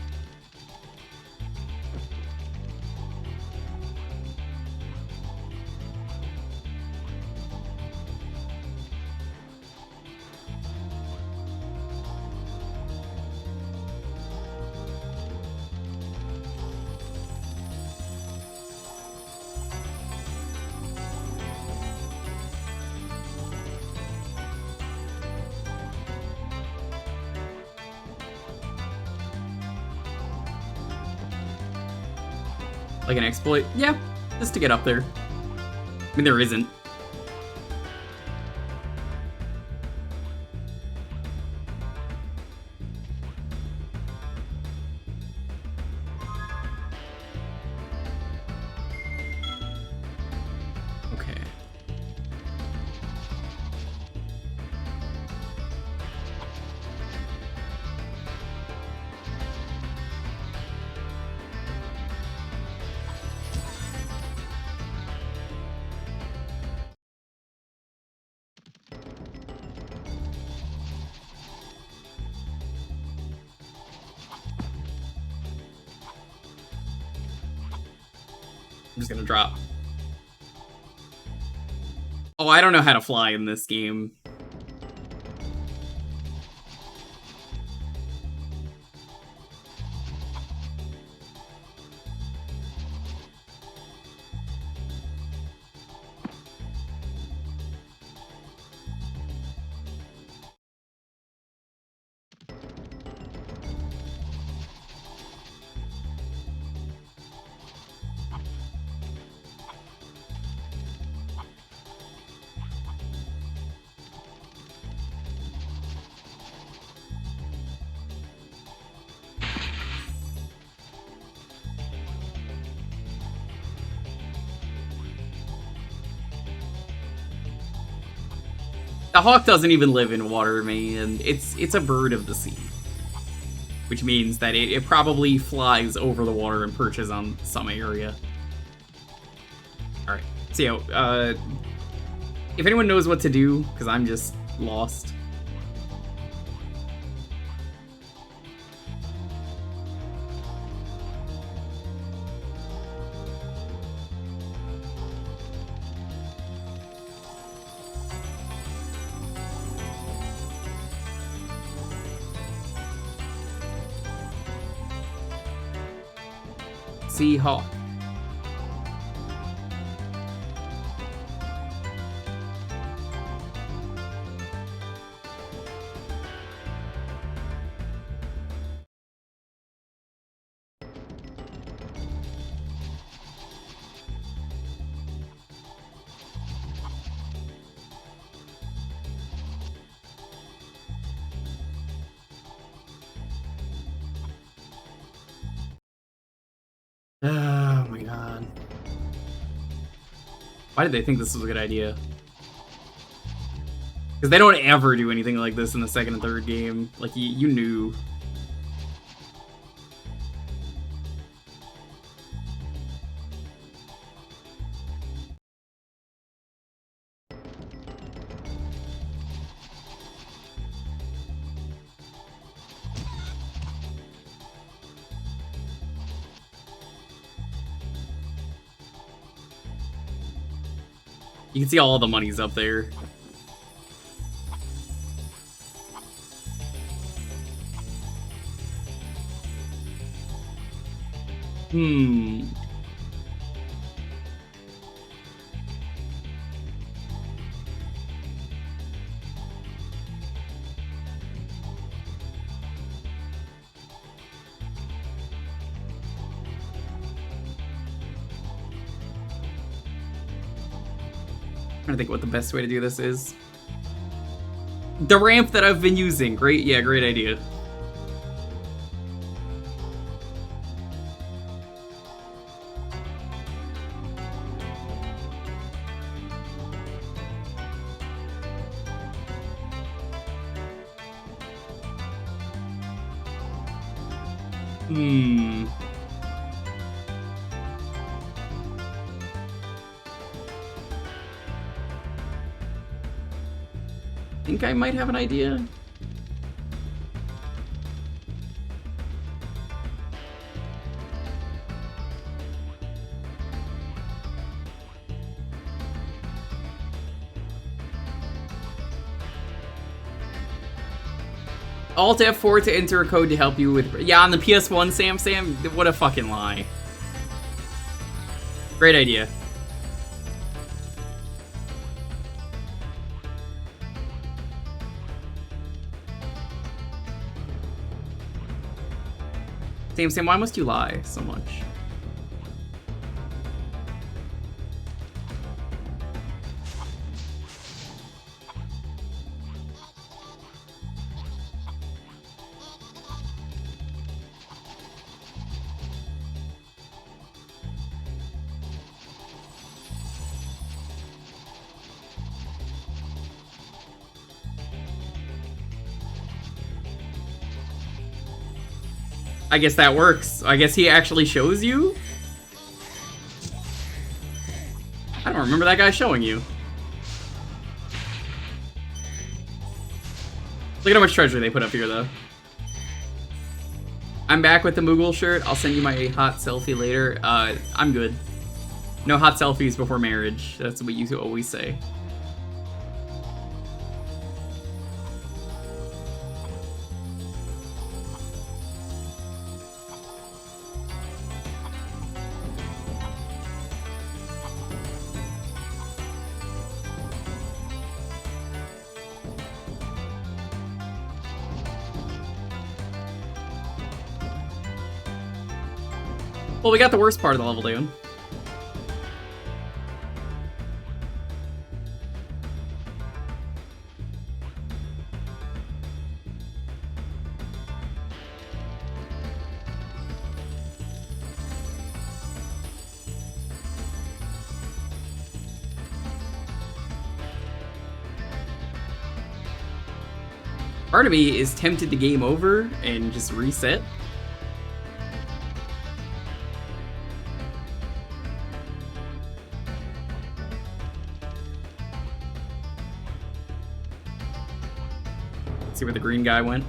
A: Like an exploit? Yeah, just to get up there. I mean, there isn't. Okay. I'm just gonna drop. Oh, I don't know how to fly in this game. The hawk doesn't even live in water, man. It's a bird of the sea. Which means that it probably flies over the water and perches on some area. Alright, so yeah, if anyone knows what to do, because I'm just lost. Sea hawk. Oh my god. Why did they think this was a good idea? Because they don't ever do anything like this in the second and third game. Like, you knew. You can see all the money's up there. trying to think what the best way to do this is. The ramp that I've been using. Great, yeah, great idea. Think I might have an idea. Alt F4 to enter a code to help you with... Yeah, on the PS1, Sam, what a fucking lie. Great idea. Sam, why must you lie so much? I guess that works. I guess he actually shows you? I don't remember that guy showing you. Look at how much treasure they put up here, though. I'm back with the Moogle shirt. I'll send you my hot selfie later. I'm good. No hot selfies before marriage. That's what you always say. Well, we got the worst part of the level down. Part of me is tempted to game over and just reset. See where the green guy went.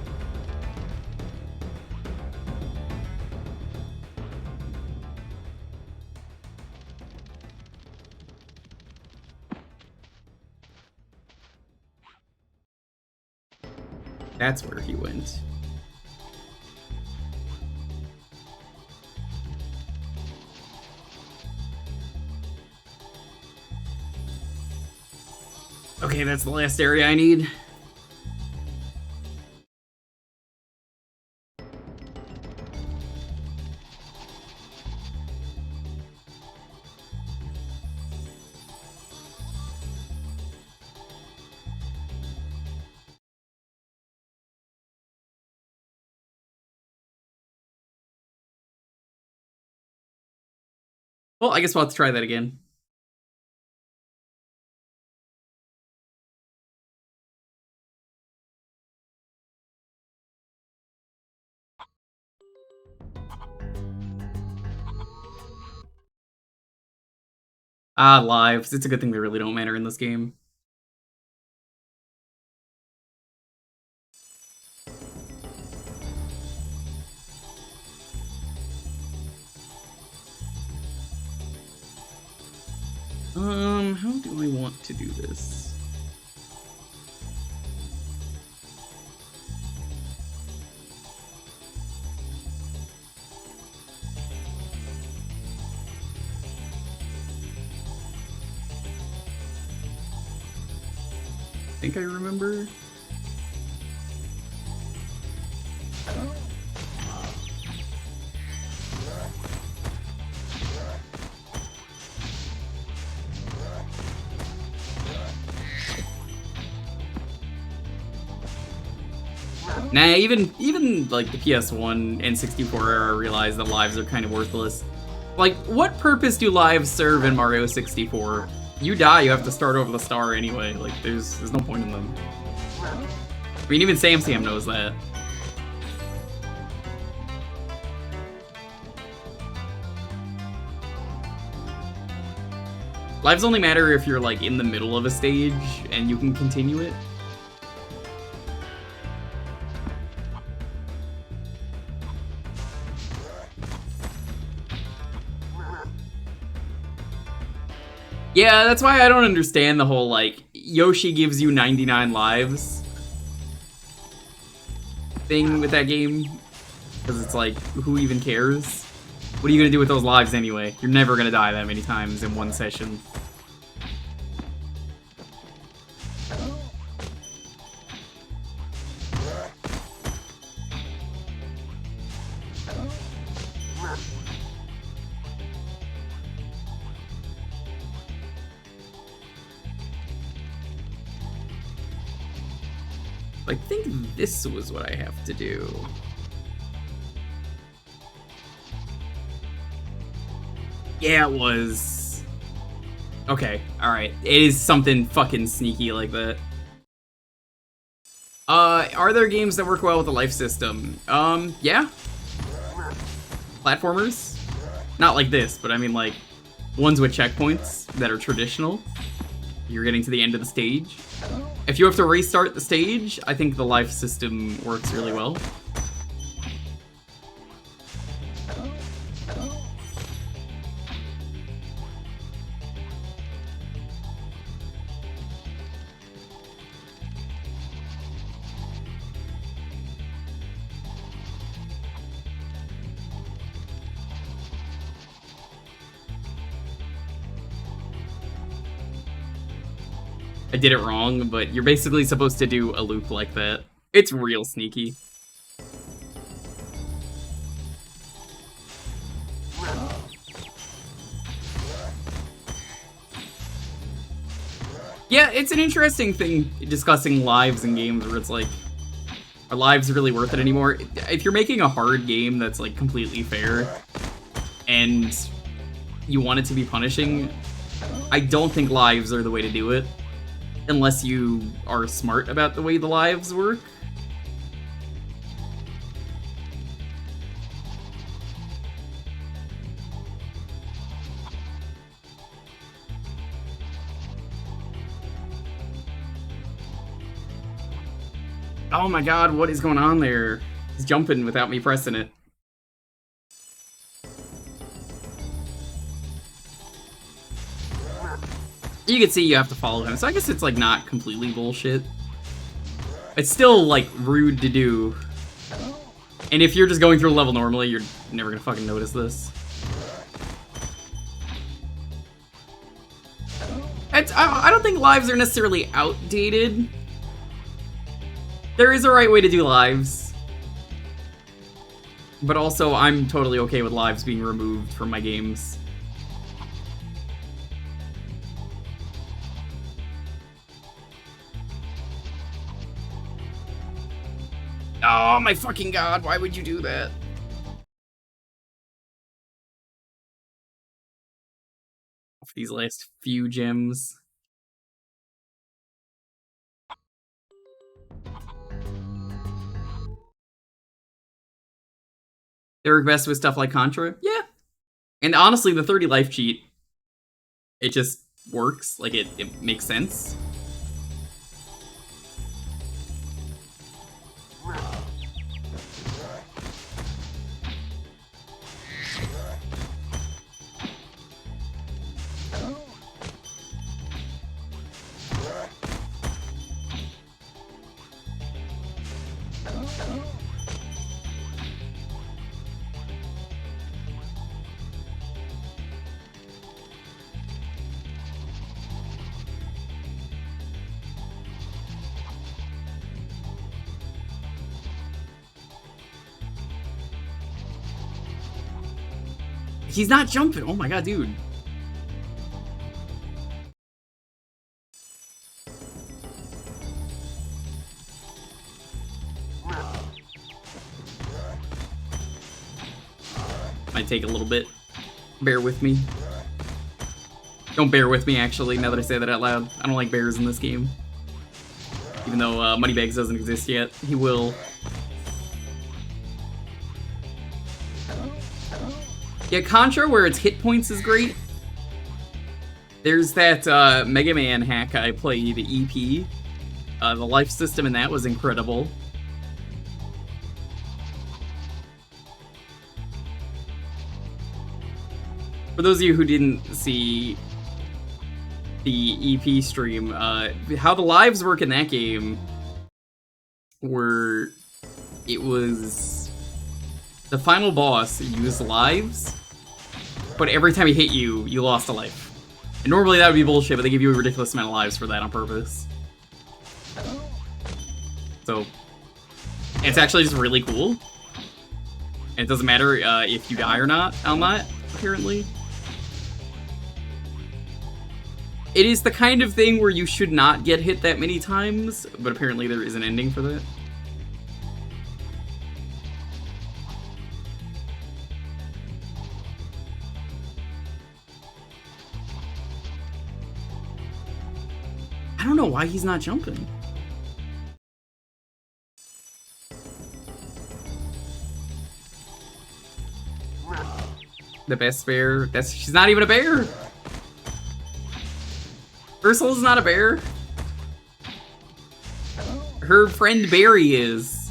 A: That's where he went. Okay, that's the last area I need. Well, I guess we'll have to try that again. Ah, lives. It's a good thing they really don't matter in this game. How do I want to do this? I think I remember. Nah, even like the PS1 and 64 era realized that lives are kind of worthless. Like, what purpose do lives serve in Mario 64? You die, you have to start over the star anyway. Like, there's no point in them. I mean, even Sam knows that. Lives only matter if you're, like, in the middle of a stage and you can continue it. Yeah, that's why I don't understand the whole, like, Yoshi gives you 99 lives thing with that game. Because it's like, who even cares? What are you gonna do with those lives anyway? You're never gonna die that many times in one session. I think this was what I have to do. Yeah, it was. Okay, alright. It is something fucking sneaky like that. Are there games that work well with the life system? Yeah. Platformers? Not like this, but I mean like ones with checkpoints that are traditional. You're getting to the end of the stage. If you have to restart the stage, I think the life system works really well. I did it wrong, but you're basically supposed to do a loop like that. It's real sneaky. Yeah, it's an interesting thing discussing lives in games where it's like, are lives really worth it anymore? If you're making a hard game that's like completely fair and you want it to be punishing, I don't think lives are the way to do it. Unless you are smart about the way the lives work. Oh my god, what is going on there? He's jumping without me pressing it. You can see you have to follow him, so I guess it's like not completely bullshit. It's still like rude to do. And if you're just going through a level normally, you're never gonna fucking notice this. I don't think lives are necessarily outdated. There is a right way to do lives. But also, I'm totally okay with lives being removed from my games. Oh my fucking god, why would you do that? These last few gems. They work best with stuff like Contra? Yeah. And honestly, the 30 life cheat, it just works. Like, it makes sense. He's not jumping. Oh my god, dude. Might take a little bit. Bear with me. Don't bear with me, actually, now that I say that out loud. I don't like bears in this game. Even though Moneybags doesn't exist yet, he will. Yeah, Contra, where its hit points is great. There's that Mega Man hack I played, EP. The life system in that was incredible. For those of you who didn't see the EP stream, how the lives work in that game were... It was... The final boss used lives, but every time he hit you, you lost a life. And normally that would be bullshit, but they give you a ridiculous amount of lives for that on purpose. So, it's actually just really cool. And it doesn't matter if you die or not on that, apparently. It is the kind of thing where you should not get hit that many times, but apparently there is an ending for that. I don't know why he's not jumping. The best bear. She's not even a bear. Ursula's not a bear. Her friend Barry is.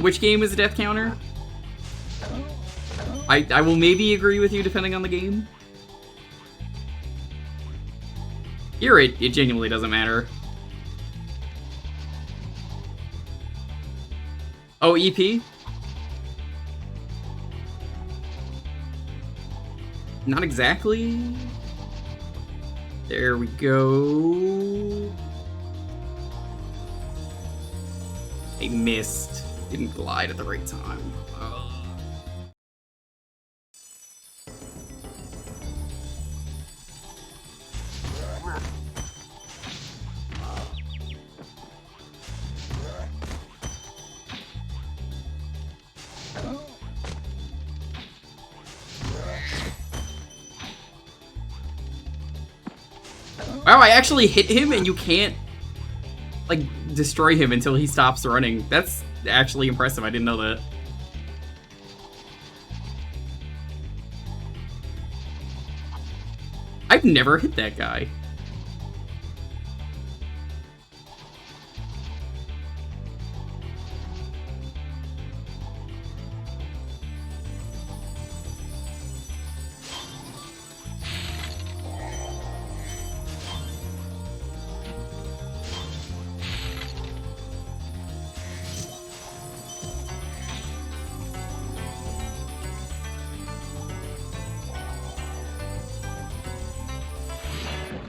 A: Which game is a death counter? I will maybe agree with you depending on the game. Here it genuinely doesn't matter. Oh, EP? Not exactly. There we go. I missed. Didn't glide at the right time. Wow, I actually hit him and you can't, like, destroy him until he stops running. That's actually impressive. I didn't know that. I've never hit that guy.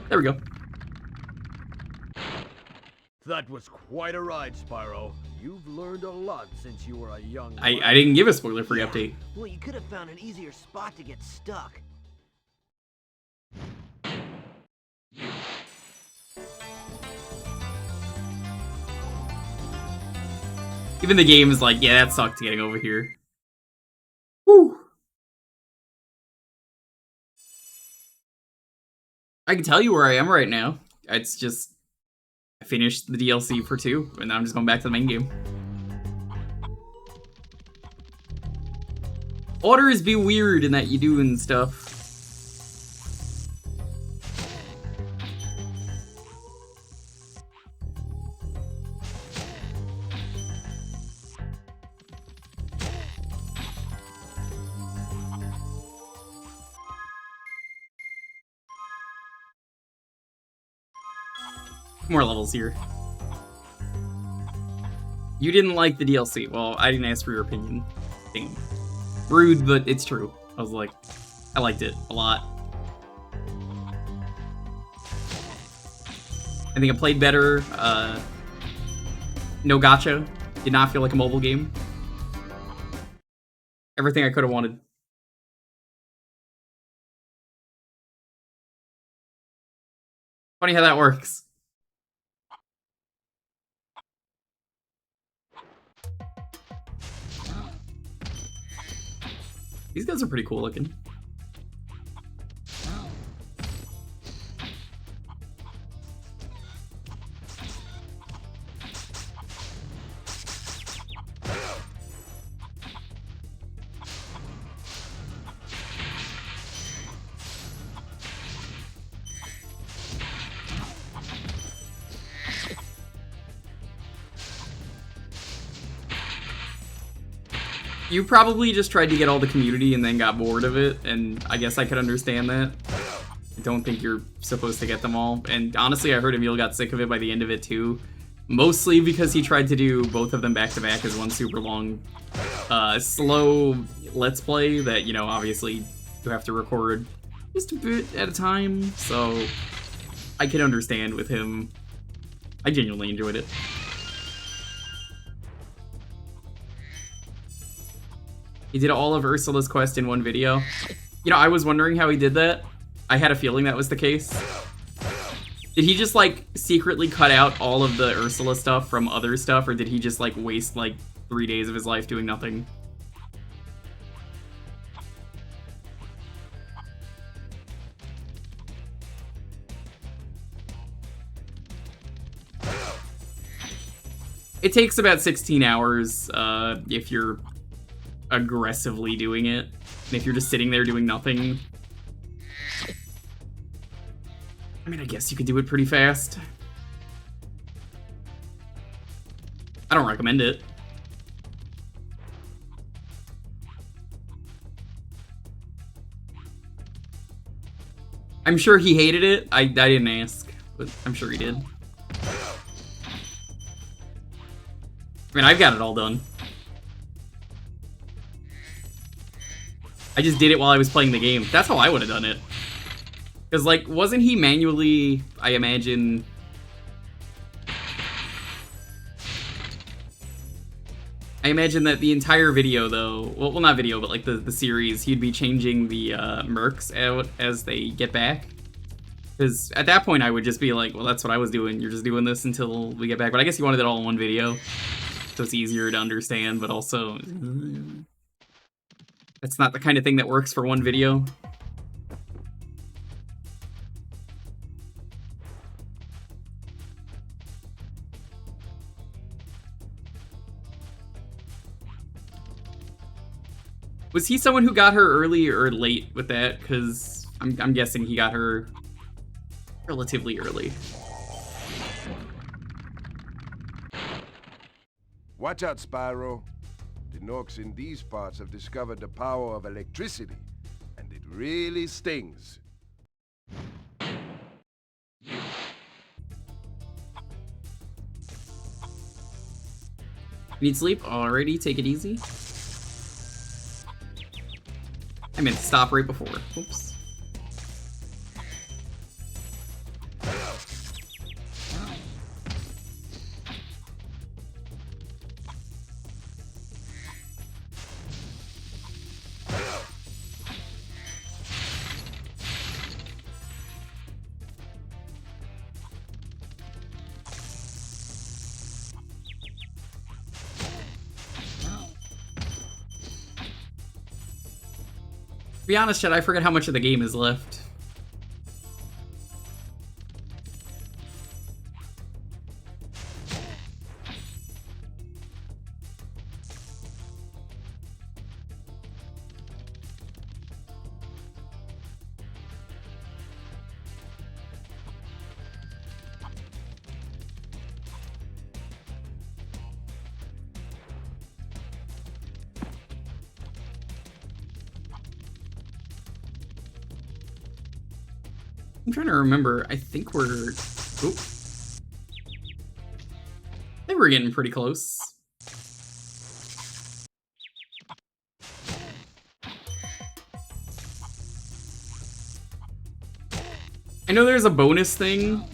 A: There we go.
B: That was quite a ride, Spyro. You've learned a lot since you were a young...
A: I didn't give a spoiler-free update.
H: Well, you could have found an easier spot to get stuck.
A: Even the game is like, yeah, that sucked getting over here. Woo! I can tell you where I am right now. It's just... I finished the DLC for 2, and now I'm just going back to the main game. Orders be weird in that you do and stuff. More levels here. You didn't like the DLC. Well, I didn't ask for your opinion. Damn. Rude, but it's true. I was like, I liked it a lot. I think it played better. No gacha. Did not feel like a mobile game. Everything I could have wanted. Funny how that works. These guys are pretty cool looking. You probably just tried to get all the community and then got bored of it, and I guess I could understand that. I don't think you're supposed to get them all, and honestly I heard Emil got sick of it by the end of it too. Mostly because he tried to do both of them back to back as one super long, slow let's play that, you know, obviously you have to record just a bit at a time, so I can understand with him. I genuinely enjoyed it. He did all of Ursula's quest in one video. You know, I was wondering how he did that. I had a feeling that was the case. Did he just, like, secretly cut out all of the Ursula stuff from other stuff, or did he just, like, waste, like, 3 days of his life doing nothing? It takes about 16 hours, if you're aggressively doing it. And if you're just sitting there doing nothing, I mean, I guess you could do it pretty fast. I don't recommend it. I'm sure he hated it. I didn't ask, but I'm sure he did. I mean, I've got it all done. I just did it while I was playing the game. That's how I would have done it. Because, like, wasn't he manually, I imagine... I imagine that the entire video, though... Well, not video, but, like, the series, he'd be changing the mercs out as they get back. Because at that point, I would just be like, well, that's what I was doing. You're just doing this until we get back. But I guess he wanted it all in one video. So it's easier to understand, but also... That's not the kind of thing that works for one video. Was he someone who got her early or late with that? Because I'm guessing he got her relatively early.
I: Watch out, Spyro. The Norks in these parts have discovered the power of electricity, and it really stings.
A: Need sleep? Alrighty, take it easy. I meant to stop right before. Oops. To be honest, Chad, I forget how much of the game is left. I'm trying to remember. I think we're... Oop. I think we're getting pretty close. I know there's a bonus thing.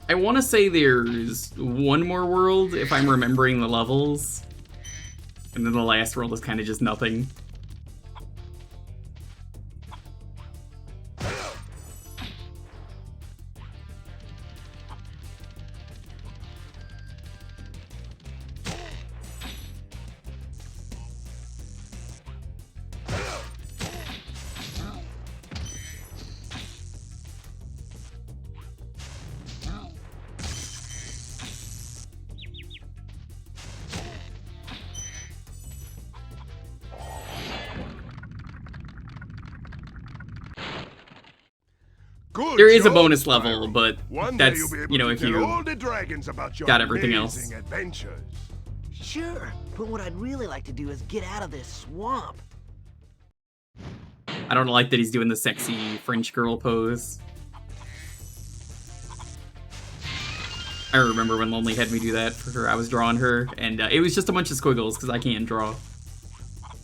A: I want to say there's one more world, if I'm remembering the levels. And then the last world is kind of just nothing.
D: Good
A: There is a
D: job,
A: bonus
D: Spyro.
A: level, but
D: One day
A: that's,
D: you'll be able
A: you know,
D: to
A: if
D: tell
A: you
D: all the dragons about your
A: got everything else.
D: amazing adventures.
H: Sure, but what I'd really like to do is get out of this swamp.
A: I don't like that he's doing the sexy French girl pose. I remember when Lonely had me do that for her. I was drawing her, and it was just a bunch of squiggles because I can't draw.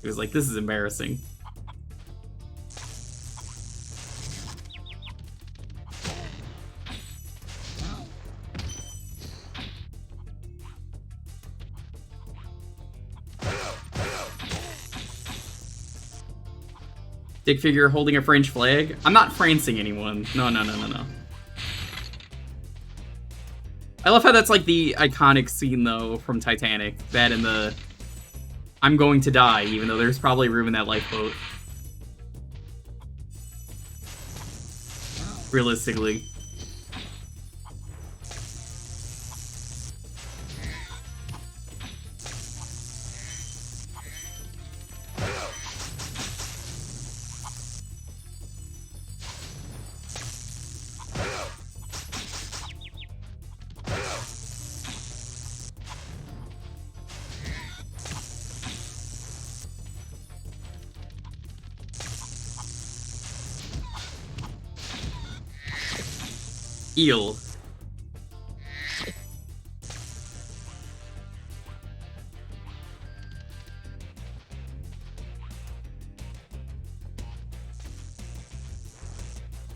A: It was like, this is embarrassing. Stick figure holding a French flag? I'm not Francing anyone. No, no, no, no, no. I love how that's like the iconic scene, though, from Titanic. That and the I'm going to die, even though there's probably room in that lifeboat. Realistically. Eel.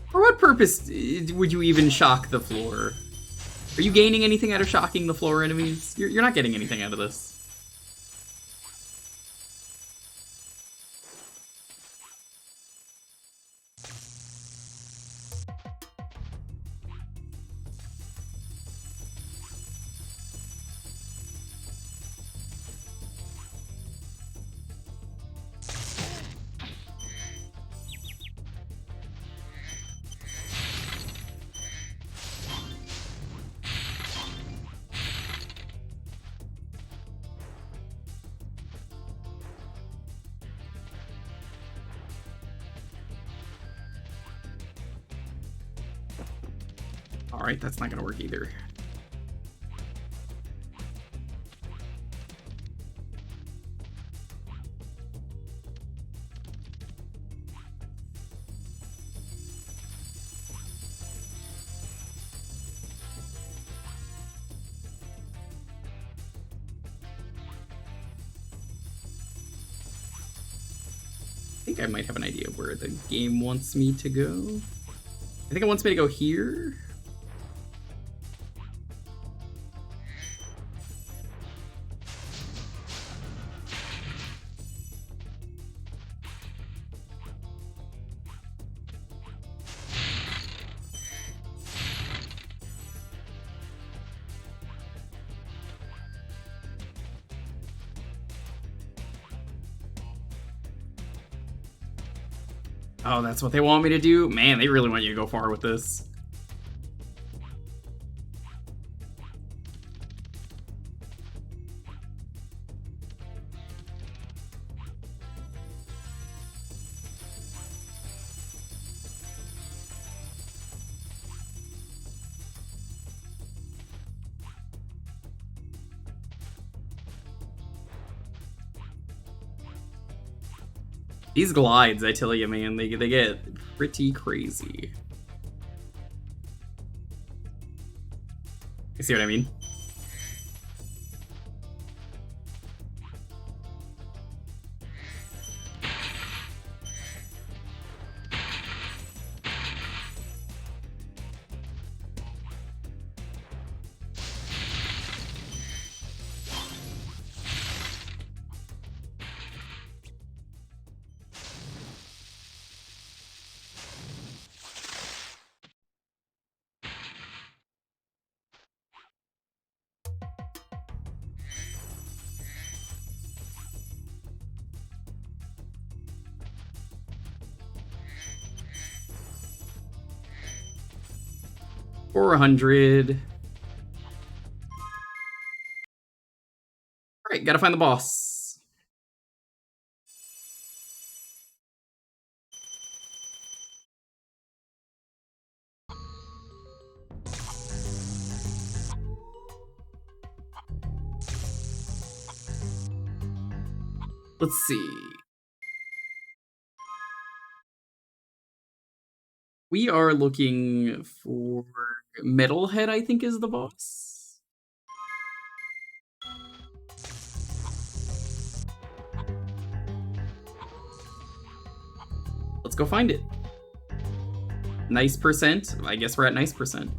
A: For what purpose would you even shock the floor? Are you gaining anything out of shocking the floor enemies? You're not getting anything out of this. Alright, that's not gonna work either. I think I might have an idea of where the game wants me to go. I think it wants me to go here. Oh, that's what they want me to do? Man, they really want you to go far with this. These glides, I tell you, man, they get pretty crazy. You see what I mean? $400. Alright, gotta find the boss. Let's see. We are looking for Metalhead, I think, is the boss. Let's go find it. Nice percent. I guess we're at nice percent.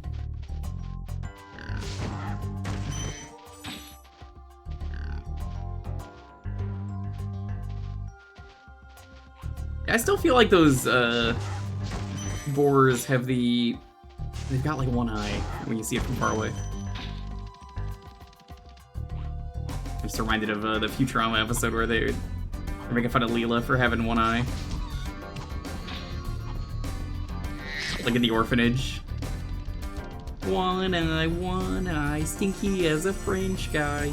A: I still feel like those boars have they've got like one eye when you see it from far away. I'm just reminded of the Futurama episode where they're making fun of Leela for having one eye. Like in the orphanage. One eye, stinky as a French guy.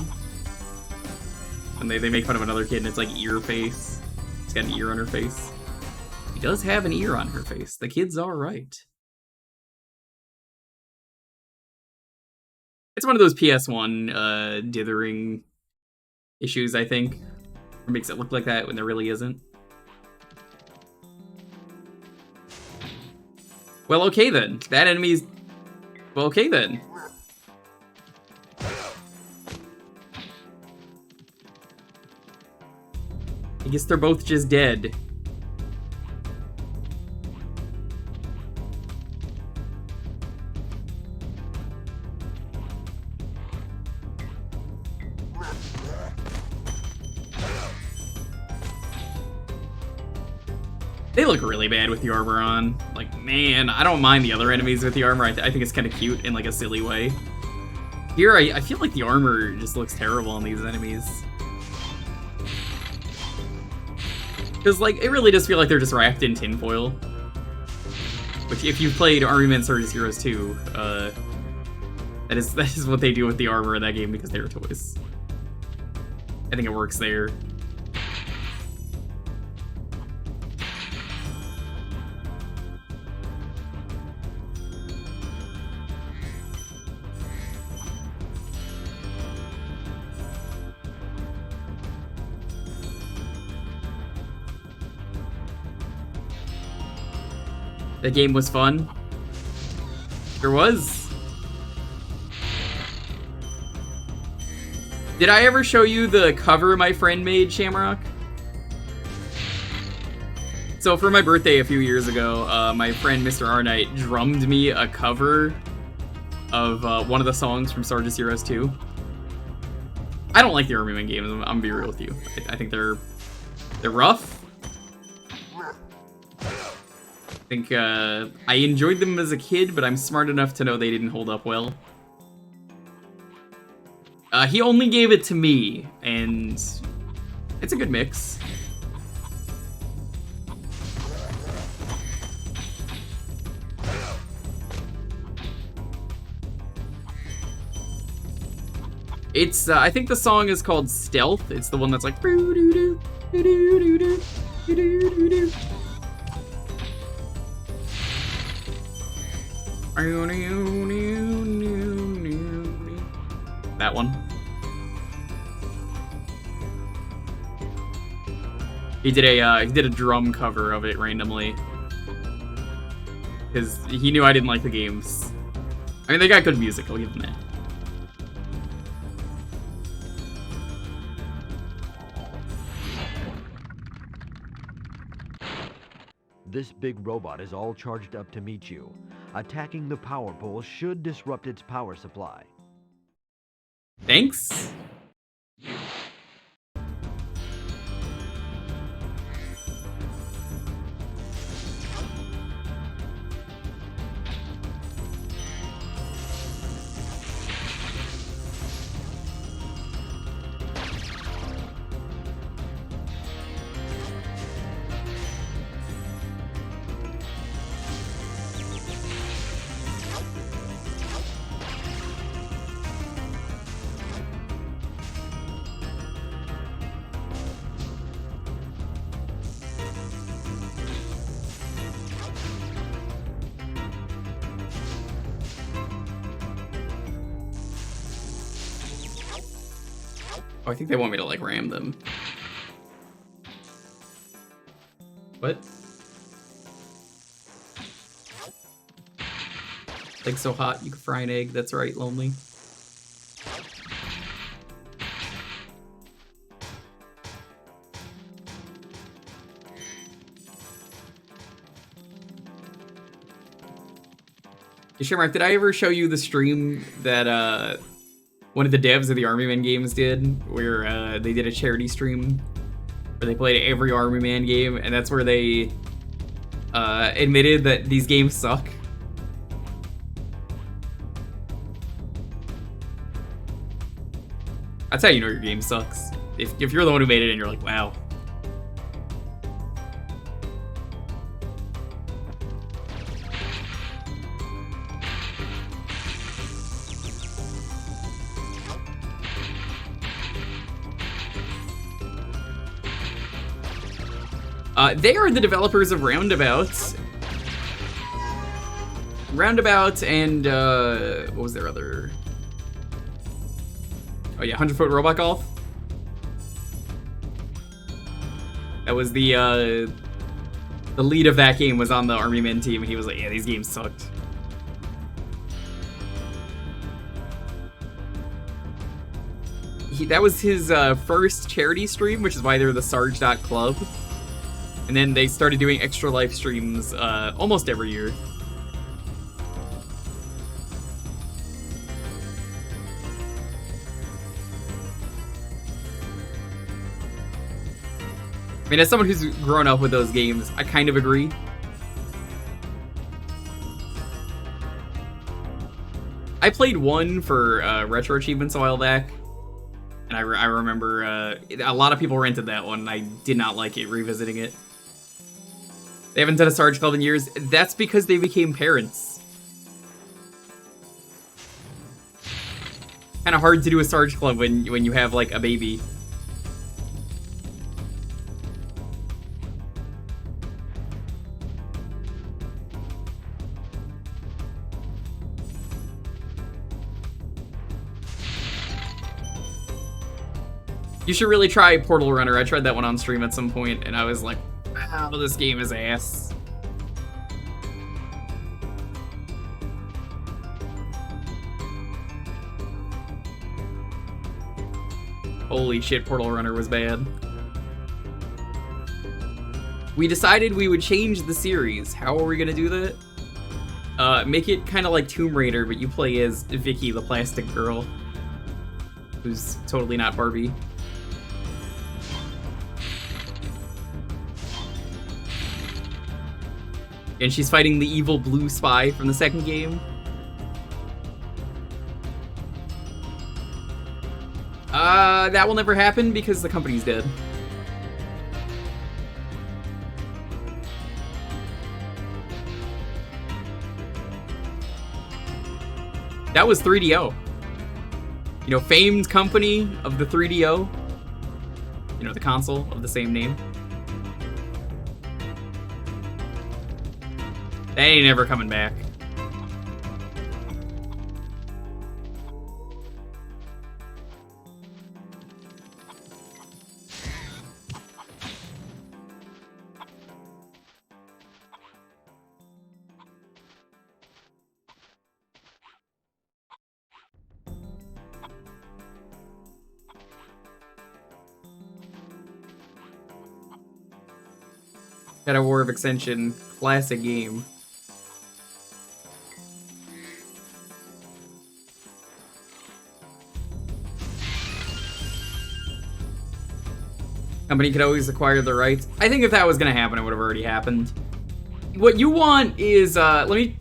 A: And they make fun of another kid and it's like ear face. It's got an ear on her face. He does have an ear on her face. The kid's alright. It's one of those PS1 dithering issues, I think. Or makes it look like that when there really isn't. Well, okay then. That enemy's... Well, okay then. I guess they're both just dead. They look really bad with the armor on. Like, man, I don't mind the other enemies with the armor. I think it's kind of cute in like a silly way. Here, I feel like the armor just looks terrible on these enemies. Because, like, it really does feel like they're just wrapped in tinfoil. Which, if you've played Army Men Surges Heroes 2, that is what they do with the armor in that game because they're toys. I think it works there. The game was fun. There was. Did I ever show you the cover my friend made, Shamrock? So for my birthday a few years ago, my friend Mr. Arnite drummed me a cover of one of the songs from Sarge's Heroes 2. I don't like the Army Men games, I'm gonna be real with you. I think they're rough. I think I enjoyed them as a kid, but I'm smart enough to know they didn't hold up well. He only gave it to me, and it's a good mix. It's, I think the song is called Stealth. It's the one that's like... That one. He did a drum cover of it randomly. Because he knew I didn't like the games. I mean, they got good music, I'll give them that.
B: This big robot is all charged up to meet you. Attacking the power pole should disrupt its power supply.
A: Thanks. Oh, I think they want me to, like, ram them. What? Like so hot you could fry an egg. That's right, lonely. Shamrock, did I ever show you the stream that one of the devs of the Army Man games did, where they did a charity stream where they played every Army Man game, and that's where they admitted that these games suck? That's how you know your game sucks. If you're the one who made it and you're like, wow. They are the developers of Roundabout. Roundabout and, what was their other? Oh yeah, 100-Foot Robot Golf. That was the lead of that game was on the Army Men team, and he was like, yeah, these games sucked. That was his first charity stream, which is why they're the Sarge.club. And then they started doing extra live streams almost every year. I mean, as someone who's grown up with those games, I kind of agree. I played one for Retro Achievements a while back, and I remember a lot of people rented that one, and I did not like it revisiting it. They haven't done a Sarge Club in years. That's because they became parents. Kind of hard to do a Sarge Club when you have like a baby. You should really try Portal Runner. I tried that one on stream at some point, and I was like, wow, this game is ass. Holy shit, Portal Runner was bad. We decided we would change the series. How are we gonna do that? Make it kind of like Tomb Raider, but you play as Vicky, the plastic girl, who's totally not Barbie. And she's fighting the evil blue spy from the second game. That will never happen because the company's dead. That was 3DO. You know, famed company of the 3DO. You know, the console of the same name. They ain't ever coming back. Got a War of Extension, classic game. Company could always acquire the rights. I think if that was gonna happen, it would have already happened. What you want is, let me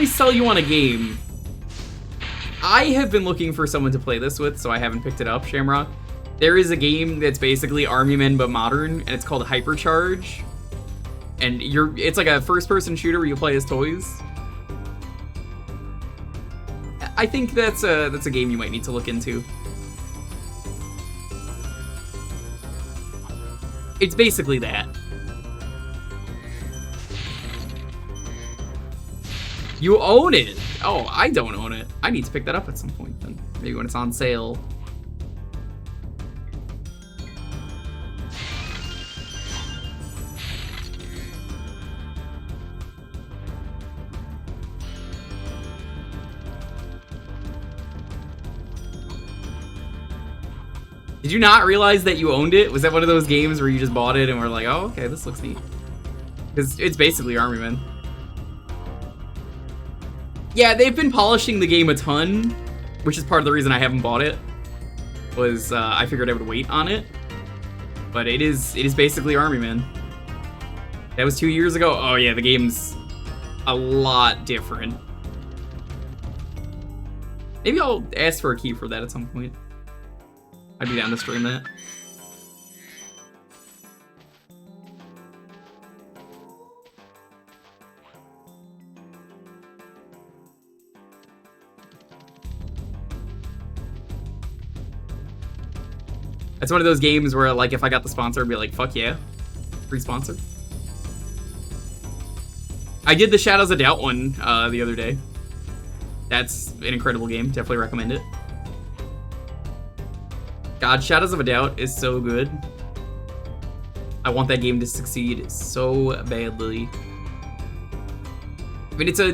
A: sell you on a game. I have been looking for someone to play this with, so I haven't picked it up, Shamrock. There is a game that's basically Army Men but modern, and it's called Hypercharge. And it's like a first-person shooter where you play as toys. I think that's a game you might need to look into. It's basically that. You own it! Oh, I don't own it. I need to pick that up at some point then. Maybe when it's on sale. Did you not realize that you owned it? Was that one of those games where you just bought it and were like, oh, okay, this looks neat? Because it's basically Army Men. Yeah, they've been polishing the game a ton, which is part of the reason I haven't bought it. Was I figured I would wait on it, but it is basically Army Men. That was 2 years ago. Oh yeah, the game's a lot different. Maybe I'll ask for a key for that at some point. I'd be down to stream that. It's one of those games where, like, if I got the sponsor, I'd be like, fuck yeah. Free sponsor. I did the Shadows of Doubt one the other day. That's an incredible game. Definitely recommend it. God, Shadows of a Doubt is so good. I want that game to succeed so badly. I mean, it's a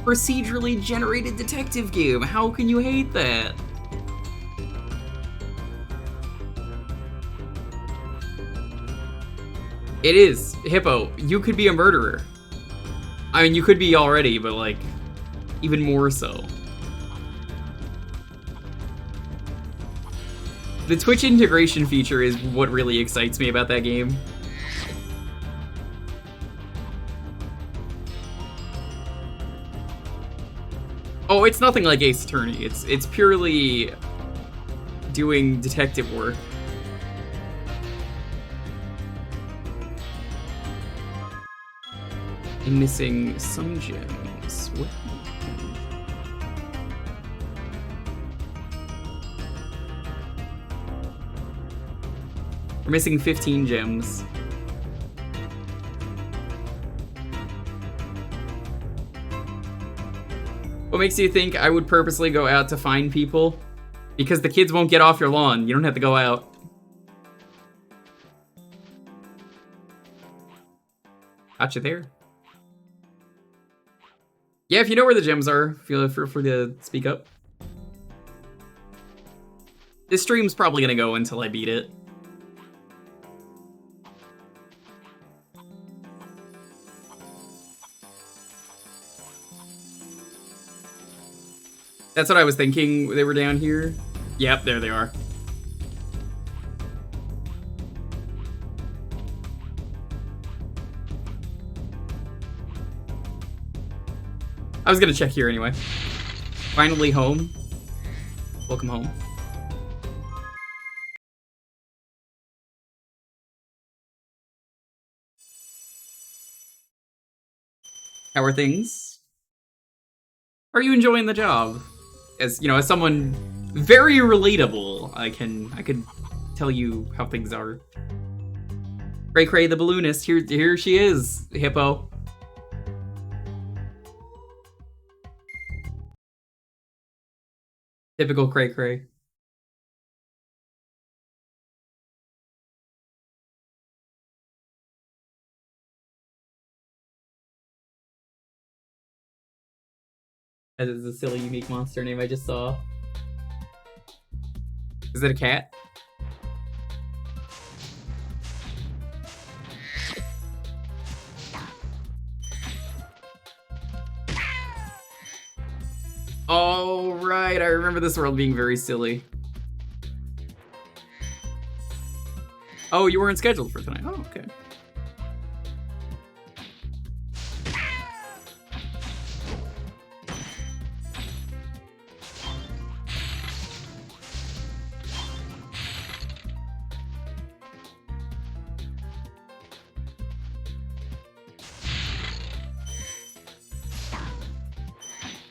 A: procedurally generated detective game. How can you hate that? It is. Hippo, you could be a murderer. I mean, you could be already, but, like, even more so. The Twitch integration feature is what really excites me about that game. Oh, it's nothing like Ace Attorney. It's purely doing detective work. I'm missing some gems. What? We're missing 15 gems. What makes you think I would purposely go out to find people? Because the kids won't get off your lawn. You don't have to go out. Gotcha there. Yeah, if you know where the gems are, feel free to speak up. This stream's probably gonna go until I beat it. That's what I was thinking. They were down here. Yep, there they are. I was gonna check here anyway. Finally home. Welcome home. How are things? Are you enjoying the job? As you know, as someone very relatable, I could tell you how things are. Cray Cray the balloonist, here she is, Hippo. Typical Cray Cray. That is a silly, unique monster name I just saw. Is it a cat? Oh, right. I remember this world being very silly. Oh, you weren't scheduled for tonight. Oh, okay.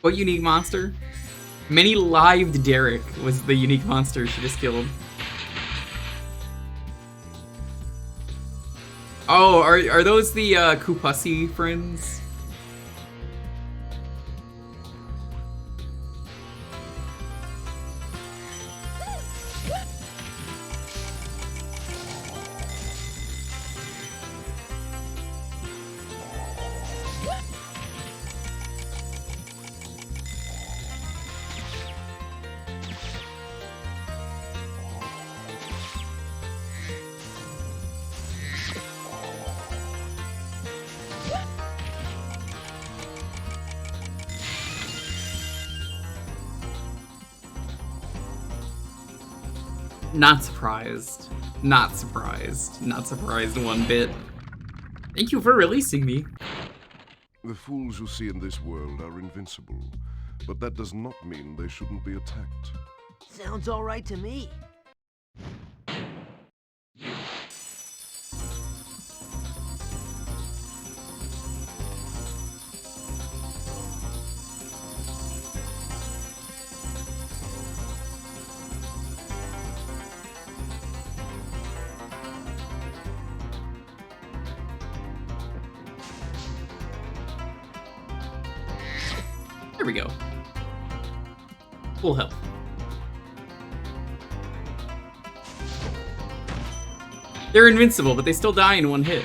A: What unique monster? Many-lived Derek was the unique monster she just killed. Oh, are those the Kupussi friends? Not surprised. Not surprised. Not surprised one bit. Thank you for releasing me.
D: The fools you see in this world are invincible, but that does not mean they shouldn't be attacked.
H: Sounds all right to me.
A: There we go. Full health. They're invincible, but they still die in one hit.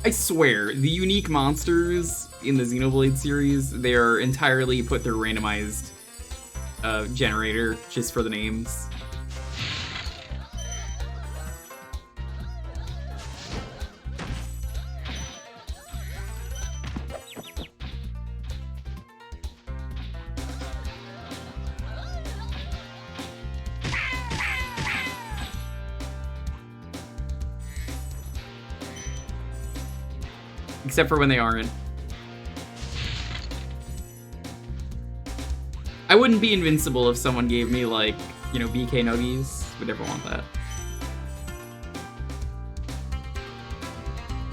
A: I swear, the unique monsters in the Xenoblade series, they are entirely put through randomized generator just for the names. Except for when they aren't. I wouldn't be invincible if someone gave me, like, you know, BK Nuggies. Would never want that.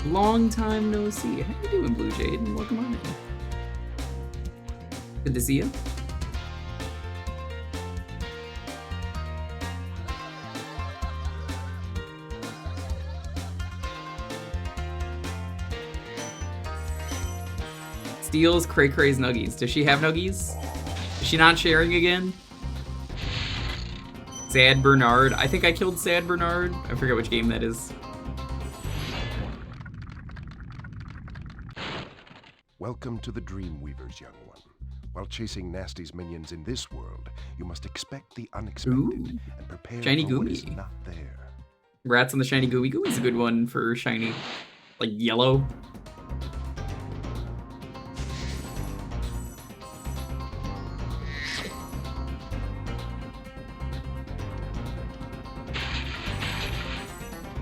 A: Long time no see. How you doing, Blue Jade? And welcome on in. Good to see you. Steals Cray Cray's Nuggies. Does she have Nuggies? Is she not sharing again? Sad Bernard. I think I killed Sad Bernard. I forget which game that is.
D: Welcome to the Dreamweavers, young one. While chasing Gnasty's minions in this world, you must expect the unexpected and prepare
A: Shiny
D: for what
A: Goomy.
D: is not there.
A: Rats on the Shiny Goomy. Goomy's a good one for shiny. Like yellow.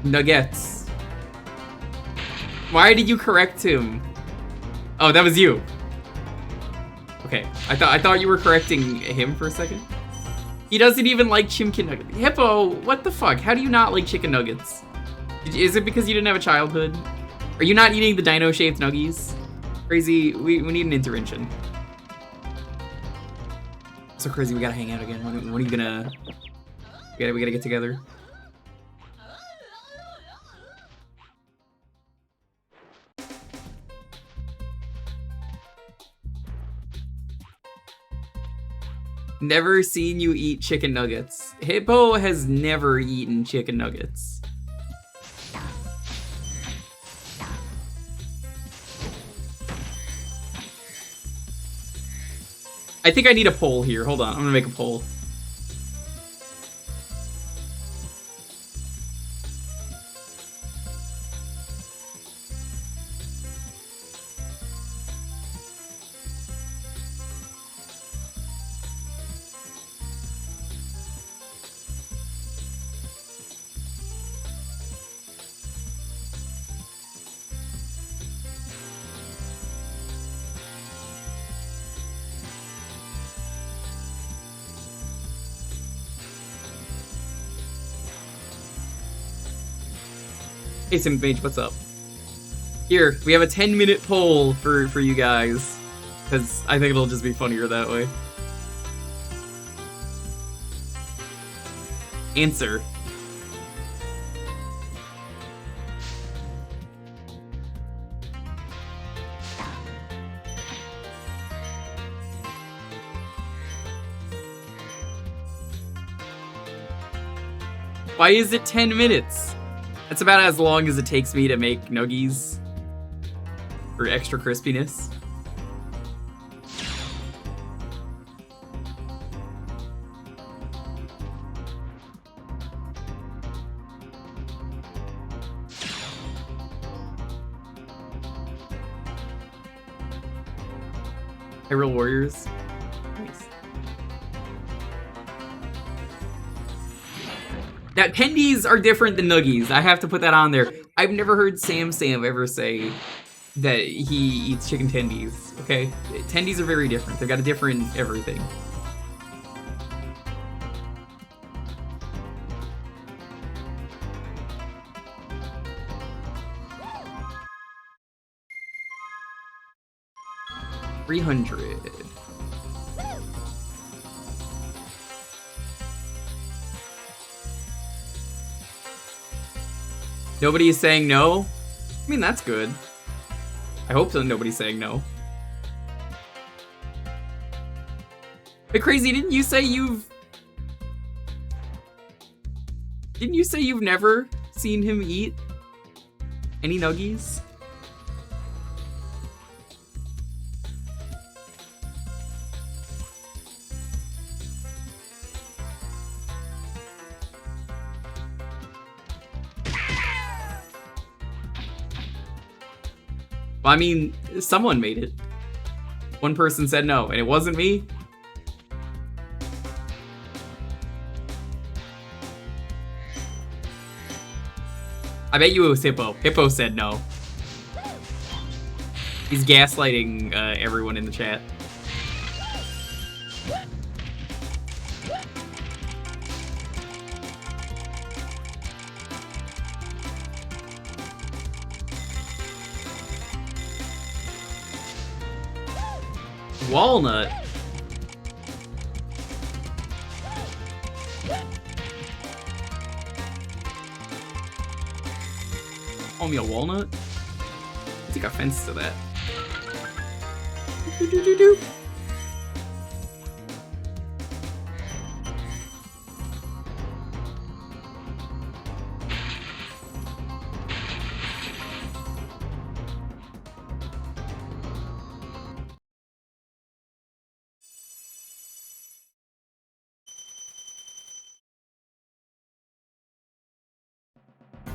A: Nuggets. Why did you correct him? Oh, that was you. Okay, I thought you were correcting him for a second. He doesn't even like chicken nuggets. Hippo, what the fuck? How do you not like chicken nuggets? Is it because you didn't have a childhood? Are you not eating the dino-shaped nuggies? Crazy, we need an intervention. So Crazy, we gotta hang out again. When are you gonna... We gotta get together. Never seen you eat chicken nuggets. Hippo has never eaten chicken nuggets. I think I need a poll here. Hold on, I'm gonna make a poll. Hey Simage, what's up? Here, we have a 10-minute poll for you guys. Because I think it'll just be funnier that way. Answer. Why is it 10 minutes? That's about as long as it takes me to make nuggies for extra crispiness. Hyrule Warriors. Nice. Now, tendies are different than nuggies. I have to put that on there. I've never heard Sam ever say that he eats chicken tendies, okay? Tendies are very different. They've got a different everything. $300. Nobody is saying no? I mean, that's good. I hope so. Nobody's saying no. But Crazy, didn't you say you've never seen him eat any nuggies? Well, I mean, someone made it. One person said no, and it wasn't me. I bet you it was Hippo. Hippo said no. He's gaslighting everyone in the chat. Walnut. Call me a walnut? I take offense to that. Do-do-do-do.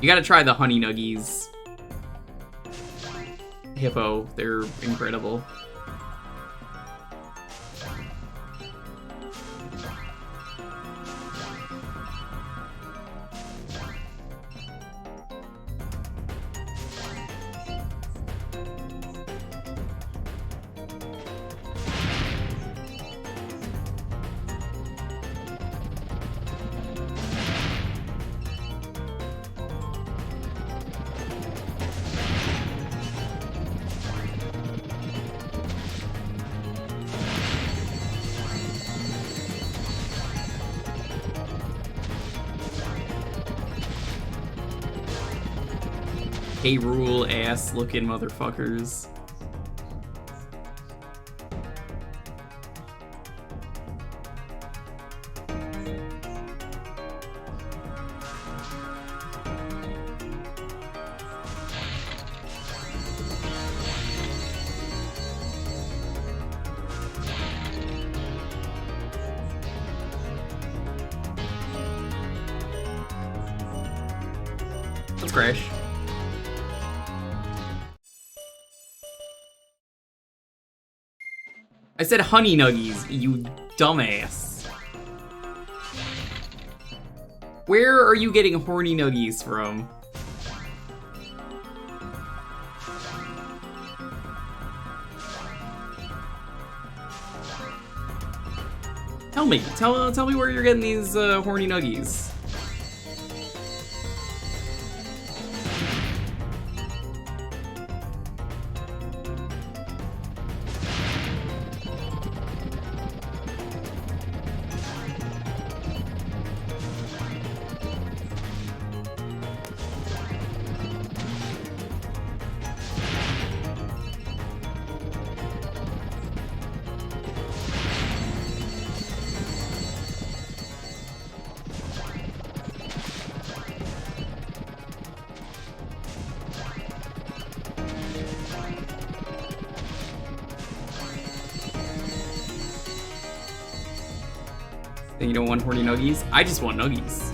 A: You gotta try the honey nuggies. Hippo, they're incredible. K-Rule ass looking motherfuckers. Let's crash. I said honey nuggies, you dumbass. Where are you getting horny nuggies from? Tell me, tell me where you're getting these horny nuggies. Then you don't want horny nuggies? I just want nuggies.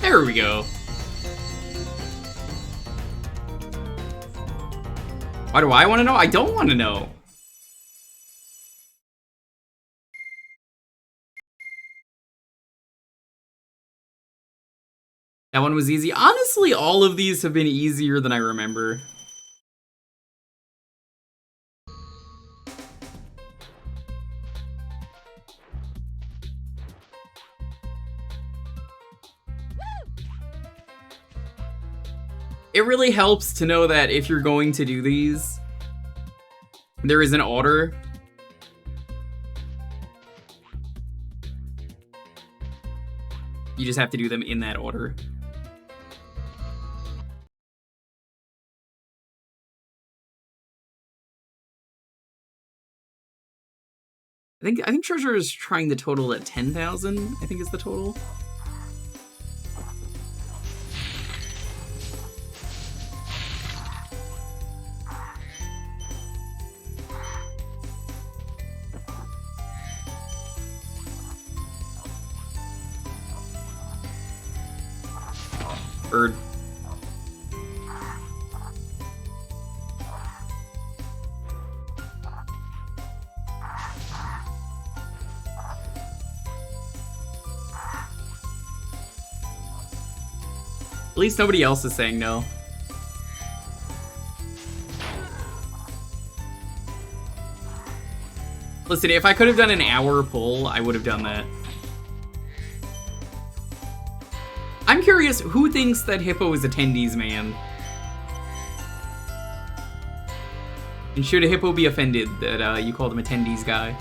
A: There we go. Why do I want to know? I don't want to know. That one was easy. Honestly, all of these have been easier than I remember. It really helps to know that if you're going to do these, there is an order. You just have to do them in that order. I think Treasure is trying the total at 10,000, I think is the total. Bird. At least nobody else is saying no. Listen, if I could have done an hour pull, I would have done that. I'm curious, who thinks that Hippo is a Tendies man? And should a Hippo be offended that you called him a Tendies guy?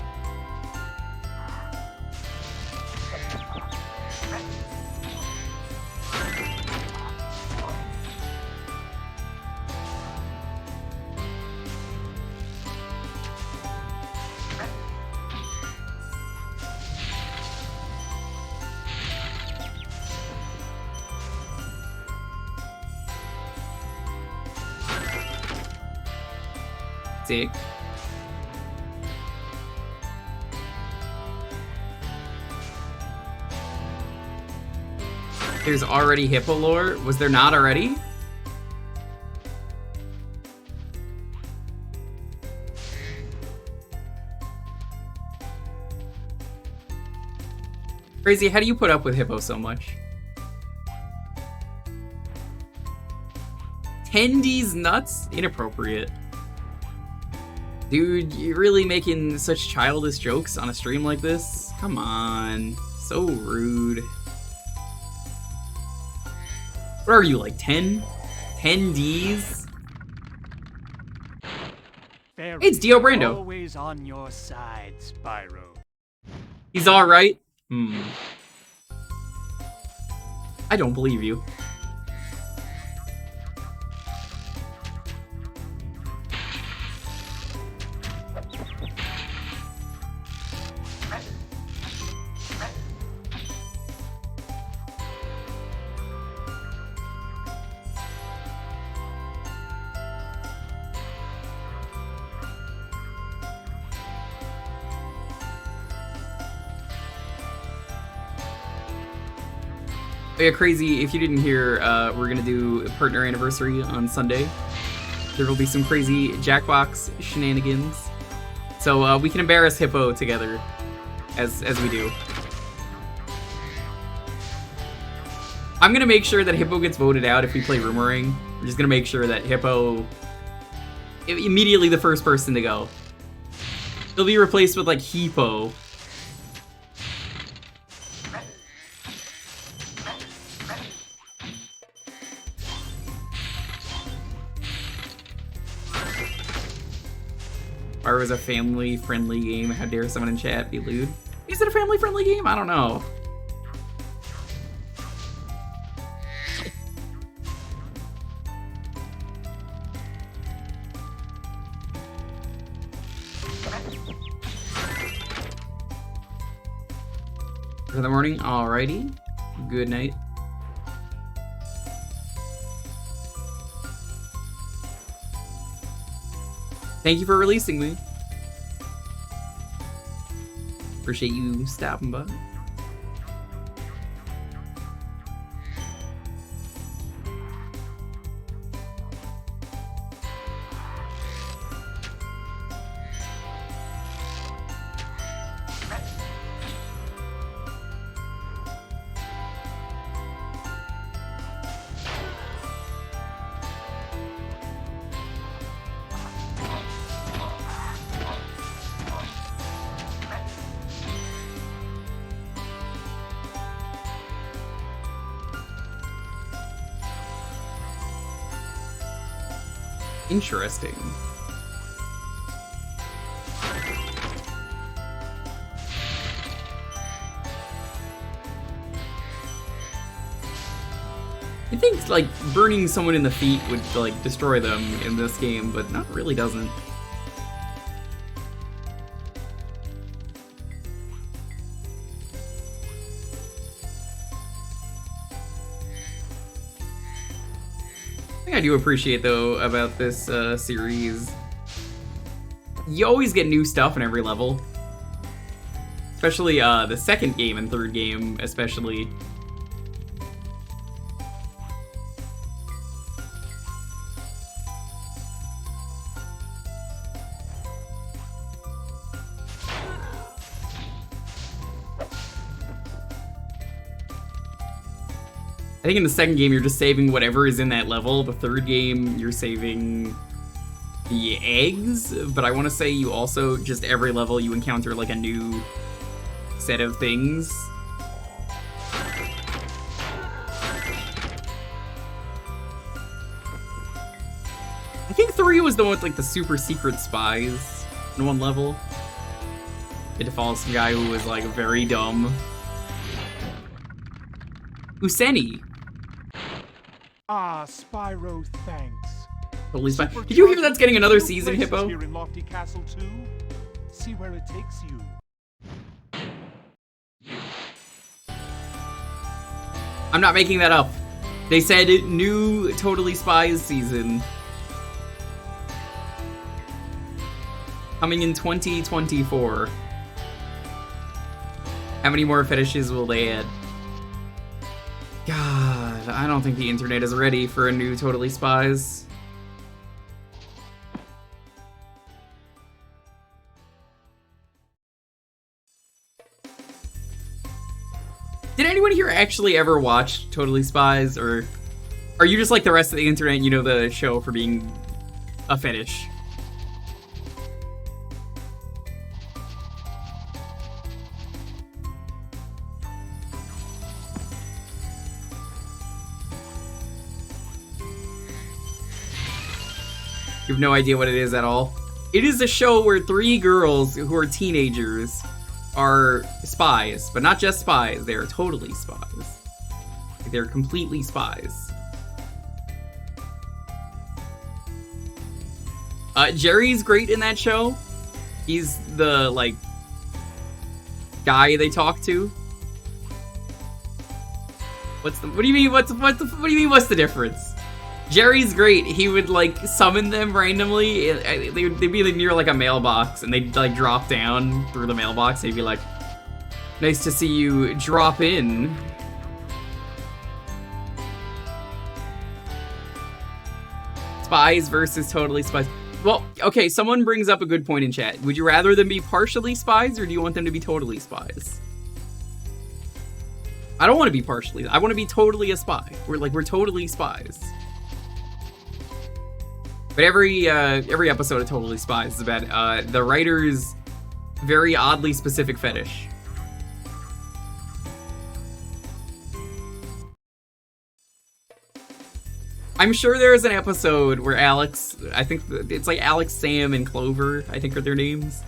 A: Sick. There's already Hippo lore? Was there not already? Crazy, how do you put up with Hippo so much? Tendies nuts? Inappropriate. Dude, you're really making such childish jokes on a stream like this? Come on. So rude. What are you, like 10? 10 Ds? Hey, it's Dio Brando.
P: Always on your side, Spyro.
A: He's alright? I don't believe you. Yeah, Crazy, if you didn't hear, we're gonna do a partner anniversary on Sunday. There will be some crazy Jackbox shenanigans. So we can embarrass Hippo together, as we do. I'm gonna make sure that Hippo gets voted out if we play Rumoring. We're just gonna make sure that Hippo... immediately the first person to go. He'll be replaced with, like, Hippo. Spyro is a family-friendly game. How dare someone in chat be lewd? Is it a family-friendly game? I don't know. In the morning, alrighty. Good night. Thank you for releasing me. Appreciate you stopping by. Interesting. I think like burning someone in the feet would like destroy them in this game, but not really doesn't. I do appreciate though about this series, you always get new stuff in every level, especially the second game and third game especially. I think in the second game, you're just saving whatever is in that level. The third game, you're saving the eggs. But I want to say you also, just every level, you encounter like a new set of things. I think 3 was the one with like the super secret spies in one level. You had to follow some guy who was like very dumb. Useni.
E: Ah, Spyro, thanks.
A: Totally fine. Did you hear that's getting another season, Hippo?
E: Here in Lofty Castle too. See where it takes you.
A: I'm not making that up. They said new Totally Spies season. Coming in 2024. How many more fetishes will they add? God, I don't think the internet is ready for a new Totally Spies. Did anyone here actually ever watch Totally Spies, or are you just like the rest of the internet and you know the show for being a fetish? You have no idea what it is at all. It is a show where 3 girls who are teenagers are spies, but not just spies, they are totally spies. They're completely spies. Jerry's great in that show. He's the, like, guy they talk to. What do you mean, what do you mean, what's the difference? Jerry's great. He would like summon them randomly. They'd be like, near like a mailbox, and they'd like drop down through the mailbox. He'd be like, "Nice to see you drop in." Spies versus totally spies. Well, okay, someone brings up a good point in chat. Would you rather them be partially spies, or do you want them to be totally spies? I don't want to be partially. I want to be totally a spy. We're totally spies. But every episode of Totally Spies is about the writer's very oddly specific fetish. I'm sure there's an episode where Alex, I think it's like Alex, Sam, and Clover, I think are their names.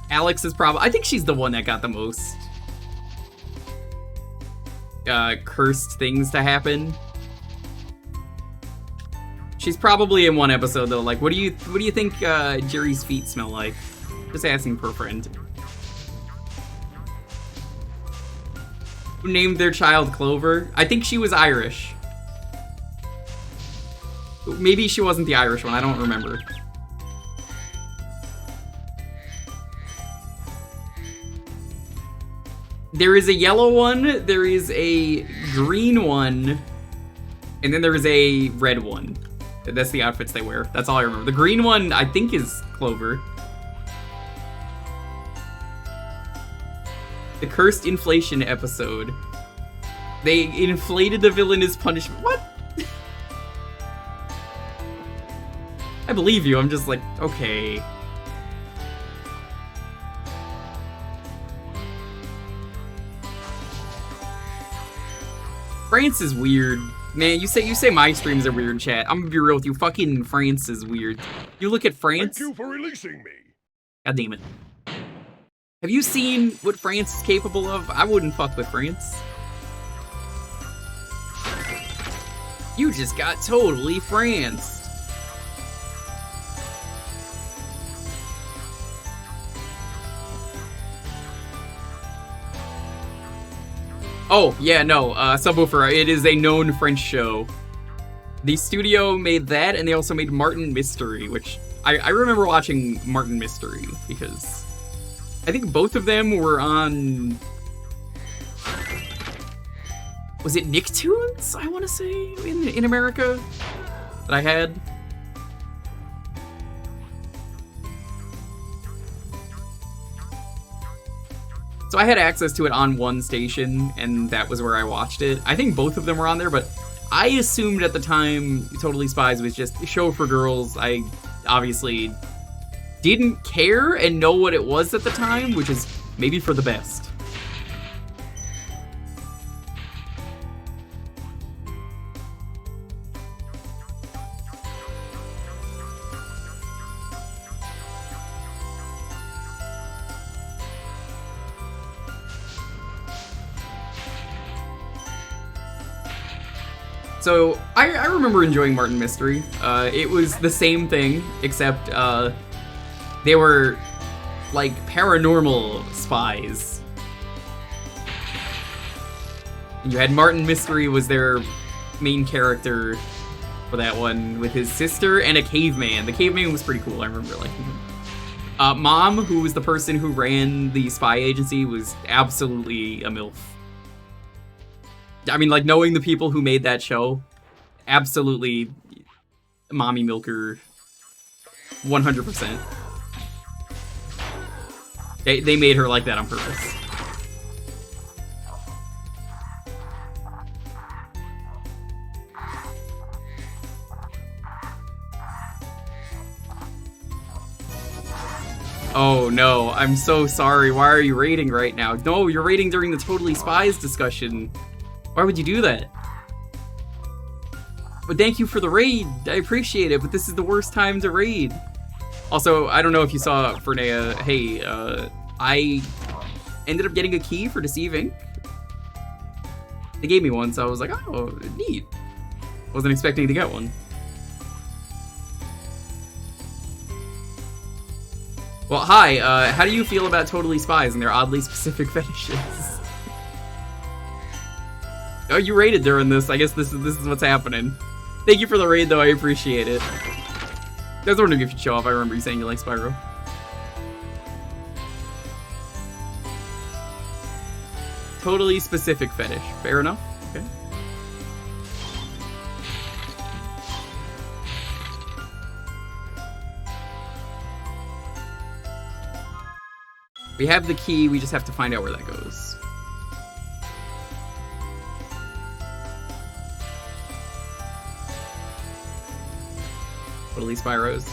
A: Alex is probably, I think she's the one that got the most cursed things to happen. She's probably in one episode though. Like, what do you think Jerry's feet smell like? Just asking per friend. who named their child Clover. I think she was Irish. Maybe she wasn't the Irish one, I don't remember. There is a yellow one, there is a green one, and then there is a red one. That's the outfits they wear. That's all I remember. The green one, I think, is Clover. The Cursed Inflation episode. They inflated the villain as punishment. What? I believe you, I'm just like, okay. France is weird. Man, you say my streams are weird, chat. I'm gonna be real with you. Fucking France is weird. You look at France.
D: Thank you for releasing me.
A: God damn it. Have you seen what France is capable of? I wouldn't fuck with France. You just got totally Franced. Oh, yeah, no, Subwoofer, it is a known French show. The studio made that, and they also made Martin Mystery, which I remember watching Martin Mystery, because I think both of them were on... Was it Nicktoons, I want to say, in America, that I had? So I had access to it on one station, and that was where I watched it. I think both of them were on there, but I assumed at the time Totally Spies was just a show for girls. I obviously didn't care and know what it was at the time, which is maybe for the best. So, I remember enjoying Martin Mystery. It was the same thing, except they were, like, paranormal spies. You had Martin Mystery was their main character for that one, with his sister and a caveman. The caveman was pretty cool, I remember liking him. Mom, who was the person who ran the spy agency, was absolutely a MILF. I mean, like, knowing the people who made that show, absolutely mommy milker, 100%. They made her like that on purpose. Oh no, I'm so sorry. Why are you raiding right now? No, you're raiding during the Totally Spies discussion. Why would you do that? But thank you for the raid. I appreciate it, but this is the worst time to raid. Also, I don't know if you saw, Fernea, hey, I ended up getting a key for Deceive Inc. They gave me one, so I was like, oh, neat. Wasn't expecting to get one. Well, hi, how do you feel about Totally Spies and their oddly specific fetishes? Oh, you raided during this. I guess this is what's happening. Thank you for the raid, though. I appreciate it. I was wondering if you'd show off. I remember you saying you like Spyro. Totally specific fetish. Fair enough. Okay. We have the key. We just have to find out where that goes. Totally Spyros.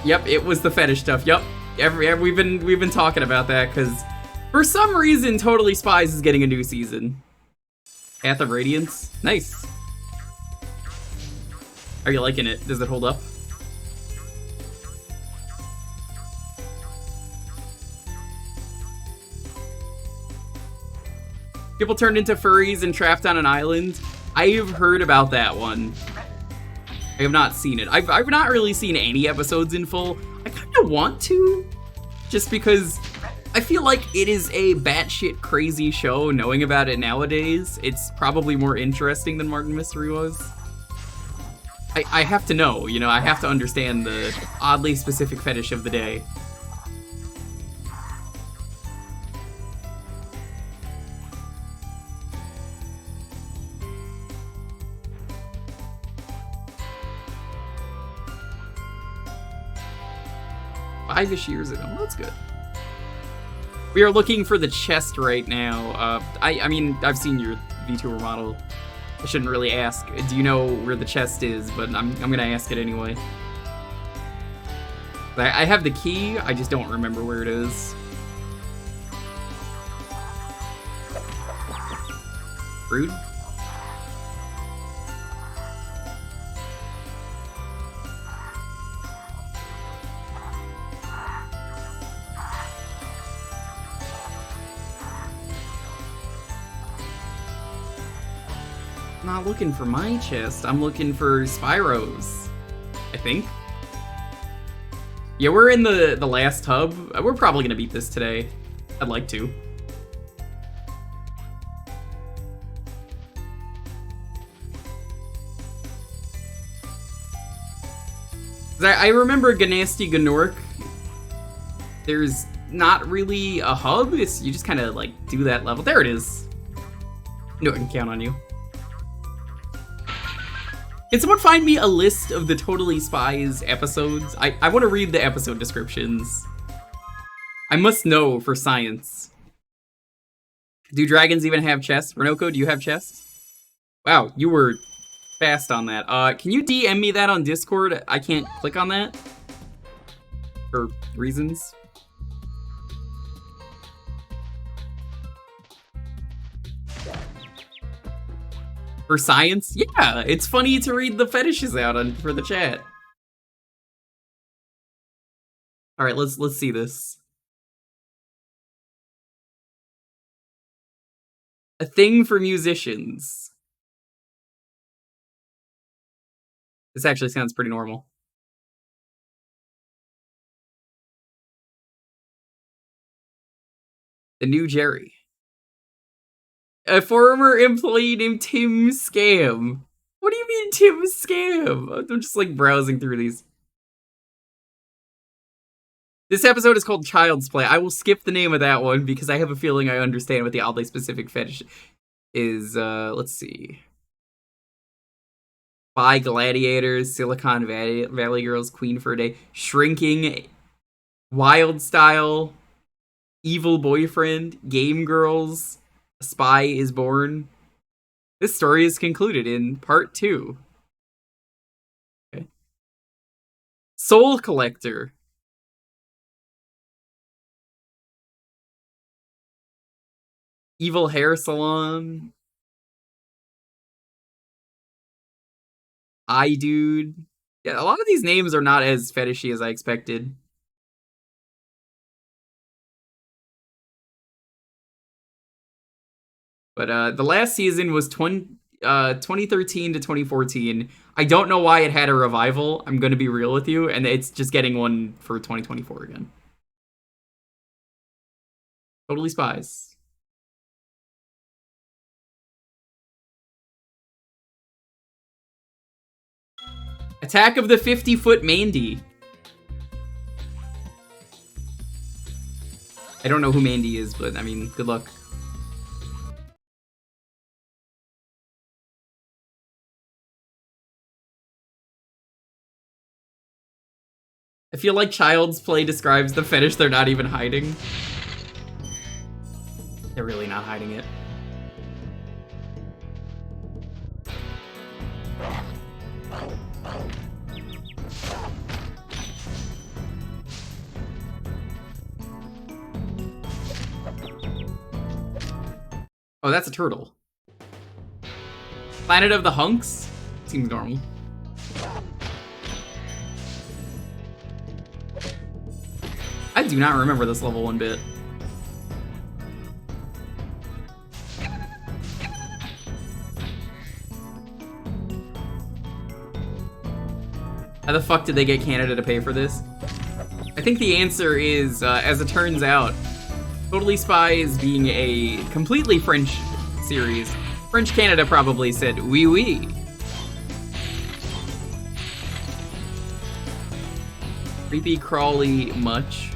A: Yep, it was the fetish stuff. Yep, we've been talking about that because for some reason Totally Spies is getting a new season. Path of Radiance, nice. Are you liking it? Does it hold up? People turned into furries and trapped on an island. I've heard about that one. I have not seen it. I've not really seen any episodes in full. I kind of want to, just because I feel like it is a batshit crazy show. Knowing about it nowadays, it's probably more interesting than Martin Mystery was. I have to know, you know, I have to understand the oddly specific fetish of the day. Five-ish years ago. Well, that's good. We are looking for the chest right now. I mean, I've seen your VTuber model. I shouldn't really ask. Do you know where the chest is? But I'm gonna ask it anyway. I have the key. I just don't remember where it is. Rude. Not looking for my chest. I'm looking for Spyro's, I think. Yeah, we're in the last hub. We're probably gonna beat this today. I'd like to. I remember Gnasty Gem. There's not really a hub. You just kind of like do that level. There it is. No, I can count on you. Can someone find me a list of the Totally Spies episodes? I want to read the episode descriptions. I must know for science. Do dragons even have chests? Renoko, do you have chests? Wow, you were fast on that. Can you DM me that on Discord? I can't click on that. For reasons. For science? Yeah, it's funny to read the fetishes out for the chat. All right, let's see this. A thing for musicians. This actually sounds pretty normal. The new Jerry. A former employee named Tim Scam. What do you mean Tim Scam? I'm just like browsing through these. This episode is called Child's Play. I will skip the name of that one because I have a feeling I understand what the oddly specific fetish is. Let's see. Spy Gladiators, Silicon Valley Girls, Queen for a Day, Shrinking, Wild Style, Evil Boyfriend, Game Girls, A Spy is Born. This story is concluded in part 2. Okay. Soul Collector. Evil Hair Salon. Dude. Yeah, a lot of these names are not as fetishy as I expected. But the last season was 2013 to 2014. I don't know why it had a revival. I'm going to be real with you. And it's just getting one for 2024 again. Totally Spies. Attack of the 50-Foot Mandy. I don't know who Mandy is, but I mean, good luck. I feel like Child's Play describes the fetish they're not even hiding. They're really not hiding it. Oh, that's a turtle. Planet of the Hunks? Seems normal. I do not remember this level one bit. How the fuck did they get Canada to pay for this? I think the answer is, as it turns out, Totally Spies being a completely French series, French Canada probably said oui oui. Creepy crawly much.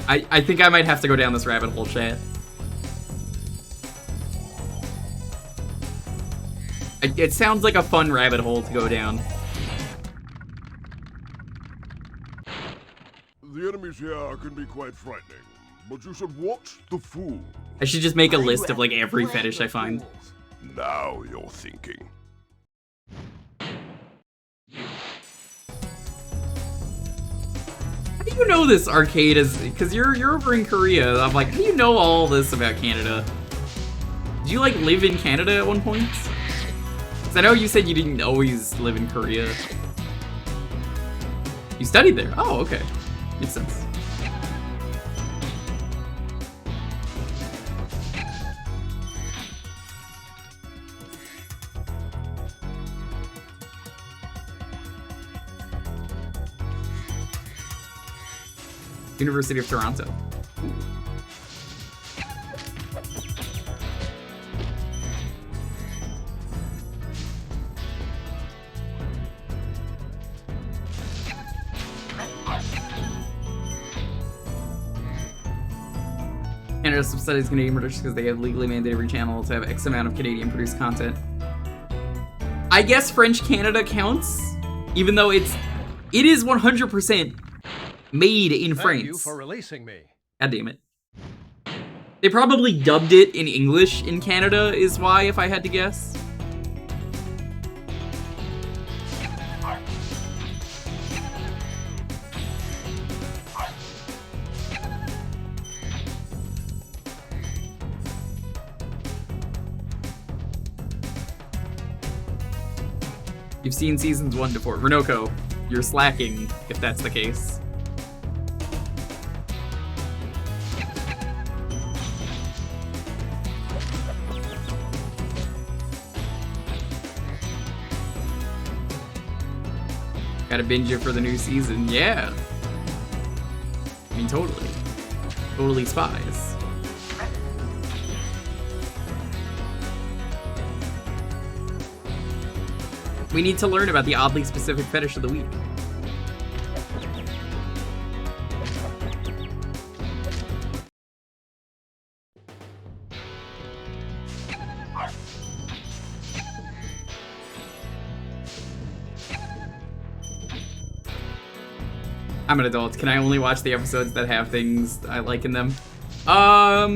A: I think I might have to go down this rabbit hole, chat. It sounds like a fun rabbit hole to go down.
D: The enemies here can be quite frightening, but you should watch the fool.
A: I should just make a list of like every fetish I find.
D: Now you're thinking.
A: How do you know this arcade is? Because you're over in Korea. I'm like, how do you know all this about Canada? Did you like live in Canada at one point? Because I know you said you didn't always live in Korea. You studied there. Oh, okay. Makes sense. University of Toronto. Ooh. Canada subsidies Canadian producers because they have legally mandated every channel to have X amount of Canadian produced content. I guess French Canada counts, even though it is 100% made in France.
N: Thank you for releasing me.
A: God damn it. They probably dubbed it in English in Canada is why, if I had to guess. You've seen seasons 1 to 4. Renoko, you're slacking if that's the case. Gotta binge it for the new season. Yeah. I mean, totally. Totally Spies. We need to learn about the oddly specific fetish of the week. I'm an adult. Can I only watch the episodes that have things I like in them? I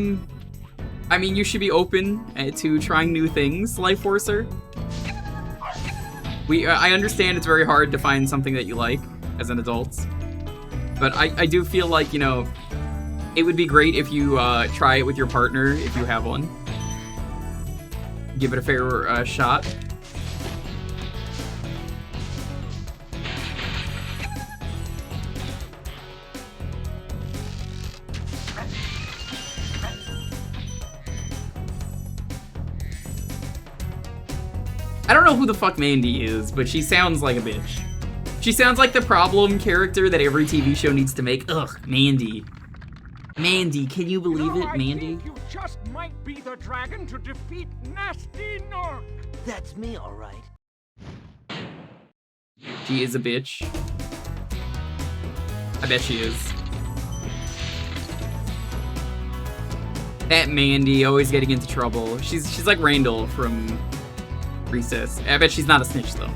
A: mean, you should be open to trying new things, Life Forcer. I understand it's very hard to find something that you like as an adult, but I do feel like, you know, it would be great if you try it with your partner if you have one. Give it a fair shot. I don't know who the fuck Mandy is, but she sounds like a bitch. She sounds like the problem character that every TV show needs to make. Ugh, Mandy. Mandy, can you believe it, Mandy?
G: You just might be the dragon to defeat Gnasty Gem.
H: That's me, all right.
A: She is a bitch. I bet she is. That Mandy, always getting into trouble. She's like Randall from Recess. I bet she's not a snitch, though.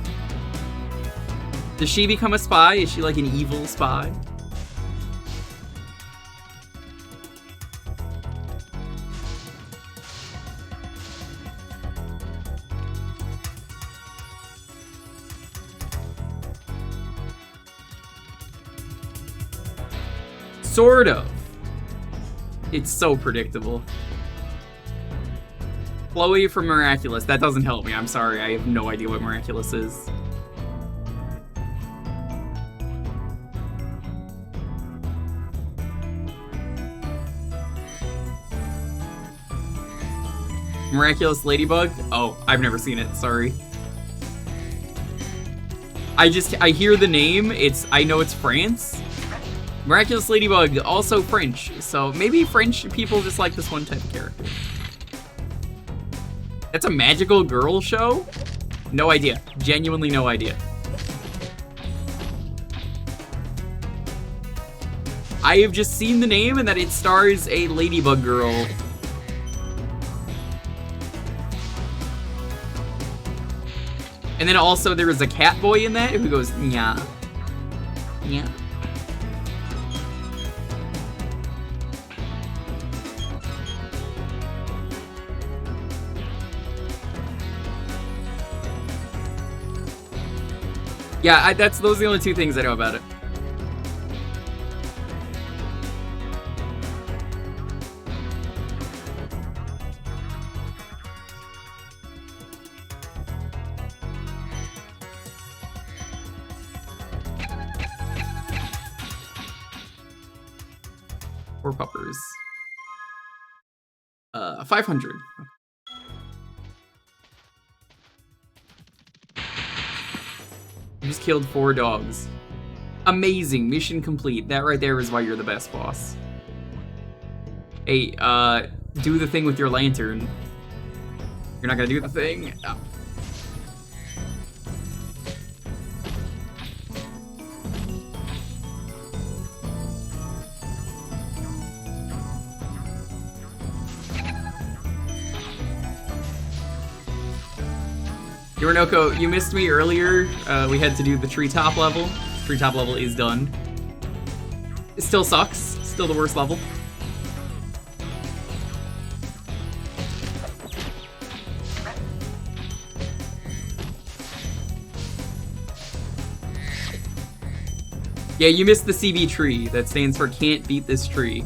A: Does she become a spy? Is she like an evil spy? Sort of. It's so predictable. Chloe from Miraculous. That doesn't help me. I'm sorry. I have no idea what Miraculous is. Miraculous Ladybug? Oh, I've never seen it. Sorry. I hear the name. I know it's France. Miraculous Ladybug, also French, so maybe French people just like this one type of character. That's a magical girl show? No idea. Genuinely no idea. I have just seen the name and that it stars a ladybug girl. And then also there is a cat boy in that who goes, nya. Yeah. Yeah, those are the only two things I know about it. Four puppers. 500. You just killed 4 dogs. Amazing. Mission complete. That right there is why you're the best boss. Hey, do the thing with your lantern. You're not gonna do the thing? Oh. Yorinoko, you missed me earlier. We had to do the treetop level. Treetop level is done. It still sucks. Still the worst level. Yeah, you missed the CB tree. That stands for can't beat this tree.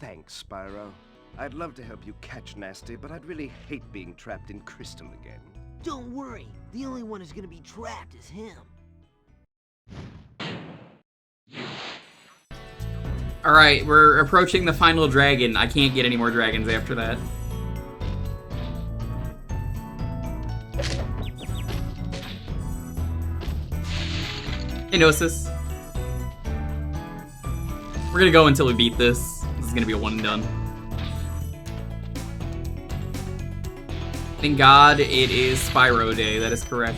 E: Thanks, Spyro. I'd love to help you catch Gnasty, but I'd really hate being trapped in Crystal again.
H: Don't worry. The only one who's gonna be trapped is him.
A: Alright, we're approaching the final dragon. I can't get any more dragons after that. Hey, Gnosis. We're gonna go until we beat this. This is gonna be a one and done. Thank God it is Spyro Day, that is correct.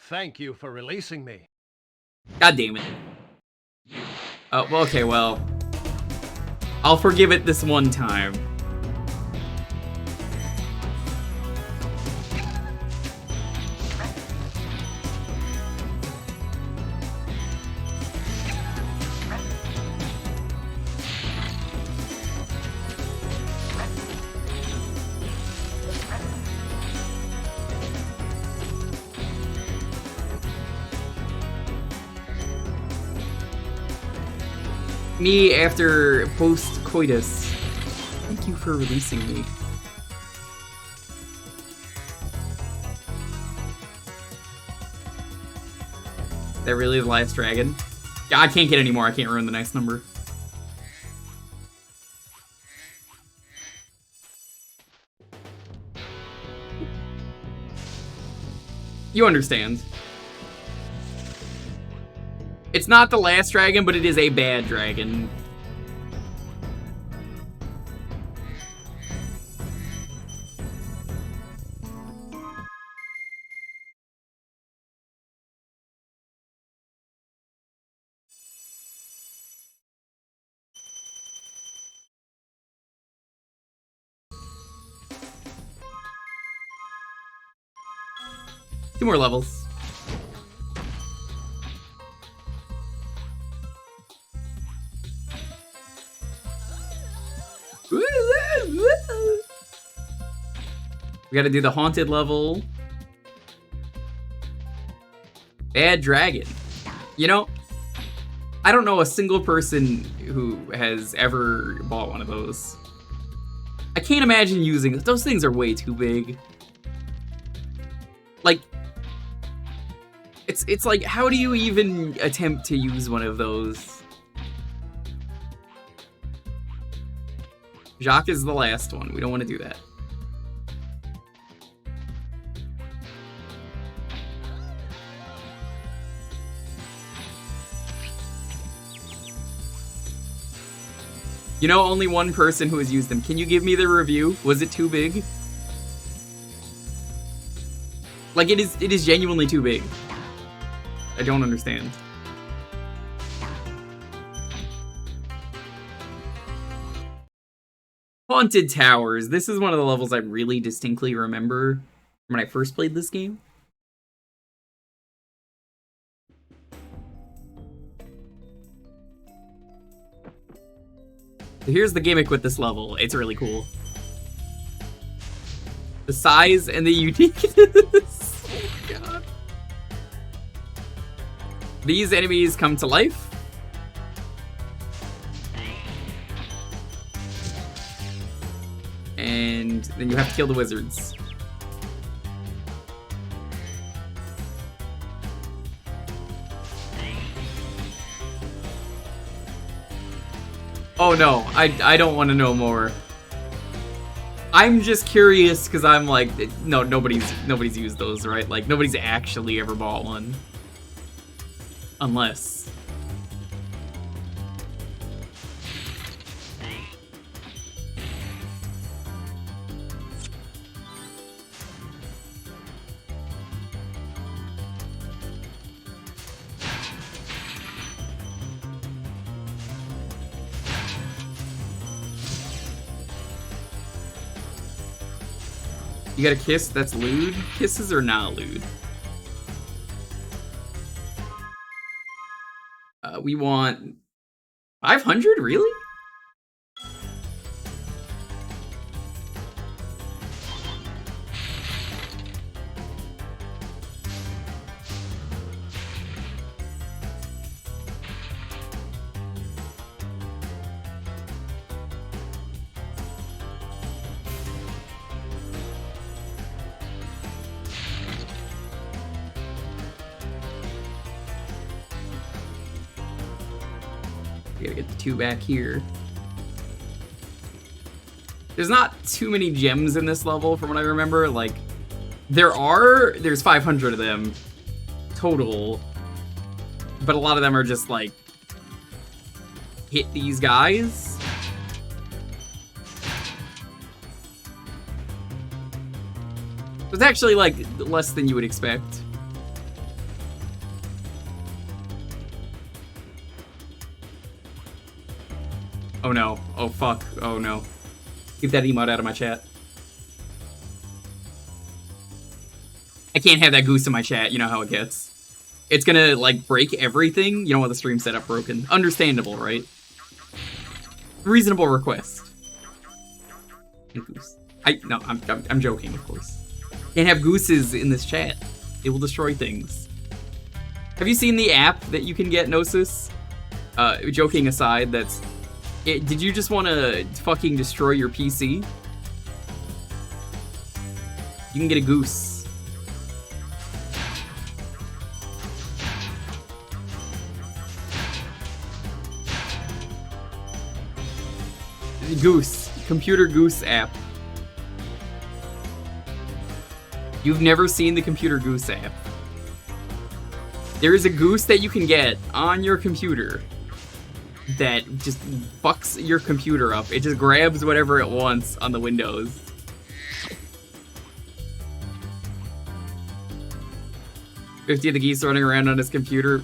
N: Thank you for releasing me.
A: God damn it. Oh, well, okay, well. I'll forgive it this one time. Me after post-coitus. Thank you for releasing me. Is that really the last dragon? Yeah, I can't get any more. I can't ruin the next number. You understand. It's not the last dragon, but it is a bad dragon. 2 more levels. We gotta do the haunted level. Bad dragon. You know, I don't know a single person who has ever bought one of those. I can't imagine using those things. Are way too big. Like, it's like, how do you even attempt to use one of those? Jacques is the last one. We don't want to do that. You know, only one person who has used them. Can you give me the review? Was it too big? Like, it is genuinely too big. I don't understand. Haunted Towers. This is one of the levels I really distinctly remember when I first played this game. So here's the gimmick with this level. It's really cool. The size and the uniqueness. Oh my god. These enemies come to life. And then you have to kill the wizards. Oh no, I don't want to know more. I'm just curious because I'm like, no, nobody's used those, right? Like, nobody's actually ever bought one. Unless. You got a kiss? That's lewd? Kisses are not lewd. We want 500? Really? Gotta get the 2 back here. There's not too many gems in this level from what I remember. Like, there's 500 of them total, but a lot of them are just like, hit these guys. It's actually like less than you would expect. Oh no. Oh fuck. Oh no. Keep that emote out of my chat. I can't have that goose in my chat. You know how it gets. It's gonna, like, break everything. You don't want the stream setup broken. Understandable, right? Reasonable request. Goose. No, I'm joking, of course. Can't have gooses in this chat. It will destroy things. Have you seen the app that you can get, Gnosis? Joking aside, that's... did you just want to fucking destroy your PC? You can get a goose. Goose. Computer Goose app. You've never seen the Computer Goose app. There is a goose that you can get on your computer that just fucks your computer up. It just grabs whatever it wants on the Windows. "50 of the geese running around on his computer."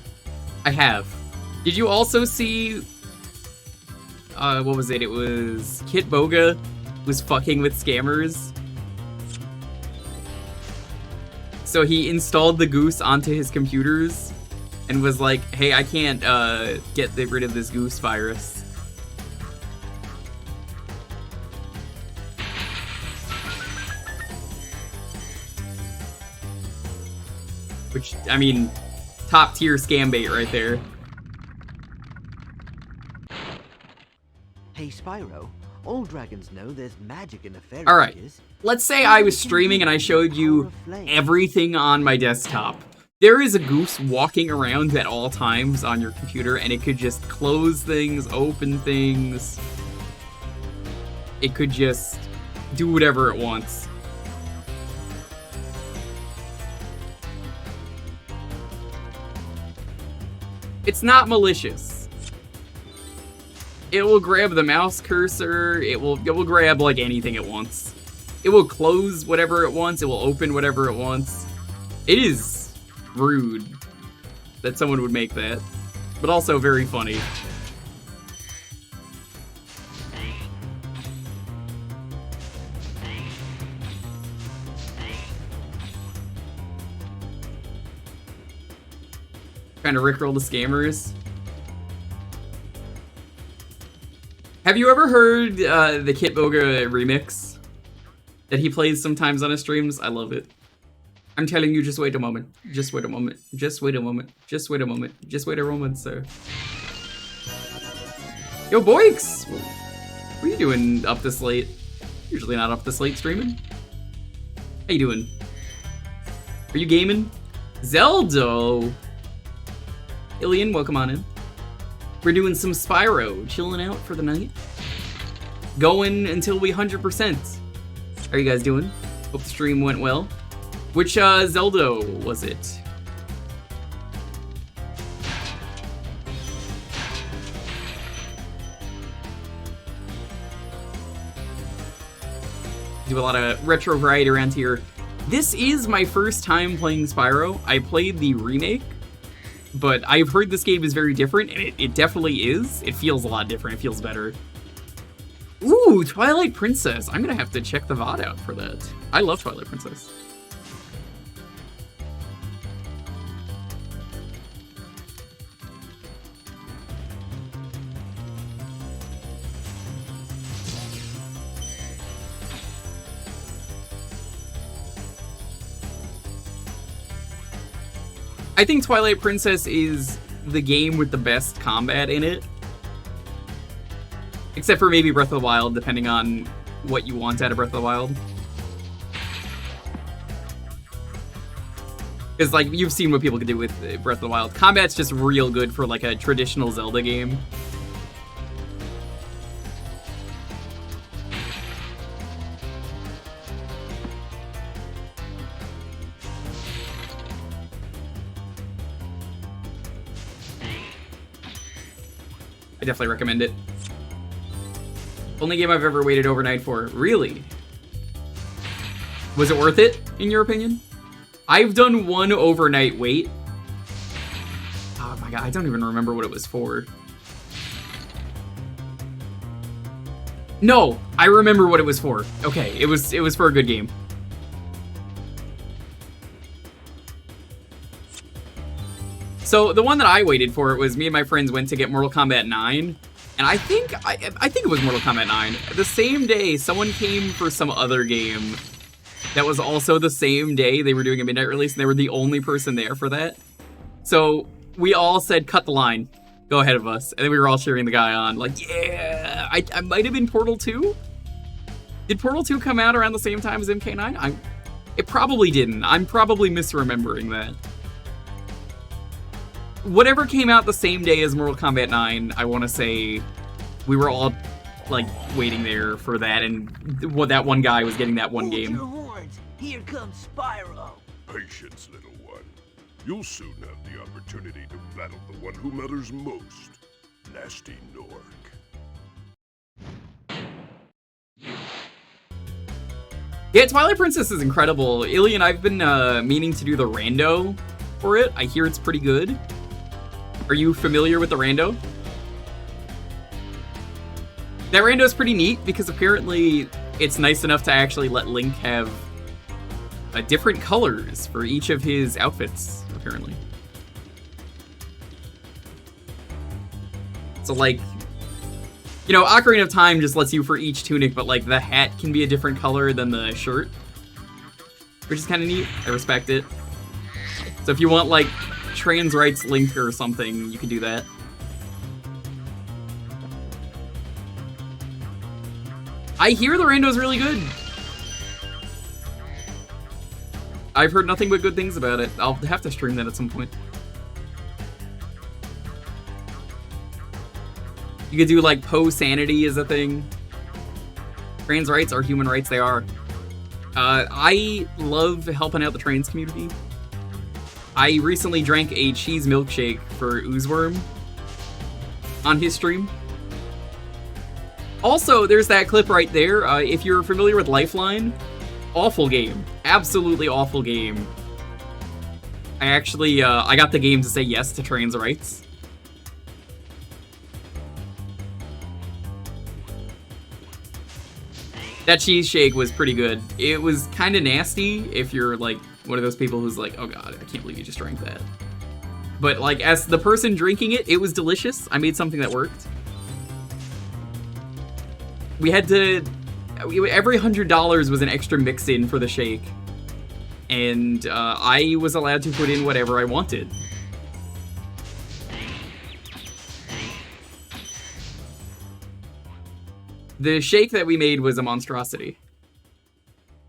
A: I have. Did you also see... what was it? It was Kit Boga was fucking with scammers. So he installed the goose onto his computers and was like, hey, I can't get rid of this goose virus. Which, I mean, top tier scam bait right there.
B: Hey Spyro, all dragons know there's magic in the fairy
A: Alright,
B: pages.
A: let's say I was streaming and I showed you everything on my desktop. There is a goose walking around at all times on your computer, and it could just close things, open things. It could just do whatever it wants. It's not malicious. It will grab the mouse cursor, it will grab like anything it wants. It will close whatever it wants, it will open whatever it wants. It is rude that someone would make that, but also very funny. Trying to rickroll the scammers. Have you ever heard the Kit Boga remix that he plays sometimes on his streams? I love it. I'm telling you, just wait a moment. Just wait a moment. Just wait a moment. Just wait a moment. Just wait a moment, sir. Yo, Boix! What are you doing up this late? Usually not up this late streaming. How you doing? Are you gaming? Zeldo! Ilian, welcome on in. We're doing some Spyro, chilling out for the night. Going until we 100%. How are you guys doing? Hope the stream went well. Which Zelda was it? Do a lot of retro variety around here. This is my first time playing Spyro. I played the remake, but I've heard this game is very different, and it definitely is. It feels a lot different. It feels better. Ooh, Twilight Princess. I'm gonna have to check the VOD out for that. I love Twilight Princess. I think Twilight Princess is the game with the best combat in it. Except for maybe Breath of the Wild, depending on what you want out of Breath of the Wild. Because, like, you've seen what people can do with Breath of the Wild. Combat's just real good for, like, a traditional Zelda game. I definitely recommend it. Only game I've ever waited overnight for. Really? Was it worth it, in your opinion? I've done one overnight wait. Oh my god, I don't even remember what it was for. No, I remember what it was for. Okay, it was for a good game. So the one that I waited for, it was me and my friends went to get Mortal Kombat 9, and I think it was Mortal Kombat 9. The same day, someone came for some other game that was also the same day they were doing a midnight release, and they were the only person there for that. So we all said, cut the line, go ahead of us, and then we were all cheering the guy on, like, yeah! I might have been Portal 2? Did Portal 2 come out around the same time as MK9? It probably didn't. I'm probably misremembering that. Whatever came out the same day as Mortal Kombat 9, I want to say we were all, like, waiting there for that, and that one guy was getting that one game.
H: Hold your horns. Here comes Spyro.
D: Patience, little one. You'll soon have the opportunity to battle the one who matters most, Gnasty Nork.
A: Yeah, Twilight Princess is incredible. Ilian, I've been meaning to do the rando for it. I hear it's pretty good. Are you familiar with the rando? That rando is pretty neat because apparently it's nice enough to actually let Link have different colors for each of his outfits, apparently. So, like, you know, Ocarina of Time just lets you for each tunic, but, like, the hat can be a different color than the shirt. Which is kind of neat. I respect it. So if you want, like, trans rights Link or something, you can do that. I hear the rando's really good. I've heard nothing but good things about it. I'll have to stream that at some point. You could do, like, Poe-sanity is a thing. Trans rights are human rights, they are. I love helping out the trans community. I recently drank a cheese milkshake for Oozeworm on his stream. Also, there's that clip right there. If you're familiar with Lifeline, awful game. Absolutely awful game. I actually, I got the game to say yes to trans rights. That cheese shake was pretty good. It was kind of nasty if you're, like, one of those people who's like, oh god, I can't believe you just drank that. But, like, as the person drinking it, it was delicious. I made something that worked. We had to... Every $100 was an extra mix-in for the shake. And I was allowed to put in whatever I wanted. The shake that we made was a monstrosity.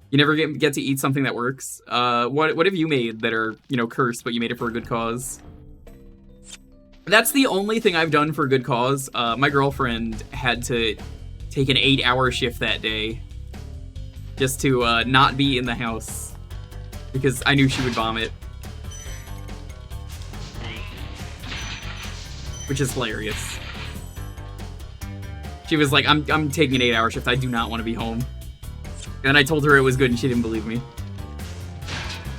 A: You never get to eat something that works. What have you made that are, you know, cursed, but you made it for a good cause? That's the only thing I've done for a good cause. My girlfriend had to take an 8-hour shift that day just to not be in the house because I knew she would vomit. Which is hilarious. She was like, I'm taking an 8-hour shift. I do not want to be home. And I told her it was good and she didn't believe me.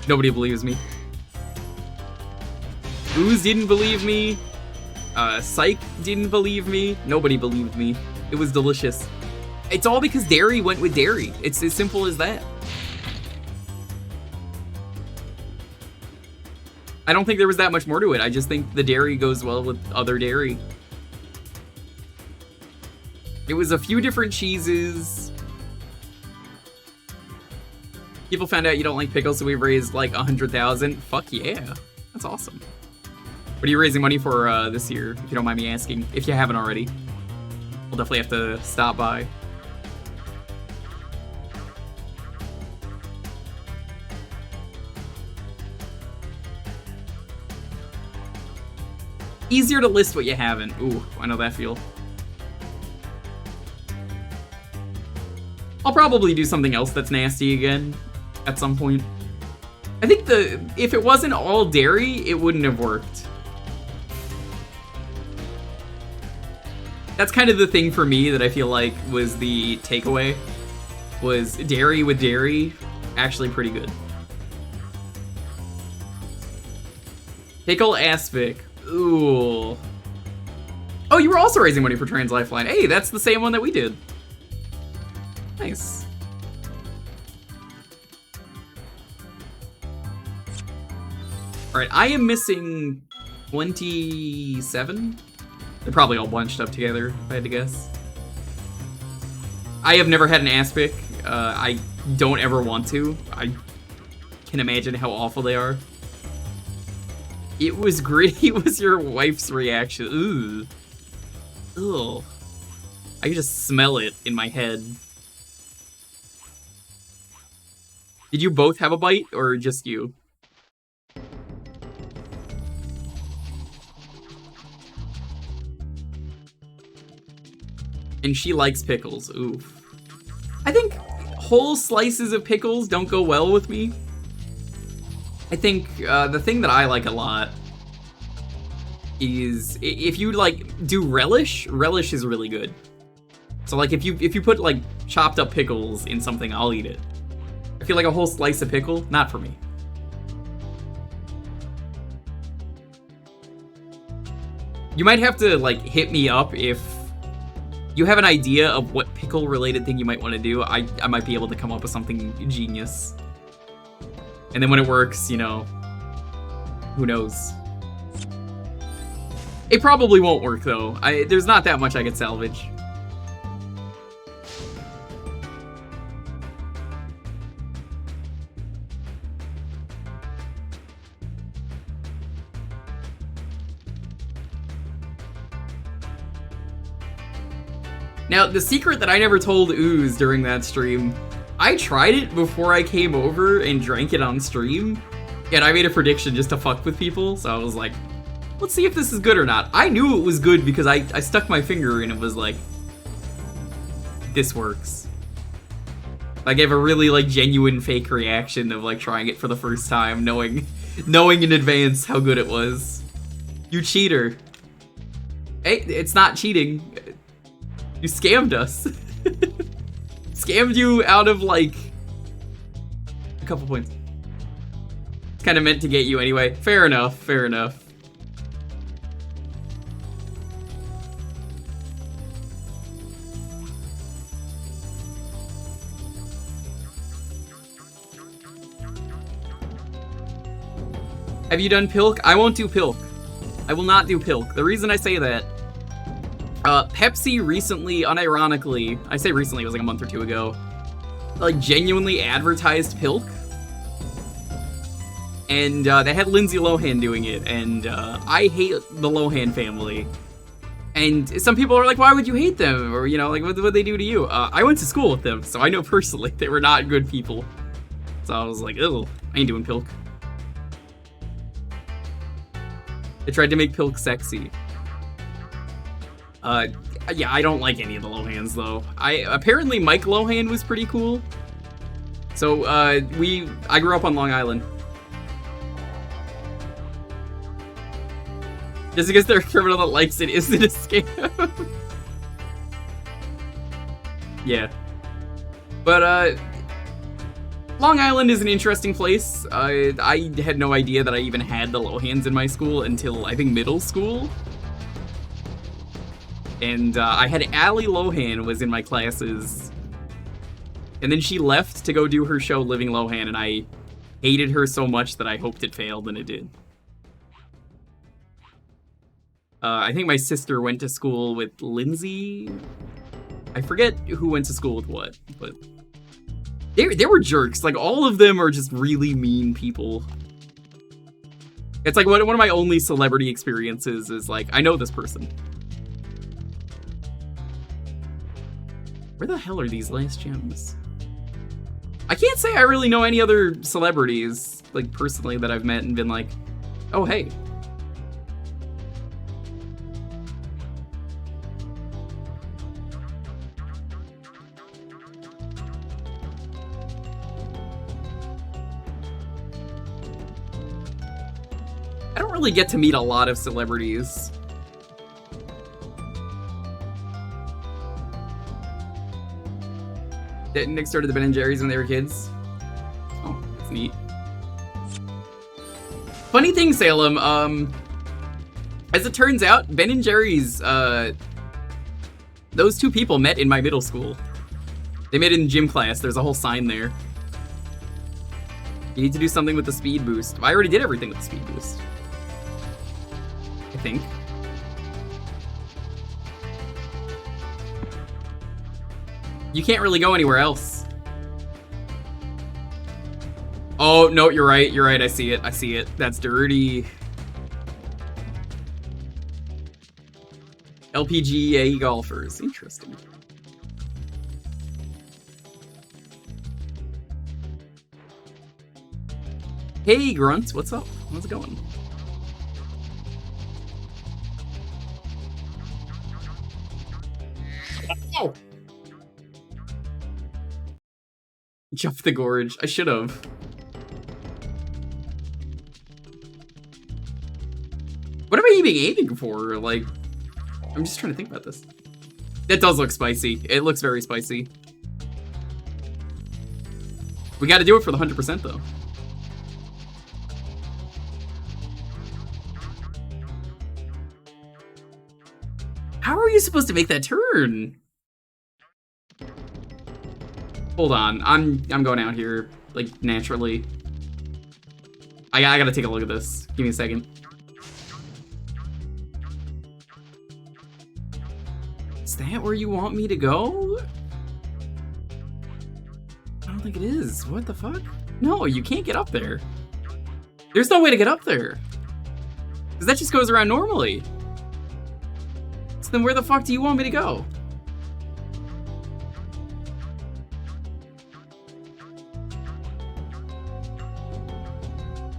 A: Nobody believes me. Ooze didn't believe me. Psych didn't believe me. Nobody believed me. It was delicious. It's all because dairy went with dairy. It's as simple as that. I don't think there was that much more to it. I just think the dairy goes well with other dairy. It was a few different cheeses. People found out you don't like pickles, so we've raised like 100,000. Fuck yeah. That's awesome. What are you raising money for this year, if you don't mind me asking? If you haven't already. We'll definitely have to stop by. Easier to list what you haven't. Ooh, I know that feel. I'll probably do something else that's nasty again at some point. I think if it wasn't all dairy, it wouldn't have worked. That's kind of the thing for me that I feel like was the takeaway. Was dairy with dairy actually pretty good. Pickle aspic. Ooh. Oh, you were also raising money for Trans Lifeline. Hey, that's the same one that we did. Nice. Alright, I am missing 27? They're probably all bunched up together, if I had to guess. I have never had an aspic. I don't ever want to. I can imagine how awful they are. It was gritty was your wife's reaction. Ooh. Ugh. I can just smell it in my head. Did you both have a bite, or just you? And she likes pickles. Oof. I think whole slices of pickles don't go well with me. I think the thing that I like a lot is if you like do relish. Relish is really good. So like if you put like chopped up pickles in something, I'll eat it. I feel like a whole slice of pickle, not for me. You might have to like hit me up if you have an idea of what pickle related thing you might want to do. I might be able to come up with something genius. And then when it works, you know, who knows? It probably won't work, though. There's not that much I could salvage. Now, the secret that I never told Ooze during that stream, I tried it before I came over and drank it on stream, and I made a prediction just to fuck with people, so I was like, let's see if this is good or not. I knew it was good because I stuck my finger in and was like, this works. I gave a really, like, genuine fake reaction of, like, trying it for the first time, knowing in advance how good it was. You cheater. Hey, it's not cheating. You scammed us. Scammed you out of, like, a couple points. It's kind of meant to get you anyway. Fair enough, fair enough. Have you done Pilk? I won't do Pilk. I will not do Pilk. The reason I say that, Pepsi recently, unironically, I say recently, it was like a month or two ago, like genuinely advertised Pilk. And they had Lindsay Lohan doing it, and I hate the Lohan family. And some people are like, why would you hate them? Or, you know, like, what would they do to you? I went to school with them, so I know personally they were not good people. So I was like, ew, I ain't doing Pilk. They tried to make Pilk sexy. Yeah, I don't like any of the Lohans, though. Apparently Mike Lohan was pretty cool. So, I grew up on Long Island. Just because they're a criminal that likes it isn't a scam. Yeah. But, Long Island is an interesting place. I had no idea that I even had the Lohans in my school until, I think, middle school. And I had Allie Lohan was in my classes. And then she left to go do her show Living Lohan, and I hated her so much that I hoped it failed, and it did. I think my sister went to school with Lindsay. I forget who went to school with what, but they were jerks. Like, all of them are just really mean people. It's like one of my only celebrity experiences is like, I know this person. Where the hell are these last gems? I can't say I really know any other celebrities, like, personally, that I've met and been like, oh, hey. I don't really get to meet a lot of celebrities. Nick started the Ben & Jerry's when they were kids. Oh, that's neat. Funny thing, Salem, as it turns out, Ben & Jerry's, those two people met in my middle school. They met in gym class. There's a whole sign there. You need to do something with the speed boost. I already did everything with the speed boost. I think. You can't really go anywhere else. Oh, no, you're right, I see it, That's dirty. LPGA golfers, interesting. Hey, Grunts, what's up? How's it going? Oh! Jump the gorge. I should have. What am I even aiming for? Like, I'm just trying to think about this. That does look spicy. It looks very spicy. We gotta do it for the 100% though. How are you supposed to make that turn? Hold on, I'm going out here, like, naturally. I gotta take a look at this. Give me a second. Is that where you want me to go? I don't think it is. What the fuck? No, you can't get up there. There's no way to get up there. Because that just goes around normally. So then where the fuck do you want me to go?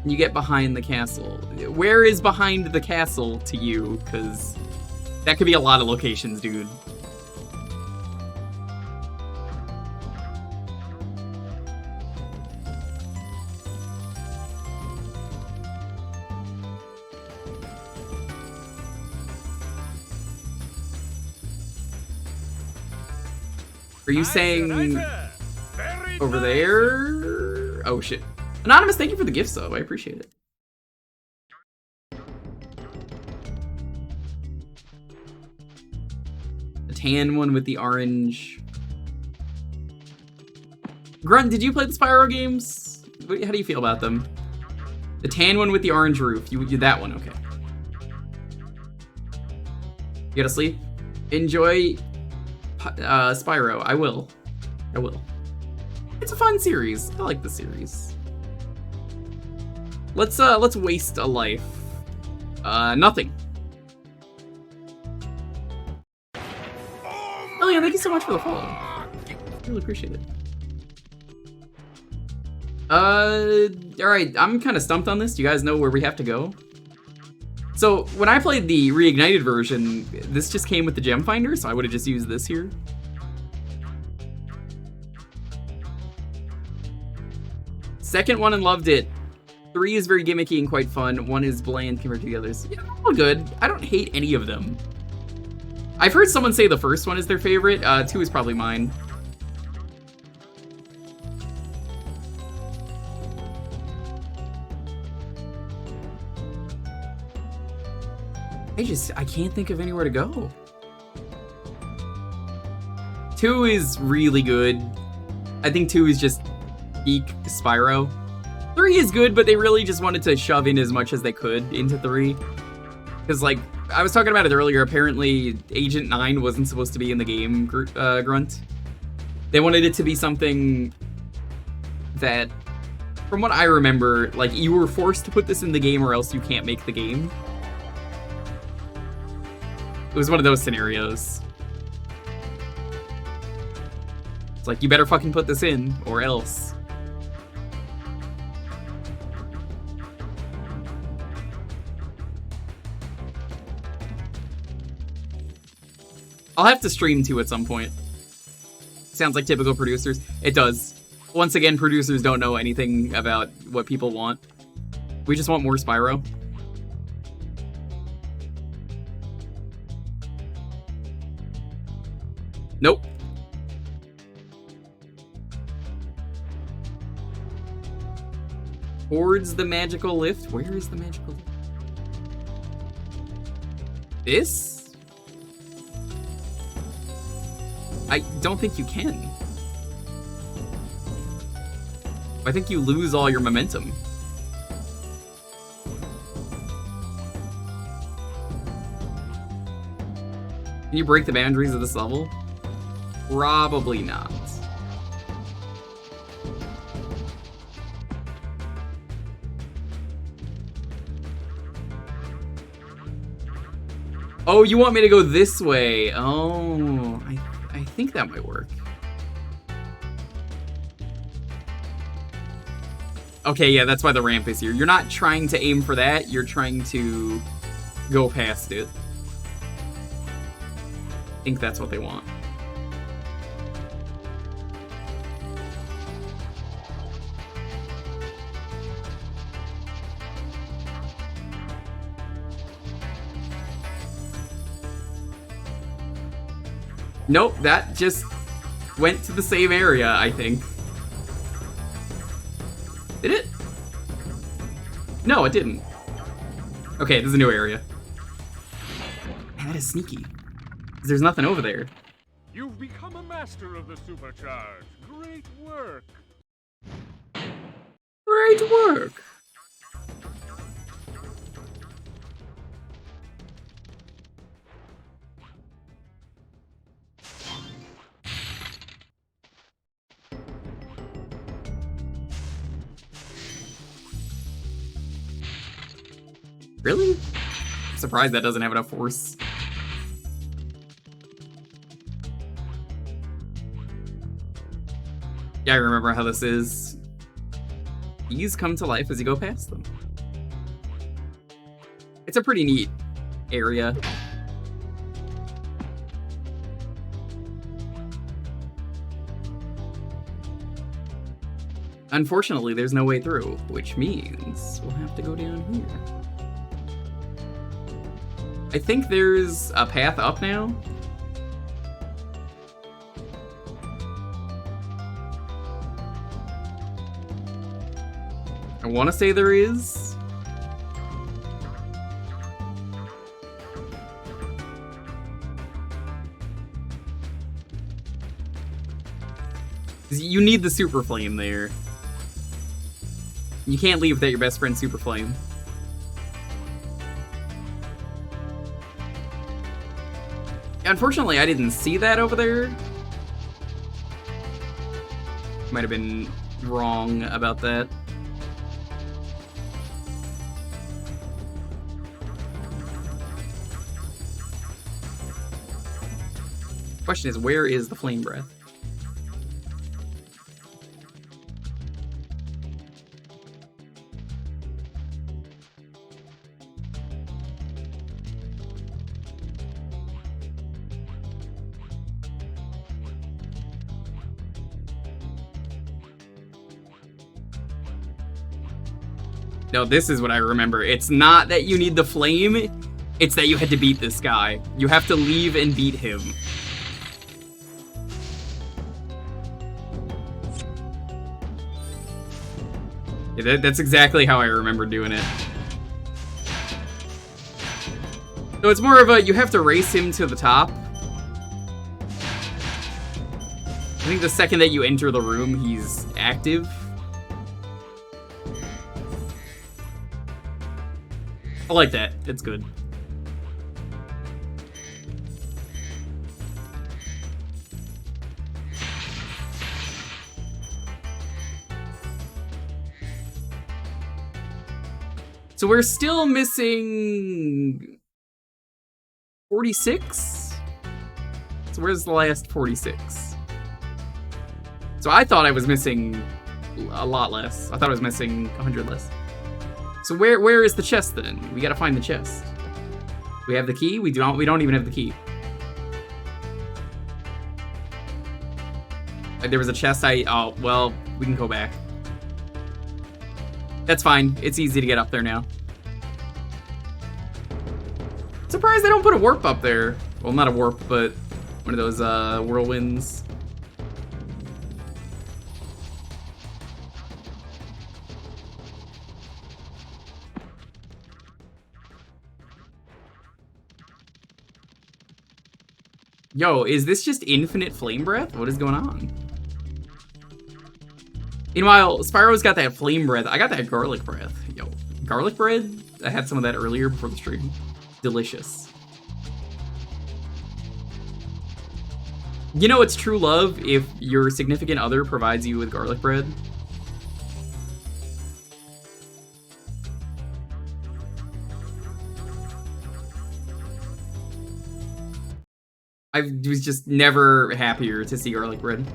A: You get behind the castle. Where is behind the castle to you? Because that could be a lot of locations, dude. Are you saying over there? Oh shit. Anonymous, thank you for the gift sub. I appreciate it. The tan one with the orange. Grunt, did you play the Spyro games? How do you feel about them? The tan one with the orange roof. You that one, okay. You gotta sleep? Enjoy Spyro. I will. It's a fun series. I like the series. Let's waste a life. Nothing. Oh yeah, thank you so much for the follow. Really appreciate it. Alright, I'm kind of stumped on this. Do you guys know where we have to go? So, when I played the reignited version, this just came with the gem finder, so I would have just used this here. Second one and loved it. 3 is very gimmicky and quite fun. 1 is bland compared to the others. Yeah, all good. I don't hate any of them. I've heard someone say the first one is their favorite. 2 is probably mine. I can't think of anywhere to go. 2 is really good. I think 2 is just peak Spyro. 3 is good, but they really just wanted to shove in as much as they could into 3. Because, like, I was talking about it earlier, apparently Agent 9 wasn't supposed to be in the game, Grunt. They wanted it to be something that, from what I remember, like, you were forced to put this in the game or else you can't make the game. It was one of those scenarios. It's like, you better fucking put this in, or else. I'll have to stream 2 at some point. Sounds like typical producers. It does. Once again, producers don't know anything about what people want. We just want more Spyro. Nope. Towards the magical lift? Where is the magical lift? This? I don't think you can. I think you lose all your momentum. Can you break the boundaries of this level? Probably not. Oh, you want me to go this way? Oh, I think that might work. Okay, yeah, that's why the ramp is here. You're not trying to aim for that, you're trying to go past it. I think that's what they want. Nope, that just went to the same area, I think. Did it? No, it didn't. Okay, this is a new area. Man, that is sneaky. There's nothing over there.
G: You've become a master of the supercharge. Great work.
A: Great work. Really? I'm surprised that doesn't have enough force. Yeah, I remember how this is. These come to life as you go past them. It's a pretty neat area. Unfortunately, there's no way through, which means we'll have to go down here. I think there's a path up now. I want to say there is. You need the super flame there. You can't leave without your best friend super flame. Unfortunately, I didn't see that over there. Might have been wrong about that. Question is, where is the flame breath? No, this is what I remember. It's not that you need the flame, it's that you had to beat this guy. You have to leave and beat him. Yeah, that's exactly how I remember doing it. So it's more of a, you have to race him to the top. I think the second that you enter the room, he's active. I like that. It's good. So we're still missing 46? So where's the last 46? So I thought I was missing a lot less. I thought I was missing 100 less. So where is the chest then? We gotta find the chest. We have the key? We don't even have the key. There was a chest oh, well, we can go back. That's fine. It's easy to get up there now. Surprised they don't put a warp up there. Well, not a warp, but one of those whirlwinds. Yo, is this just infinite flame breath? What is going on? Meanwhile, Spyro's got that flame breath. I got that garlic breath. Yo, garlic bread? I had some of that earlier before the stream. Delicious. You know it's true love if your significant other provides you with garlic bread? I was just never happier to see garlic bread.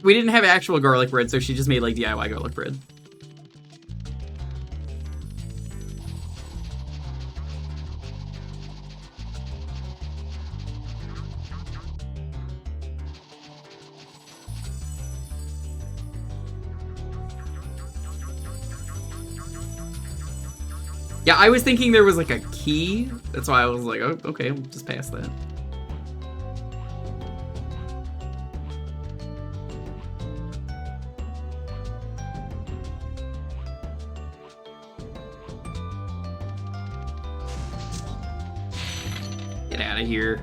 A: We didn't have actual garlic bread, so she just made like DIY garlic bread. Yeah, I was thinking there was like a key. That's why I was like, oh, okay, we'll just pass that. Get out of here.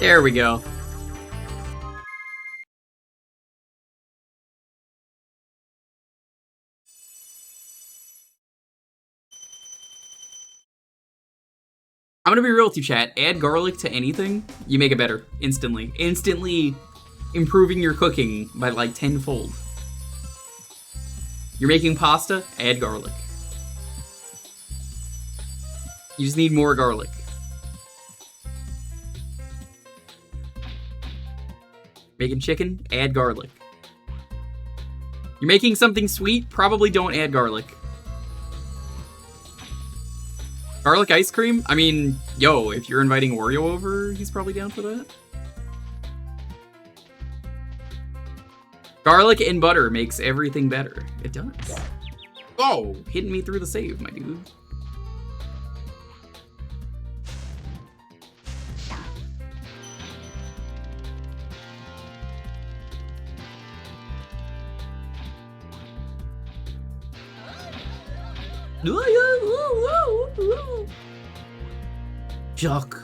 A: There we go. I'm gonna be real with you, chat. Add garlic to anything, you make it better. Instantly. Instantly improving your cooking by like 10-fold. You're making pasta, add garlic. You just need more garlic. Making chicken, add garlic. You're making something sweet, probably don't add garlic. Garlic ice cream? I mean, yo, if you're inviting Oreo over, he's probably down for that. Garlic and butter makes everything better. It does. Oh, hitting me through the save, my dude. Yuck.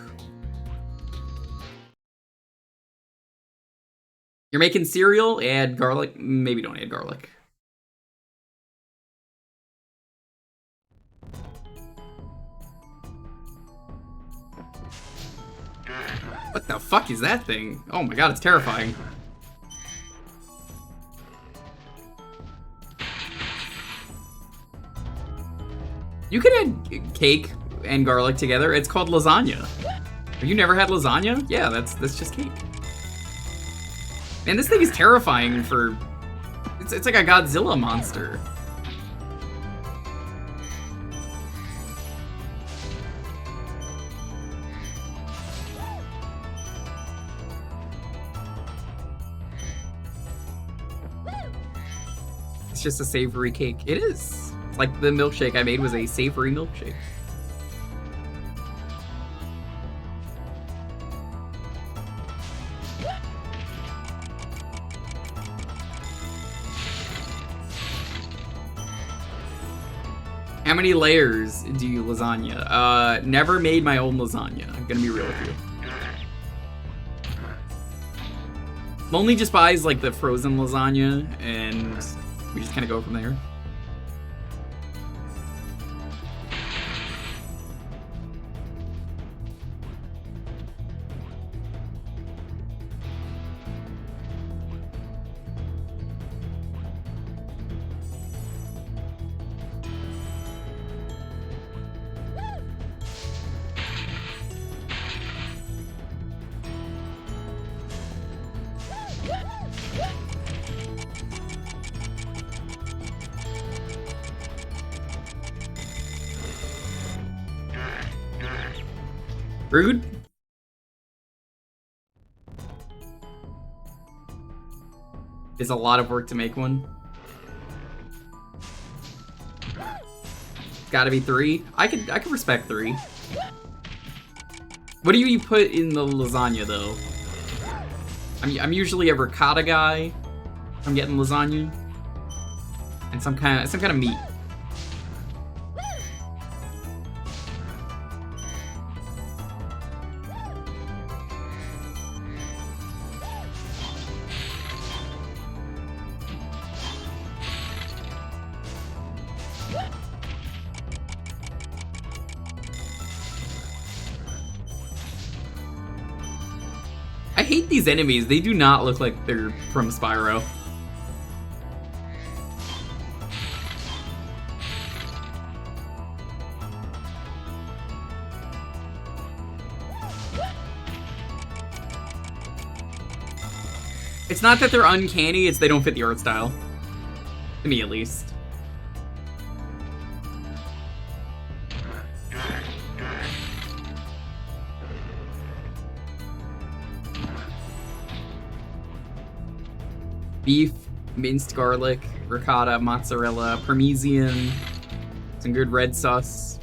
A: You're making cereal, add garlic. Maybe don't add garlic. What the fuck is that thing? Oh my god, it's terrifying. You can add cake and garlic together. It's called lasagna. Have you never had lasagna? Yeah, that's just cake. Man, this thing is terrifying for... It's like a Godzilla monster. It's just a savory cake. It is. It's like the milkshake I made was a savory milkshake. How many layers do you lasagna? Never made my own lasagna. I'm gonna be real with you. Lonely just buys like the frozen lasagna and we just kind of go from there. Rude. It's a lot of work to make one. Gotta be 3. I could respect 3. What do you put in the lasagna though? I'm usually a ricotta guy. I'm getting lasagna. And some kind of meat. I hate these enemies. They do not look like they're from Spyro. It's not that they're uncanny, it's they don't fit the art style. To me, at least. Beef, minced garlic, ricotta, mozzarella, parmesan, some good red sauce.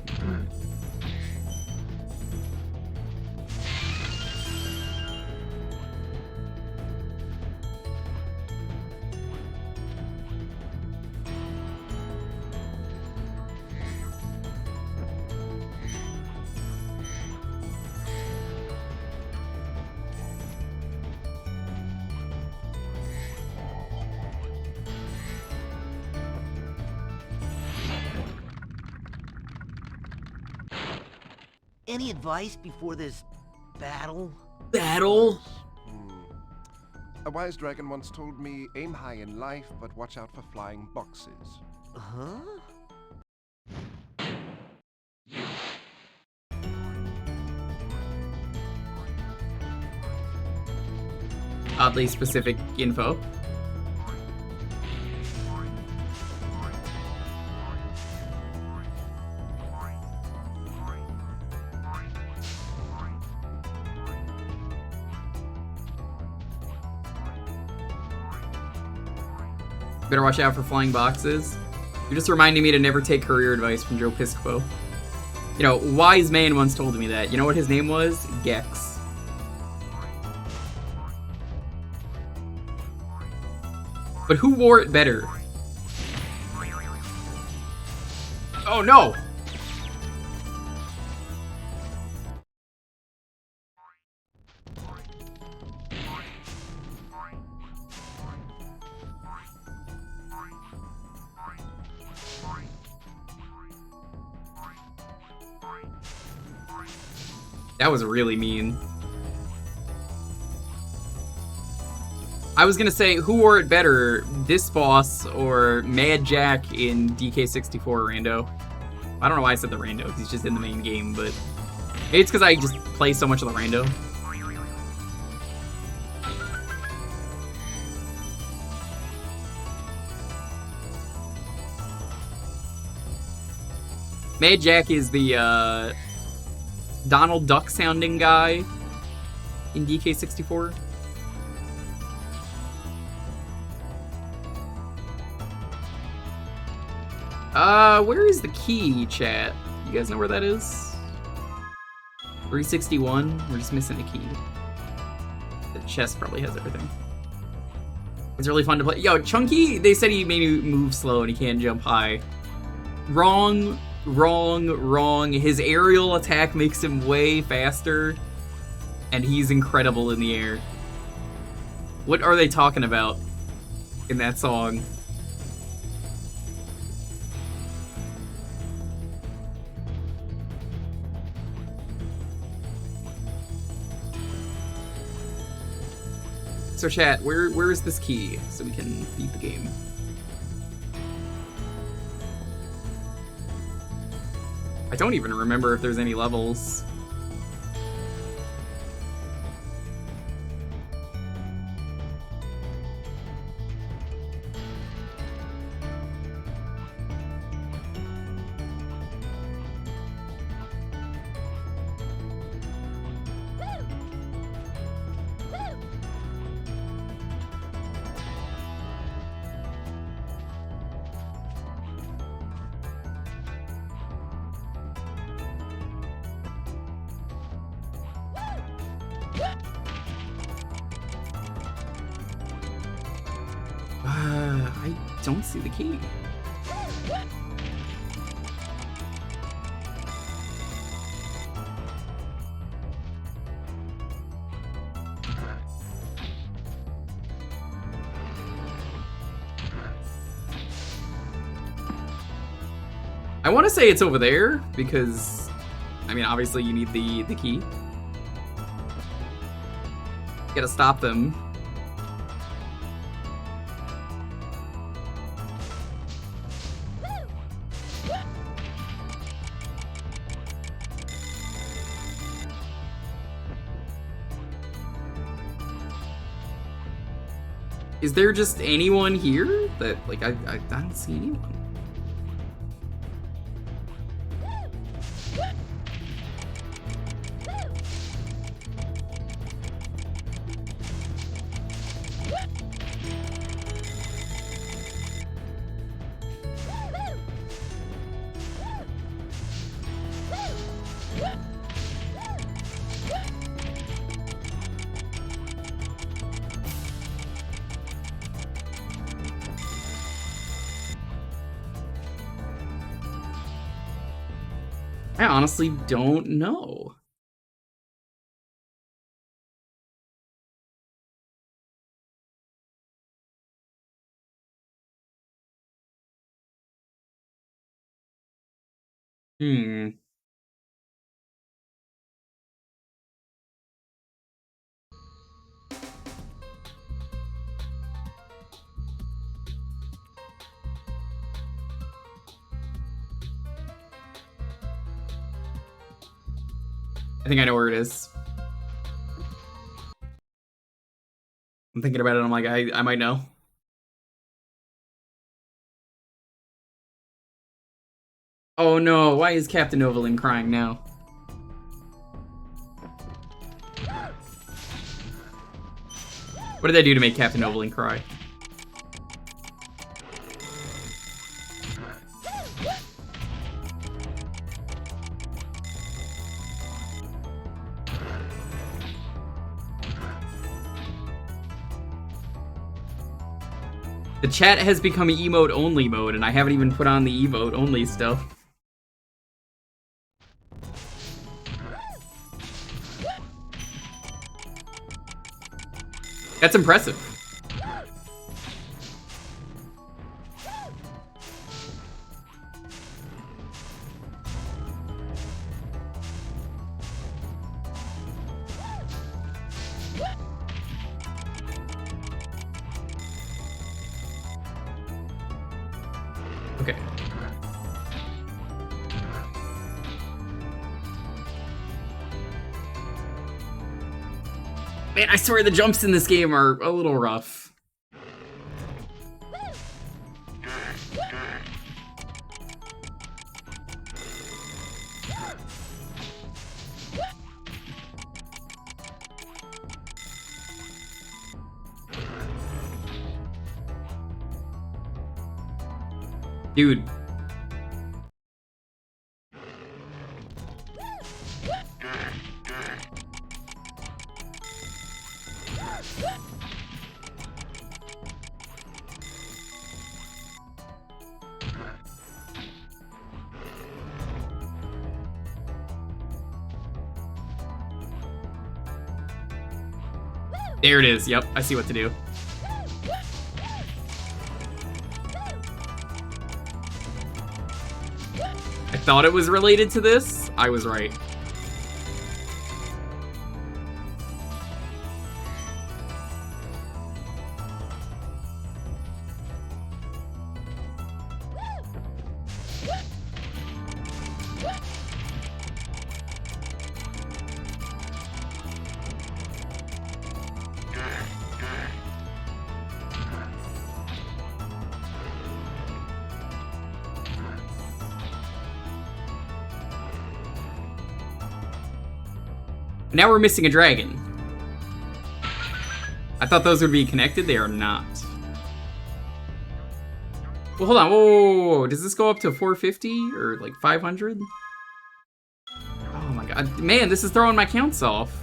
H: Any advice before this battle?
A: Battle?
E: A wise dragon once told me, aim high in life, but watch out for flying boxes.
H: Huh?
A: Oddly specific info. Better watch out for flying boxes. You're just reminding me to never take career advice from Joe Piscopo. You know, wise man once told me that. You know what his name was? Gex. But who wore it better? Oh no! That was really mean. I was gonna say, who wore it better, this boss or Mad Jack in DK64 Rando? I don't know why I said the Rando, because he's just in the main game, but maybe it's because I just play so much of the Rando. Mad Jack is the Donald Duck sounding guy in DK64. Where is the key, chat? You guys know where that is? 361? We're just missing a key. The chest probably has everything. It's really fun to play. Yo, Chunky, they said he maybe moves slow and he can't jump high. Wrong, wrong, wrong. His aerial attack makes him way faster, and he's incredible in the air. What are they talking about in that song? So chat, where is this key so we can beat the game? I don't even remember if there's any levels. I don't see the key. I want to say it's over there because, I mean, obviously you need the key. Gotta stop them. Is there just anyone here that, like, I don't see anyone. I honestly don't know. Hmm. I think I know where it is. I'm thinking about it, I'm like, I might know. Oh no, why is Captain Novaline crying now? What did I do to make Captain Novaline cry? The chat has become emote only mode, and I haven't even put on the emote only stuff. That's impressive. Okay. Man, I swear the jumps in this game are a little rough. Dude. There it is. Yep, I see what to do. I thought it was related to this. I was right. Now we're missing a dragon. I thought those would be connected. They are not. Well, hold on. Whoa. Does this go up to 450 or like 500? Oh my god. Man, this is throwing my counts off.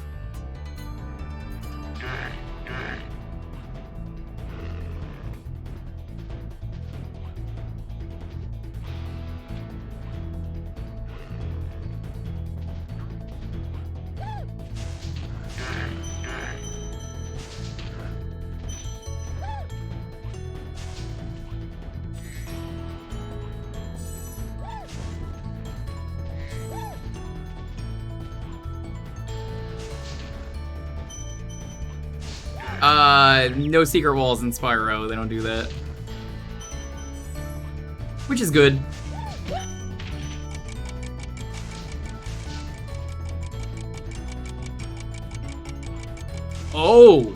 A: No secret walls in Spyro. They don't do that. Which is good. Oh!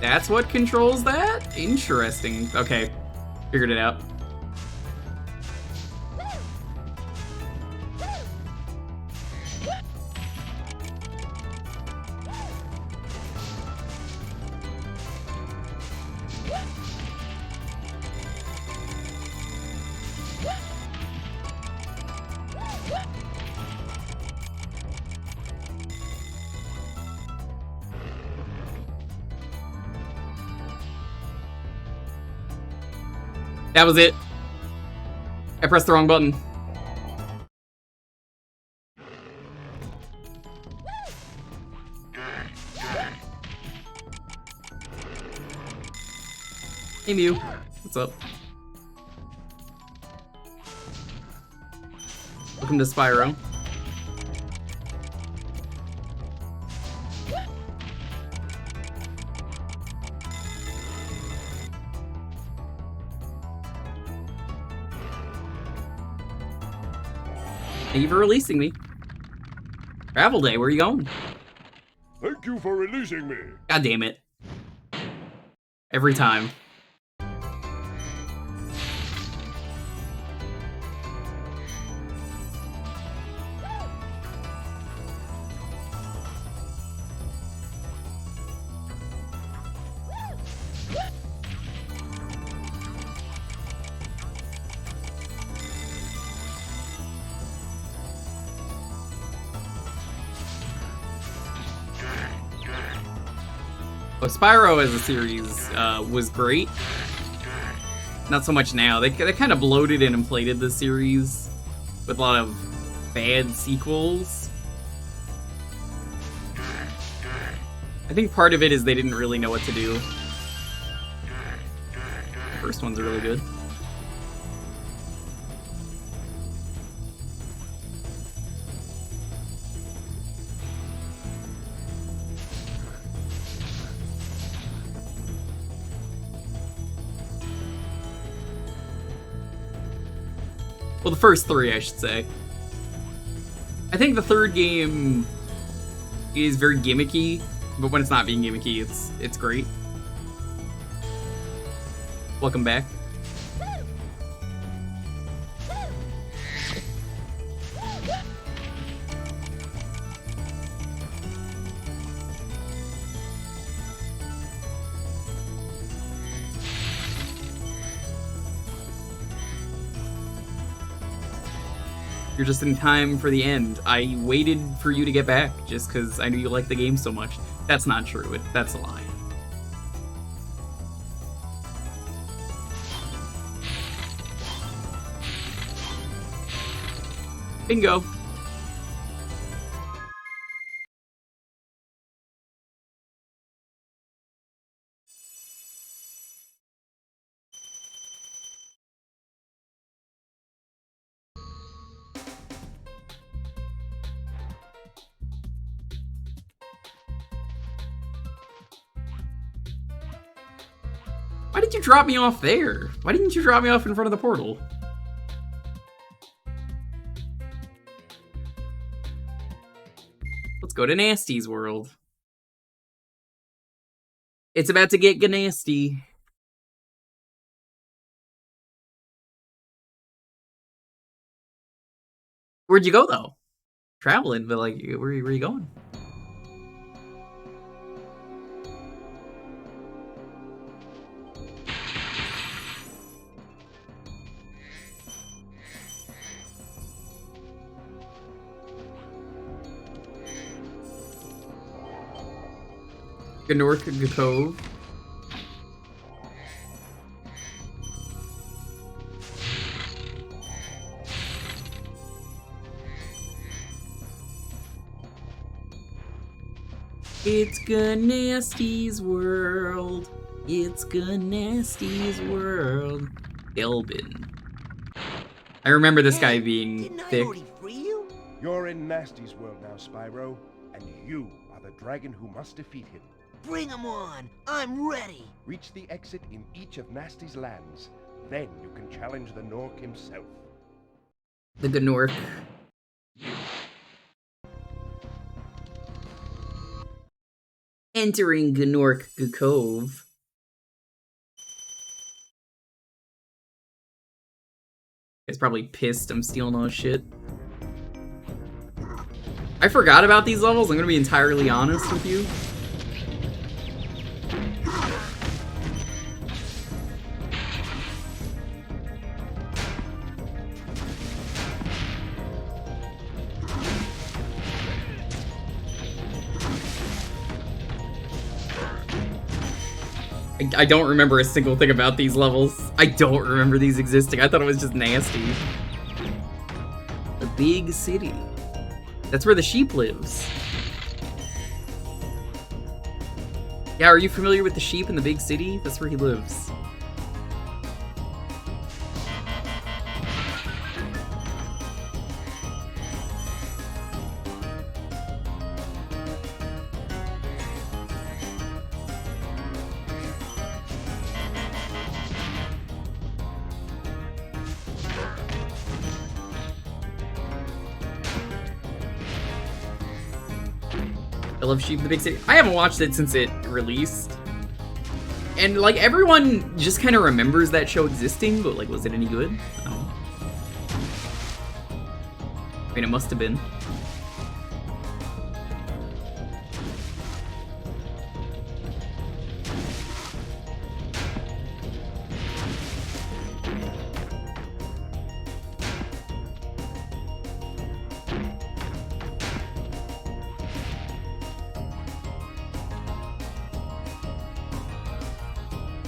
A: That's what controls that? Interesting. Okay. Figured it out. That was it. I pressed the wrong button. Hey Mew, what's up? Welcome to Spyro. Thank you for releasing me. Travel day, where are you going?
D: Thank you for releasing me.
A: God damn it. Every time. Well, Spyro as a series was great. Not so much now. They kind of bloated and inflated the series with a lot of bad sequels. I think part of it is they didn't really know what to do. The first ones are really good. Well, the first three, I should say. I think the third game is very gimmicky, but when it's not being gimmicky, it's great. Welcome back. You're just in time for the end. I waited for you to get back just because I knew you liked the game so much. That's not true. That's a lie. Bingo. Why did you drop me off there? Why didn't you drop me off in front of the portal? Let's go to Gnasty's world. It's about to get Gnasty. Where'd you go, though? Traveling, but like, where are you going? Gnork Cove. It's Gnasty's world. It's Gnasty's world. Elbin. I remember this guy being thick.
E: You're in Gnasty's world now, Spyro, and you are the dragon who must defeat him.
H: Bring him on! I'm ready!
E: Reach the exit in each of Gnasty's lands. Then you can challenge the Gnork himself.
A: The Gnork. Entering Gnork Cove. He's probably pissed I'm stealing all his shit. I forgot about these levels, I'm gonna be entirely honest with you. I don't remember a single thing about these levels. I don't remember these existing. I thought it was just nasty. The big city. That's where the sheep lives. Yeah, are you familiar with the sheep in the big city? That's where he lives. I love Sheep in the Big City. I haven't watched it since it released. And, like, everyone just kind of remembers that show existing, but, like, was it any good? I don't know. I mean, it must have been.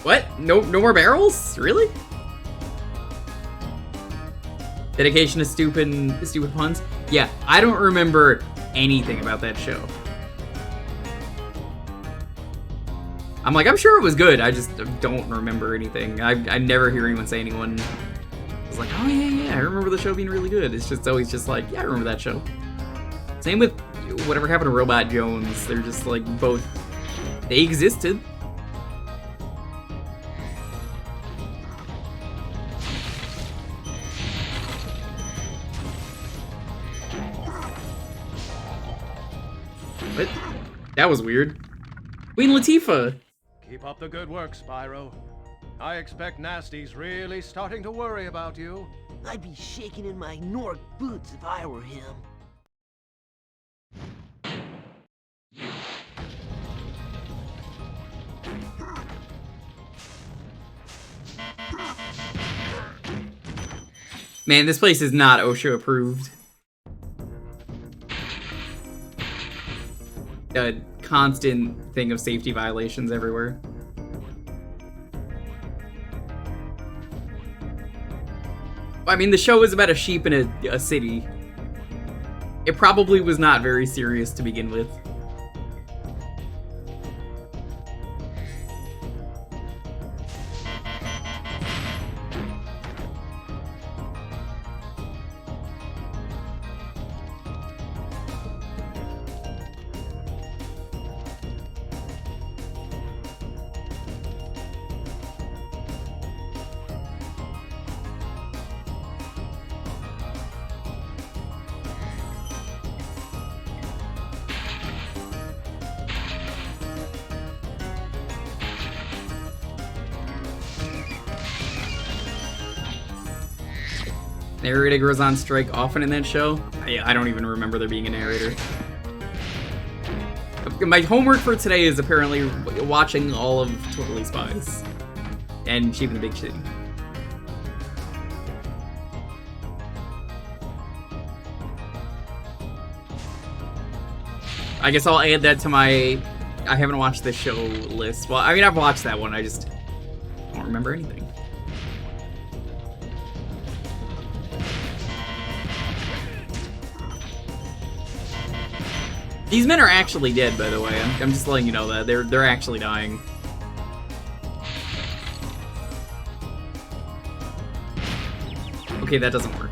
A: What? No more barrels? Really? Dedication to stupid puns? Yeah, I don't remember anything about that show. I'm sure it was good, I just don't remember anything. I never hear anyone say anyone was like, oh yeah, I remember the show being really good. It's just always just like, yeah, I remember that show. Same with whatever happened to Robot Jones. They're just like both, they existed. What? That was weird. Queen Latifah!
N: Keep up the good work, Spyro. I expect Gnasty's really starting to worry about you.
H: I'd be shaking in my Nork boots if I were him.
A: Man, this place is not OSHA approved. A constant thing of safety violations everywhere. I mean, the show is about a sheep in a city. It probably was not very serious to begin with. Narrator goes on strike often in that show? I don't even remember there being a narrator. My homework for today is apparently watching all of Totally Spies and Sheep in the Big City. I guess I'll add that to my I haven't watched this show list. Well, I mean, I've watched that one, I just don't remember anything. These men are actually dead, by the way. I'm just letting you know that. They're actually dying. Okay, that doesn't work.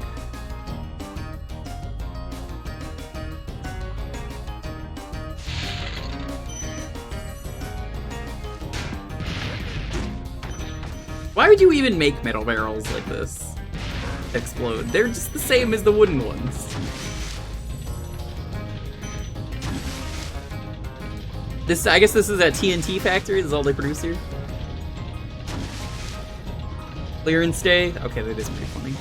A: Why would you even make metal barrels like this explode? They're just the same as the wooden ones. I guess this is a TNT factory. This is all they produce here. Clearance day. Okay, that is pretty funny.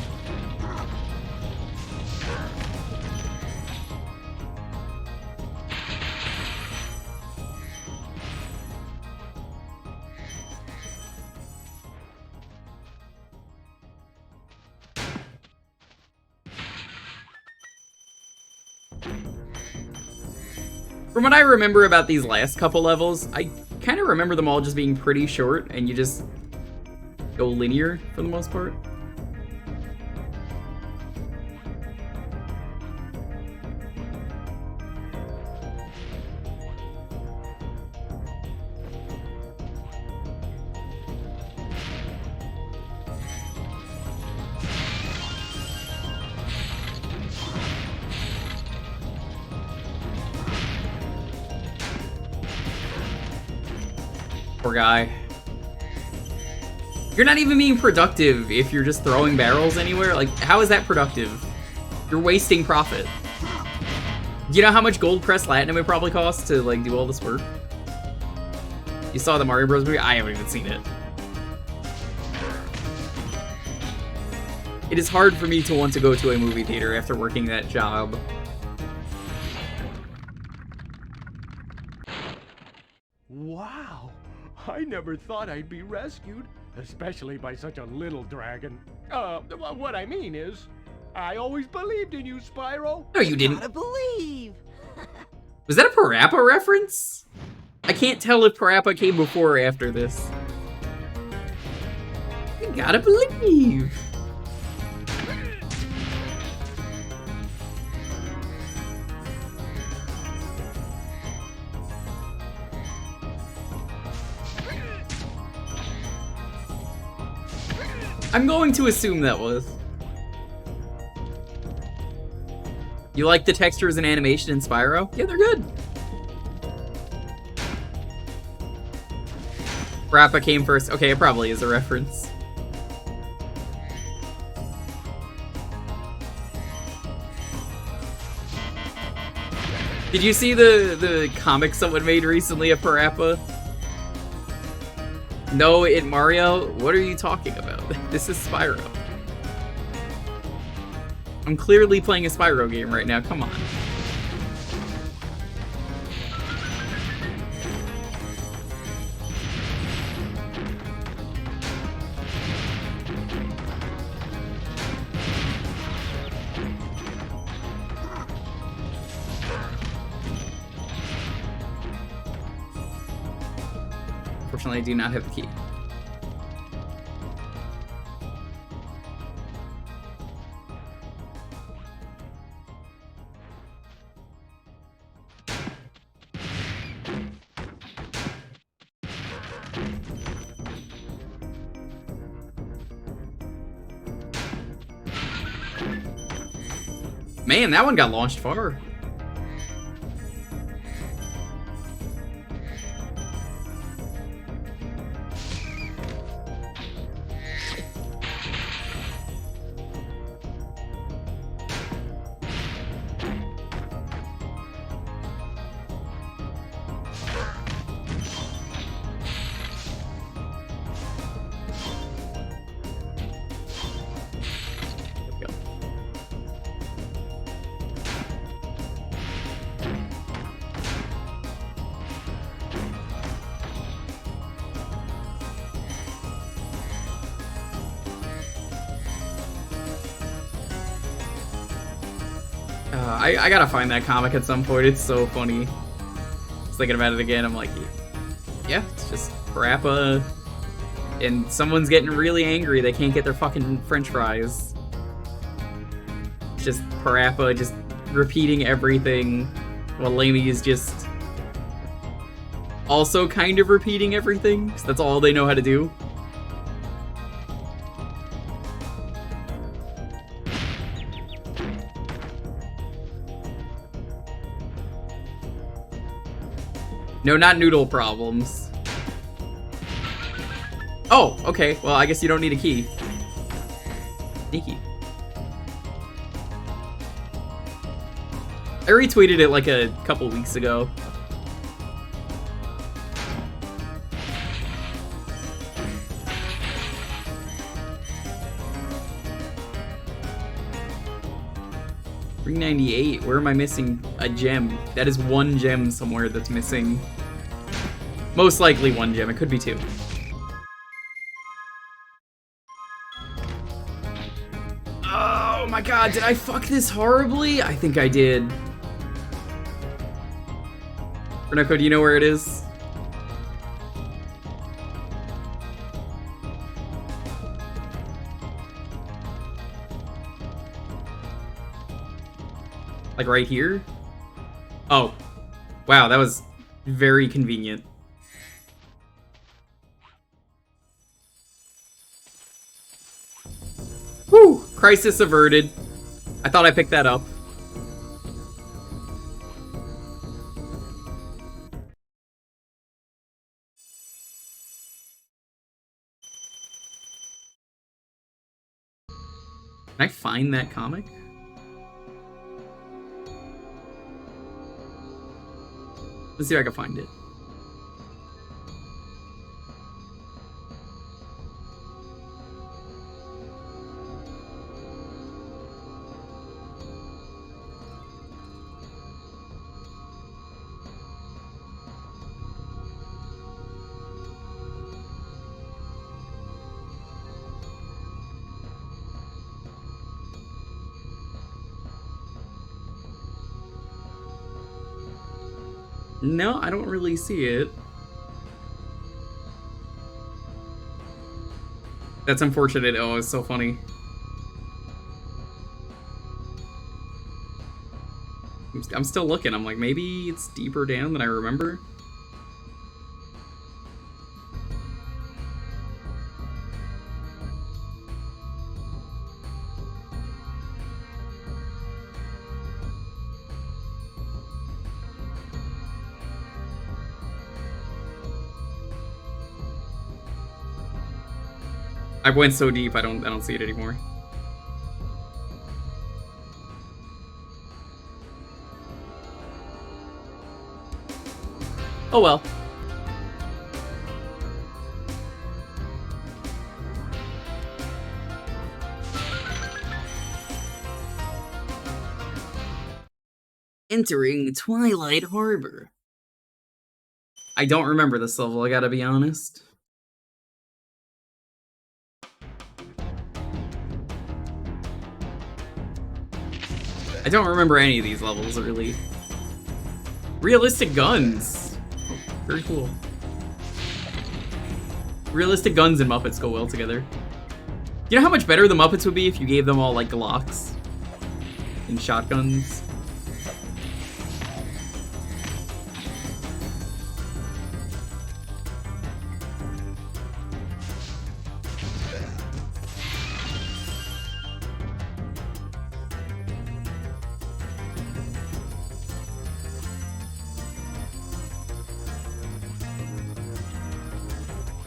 A: From what I remember about these last couple levels, I kind of remember them all just being pretty short, and you just go linear for the most part. Poor guy. You're not even being productive if you're just throwing barrels anywhere. Like, how is that productive? You're wasting profit. Do you know how much gold press platinum it probably costs to like do all this work? You saw the Mario Bros. Movie? I haven't even seen it. It is hard for me to want to go to a movie theater after working that job.
M: Wow! I never thought I'd be rescued, especially by such a little dragon. What I mean is, I always believed in you, Spyro.
A: No, you didn't.
C: Gotta believe.
A: Was that a Parappa reference? I can't tell if Parappa came before or after this. You gotta believe. I'm going to assume that was. You like the textures and animation in Spyro? Yeah, they're good. Parappa came first. Okay, it probably is a reference. Did you see the comic someone made recently of Parappa? No, in Mario? What are you talking about? This is Spyro. I'm clearly playing a Spyro game right now, come on. Unfortunately, I do not have the key. Man, that one got launched far. I gotta find that comic at some point. It's so funny. Just thinking about it again, I'm like, yeah, it's just Parappa, and someone's getting really angry they can't get their fucking French fries. It's just Parappa just repeating everything, while Lamey is just also kind of repeating everything, because that's all they know how to do. No, not noodle problems. Oh, okay. Well, I guess you don't need a key. Sneaky. I retweeted it like a couple weeks ago. $3.98. Where am I missing a gem? That is one gem somewhere that's missing. Most likely one gem. It could be two. Oh my god, did I fuck this horribly? I think I did. Renoko, do you know where it is? Like right here? Oh. Wow, that was very convenient. Whew! Crisis averted. I thought I picked that up. Can I find that comic? Let's see if I can find it. No, I don't really see it. That's unfortunate. Oh, it's so funny. I'm still looking. I'm like, maybe it's deeper down than I remember. I went so deep, I don't see it anymore. Oh well. Entering Twilight Harbor. I don't remember this level, I gotta be honest. I don't remember any of these levels, really. Realistic guns. Very cool. Realistic guns and Muppets go well together. You know how much better the Muppets would be if you gave them all, like, Glocks? And shotguns?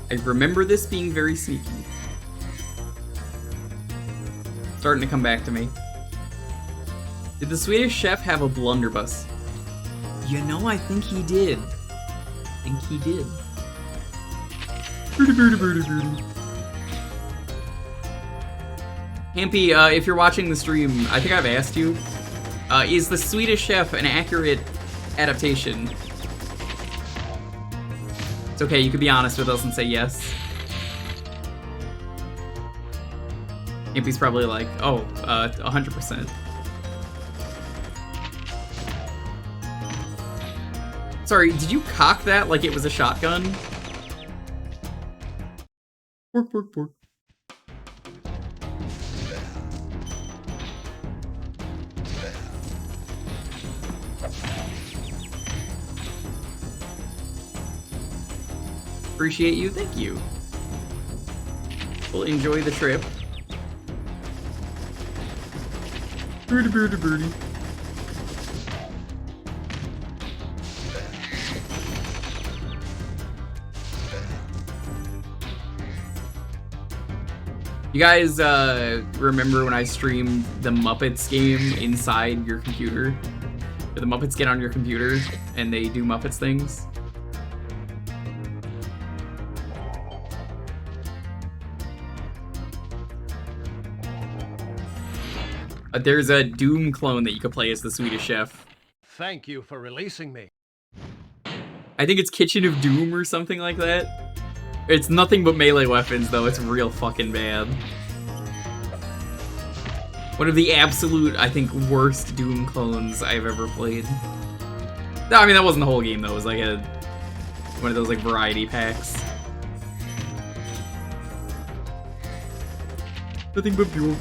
A: I remember this being very sneaky. Starting to come back to me. Did the Swedish chef have a blunderbuss? You know, I think he did. I think he did. Hampy, if you're watching the stream, I think I've asked you, is the Swedish chef an accurate adaptation? It's okay, you could be honest with us and say yes. Hampy's probably like, oh, 100%. Sorry, did you cock that like it was a shotgun? Pork, pork, pork. Appreciate you, thank you. We'll enjoy the trip. Birdie, birdie, birdie. You guys remember when I streamed the Muppets game inside your computer? The Muppets get on your computer and they do Muppets things? There's a Doom clone that you could play as the Swedish chef.
N: Thank you for releasing me.
A: I think it's Kitchen of Doom or something like that. It's nothing but melee weapons, though. It's real fucking bad. One of the absolute, I think, worst Doom clones I've ever played. No, I mean, that wasn't the whole game, though. It was like one of those, like, variety packs. Nothing but pure.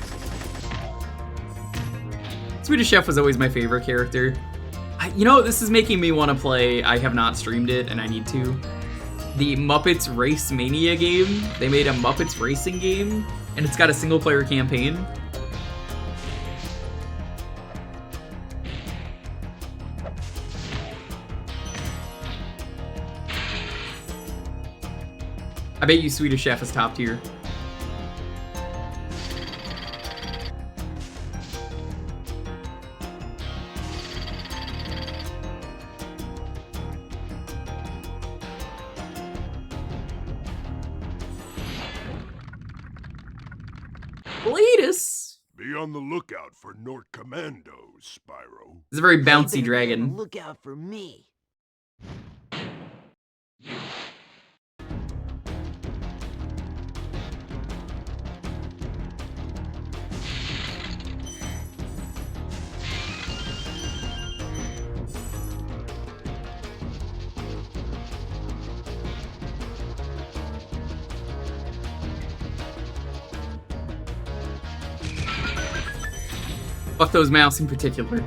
A: Swedish Chef was always my favorite character. You know, this is making me want to play, I have not streamed it, and I need to. The Muppets Race Mania game. They made a Muppets racing game, and it's got a single-player campaign. I bet you Swedish Chef is top tier. Cletus!
D: Be on the lookout for Nort Commandos, Spyro.
A: It's a very
H: You
A: bouncy
H: better be on
A: dragon.
H: the lookout for me.
A: Fuck those mouse in particular.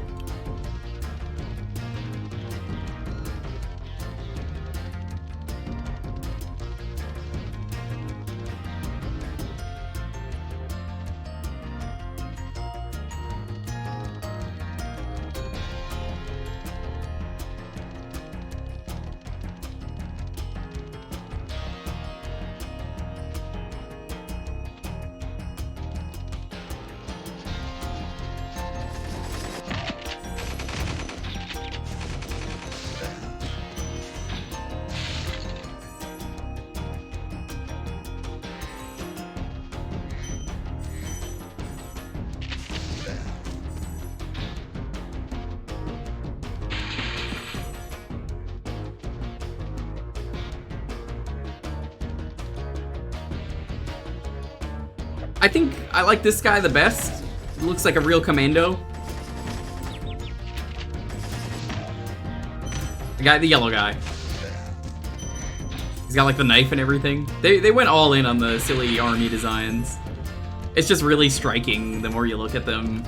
A: I think I like this guy the best. He looks like a real commando. The yellow guy. He's got like the knife and everything. They went all in on the silly army designs. It's just really striking the more you look at them.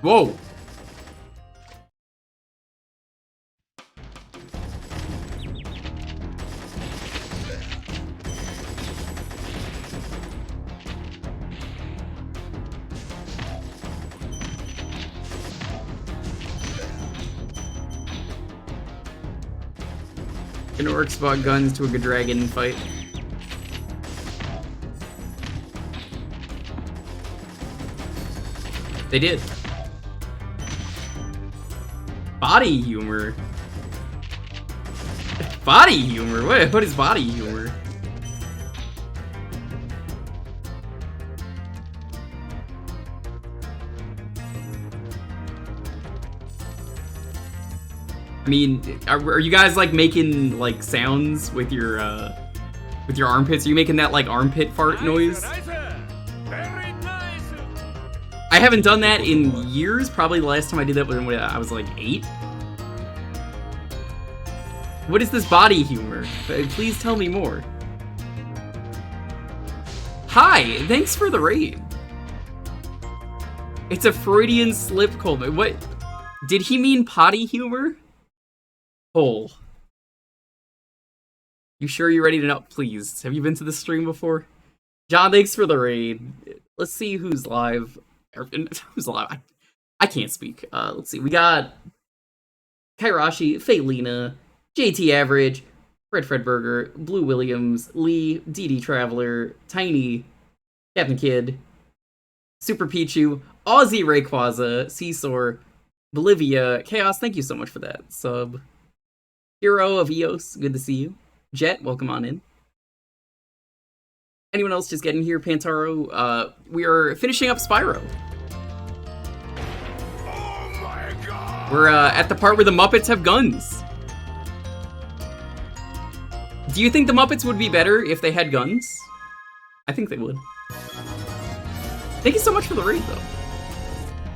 A: Whoa! An orcs bought guns to a good dragon fight. They did. Body humor. Body humor? What is body humor? I mean, are you guys like making like sounds with your armpits? Are you making that like armpit fart noise? I haven't done that in years. Probably the last time I did that was when I was like 8. What is this body humor? Please tell me more. Hi, thanks for the raid. It's a Freudian slip, Coleman. What? Did he mean potty humor? Hole. You sure you're ready to know? Please, have you been to the stream before? John, thanks for the raid. Let's see who's live. Who's live? I can't speak. Let's see. We got Kairashi, Faylina, JT Average, Fred Burger, Blue Williams, Lee, DD Traveler, Tiny, Captain Kid, Super Pichu, Aussie Rayquaza, Seesaw, Bolivia, Chaos, thank you so much for that sub. Hero of Eos, good to see you. Jet, welcome on in. Anyone else just getting here? Pantaro, we are finishing up Spyro.
D: Oh my God!
A: We're at the part where the Muppets have guns. Do you think the Muppets would be better if they had guns? I think they would. Thank you so much for the raid, though.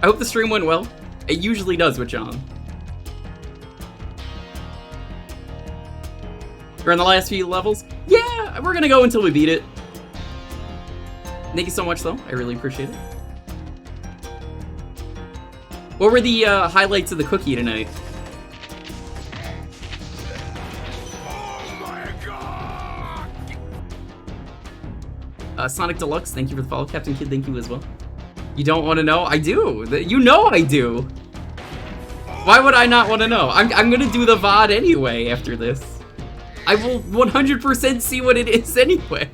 A: I hope the stream went well. It usually does with John. We're on the last few levels. Yeah, we're gonna go until we beat it. Thank you so much, though. I really appreciate it. What were the highlights of the cookie tonight? Sonic Deluxe, thank you for the follow. Captain Kid, thank you as well. You don't want to know? I do. You know I do. Why would I not want to know? I'm gonna do the VOD anyway after this. I will 100% see what it is anyway.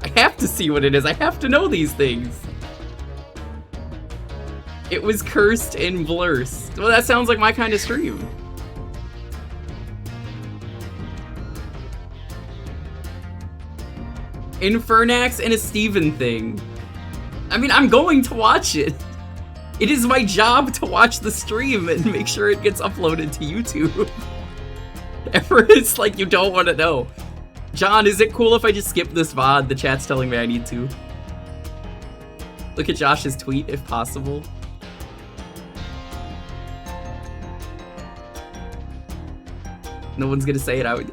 A: I have to see what it is. I have to know these things. It was cursed and blurs. Well, that sounds like my kind of stream. Infernax and a Steven thing. I mean, I'm going to watch it. It is my job to watch the stream and make sure it gets uploaded to YouTube. It's like you don't want to know. John, is it cool if I just skip this VOD? The chat's telling me I need to. Look at Josh's tweet, if possible. No one's gonna say it out.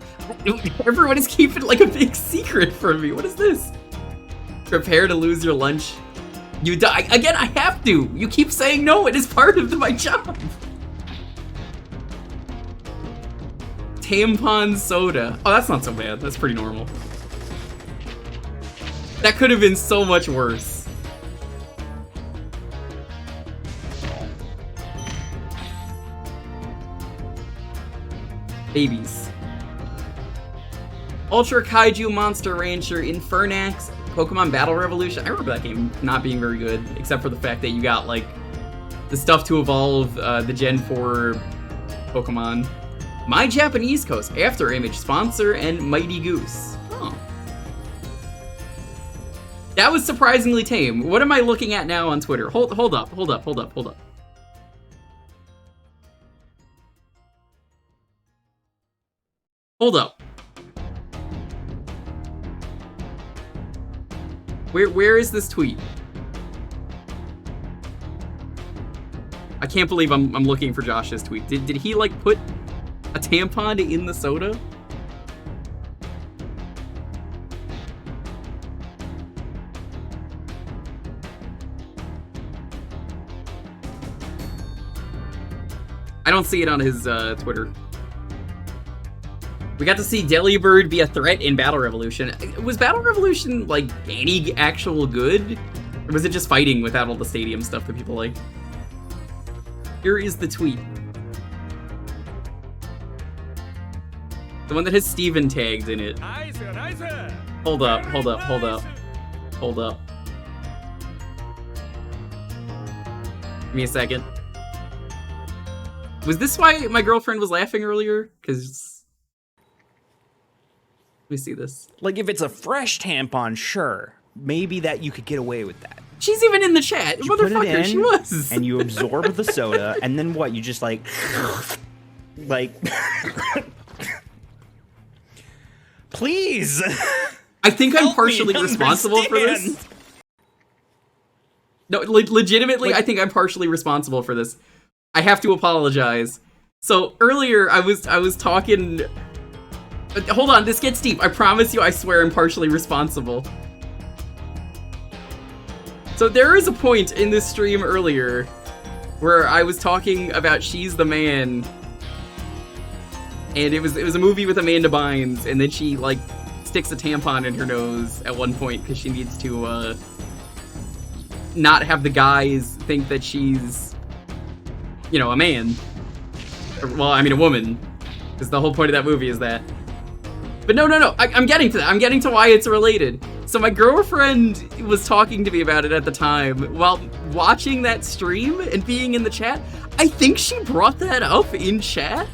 A: Everyone is keeping like a big secret from me. What is this? Prepare to lose your lunch. You die. Again, I have to. You keep saying no. It is part of my job. Tampon soda. Oh, that's not so bad. That's pretty normal. That could have been so much worse. Babies. Ultra Kaiju Monster Rancher Infernax Pokemon Battle Revolution. I remember that game not being very good, except for the fact that you got like the stuff to evolve the Gen 4 Pokemon. My Japanese Coast, After Image, Sponsor, and Mighty Goose. Oh. That was surprisingly tame. What am I looking at now on Twitter? Hold up. Hold up. Where is this tweet? I can't believe I'm looking for Josh's tweet. Did he like put a tampon in the soda? I don't see it on his Twitter. We got to see Delibird be a threat in Battle Revolution. Was Battle Revolution, like, any actual good? Or was it just fighting without all the stadium stuff that people like? Here is the tweet. The one that has Steven tagged in it. Hold up. Give me a second. Was this why my girlfriend was laughing earlier? Because... Let me see this.
R: Like, if it's a fresh tampon, sure. Maybe that you could get away with that.
A: She's even in the chat.
R: You
A: Motherfucker,
R: put it in,
A: she was.
R: And you absorb the soda, and then what? You just like... Please!
A: I think I'm partially responsible for this. No, legitimately, I think I'm partially responsible for this. I have to apologize. So, earlier, I was talking... Hold on, this gets deep. I promise you, I swear I'm partially responsible. So there is a point in this stream earlier where I was talking about She's the Man. And it was a movie with Amanda Bynes, and then she, like, sticks a tampon in her nose at one point because she needs to, not have the guys think that she's, you know, a man. Well, I mean, a woman. Because the whole point of that movie is that. But no, I'm getting to that. I'm getting to why it's related. So my girlfriend was talking to me about it at the time while watching that stream and being in the chat. I think she brought that up in chat.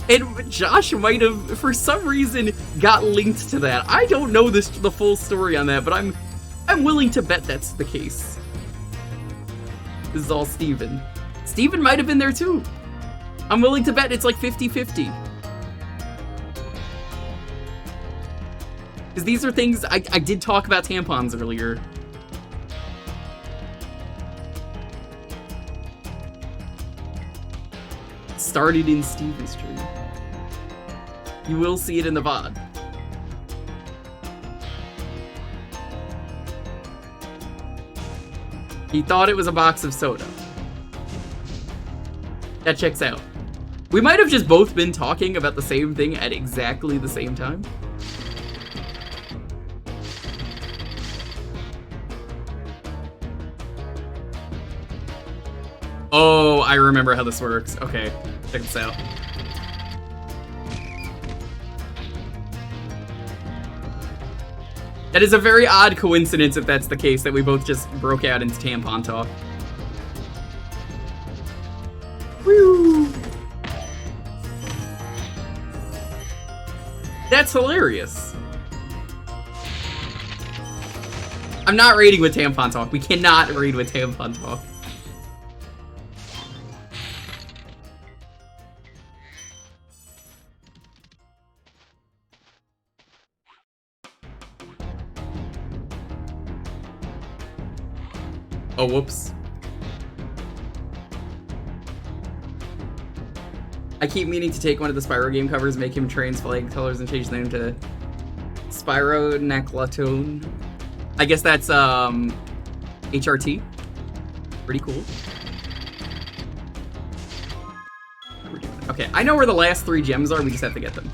A: And Josh might have, for some reason, got linked to that. I don't know the full story on that, but I'm willing to bet that's the case. This is all Steven. Steven might have been there too. I'm willing to bet it's like 50-50. Because these are things, I did talk about tampons earlier. Started in Steven's stream. You will see it in the VOD. He thought it was a box of soda. That checks out. We might have just both been talking about the same thing at exactly the same time. Oh, I remember how this works. Okay, check this out. That is a very odd coincidence if that's the case, that we both just broke out into tampon talk. Woo! That's hilarious. I'm not raiding with Tampon Talk. We cannot raid with Tampon Talk. Oh, whoops. I keep meaning to take one of the Spyro game covers, make him trans flag colors, and change the name to Spyro Naklatone. I guess that's HRT. Pretty cool. Okay, I know where the last 3 gems are, we just have to get them.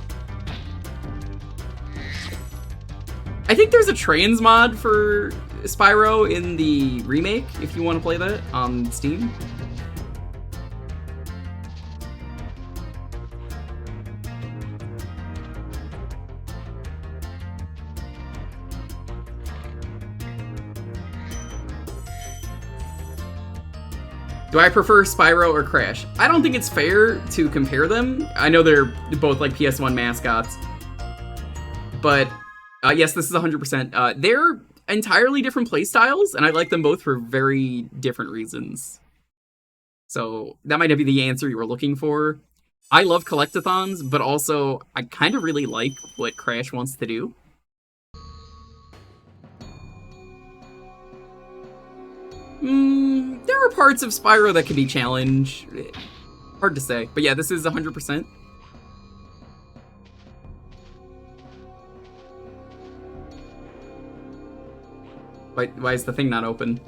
A: I think there's a trans mod for Spyro in the remake, if you want to play that on Steam. Do I prefer Spyro or Crash? I don't think it's fair to compare them. I know they're both like PS1 mascots. But yes, this is 100%. They're entirely different playstyles, and I like them both for very different reasons. So that might not be the answer you were looking for. I love collectathons, but also I kind of really like what Crash wants to do. There are parts of Spyro that can be challenged. Hard to say. But yeah, this is 100%. Why is the thing not open?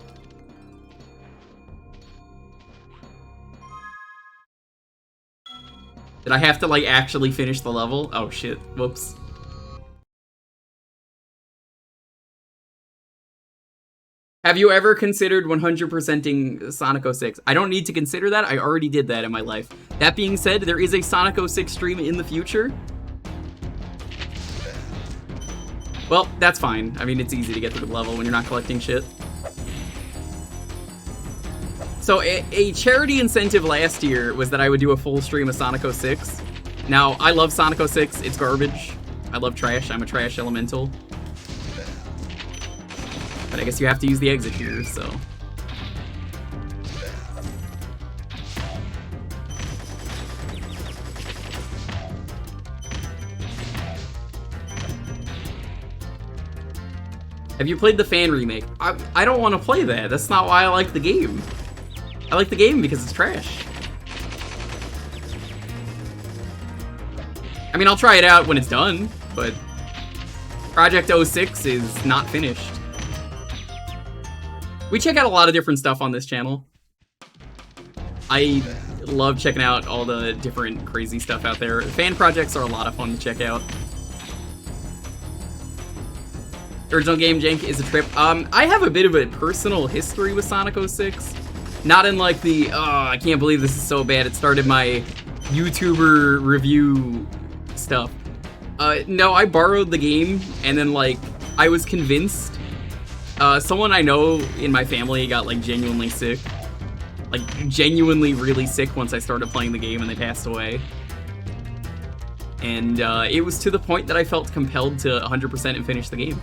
A: Did I have to, like, actually finish the level? Oh, shit. Whoops. Have you ever considered 100%ing Sonic 06? I don't need to consider that. I already did that in my life. That being said, there is a Sonic 06 stream in the future. Well, that's fine. I mean, it's easy to get through the level when you're not collecting shit. So a charity incentive last year was that I would do a full stream of Sonic 06. Now, I love Sonic 06. It's garbage. I love trash. I'm a trash elemental. But I guess you have to use the exit here, so... Have you played the fan remake? I don't want to play that. That's not why I like the game. I like the game because it's trash. I mean, I'll try it out when it's done, but Project 06 is not finished. We check out a lot of different stuff on this channel. I love checking out all the different crazy stuff out there. Fan projects are a lot of fun to check out. Original game jank is a trip. I have a bit of a personal history with Sonic 06. Not in like the, oh, I can't believe this is so bad, it started my YouTuber review stuff. No, I borrowed the game, and then like, I was convinced. Someone I know in my family got like genuinely sick. Like genuinely really sick once I started playing the game and they passed away. And it was to the point that I felt compelled to 100% and finish the game.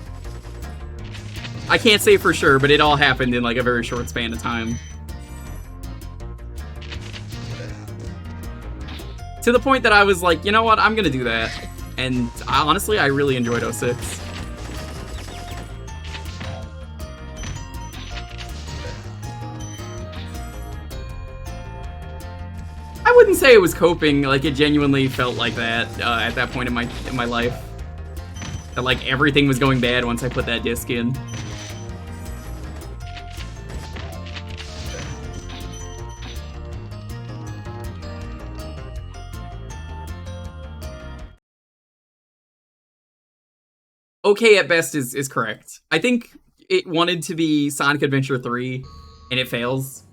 A: I can't say for sure, but it all happened in like a very short span of time. To the point that I was like, you know what, I'm gonna do that. And honestly, I really enjoyed 06. I wouldn't say it was coping, like it genuinely felt like that at that point in my life. That like everything was going bad once I put that disc in. Okay at best is correct. I think it wanted to be Sonic Adventure 3, and it fails.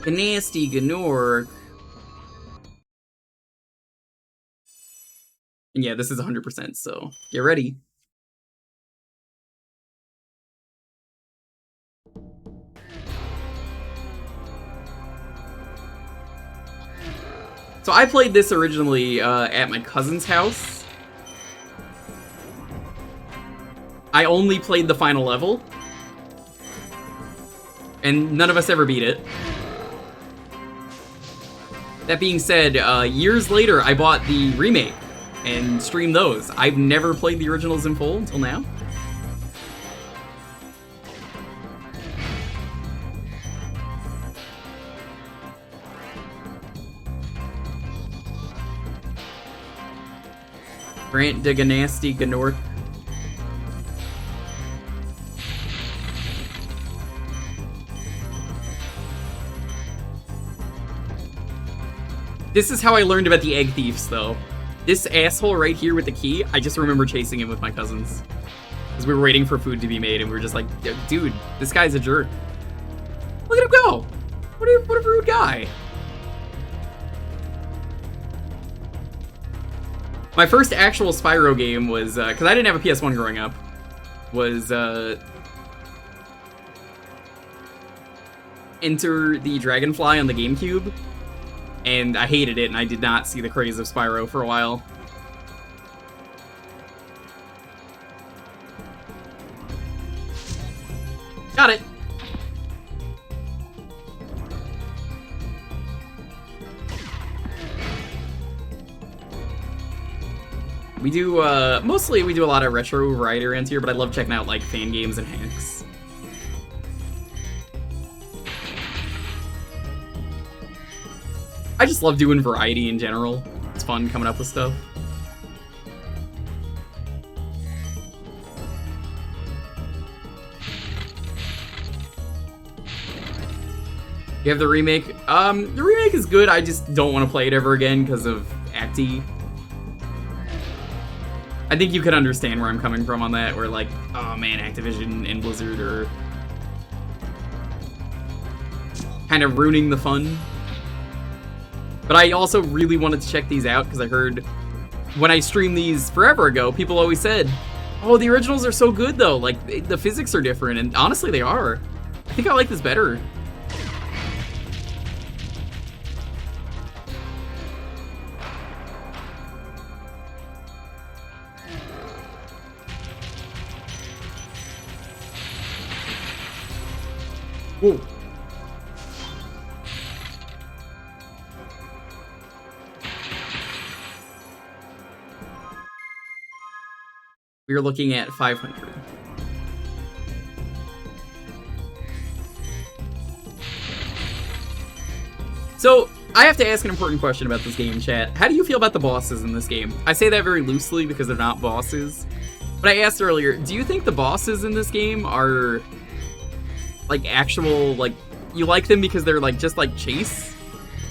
A: Gnasty Gem. And yeah, this is 100%, so get ready. So I played this originally at my cousin's house. I only played the final level. And none of us ever beat it. That being said, years later, I bought the remake and streamed those. I've never played the originals in full until now. Grant de Gnasty Gnork. This is how I learned about the egg thieves, though. This asshole right here with the key, I just remember chasing him with my cousins. Because we were waiting for food to be made, and we were just like, dude, this guy's a jerk. Look at him go! What a rude guy. My first actual Spyro game was, because I didn't have a PS1 growing up, was Enter the Dragonfly on the GameCube. And I hated it, and I did not see the craze of Spyro for a while. Got it! We do, mostly we do a lot of retro variety around here, but I love checking out, like, fan games and hacks. I just love doing variety in general. It's fun coming up with stuff. You have the remake? The remake is good, I just don't want to play it ever again because of Acti. I think you could understand where I'm coming from on that, where like, oh man, Activision and Blizzard are kind of ruining the fun. But I also really wanted to check these out because I heard when I streamed these forever ago, people always said, oh, the originals are so good though, like the physics are different, and honestly they are. I think I like this better. Whoa. We're looking at 500. So, I have to ask an important question about this game, chat. How do you feel about the bosses in this game? I say that very loosely because they're not bosses. But I asked earlier, do you think the bosses in this game are like actual, like, you like them because they're like just like Chase?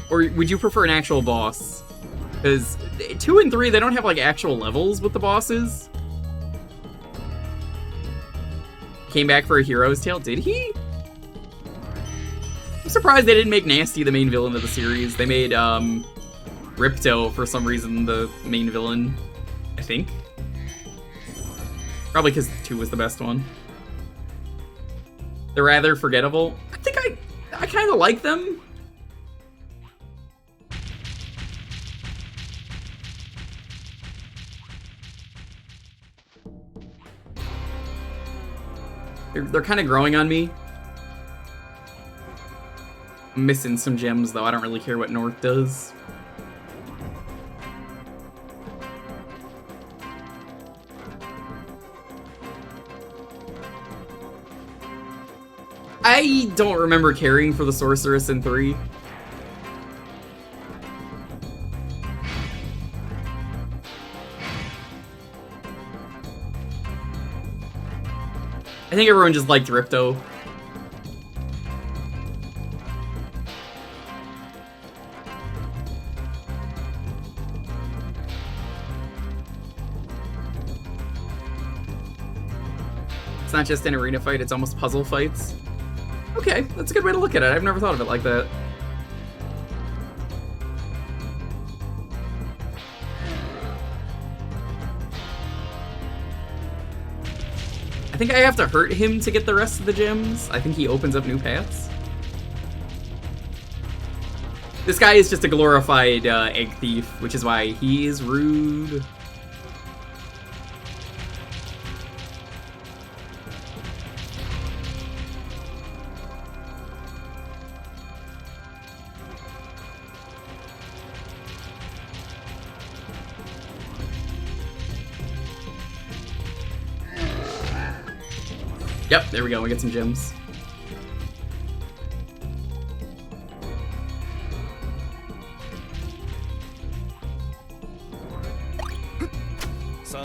A: Or would you prefer an actual boss? Because 2 and 3, they don't have like actual levels with the bosses. Came back for a hero's tale, did he? I'm surprised they didn't make Gnasty the main villain of the series. They made Ripto for some reason the main villain, I think. Probably because 2 was the best one. They're rather forgettable. I think I kind of like them. They're kind of growing on me. I'm missing some gems, though. I don't really care what North does. I don't remember caring for the Sorceress in 3. I think everyone just liked Ripto. It's not just an arena fight, it's almost puzzle fights. Okay, that's a good way to look at it. I've never thought of it like that. I think I have to hurt him to get the rest of the gems. I think he opens up new paths. This guy is just a glorified egg thief, which is why he is rude. Yep, there we go. We get some gems.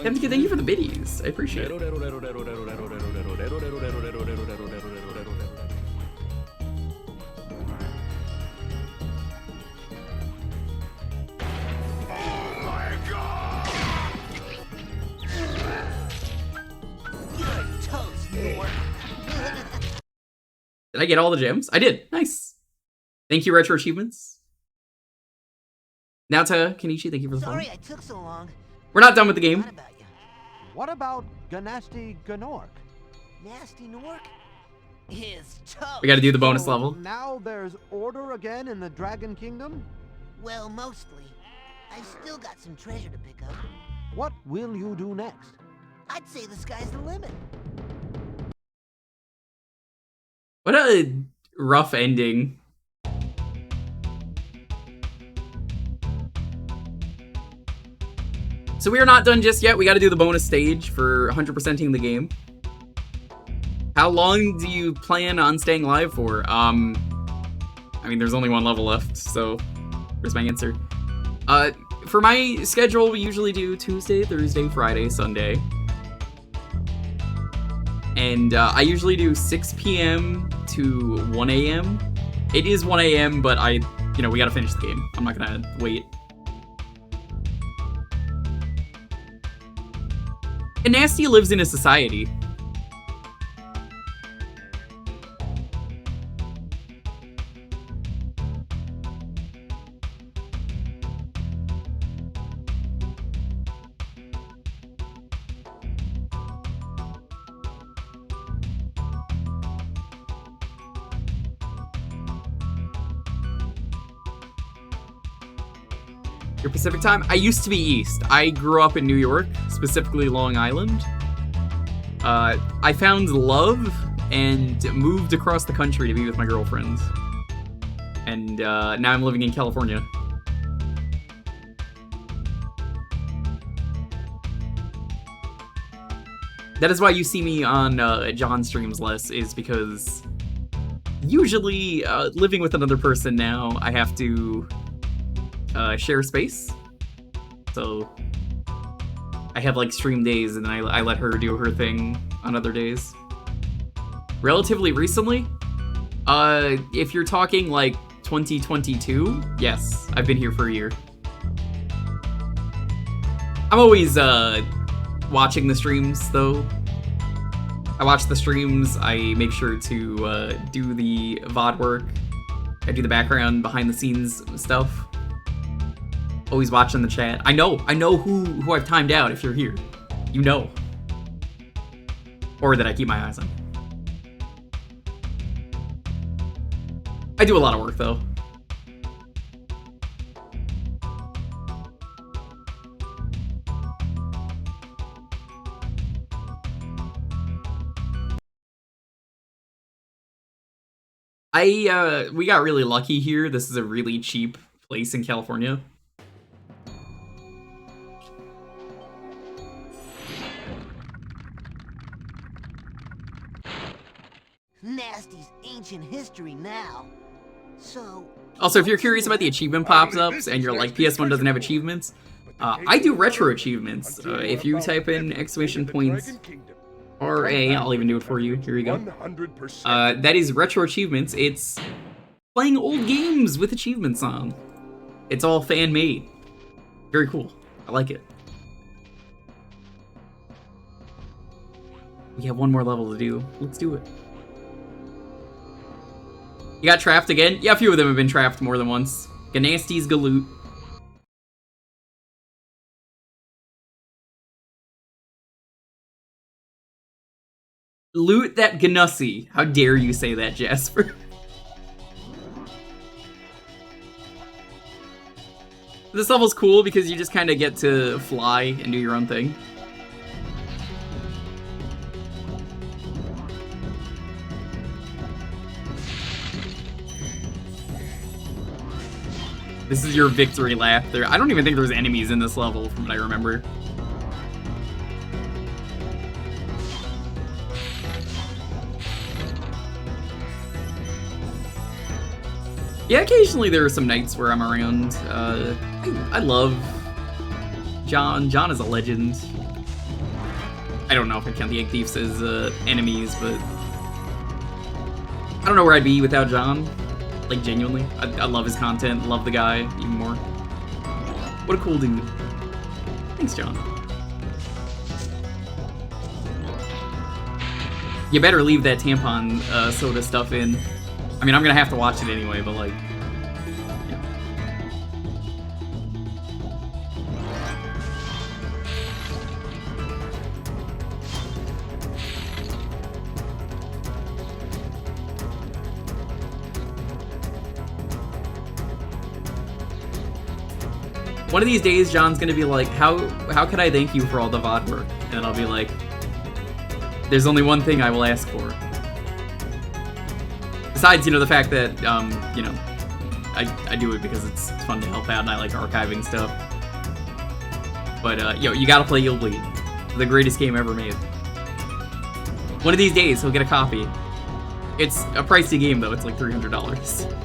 A: Thank you for the biddies. I appreciate it. Did I get all the gems? I did. Nice. Thank you, Retro Achievements. Now to Kenichi, thank you for the
C: Sorry
A: phone.
C: I took so long.
A: We're not done with the game.
B: What about Gnasty Gnork?
C: Nasty Nork is tough.
A: We gotta do the bonus
B: So
A: level.
B: Now there's order again in the Dragon Kingdom?
C: Well, mostly. I've still got some treasure to pick up.
B: What will you do next?
C: I'd say the sky's the limit.
A: What a rough ending. So we are not done just yet. We got to do the bonus stage for 100%ing the game. How long do you plan on staying live for? I mean, there's only one level left, so here's my answer. For my schedule, we usually do Tuesday, Thursday, Friday, Sunday. And I usually do 6 p.m. to 1 a.m. It is 1 a.m., but we gotta finish the game. I'm not gonna wait. And Gnasty lives in a society. Your Pacific time? I used to be East. I grew up in New York, specifically Long Island. I found love and moved across the country to be with my girlfriend. And now I'm living in California. That is why you see me on John streams less, is because usually living with another person now, I have to share space. So I have like stream days and then I let her do her thing on other days. Relatively recently, if you're talking like 2022, yes, I've been here for a year. I'm always watching the streams though. I watch the streams, I make sure to do the VOD work. I do the background, behind the scenes stuff. Always watching the chat. I know who I've timed out if you're here. You know. Or that I keep my eyes on. I do a lot of work though. We got really lucky here. This is a really cheap place in California.
C: Gnasty's ancient history now. So...
A: Also, if you're curious about the achievement pop-ups and you're like, PS1 doesn't have achievements, I do retro achievements. If you type in exclamation points RA, I'll even do it for you. Here you go. That is retro achievements. It's playing old games with achievements on. It's all fan-made. Very cool. I like it. We have one more level to do. Let's do it. You got trapped again? Yeah, a few of them have been trapped more than once. Gnasty's Galoot. Loot that Gnasty. How dare you say that, Jasper? This level's cool because you just kind of get to fly and do your own thing. This is your victory lap. I don't even think there's enemies in this level from what I remember. Yeah, occasionally there are some nights where I'm around. I love John. John is a legend. I don't know if I count the Egg Thieves as enemies, but I don't know where I'd be without John. Like, genuinely. I love his content, love the guy even more. What a cool dude. Thanks, John. You better leave that tampon soda stuff in. I mean, I'm gonna have to watch it anyway, but like... Yeah. One of these days, John's gonna be like, how can I thank you for all the VOD work? And I'll be like, there's only one thing I will ask for. Besides, you know, the fact that, you know, I do it because it's fun to help out and I like archiving stuff. But, yo, you gotta play You'll Bleed. The greatest game ever made. One of these days, he'll get a copy. It's a pricey game, though. It's like $300.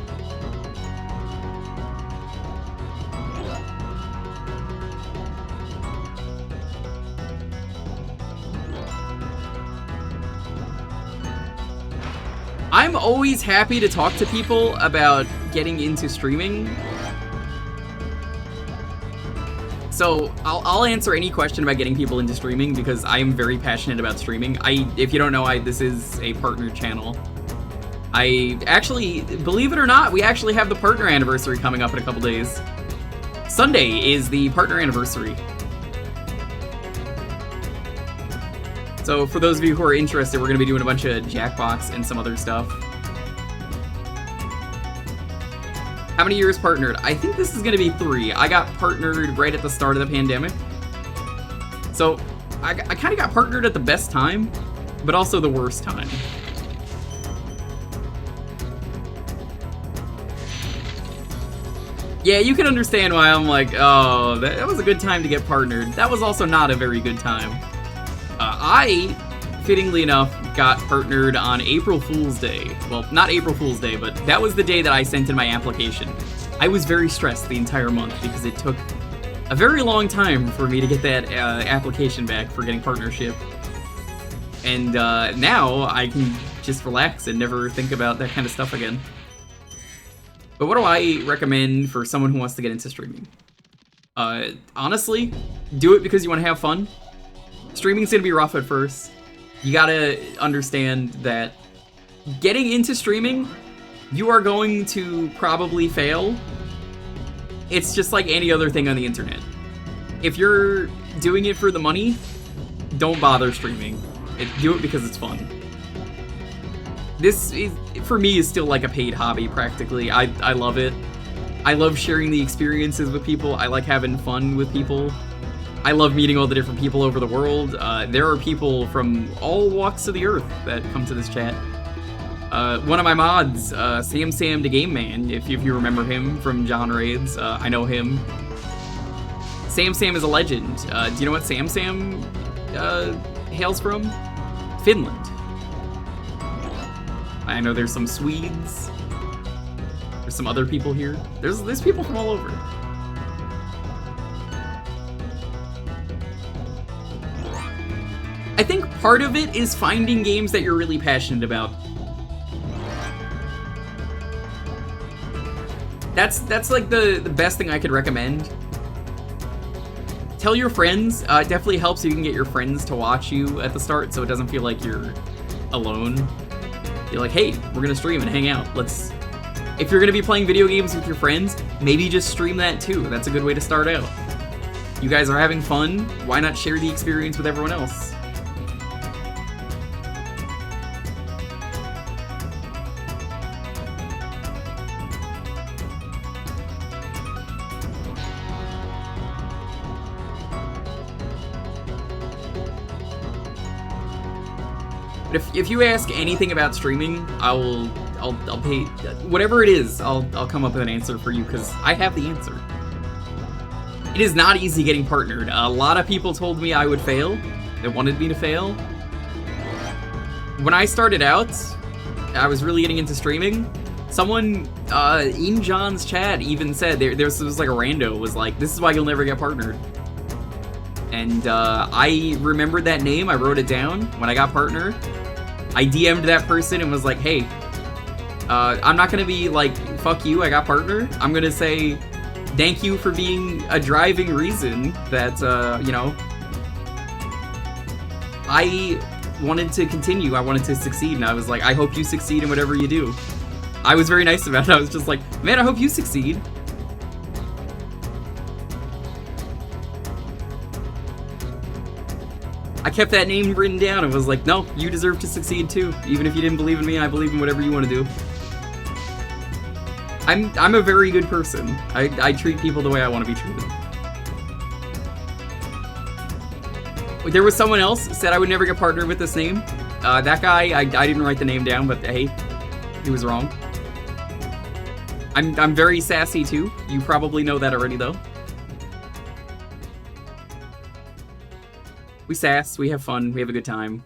A: I'm always happy to talk to people about getting into streaming. So I'll answer any question about getting people into streaming because I am very passionate about streaming. If you don't know, this is a partner channel. I actually, believe it or not, we actually have the partner anniversary coming up in a couple days. Sunday is the partner anniversary. So for those of you who are interested, we're going to be doing a bunch of Jackbox and some other stuff. How many years partnered? I think this is going to be 3. I got partnered right at the start of the pandemic. So I kind of got partnered at the best time, but also the worst time. Yeah, you can understand why I'm like, oh, that was a good time to get partnered. That was also not a very good time. I, fittingly enough, got partnered on April Fool's Day. Well, not April Fool's Day, but that was the day that I sent in my application. I was very stressed the entire month because it took a very long time for me to get that application back for getting partnership. And now I can just relax and never think about that kind of stuff again. But what do I recommend for someone who wants to get into streaming? Honestly, do it because you want to have fun. Streaming's gonna be rough at first. You gotta understand that getting into streaming, you are going to probably fail. It's just like any other thing on the internet. If you're doing it for the money, don't bother streaming. Do it because it's fun. This, for me, is still like a paid hobby, practically. I love it. I love sharing the experiences with people. I like having fun with people. I love meeting all the different people over the world. There are people from all walks of the earth that come to this chat. One of my mods, Sam the Game Man, if you remember him from John Raids, I know him. Sam is a legend. Do you know what Sam hails from? Finland. I know there's some Swedes. There's some other people here. There's people from all over. I think part of it is finding games that you're really passionate about. That's like the best thing I could recommend. Tell your friends. It definitely helps if you can get your friends to watch you at the start so it doesn't feel like you're alone. You're like, hey, we're gonna stream and hang out. If you're gonna be playing video games with your friends, maybe just stream that too. That's a good way to start out. You guys are having fun, why not share the experience with everyone else? If you ask anything about streaming, I'll pay whatever it is. I'll come up with an answer for you because I have the answer. It is not easy getting partnered. A lot of people told me I would fail. They wanted me to fail. When I started out, I was really getting into streaming. Someone in John's chat even said there was like a rando was like, "This is why you'll never get partnered." And I remembered that name. I wrote it down when I got partnered. I DM'd that person and was like, "Hey, I'm not gonna be like, fuck you, I got partner. I'm gonna say thank you for being a driving reason that, you know, I wanted to continue. I wanted to succeed, and I was like, I hope you succeed in whatever you do." I was very nice about it. I was just like, man, I hope you succeed. I kept that name written down and was like, no, you deserve to succeed too. Even if you didn't believe in me, I believe in whatever you want to do. I'm a very good person. I treat people the way I want to be treated. There was someone else said I would never get partnered with this name. That guy, I didn't write the name down, but hey, he was wrong. I'm very sassy too. You probably know that already though. We sass, we have fun, we have a good time.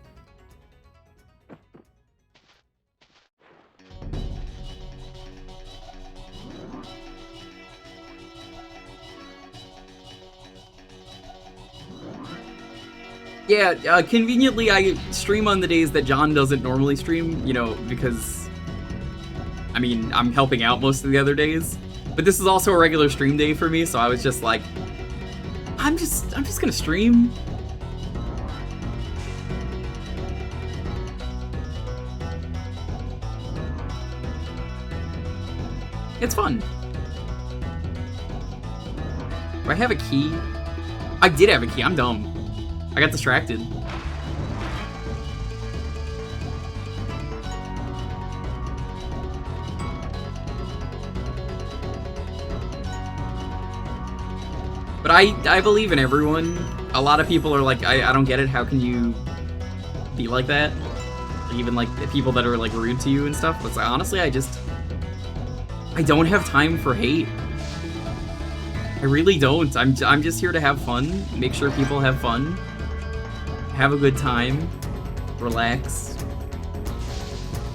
A: Yeah, conveniently I stream on the days that John doesn't normally stream, you know, because I mean, I'm helping out most of the other days. But this is also a regular stream day for me, so I was just like, I'm just gonna stream. It's fun. Do I have a key? I did have a key, I'm dumb. I got distracted. But I believe in everyone. A lot of people are like, I don't get it, how can you be like that? Even like the people that are like rude to you and stuff. But like, honestly, I don't have time for hate. I really don't. I'm just here to have fun, make sure people have fun, have a good time, relax.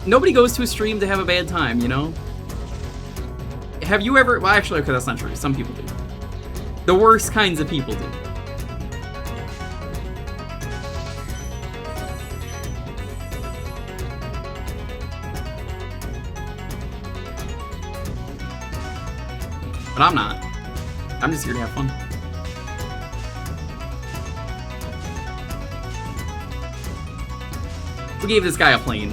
A: Nobody goes to a stream to have a bad time, you know? Have you ever, well actually, okay, that's not true, some people do. The worst kinds of people do. But I'm not. I'm just here to have fun. Who gave this guy a plane?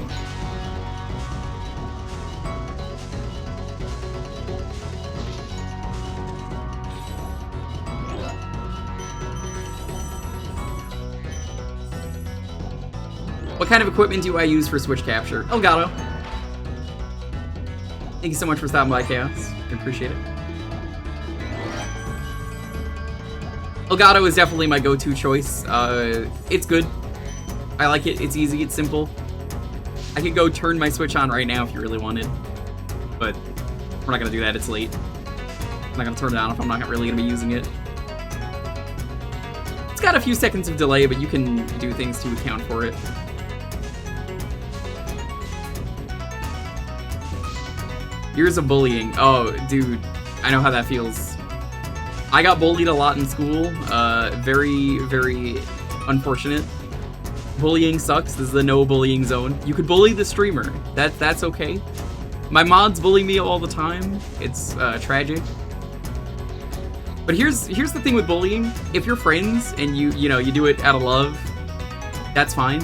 A: What kind of equipment do I use for switch capture? Elgato. Thank you so much for stopping by, Chaos. I appreciate it. Elgato is definitely my go-to choice. It's good. I like it. It's easy. It's simple. I could go turn my Switch on right now if you really wanted. But we're not going to do that. It's late. I'm not going to turn it on if I'm not really going to be using it. It's got a few seconds of delay, but you can do things to account for it. Years of bullying. Oh, dude. I know how that feels. I got bullied a lot in school. Very, very unfortunate. Bullying sucks. This is the no bullying zone. You could bully the streamer. That's okay. My mods bully me all the time. It's tragic. But here's the thing with bullying. If you're friends and you do it out of love, that's fine.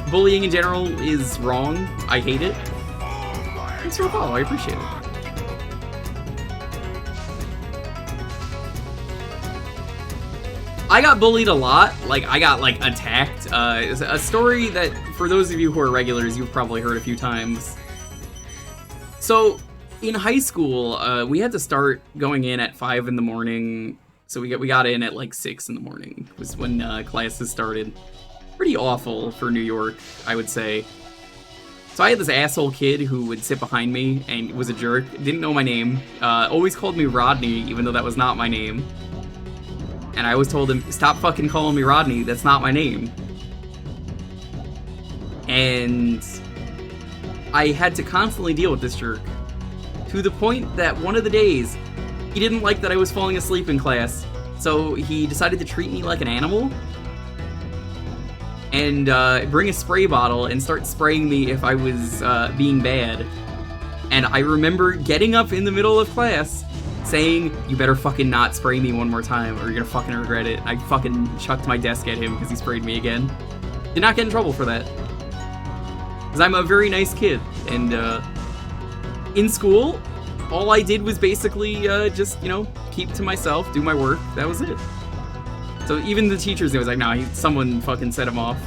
A: Bullying in general is wrong. I hate it. Thanks for the follow. I appreciate it. I got bullied a lot. Like, I got, like, attacked. A story that, for those of you who are regulars, you've probably heard a few times. So, in high school, we had to start going in at 5 in the morning. So we got in at, like, 6 in the morning was when classes started. pretty awful for New York, I would say. So I had this asshole kid who would sit behind me and was a jerk, didn't know my name, always called me Rodney, even though that was not my name. And I always told him, stop fucking calling me Rodney, that's not my name. And I had to constantly deal with this jerk. To the point that one of the days, he didn't like that I was falling asleep in class, so he decided to treat me like an animal and bring a spray bottle and start spraying me if I was being bad. And I remember getting up in the middle of class saying, you better fucking not spray me one more time or you're gonna fucking regret it. I fucking chucked my desk at him because he sprayed me again. Did not get in trouble for that. Because I'm a very nice kid. And in school, all I did was basically just, you know, keep to myself, do my work. That was it. So even the teachers, it was like, nah, someone fucking set him off.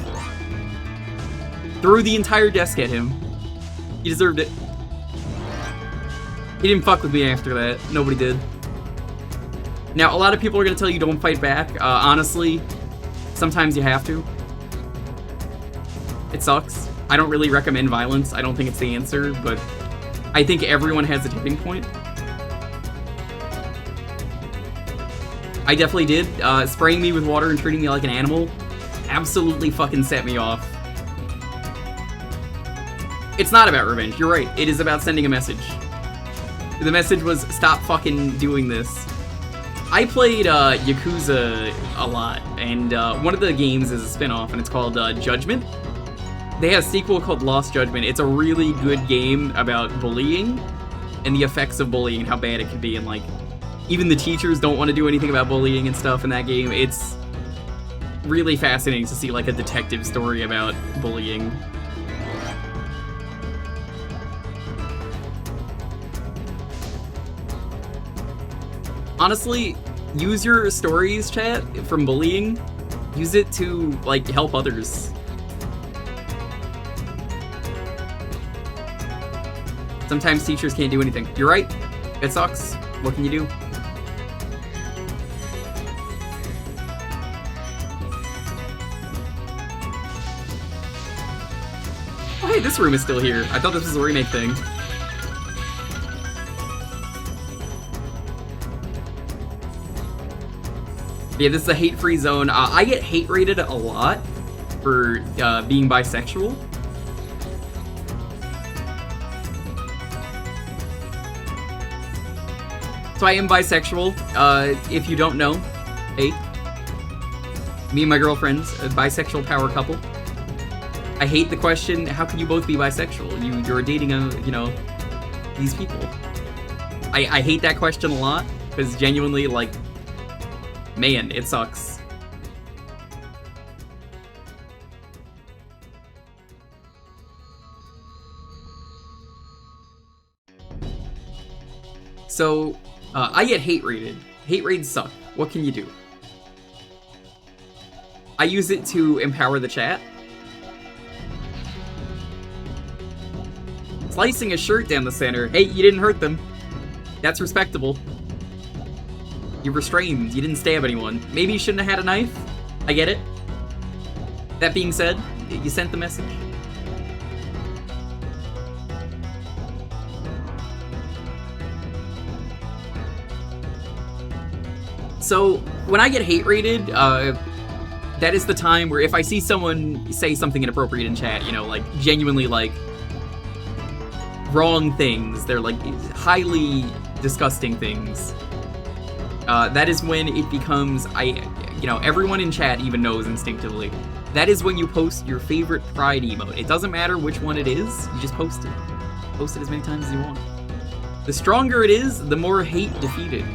A: Threw the entire desk at him. He deserved it. He didn't fuck with me after that. Nobody did. Now, a lot of people are going to tell you don't fight back. Honestly, sometimes you have to. It sucks. I don't really recommend violence. I don't think it's the answer, but I think everyone has a tipping point. I definitely did. Spraying me with water and treating me like an animal absolutely fucking set me off. It's not about revenge. You're right. It is about sending a message. The message was, stop fucking doing this. I played Yakuza a lot, and one of the games is a spin-off, and it's called Judgment. They have a sequel called Lost Judgment. It's a really good game about bullying and the effects of bullying and how bad it can be, and like, even the teachers don't want to do anything about bullying and stuff in that game. It's really fascinating to see like a detective story about bullying. Honestly, use your stories, chat, from bullying. Use it to, like, help others. Sometimes teachers can't do anything. You're right. It sucks. What can you do? Oh, hey, this room is still here. I thought this was a remake thing. Yeah, this is a hate-free zone. I get hate-rated a lot for being bisexual. So I am bisexual. If you don't know, hey, me and my girlfriend's a bisexual power couple. I hate the question, how can you both be bisexual? You're dating these people. I hate that question a lot, because genuinely, like, man, it sucks. So, I get hate rated. Hate raids suck. What can you do? I use it to empower the chat. Slicing a shirt down the center. Hey, you didn't hurt them. That's respectable. You restrained. You didn't stab anyone. Maybe you shouldn't have had a knife. I get it. That being said, you sent the message. So, when I get hate rated, that is the time where if I see someone say something inappropriate in chat, you know, like, genuinely, like, wrong things, they're, like, highly disgusting things, that is when it becomes, everyone in chat even knows instinctively. That is when you post your favorite pride emote. It doesn't matter which one it is, you just post it. Post it as many times as you want. The stronger it is, the more hate defeated.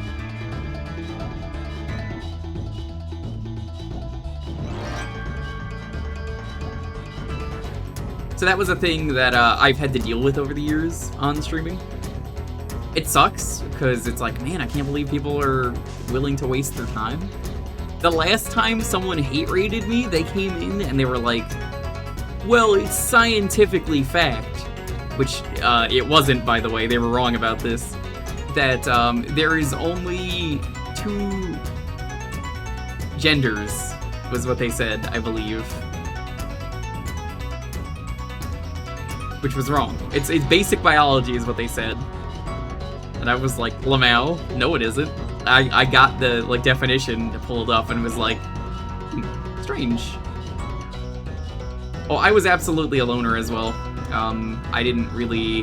A: So that was a thing that I've had to deal with over the years on streaming. It sucks, because it's like, man, I can't believe people are willing to waste their time. The last time someone hate rated me, they came in and they were like, well, it's scientifically fact, which it wasn't, by the way, they were wrong about this, that there is only 2 genders, was what they said, I believe. which was wrong. It's basic biology is what they said. And I was like, Lamau? No, it isn't. I got the like definition pulled up and was like, strange. Oh, I was absolutely a loner as well. I didn't really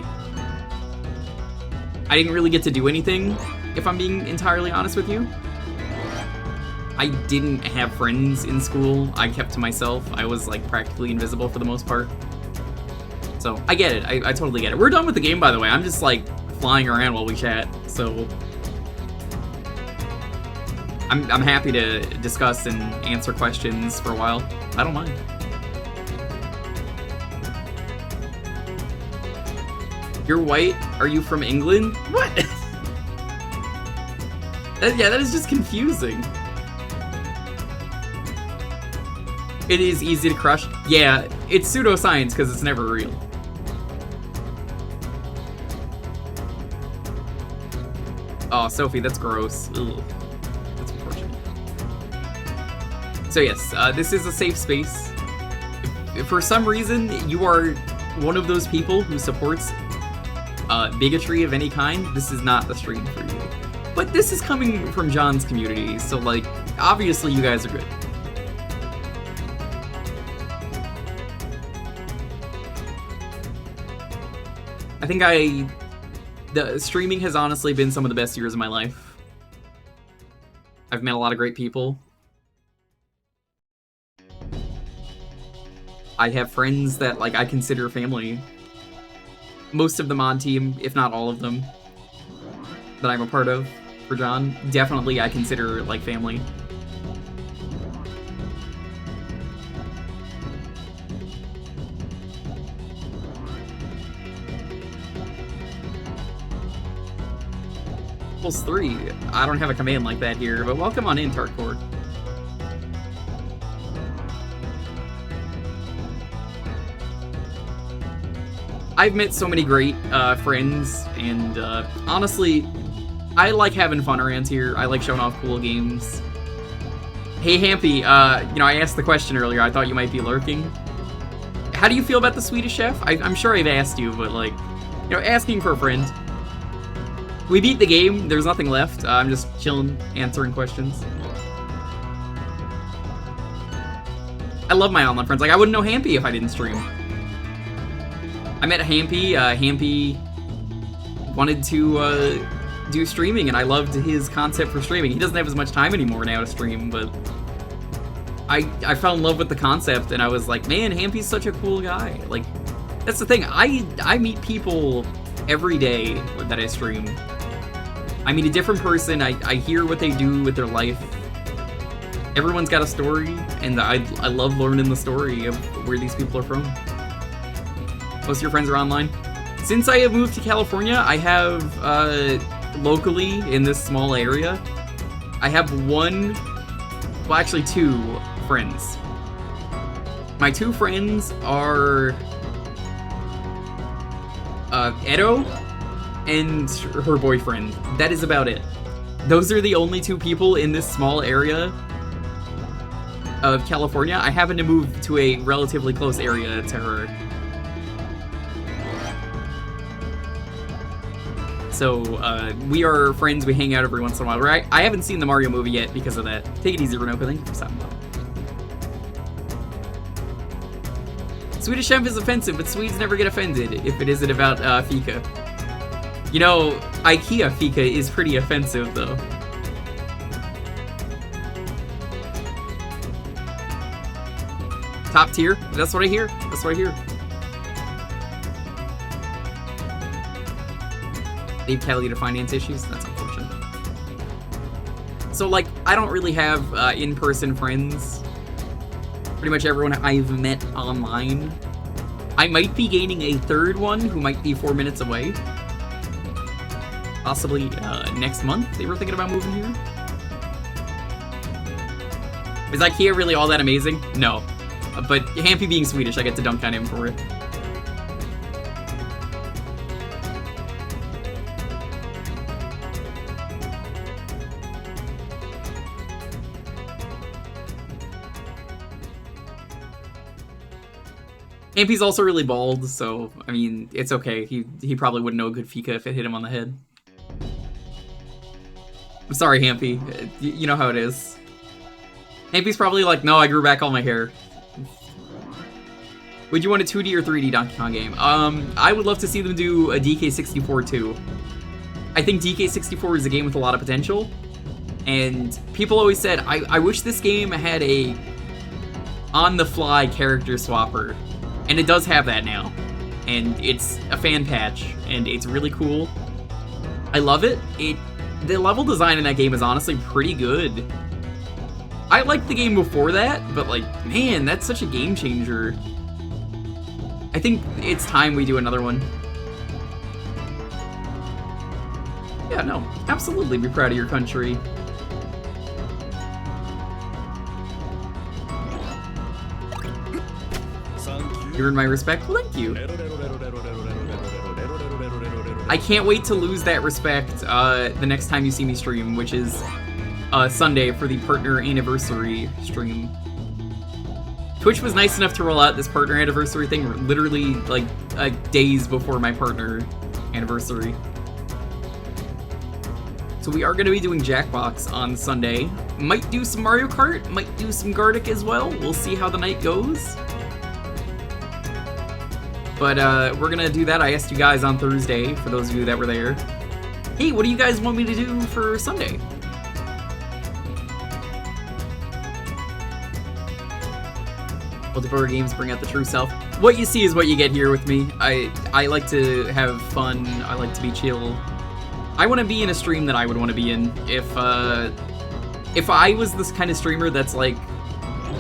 A: get to do anything, if I'm being entirely honest with you. I didn't have friends in school. I kept to myself. I was like practically invisible for the most part. So I get it. I totally get it. We're done with the game, by the way. I'm just like flying around while we chat. So I'm happy to discuss and answer questions for a while. I don't mind. You're white? Are you from England? What? Yeah, that is just confusing. It is easy to crush. Yeah, it's pseudoscience because it's never real. Oh, Sophie, that's gross. Ugh. That's unfortunate. So yes, this is a safe space. If for some reason you are one of those people who supports bigotry of any kind, this is not the stream for you. But this is coming from John's community, so like, obviously you guys are good. I think the streaming has honestly been some of the best years of my life. I've met a lot of great people. I have friends that like I consider family. Most of them on team, if not all of them, that I'm a part of for John, definitely I consider like family. +3. I don't have a command like that here, but welcome on in, Tarkord. I've met so many great friends, and honestly, I like having fun around here. I like showing off cool games. Hey, Hampy, you know, I asked the question earlier. I thought you might be lurking. How do you feel about the Swedish Chef? I'm sure I've asked you, but like, you know, asking for a friend. We beat the game. There's nothing left. I'm just chilling, answering questions. I love my online friends. Like, I wouldn't know Hampy if I didn't stream. I met Hampy. Hampy wanted to do streaming, and I loved his concept for streaming. He doesn't have as much time anymore now to stream, but I fell in love with the concept, and I was like, man, Hampy's such a cool guy. Like, that's the thing. I meet people every day that I stream. I meet a different person. I hear what they do with their life. Everyone's got a story, and I love learning the story of where these people are from. Most of your friends are online. Since I have moved to California, I have, locally, in this small area, I have well, actually 2 friends. My 2 friends are, Edo and her boyfriend. That is about it. Those are the only 2 people in this small area of California. I happen to move to a relatively close area to her. So, we are friends, we hang out every once in a while, right? I haven't seen the Mario movie yet because of that. Take it easy, Renoko, thank you for stopping by. Swedish Chef is offensive, but Swedes never get offended if it isn't about, Fika. You know, IKEA Fika is pretty offensive, though. Top tier? That's what I hear. That's what I hear. Leave Kelly to finance issues? That's unfortunate. So, like, I don't really have in-person friends. Pretty much everyone I've met online. I might be gaining a 3rd one who might be 4 minutes away. Possibly next month. They were thinking about moving here. Is IKEA really all that amazing? No. But Hampy being Swedish, I get to dunk on him for it. Hampy's also really bald, so, I mean, it's okay. He probably wouldn't know a good Fika if it hit him on the head. I'm sorry, Hampy. You know how it is. Hampy's probably like, no, I grew back all my hair. Would you want a 2D or 3D Donkey Kong game? I would love to see them do a DK64 too. I think DK64 is a game with a lot of potential. And people always said, I wish this game had a on-the-fly character swapper. And it does have that now. And it's a fan patch, and it's really cool. I love it. The level design in that game is honestly pretty good. I liked the game before that, but like, man, that's such a game changer. I think it's time we do another one. Yeah, no, absolutely be proud of your country. You earned my respect. Well, thank you. I can't wait to lose that respect the next time you see me stream, which is Sunday for the partner anniversary stream. Twitch was nice enough to roll out this partner anniversary thing literally like days before my partner anniversary. So we are going to be doing Jackbox on Sunday. Might do some Mario Kart, might do some Gartic as well. We'll see how the night goes. But we're going to do that. I asked you guys on Thursday, for those of you that were there. Hey, what do you guys want me to do for Sunday? Multiplayer games bring out the true self. What you see is what you get here with me. I like to have fun. I like to be chill. I want to be in a stream that I would want to be in. If I was this kind of streamer that's like,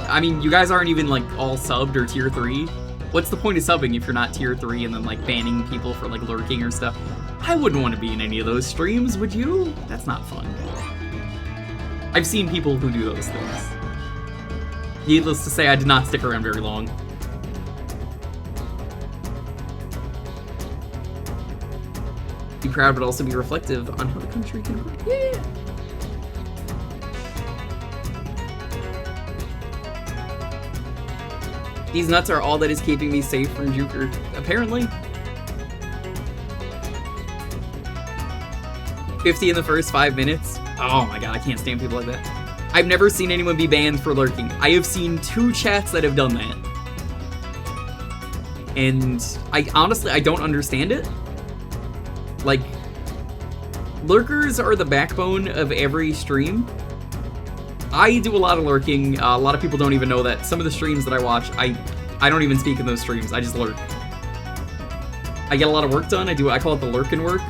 A: I mean, you guys aren't even like all subbed or tier 3. What's the point of subbing if you're not tier 3 and then like banning people for like lurking or stuff? I wouldn't want to be in any of those streams, would you? That's not fun. I've seen people who do those things. Needless to say, I did not stick around very long. Be proud, but also be reflective on how the country can work. Yeah! These nuts are all that is keeping me safe from Jewker, apparently. 50 in the first 5 minutes. Oh my god, I can't stand people like that. I've never seen anyone be banned for lurking. I have seen 2 chats that have done that. And I honestly don't understand it. Like, lurkers are the backbone of every stream. I do a lot of lurking. A lot of people don't even know that. Some of the streams that I watch, I don't even speak in those streams. I just lurk. I get a lot of work done. I call it the lurkin' work.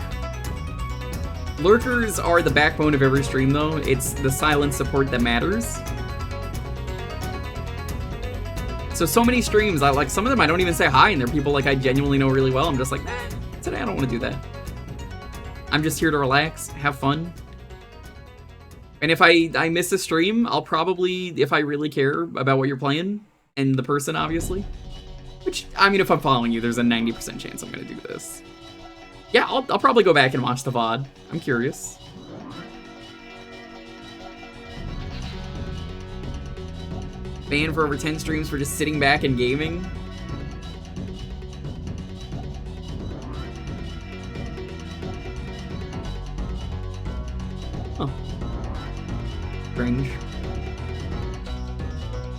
A: Lurkers are the backbone of every stream, though. It's the silent support that matters. So many streams, some of them I don't even say hi, and they're people like I genuinely know really well. I'm just like, today I don't want to do that. I'm just here to relax, have fun. And if I miss a stream, I'll probably, if I really care about what you're playing, and the person, obviously. Which, I mean, if I'm following you, there's a 90% chance I'm going to do this. Yeah, I'll probably go back and watch the VOD. I'm curious. Banned for over 10 streams for just sitting back and gaming. Huh. Strange.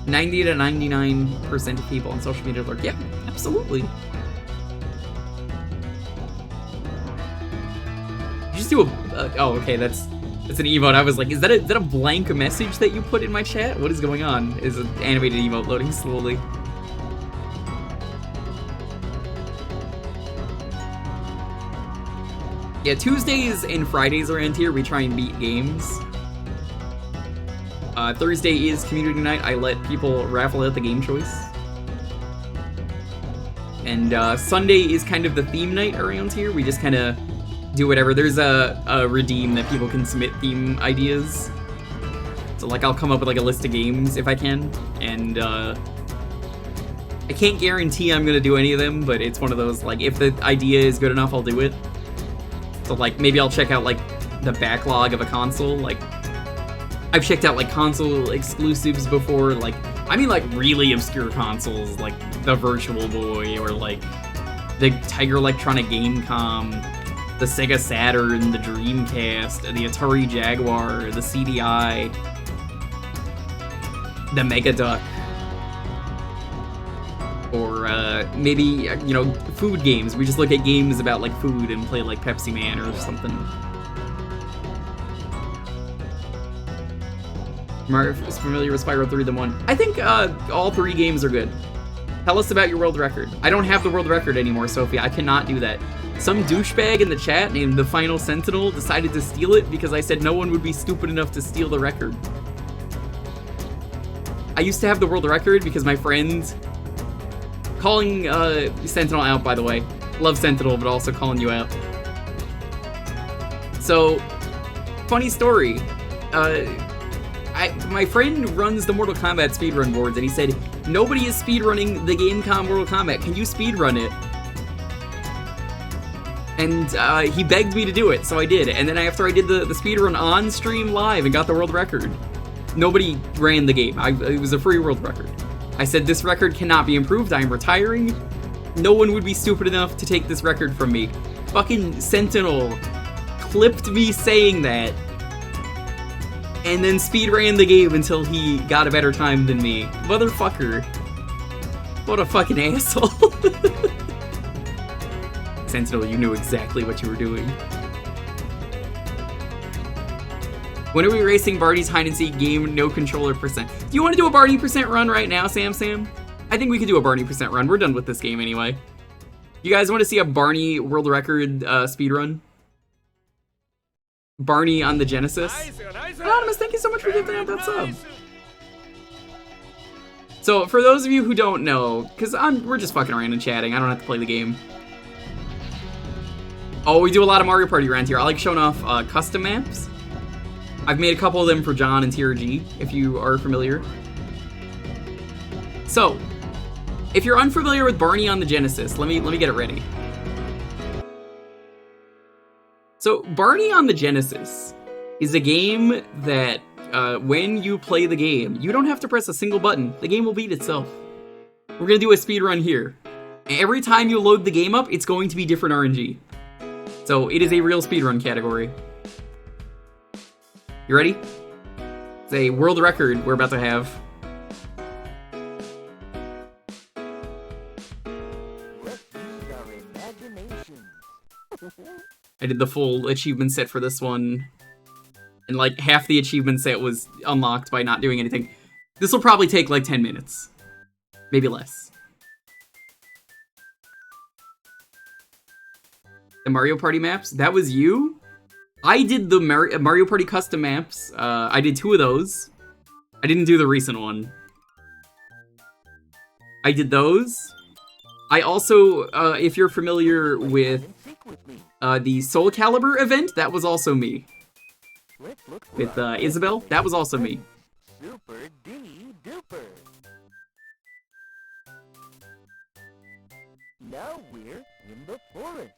A: 90 to 99% of people on social media lurk. Yeah, absolutely. You just do a oh, okay, that's an emote. I was like, is that a blank message that you put in my chat? What is going on? Is an animated emote loading slowly? Yeah, Tuesdays and Fridays around here we try and beat games. Thursday is community night. I let people raffle out the game choice. And Sunday is kind of the theme night around here. We just kind of do whatever. There's a redeem that people can submit theme ideas. So like I'll come up with like a list of games if I can. And I can't guarantee I'm gonna do any of them, but it's one of those like if the idea is good enough, I'll do it. So like maybe I'll check out like the backlog of a console. Like I've checked out like console exclusives before, like I mean, like, really obscure consoles, like the Virtual Boy, or like the Tiger Electronic Gamecom, the Sega Saturn, the Dreamcast, the Atari Jaguar, the CDI, the Mega Duck, or maybe, you know, food games. We just look at games about, like, food and play, like, Pepsi Man or something. Mario is familiar with Spyro 3 than 1. I think all 3 games are good. Tell us about your world record. I don't have the world record anymore, Sophie. I cannot do that. Some douchebag in the chat named The Final Sentinel decided to steal it because I said no one would be stupid enough to steal the record. I used to have the world record because my friend... Calling Sentinel out, by the way. Love Sentinel, but also calling you out. So, funny story. My friend runs the Mortal Kombat speedrun boards, and he said, nobody is speedrunning the Gamecom Mortal Kombat. Can you speedrun it? And he begged me to do it, so I did. And then after I did the speedrun on stream live and got the world record, nobody ran the game. It was a free world record. I said, this record cannot be improved. I am retiring. No one would be stupid enough to take this record from me. Fucking Sentinel clipped me saying that, and then speedran the game until he got a better time than me. Motherfucker. What a fucking asshole. Sentinel, you knew exactly what you were doing. When are we racing Barney's hide-and-seek game, no controller percent? Do you want to do a Barney percent run right now, Sam? I think we could do a Barney percent run. We're done with this game anyway. You guys want to see a Barney world record speedrun? Barney on the Genesis. Anonymous, thank you so much for giving out that sub. So, for those of you who don't know, because we're just fucking around and chatting, I don't have to play the game. Oh, we do a lot of Mario Party around here. I like showing off custom maps. I've made a couple of them for John and TRG, if you are familiar. So, if you're unfamiliar with Barney on the Genesis, let me get it ready. So, Barney on the Genesis is a game that, when you play the game, you don't have to press a single button. The game will beat itself. We're gonna do a speedrun here. Every time you load the game up, it's going to be different RNG. So, it is a real speedrun category. You ready? It's a world record we're about to have. I did the full achievement set for this one, and like half the achievement set was unlocked by not doing anything. This will probably take like 10 minutes. Maybe less. The Mario Party maps? That was you? I did the Mario Party custom maps. I did 2 of those. I didn't do the recent one. I did those. I also, if you're familiar with the Soul Calibur event, that was also me. With Isabel, that was also me.
S: Super duper. Now we're in the forest.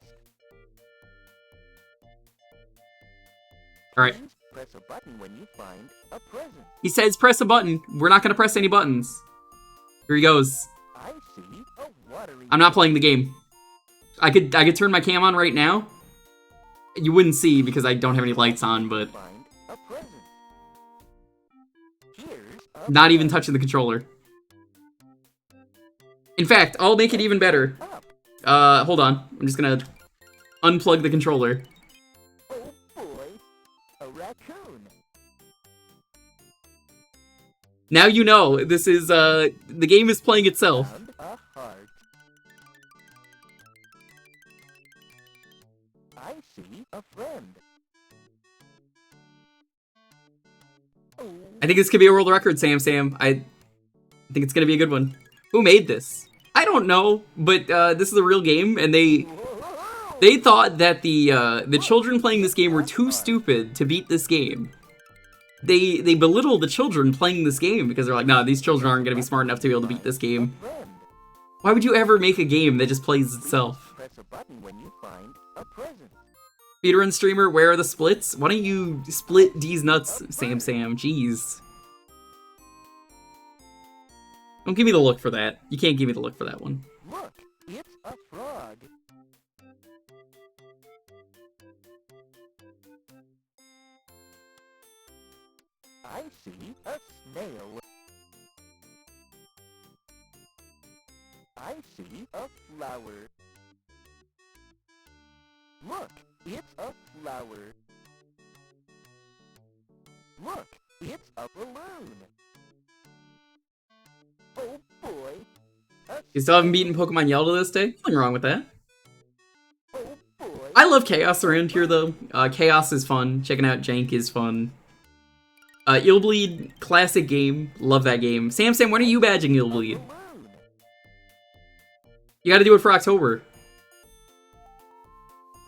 A: Alright.
S: Press a button when you find a present.
A: He says press a button. We're not gonna press any buttons. Here he goes.
S: I see a watery.
A: I'm not playing the game. I could turn my cam on right now. You wouldn't see because I don't have any lights on, but not even touching the controller. In fact, I'll make it even better. Hold on. I'm just gonna unplug the controller.
S: Oh boy, a raccoon.
A: Now you know, this is, the game is playing itself.
S: And a heart. I see a friend.
A: I think this could be a world record, Sam. I think it's gonna be a good one. Who made this? I don't know, but this is a real game, and they thought that the children playing this game were too stupid to beat this game. They belittle the children playing this game because they're like, no, these children aren't gonna be smart enough to be able to beat this game. Why would you ever make a game that just plays itself?
S: Press a button when you find a present.
A: Speedrun streamer, where are the splits? Why don't you split D's nuts, Sam? Jeez. Don't give me the look for that. You can't give me the look for that one.
S: Look, it's a frog. I see a snail. I see a flower. Look, it's a flower. Look, it's a balloon. Oh boy.
A: You still haven't beaten Pokemon Yellow to this day? Nothing wrong with that.
S: Oh boy.
A: I love Chaos around here, though. Chaos is fun. Checking out Jank is fun. Illbleed, classic game. Love that game. Sam, when are you badging Illbleed? You gotta do it for October.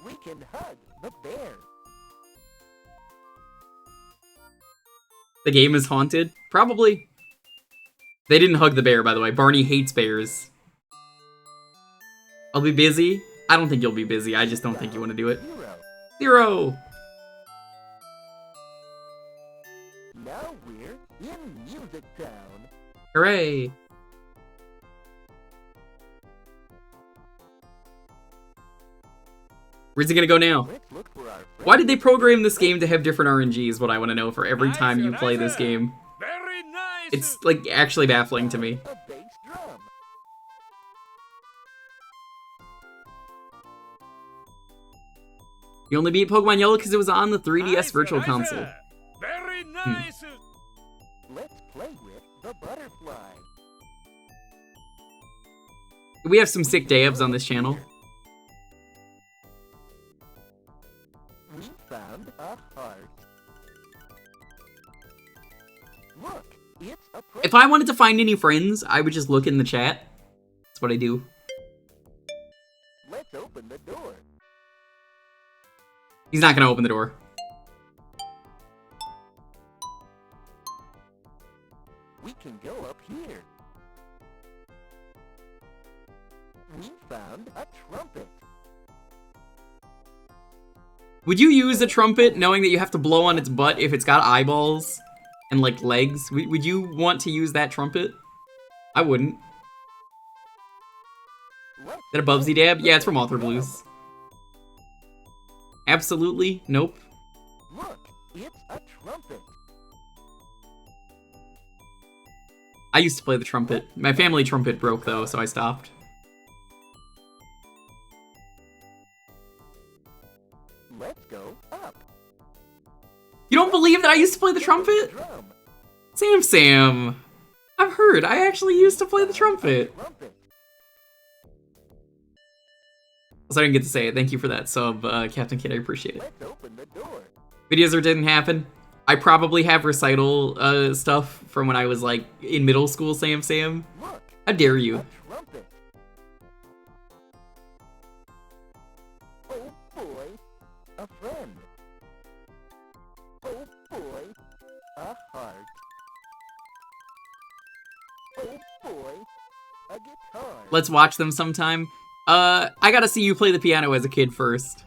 S: We can hug the bear.
A: The game is haunted? Probably. They didn't hug the bear, by the way. Barney hates bears. I'll be busy. I don't think you'll be busy. I just don't think you want to do it. Zero!
S: Now we're in Music Town.
A: Hooray! Where's he gonna go now? Why did they program this game to have different RNG is what I want to know for every time you play this game. It's, like, actually baffling to me. You only beat Pokemon Yellow because it was on the 3DS Virtual Console.
S: Very nice. Let's play with the butterfly.
A: We have some sick dabs on this channel.
S: We found a heart. Look, it's a
A: If I wanted to find any friends, I would just look in the chat. That's what I do.
S: Let's open the door.
A: He's not gonna open the door.
S: We can go up here. We found a trumpet.
A: Would you use a trumpet knowing that you have to blow on its butt if it's got eyeballs and, like, legs? Would you want to use that trumpet? I wouldn't. Is that a Bubsy dab? Yeah, it's from Author Blues. Absolutely. Nope.
S: Look, it's a trumpet.
A: I used to play the trumpet. My family trumpet broke, though, so I stopped.
S: Let's go up.
A: You don't believe that I used to play the trumpet? Sam. I've heard. I actually used to play the trumpet. So I didn't get to say it. Thank you for that sub, Captain Kid. I appreciate it.
S: Let's open the door.
A: Videos or didn't happen. I probably have recital stuff from when I was, like, in middle school, Sam. How dare you?
S: Trumpet. Oh boy, a friend. Oh boy, a heart. Oh boy, a guitar.
A: Let's watch them sometime. I gotta see you play the piano as a kid first.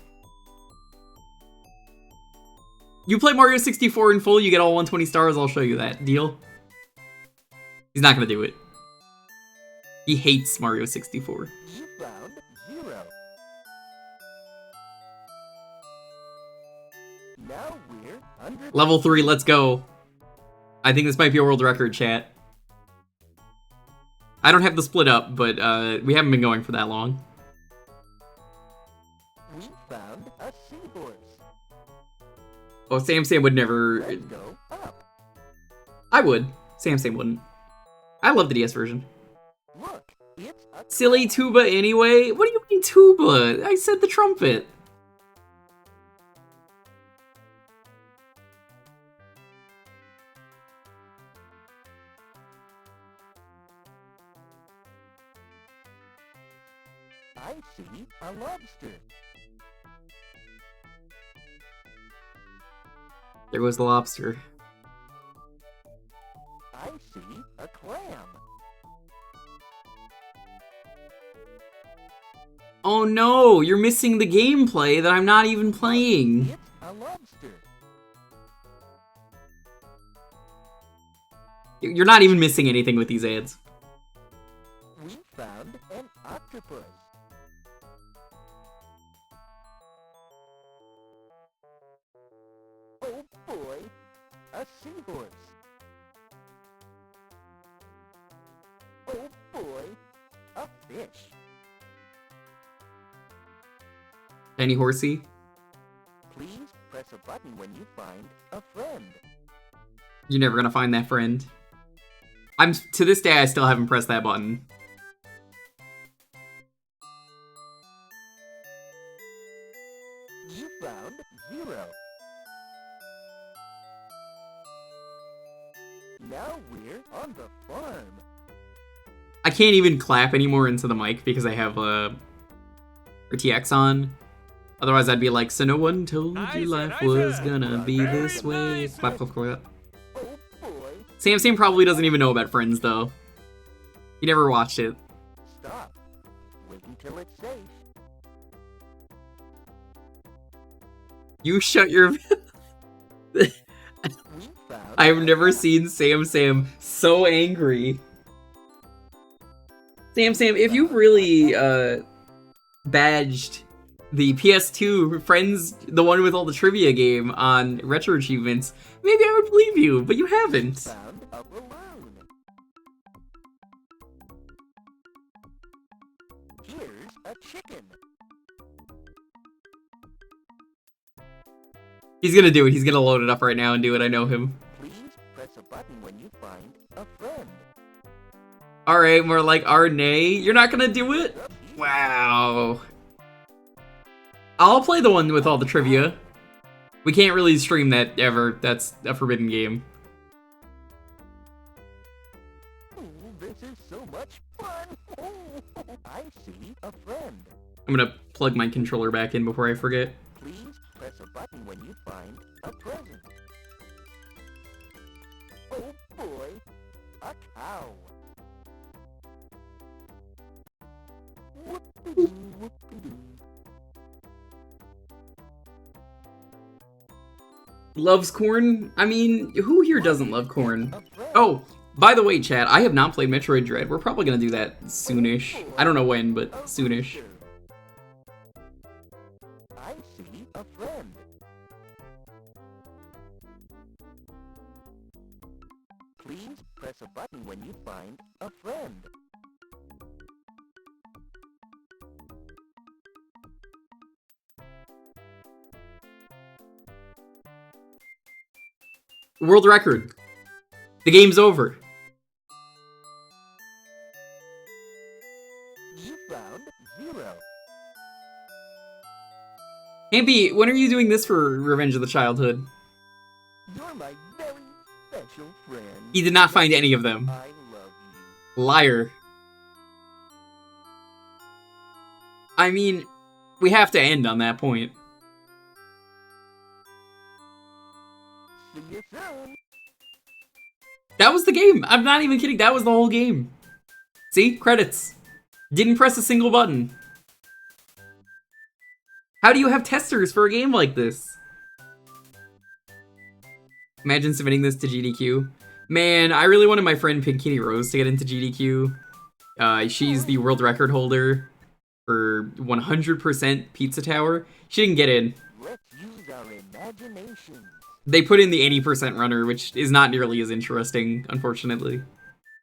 A: You play Mario 64 in full, you get all 120 stars, I'll show you that. Deal? He's not gonna do it. He hates Mario 64.
S: You found 0. Now we're under
A: Level 3, let's go. I think this might be a world record, chat. I don't have the split up, but we haven't been going for that long.
S: We found a seahorse.
A: Oh, Sam would never...
S: Let's go up.
A: I would. Sam wouldn't. I love the DS version.
S: Look, it's a
A: Silly tuba anyway? What do you mean tuba? I said the trumpet.
S: I see a lobster.
A: There goes the lobster.
S: I see a clam.
A: Oh no, you're missing the gameplay that I'm not even playing.
S: It's a lobster.
A: You're not even missing anything with these ads.
S: We found an octopus. Oh boy, a seahorse. Oh boy, a fish.
A: Any horsey?
S: Please press a button when you find a friend.
A: You're never gonna find that friend. To this day, I still haven't pressed that button.
S: You found 0. Now we're on the farm.
A: I can't even clap anymore into the mic because I have RTX on. Otherwise, I'd be like, so no one told you life was gonna be this way. Clap, clap, clap. Sam probably doesn't even know about Friends, though. He never watched it.
S: Stop. Wait until it's safe.
A: You shut your... I've never seen Sam so angry. Sam, if you really badged the PS2 Friends, the one with all the trivia game on Retro Achievements, maybe I would believe you, but you haven't.
S: Found a balloon. Here's a chicken.
A: He's gonna do it. He's gonna load it up right now and do it. I know him.
S: Please press a button when you find a friend.
A: Alright, more like Arne. You're not gonna do it? Wow. I'll play the one with all the trivia. We can't really stream that ever. That's a forbidden game.
S: Ooh, this is so much fun. Ooh, I see a friend.
A: I'm gonna plug my controller back in before I forget.
S: Please press a button when you find a present. Oh boy, a cow. Whoop-de-doo, whoop-de-doo.
A: Loves corn? I mean, who here doesn't love corn? Oh, by the way, chat, I have not played Metroid Dread. We're probably gonna do that soonish. I don't know when, but soonish.
S: I see a friend. Please press a button when you find a friend.
A: World record. The game's over.
S: You found 0.
A: Ampy, when are you doing this for Revenge of the Childhood?
S: You're my very special friend.
A: He did not find any of them.
S: I love you.
A: Liar. I mean, we have to end on that point.
S: See you soon.
A: That was the game. I'm not even kidding. That was the whole game. See? Credits. Didn't press a single button. How do you have testers for a game like this? Imagine submitting this to GDQ. Man, I really wanted my friend Pinkini Rose to get into GDQ. She's the world record holder for 100% Pizza Tower. She didn't get in.
S: Let's use our imagination.
A: They put in the 80% runner, which is not nearly as interesting, unfortunately.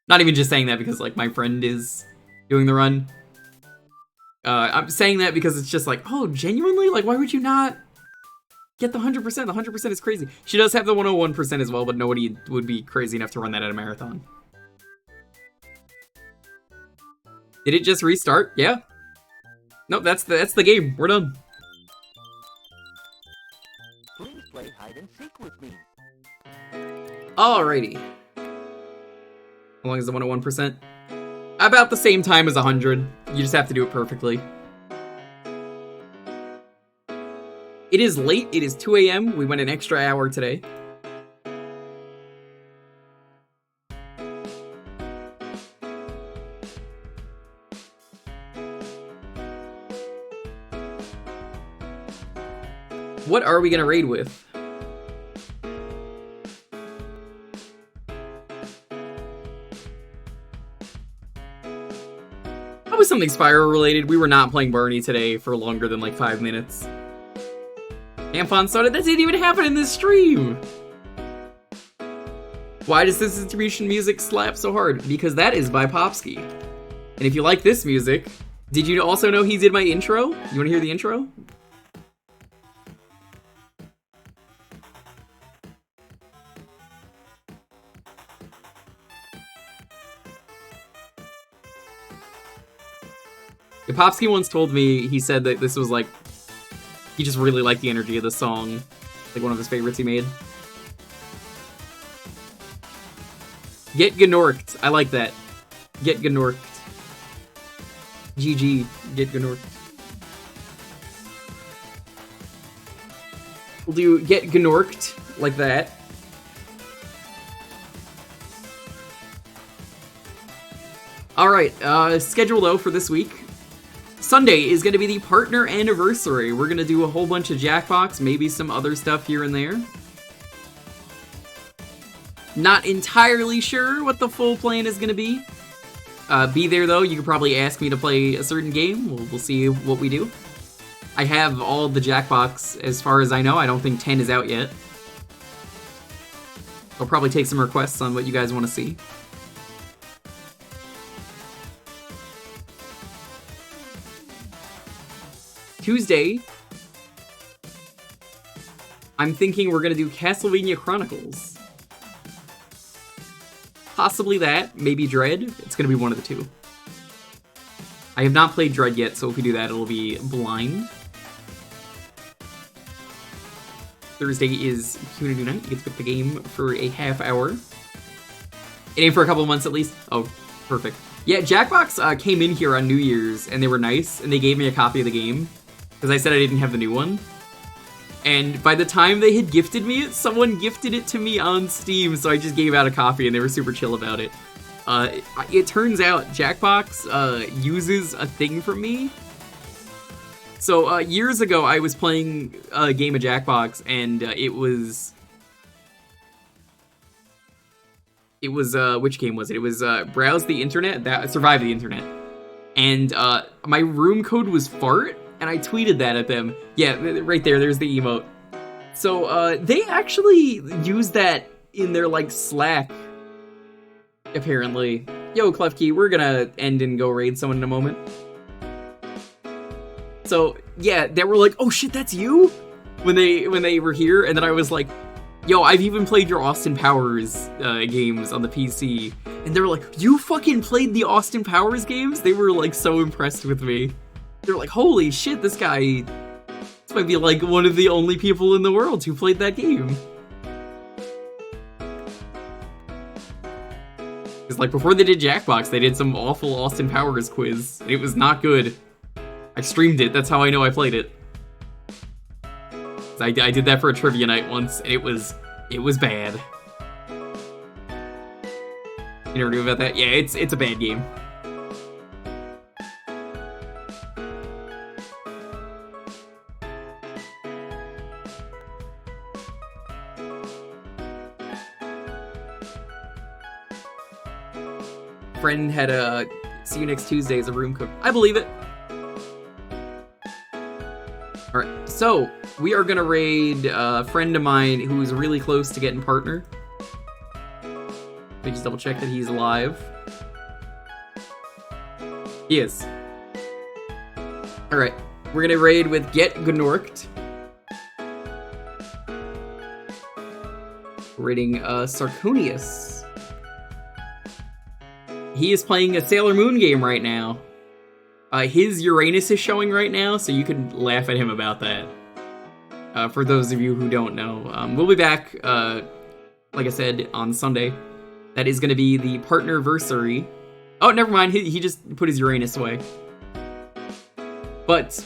A: Not even just saying that because, like, my friend is doing the run. I'm saying that because it's just like, oh, genuinely? Like, why would you not get the 100%? The 100% is crazy. She does have the 101% as well, but nobody would be crazy enough to run that at a marathon. Did it just restart? Yeah. Nope, that's the game. We're done.
S: Please play hide and seek with me.
A: Alrighty. How long is the 101%? About the same time as 100. You just have to do it perfectly. It is late. It is 2 a.m. We went an extra hour today. What are we gonna raid with? That was something Spyro related. We were not playing Barney today for longer than like 5 minutes. Tampon soda, that didn't even happen in this stream! Why does this distribution music slap so hard? Because that is by Popsky. And if you like this music, did you also know he did my intro? You wanna hear the intro? Popsky once told me, he said that this was like, he just really liked the energy of the song. Like one of his favorites he made. Get Gnorked. I like that. Get Gnorked. GG. Get Gnorked. We'll do Get Gnorked like that. Alright, schedule though for this week. Sunday is going to be the partner anniversary. We're going to do a whole bunch of Jackbox, maybe some other stuff here and there. Not entirely sure what the full plan is going to be. Be there though, you could probably ask me to play a certain game. We'll see what we do. I have all the Jackbox as far as I know. I don't think 10 is out yet. I'll probably take some requests on what you guys want to see. Tuesday, I'm thinking we're gonna do Castlevania Chronicles. Possibly that, maybe Dread. It's gonna be one of the two. I have not played Dread yet, so if we do that, it'll be blind. Thursday is Community Night. You get to pick the game for a half hour. It ain't for a couple of months at least. Oh, perfect. Yeah, Jackbox came in here on New Year's, and they were nice, and they gave me a copy of the game. Because I said I didn't have the new one. And by the time they had gifted me it, someone gifted it to me on Steam, so I just gave out a copy and they were super chill about it. It turns out Jackbox uses a thing from me. So years ago I was playing a game of Jackbox and it was which game was it? It was Browse the Internet, Survive the Internet. And my room code was fart. And I tweeted that at them. Yeah, right there, there's the emote. So, they actually use that in their, like, Slack, apparently. Yo, Klefkey, we're gonna end and go raid someone in a moment. So, yeah, they were like, oh shit, that's you? When they were here, and then I was like, yo, I've even played your Austin Powers games on the PC. And they were like, you fucking played the Austin Powers games? They were, like, so impressed with me. They're like, holy shit, this guy, this might be like one of the only people in the world who played that game. Because like before they did Jackbox, they did some awful Austin Powers quiz. It was not good. I streamed it, that's how I know I played it. I did that for a trivia night once, and it was bad. You never knew about that? Yeah, it's a bad game. Friend had a see you next Tuesday as a room cook. I believe it. Alright, so we are gonna raid a friend of mine who's really close to getting partner. Let me just double check that he's alive. He is. Alright, we're gonna raid with Get Gnorked. Raiding Sarconius. He is playing a Sailor Moon game right now. His Uranus is showing right now, so you can laugh at him about that. For those of you who don't know. We'll be back, like I said, on Sunday. That is going to be the partnerversary. Oh, never mind, he just put his Uranus away. But,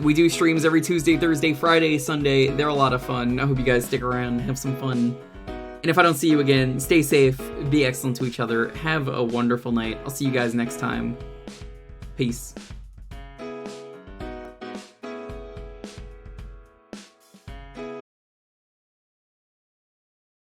A: we do streams every Tuesday, Thursday, Friday, Sunday. They're a lot of fun. I hope you guys stick around, have some fun. And if I don't see you again, stay safe, be excellent to each other, have a wonderful night. I'll see you guys next time. Peace.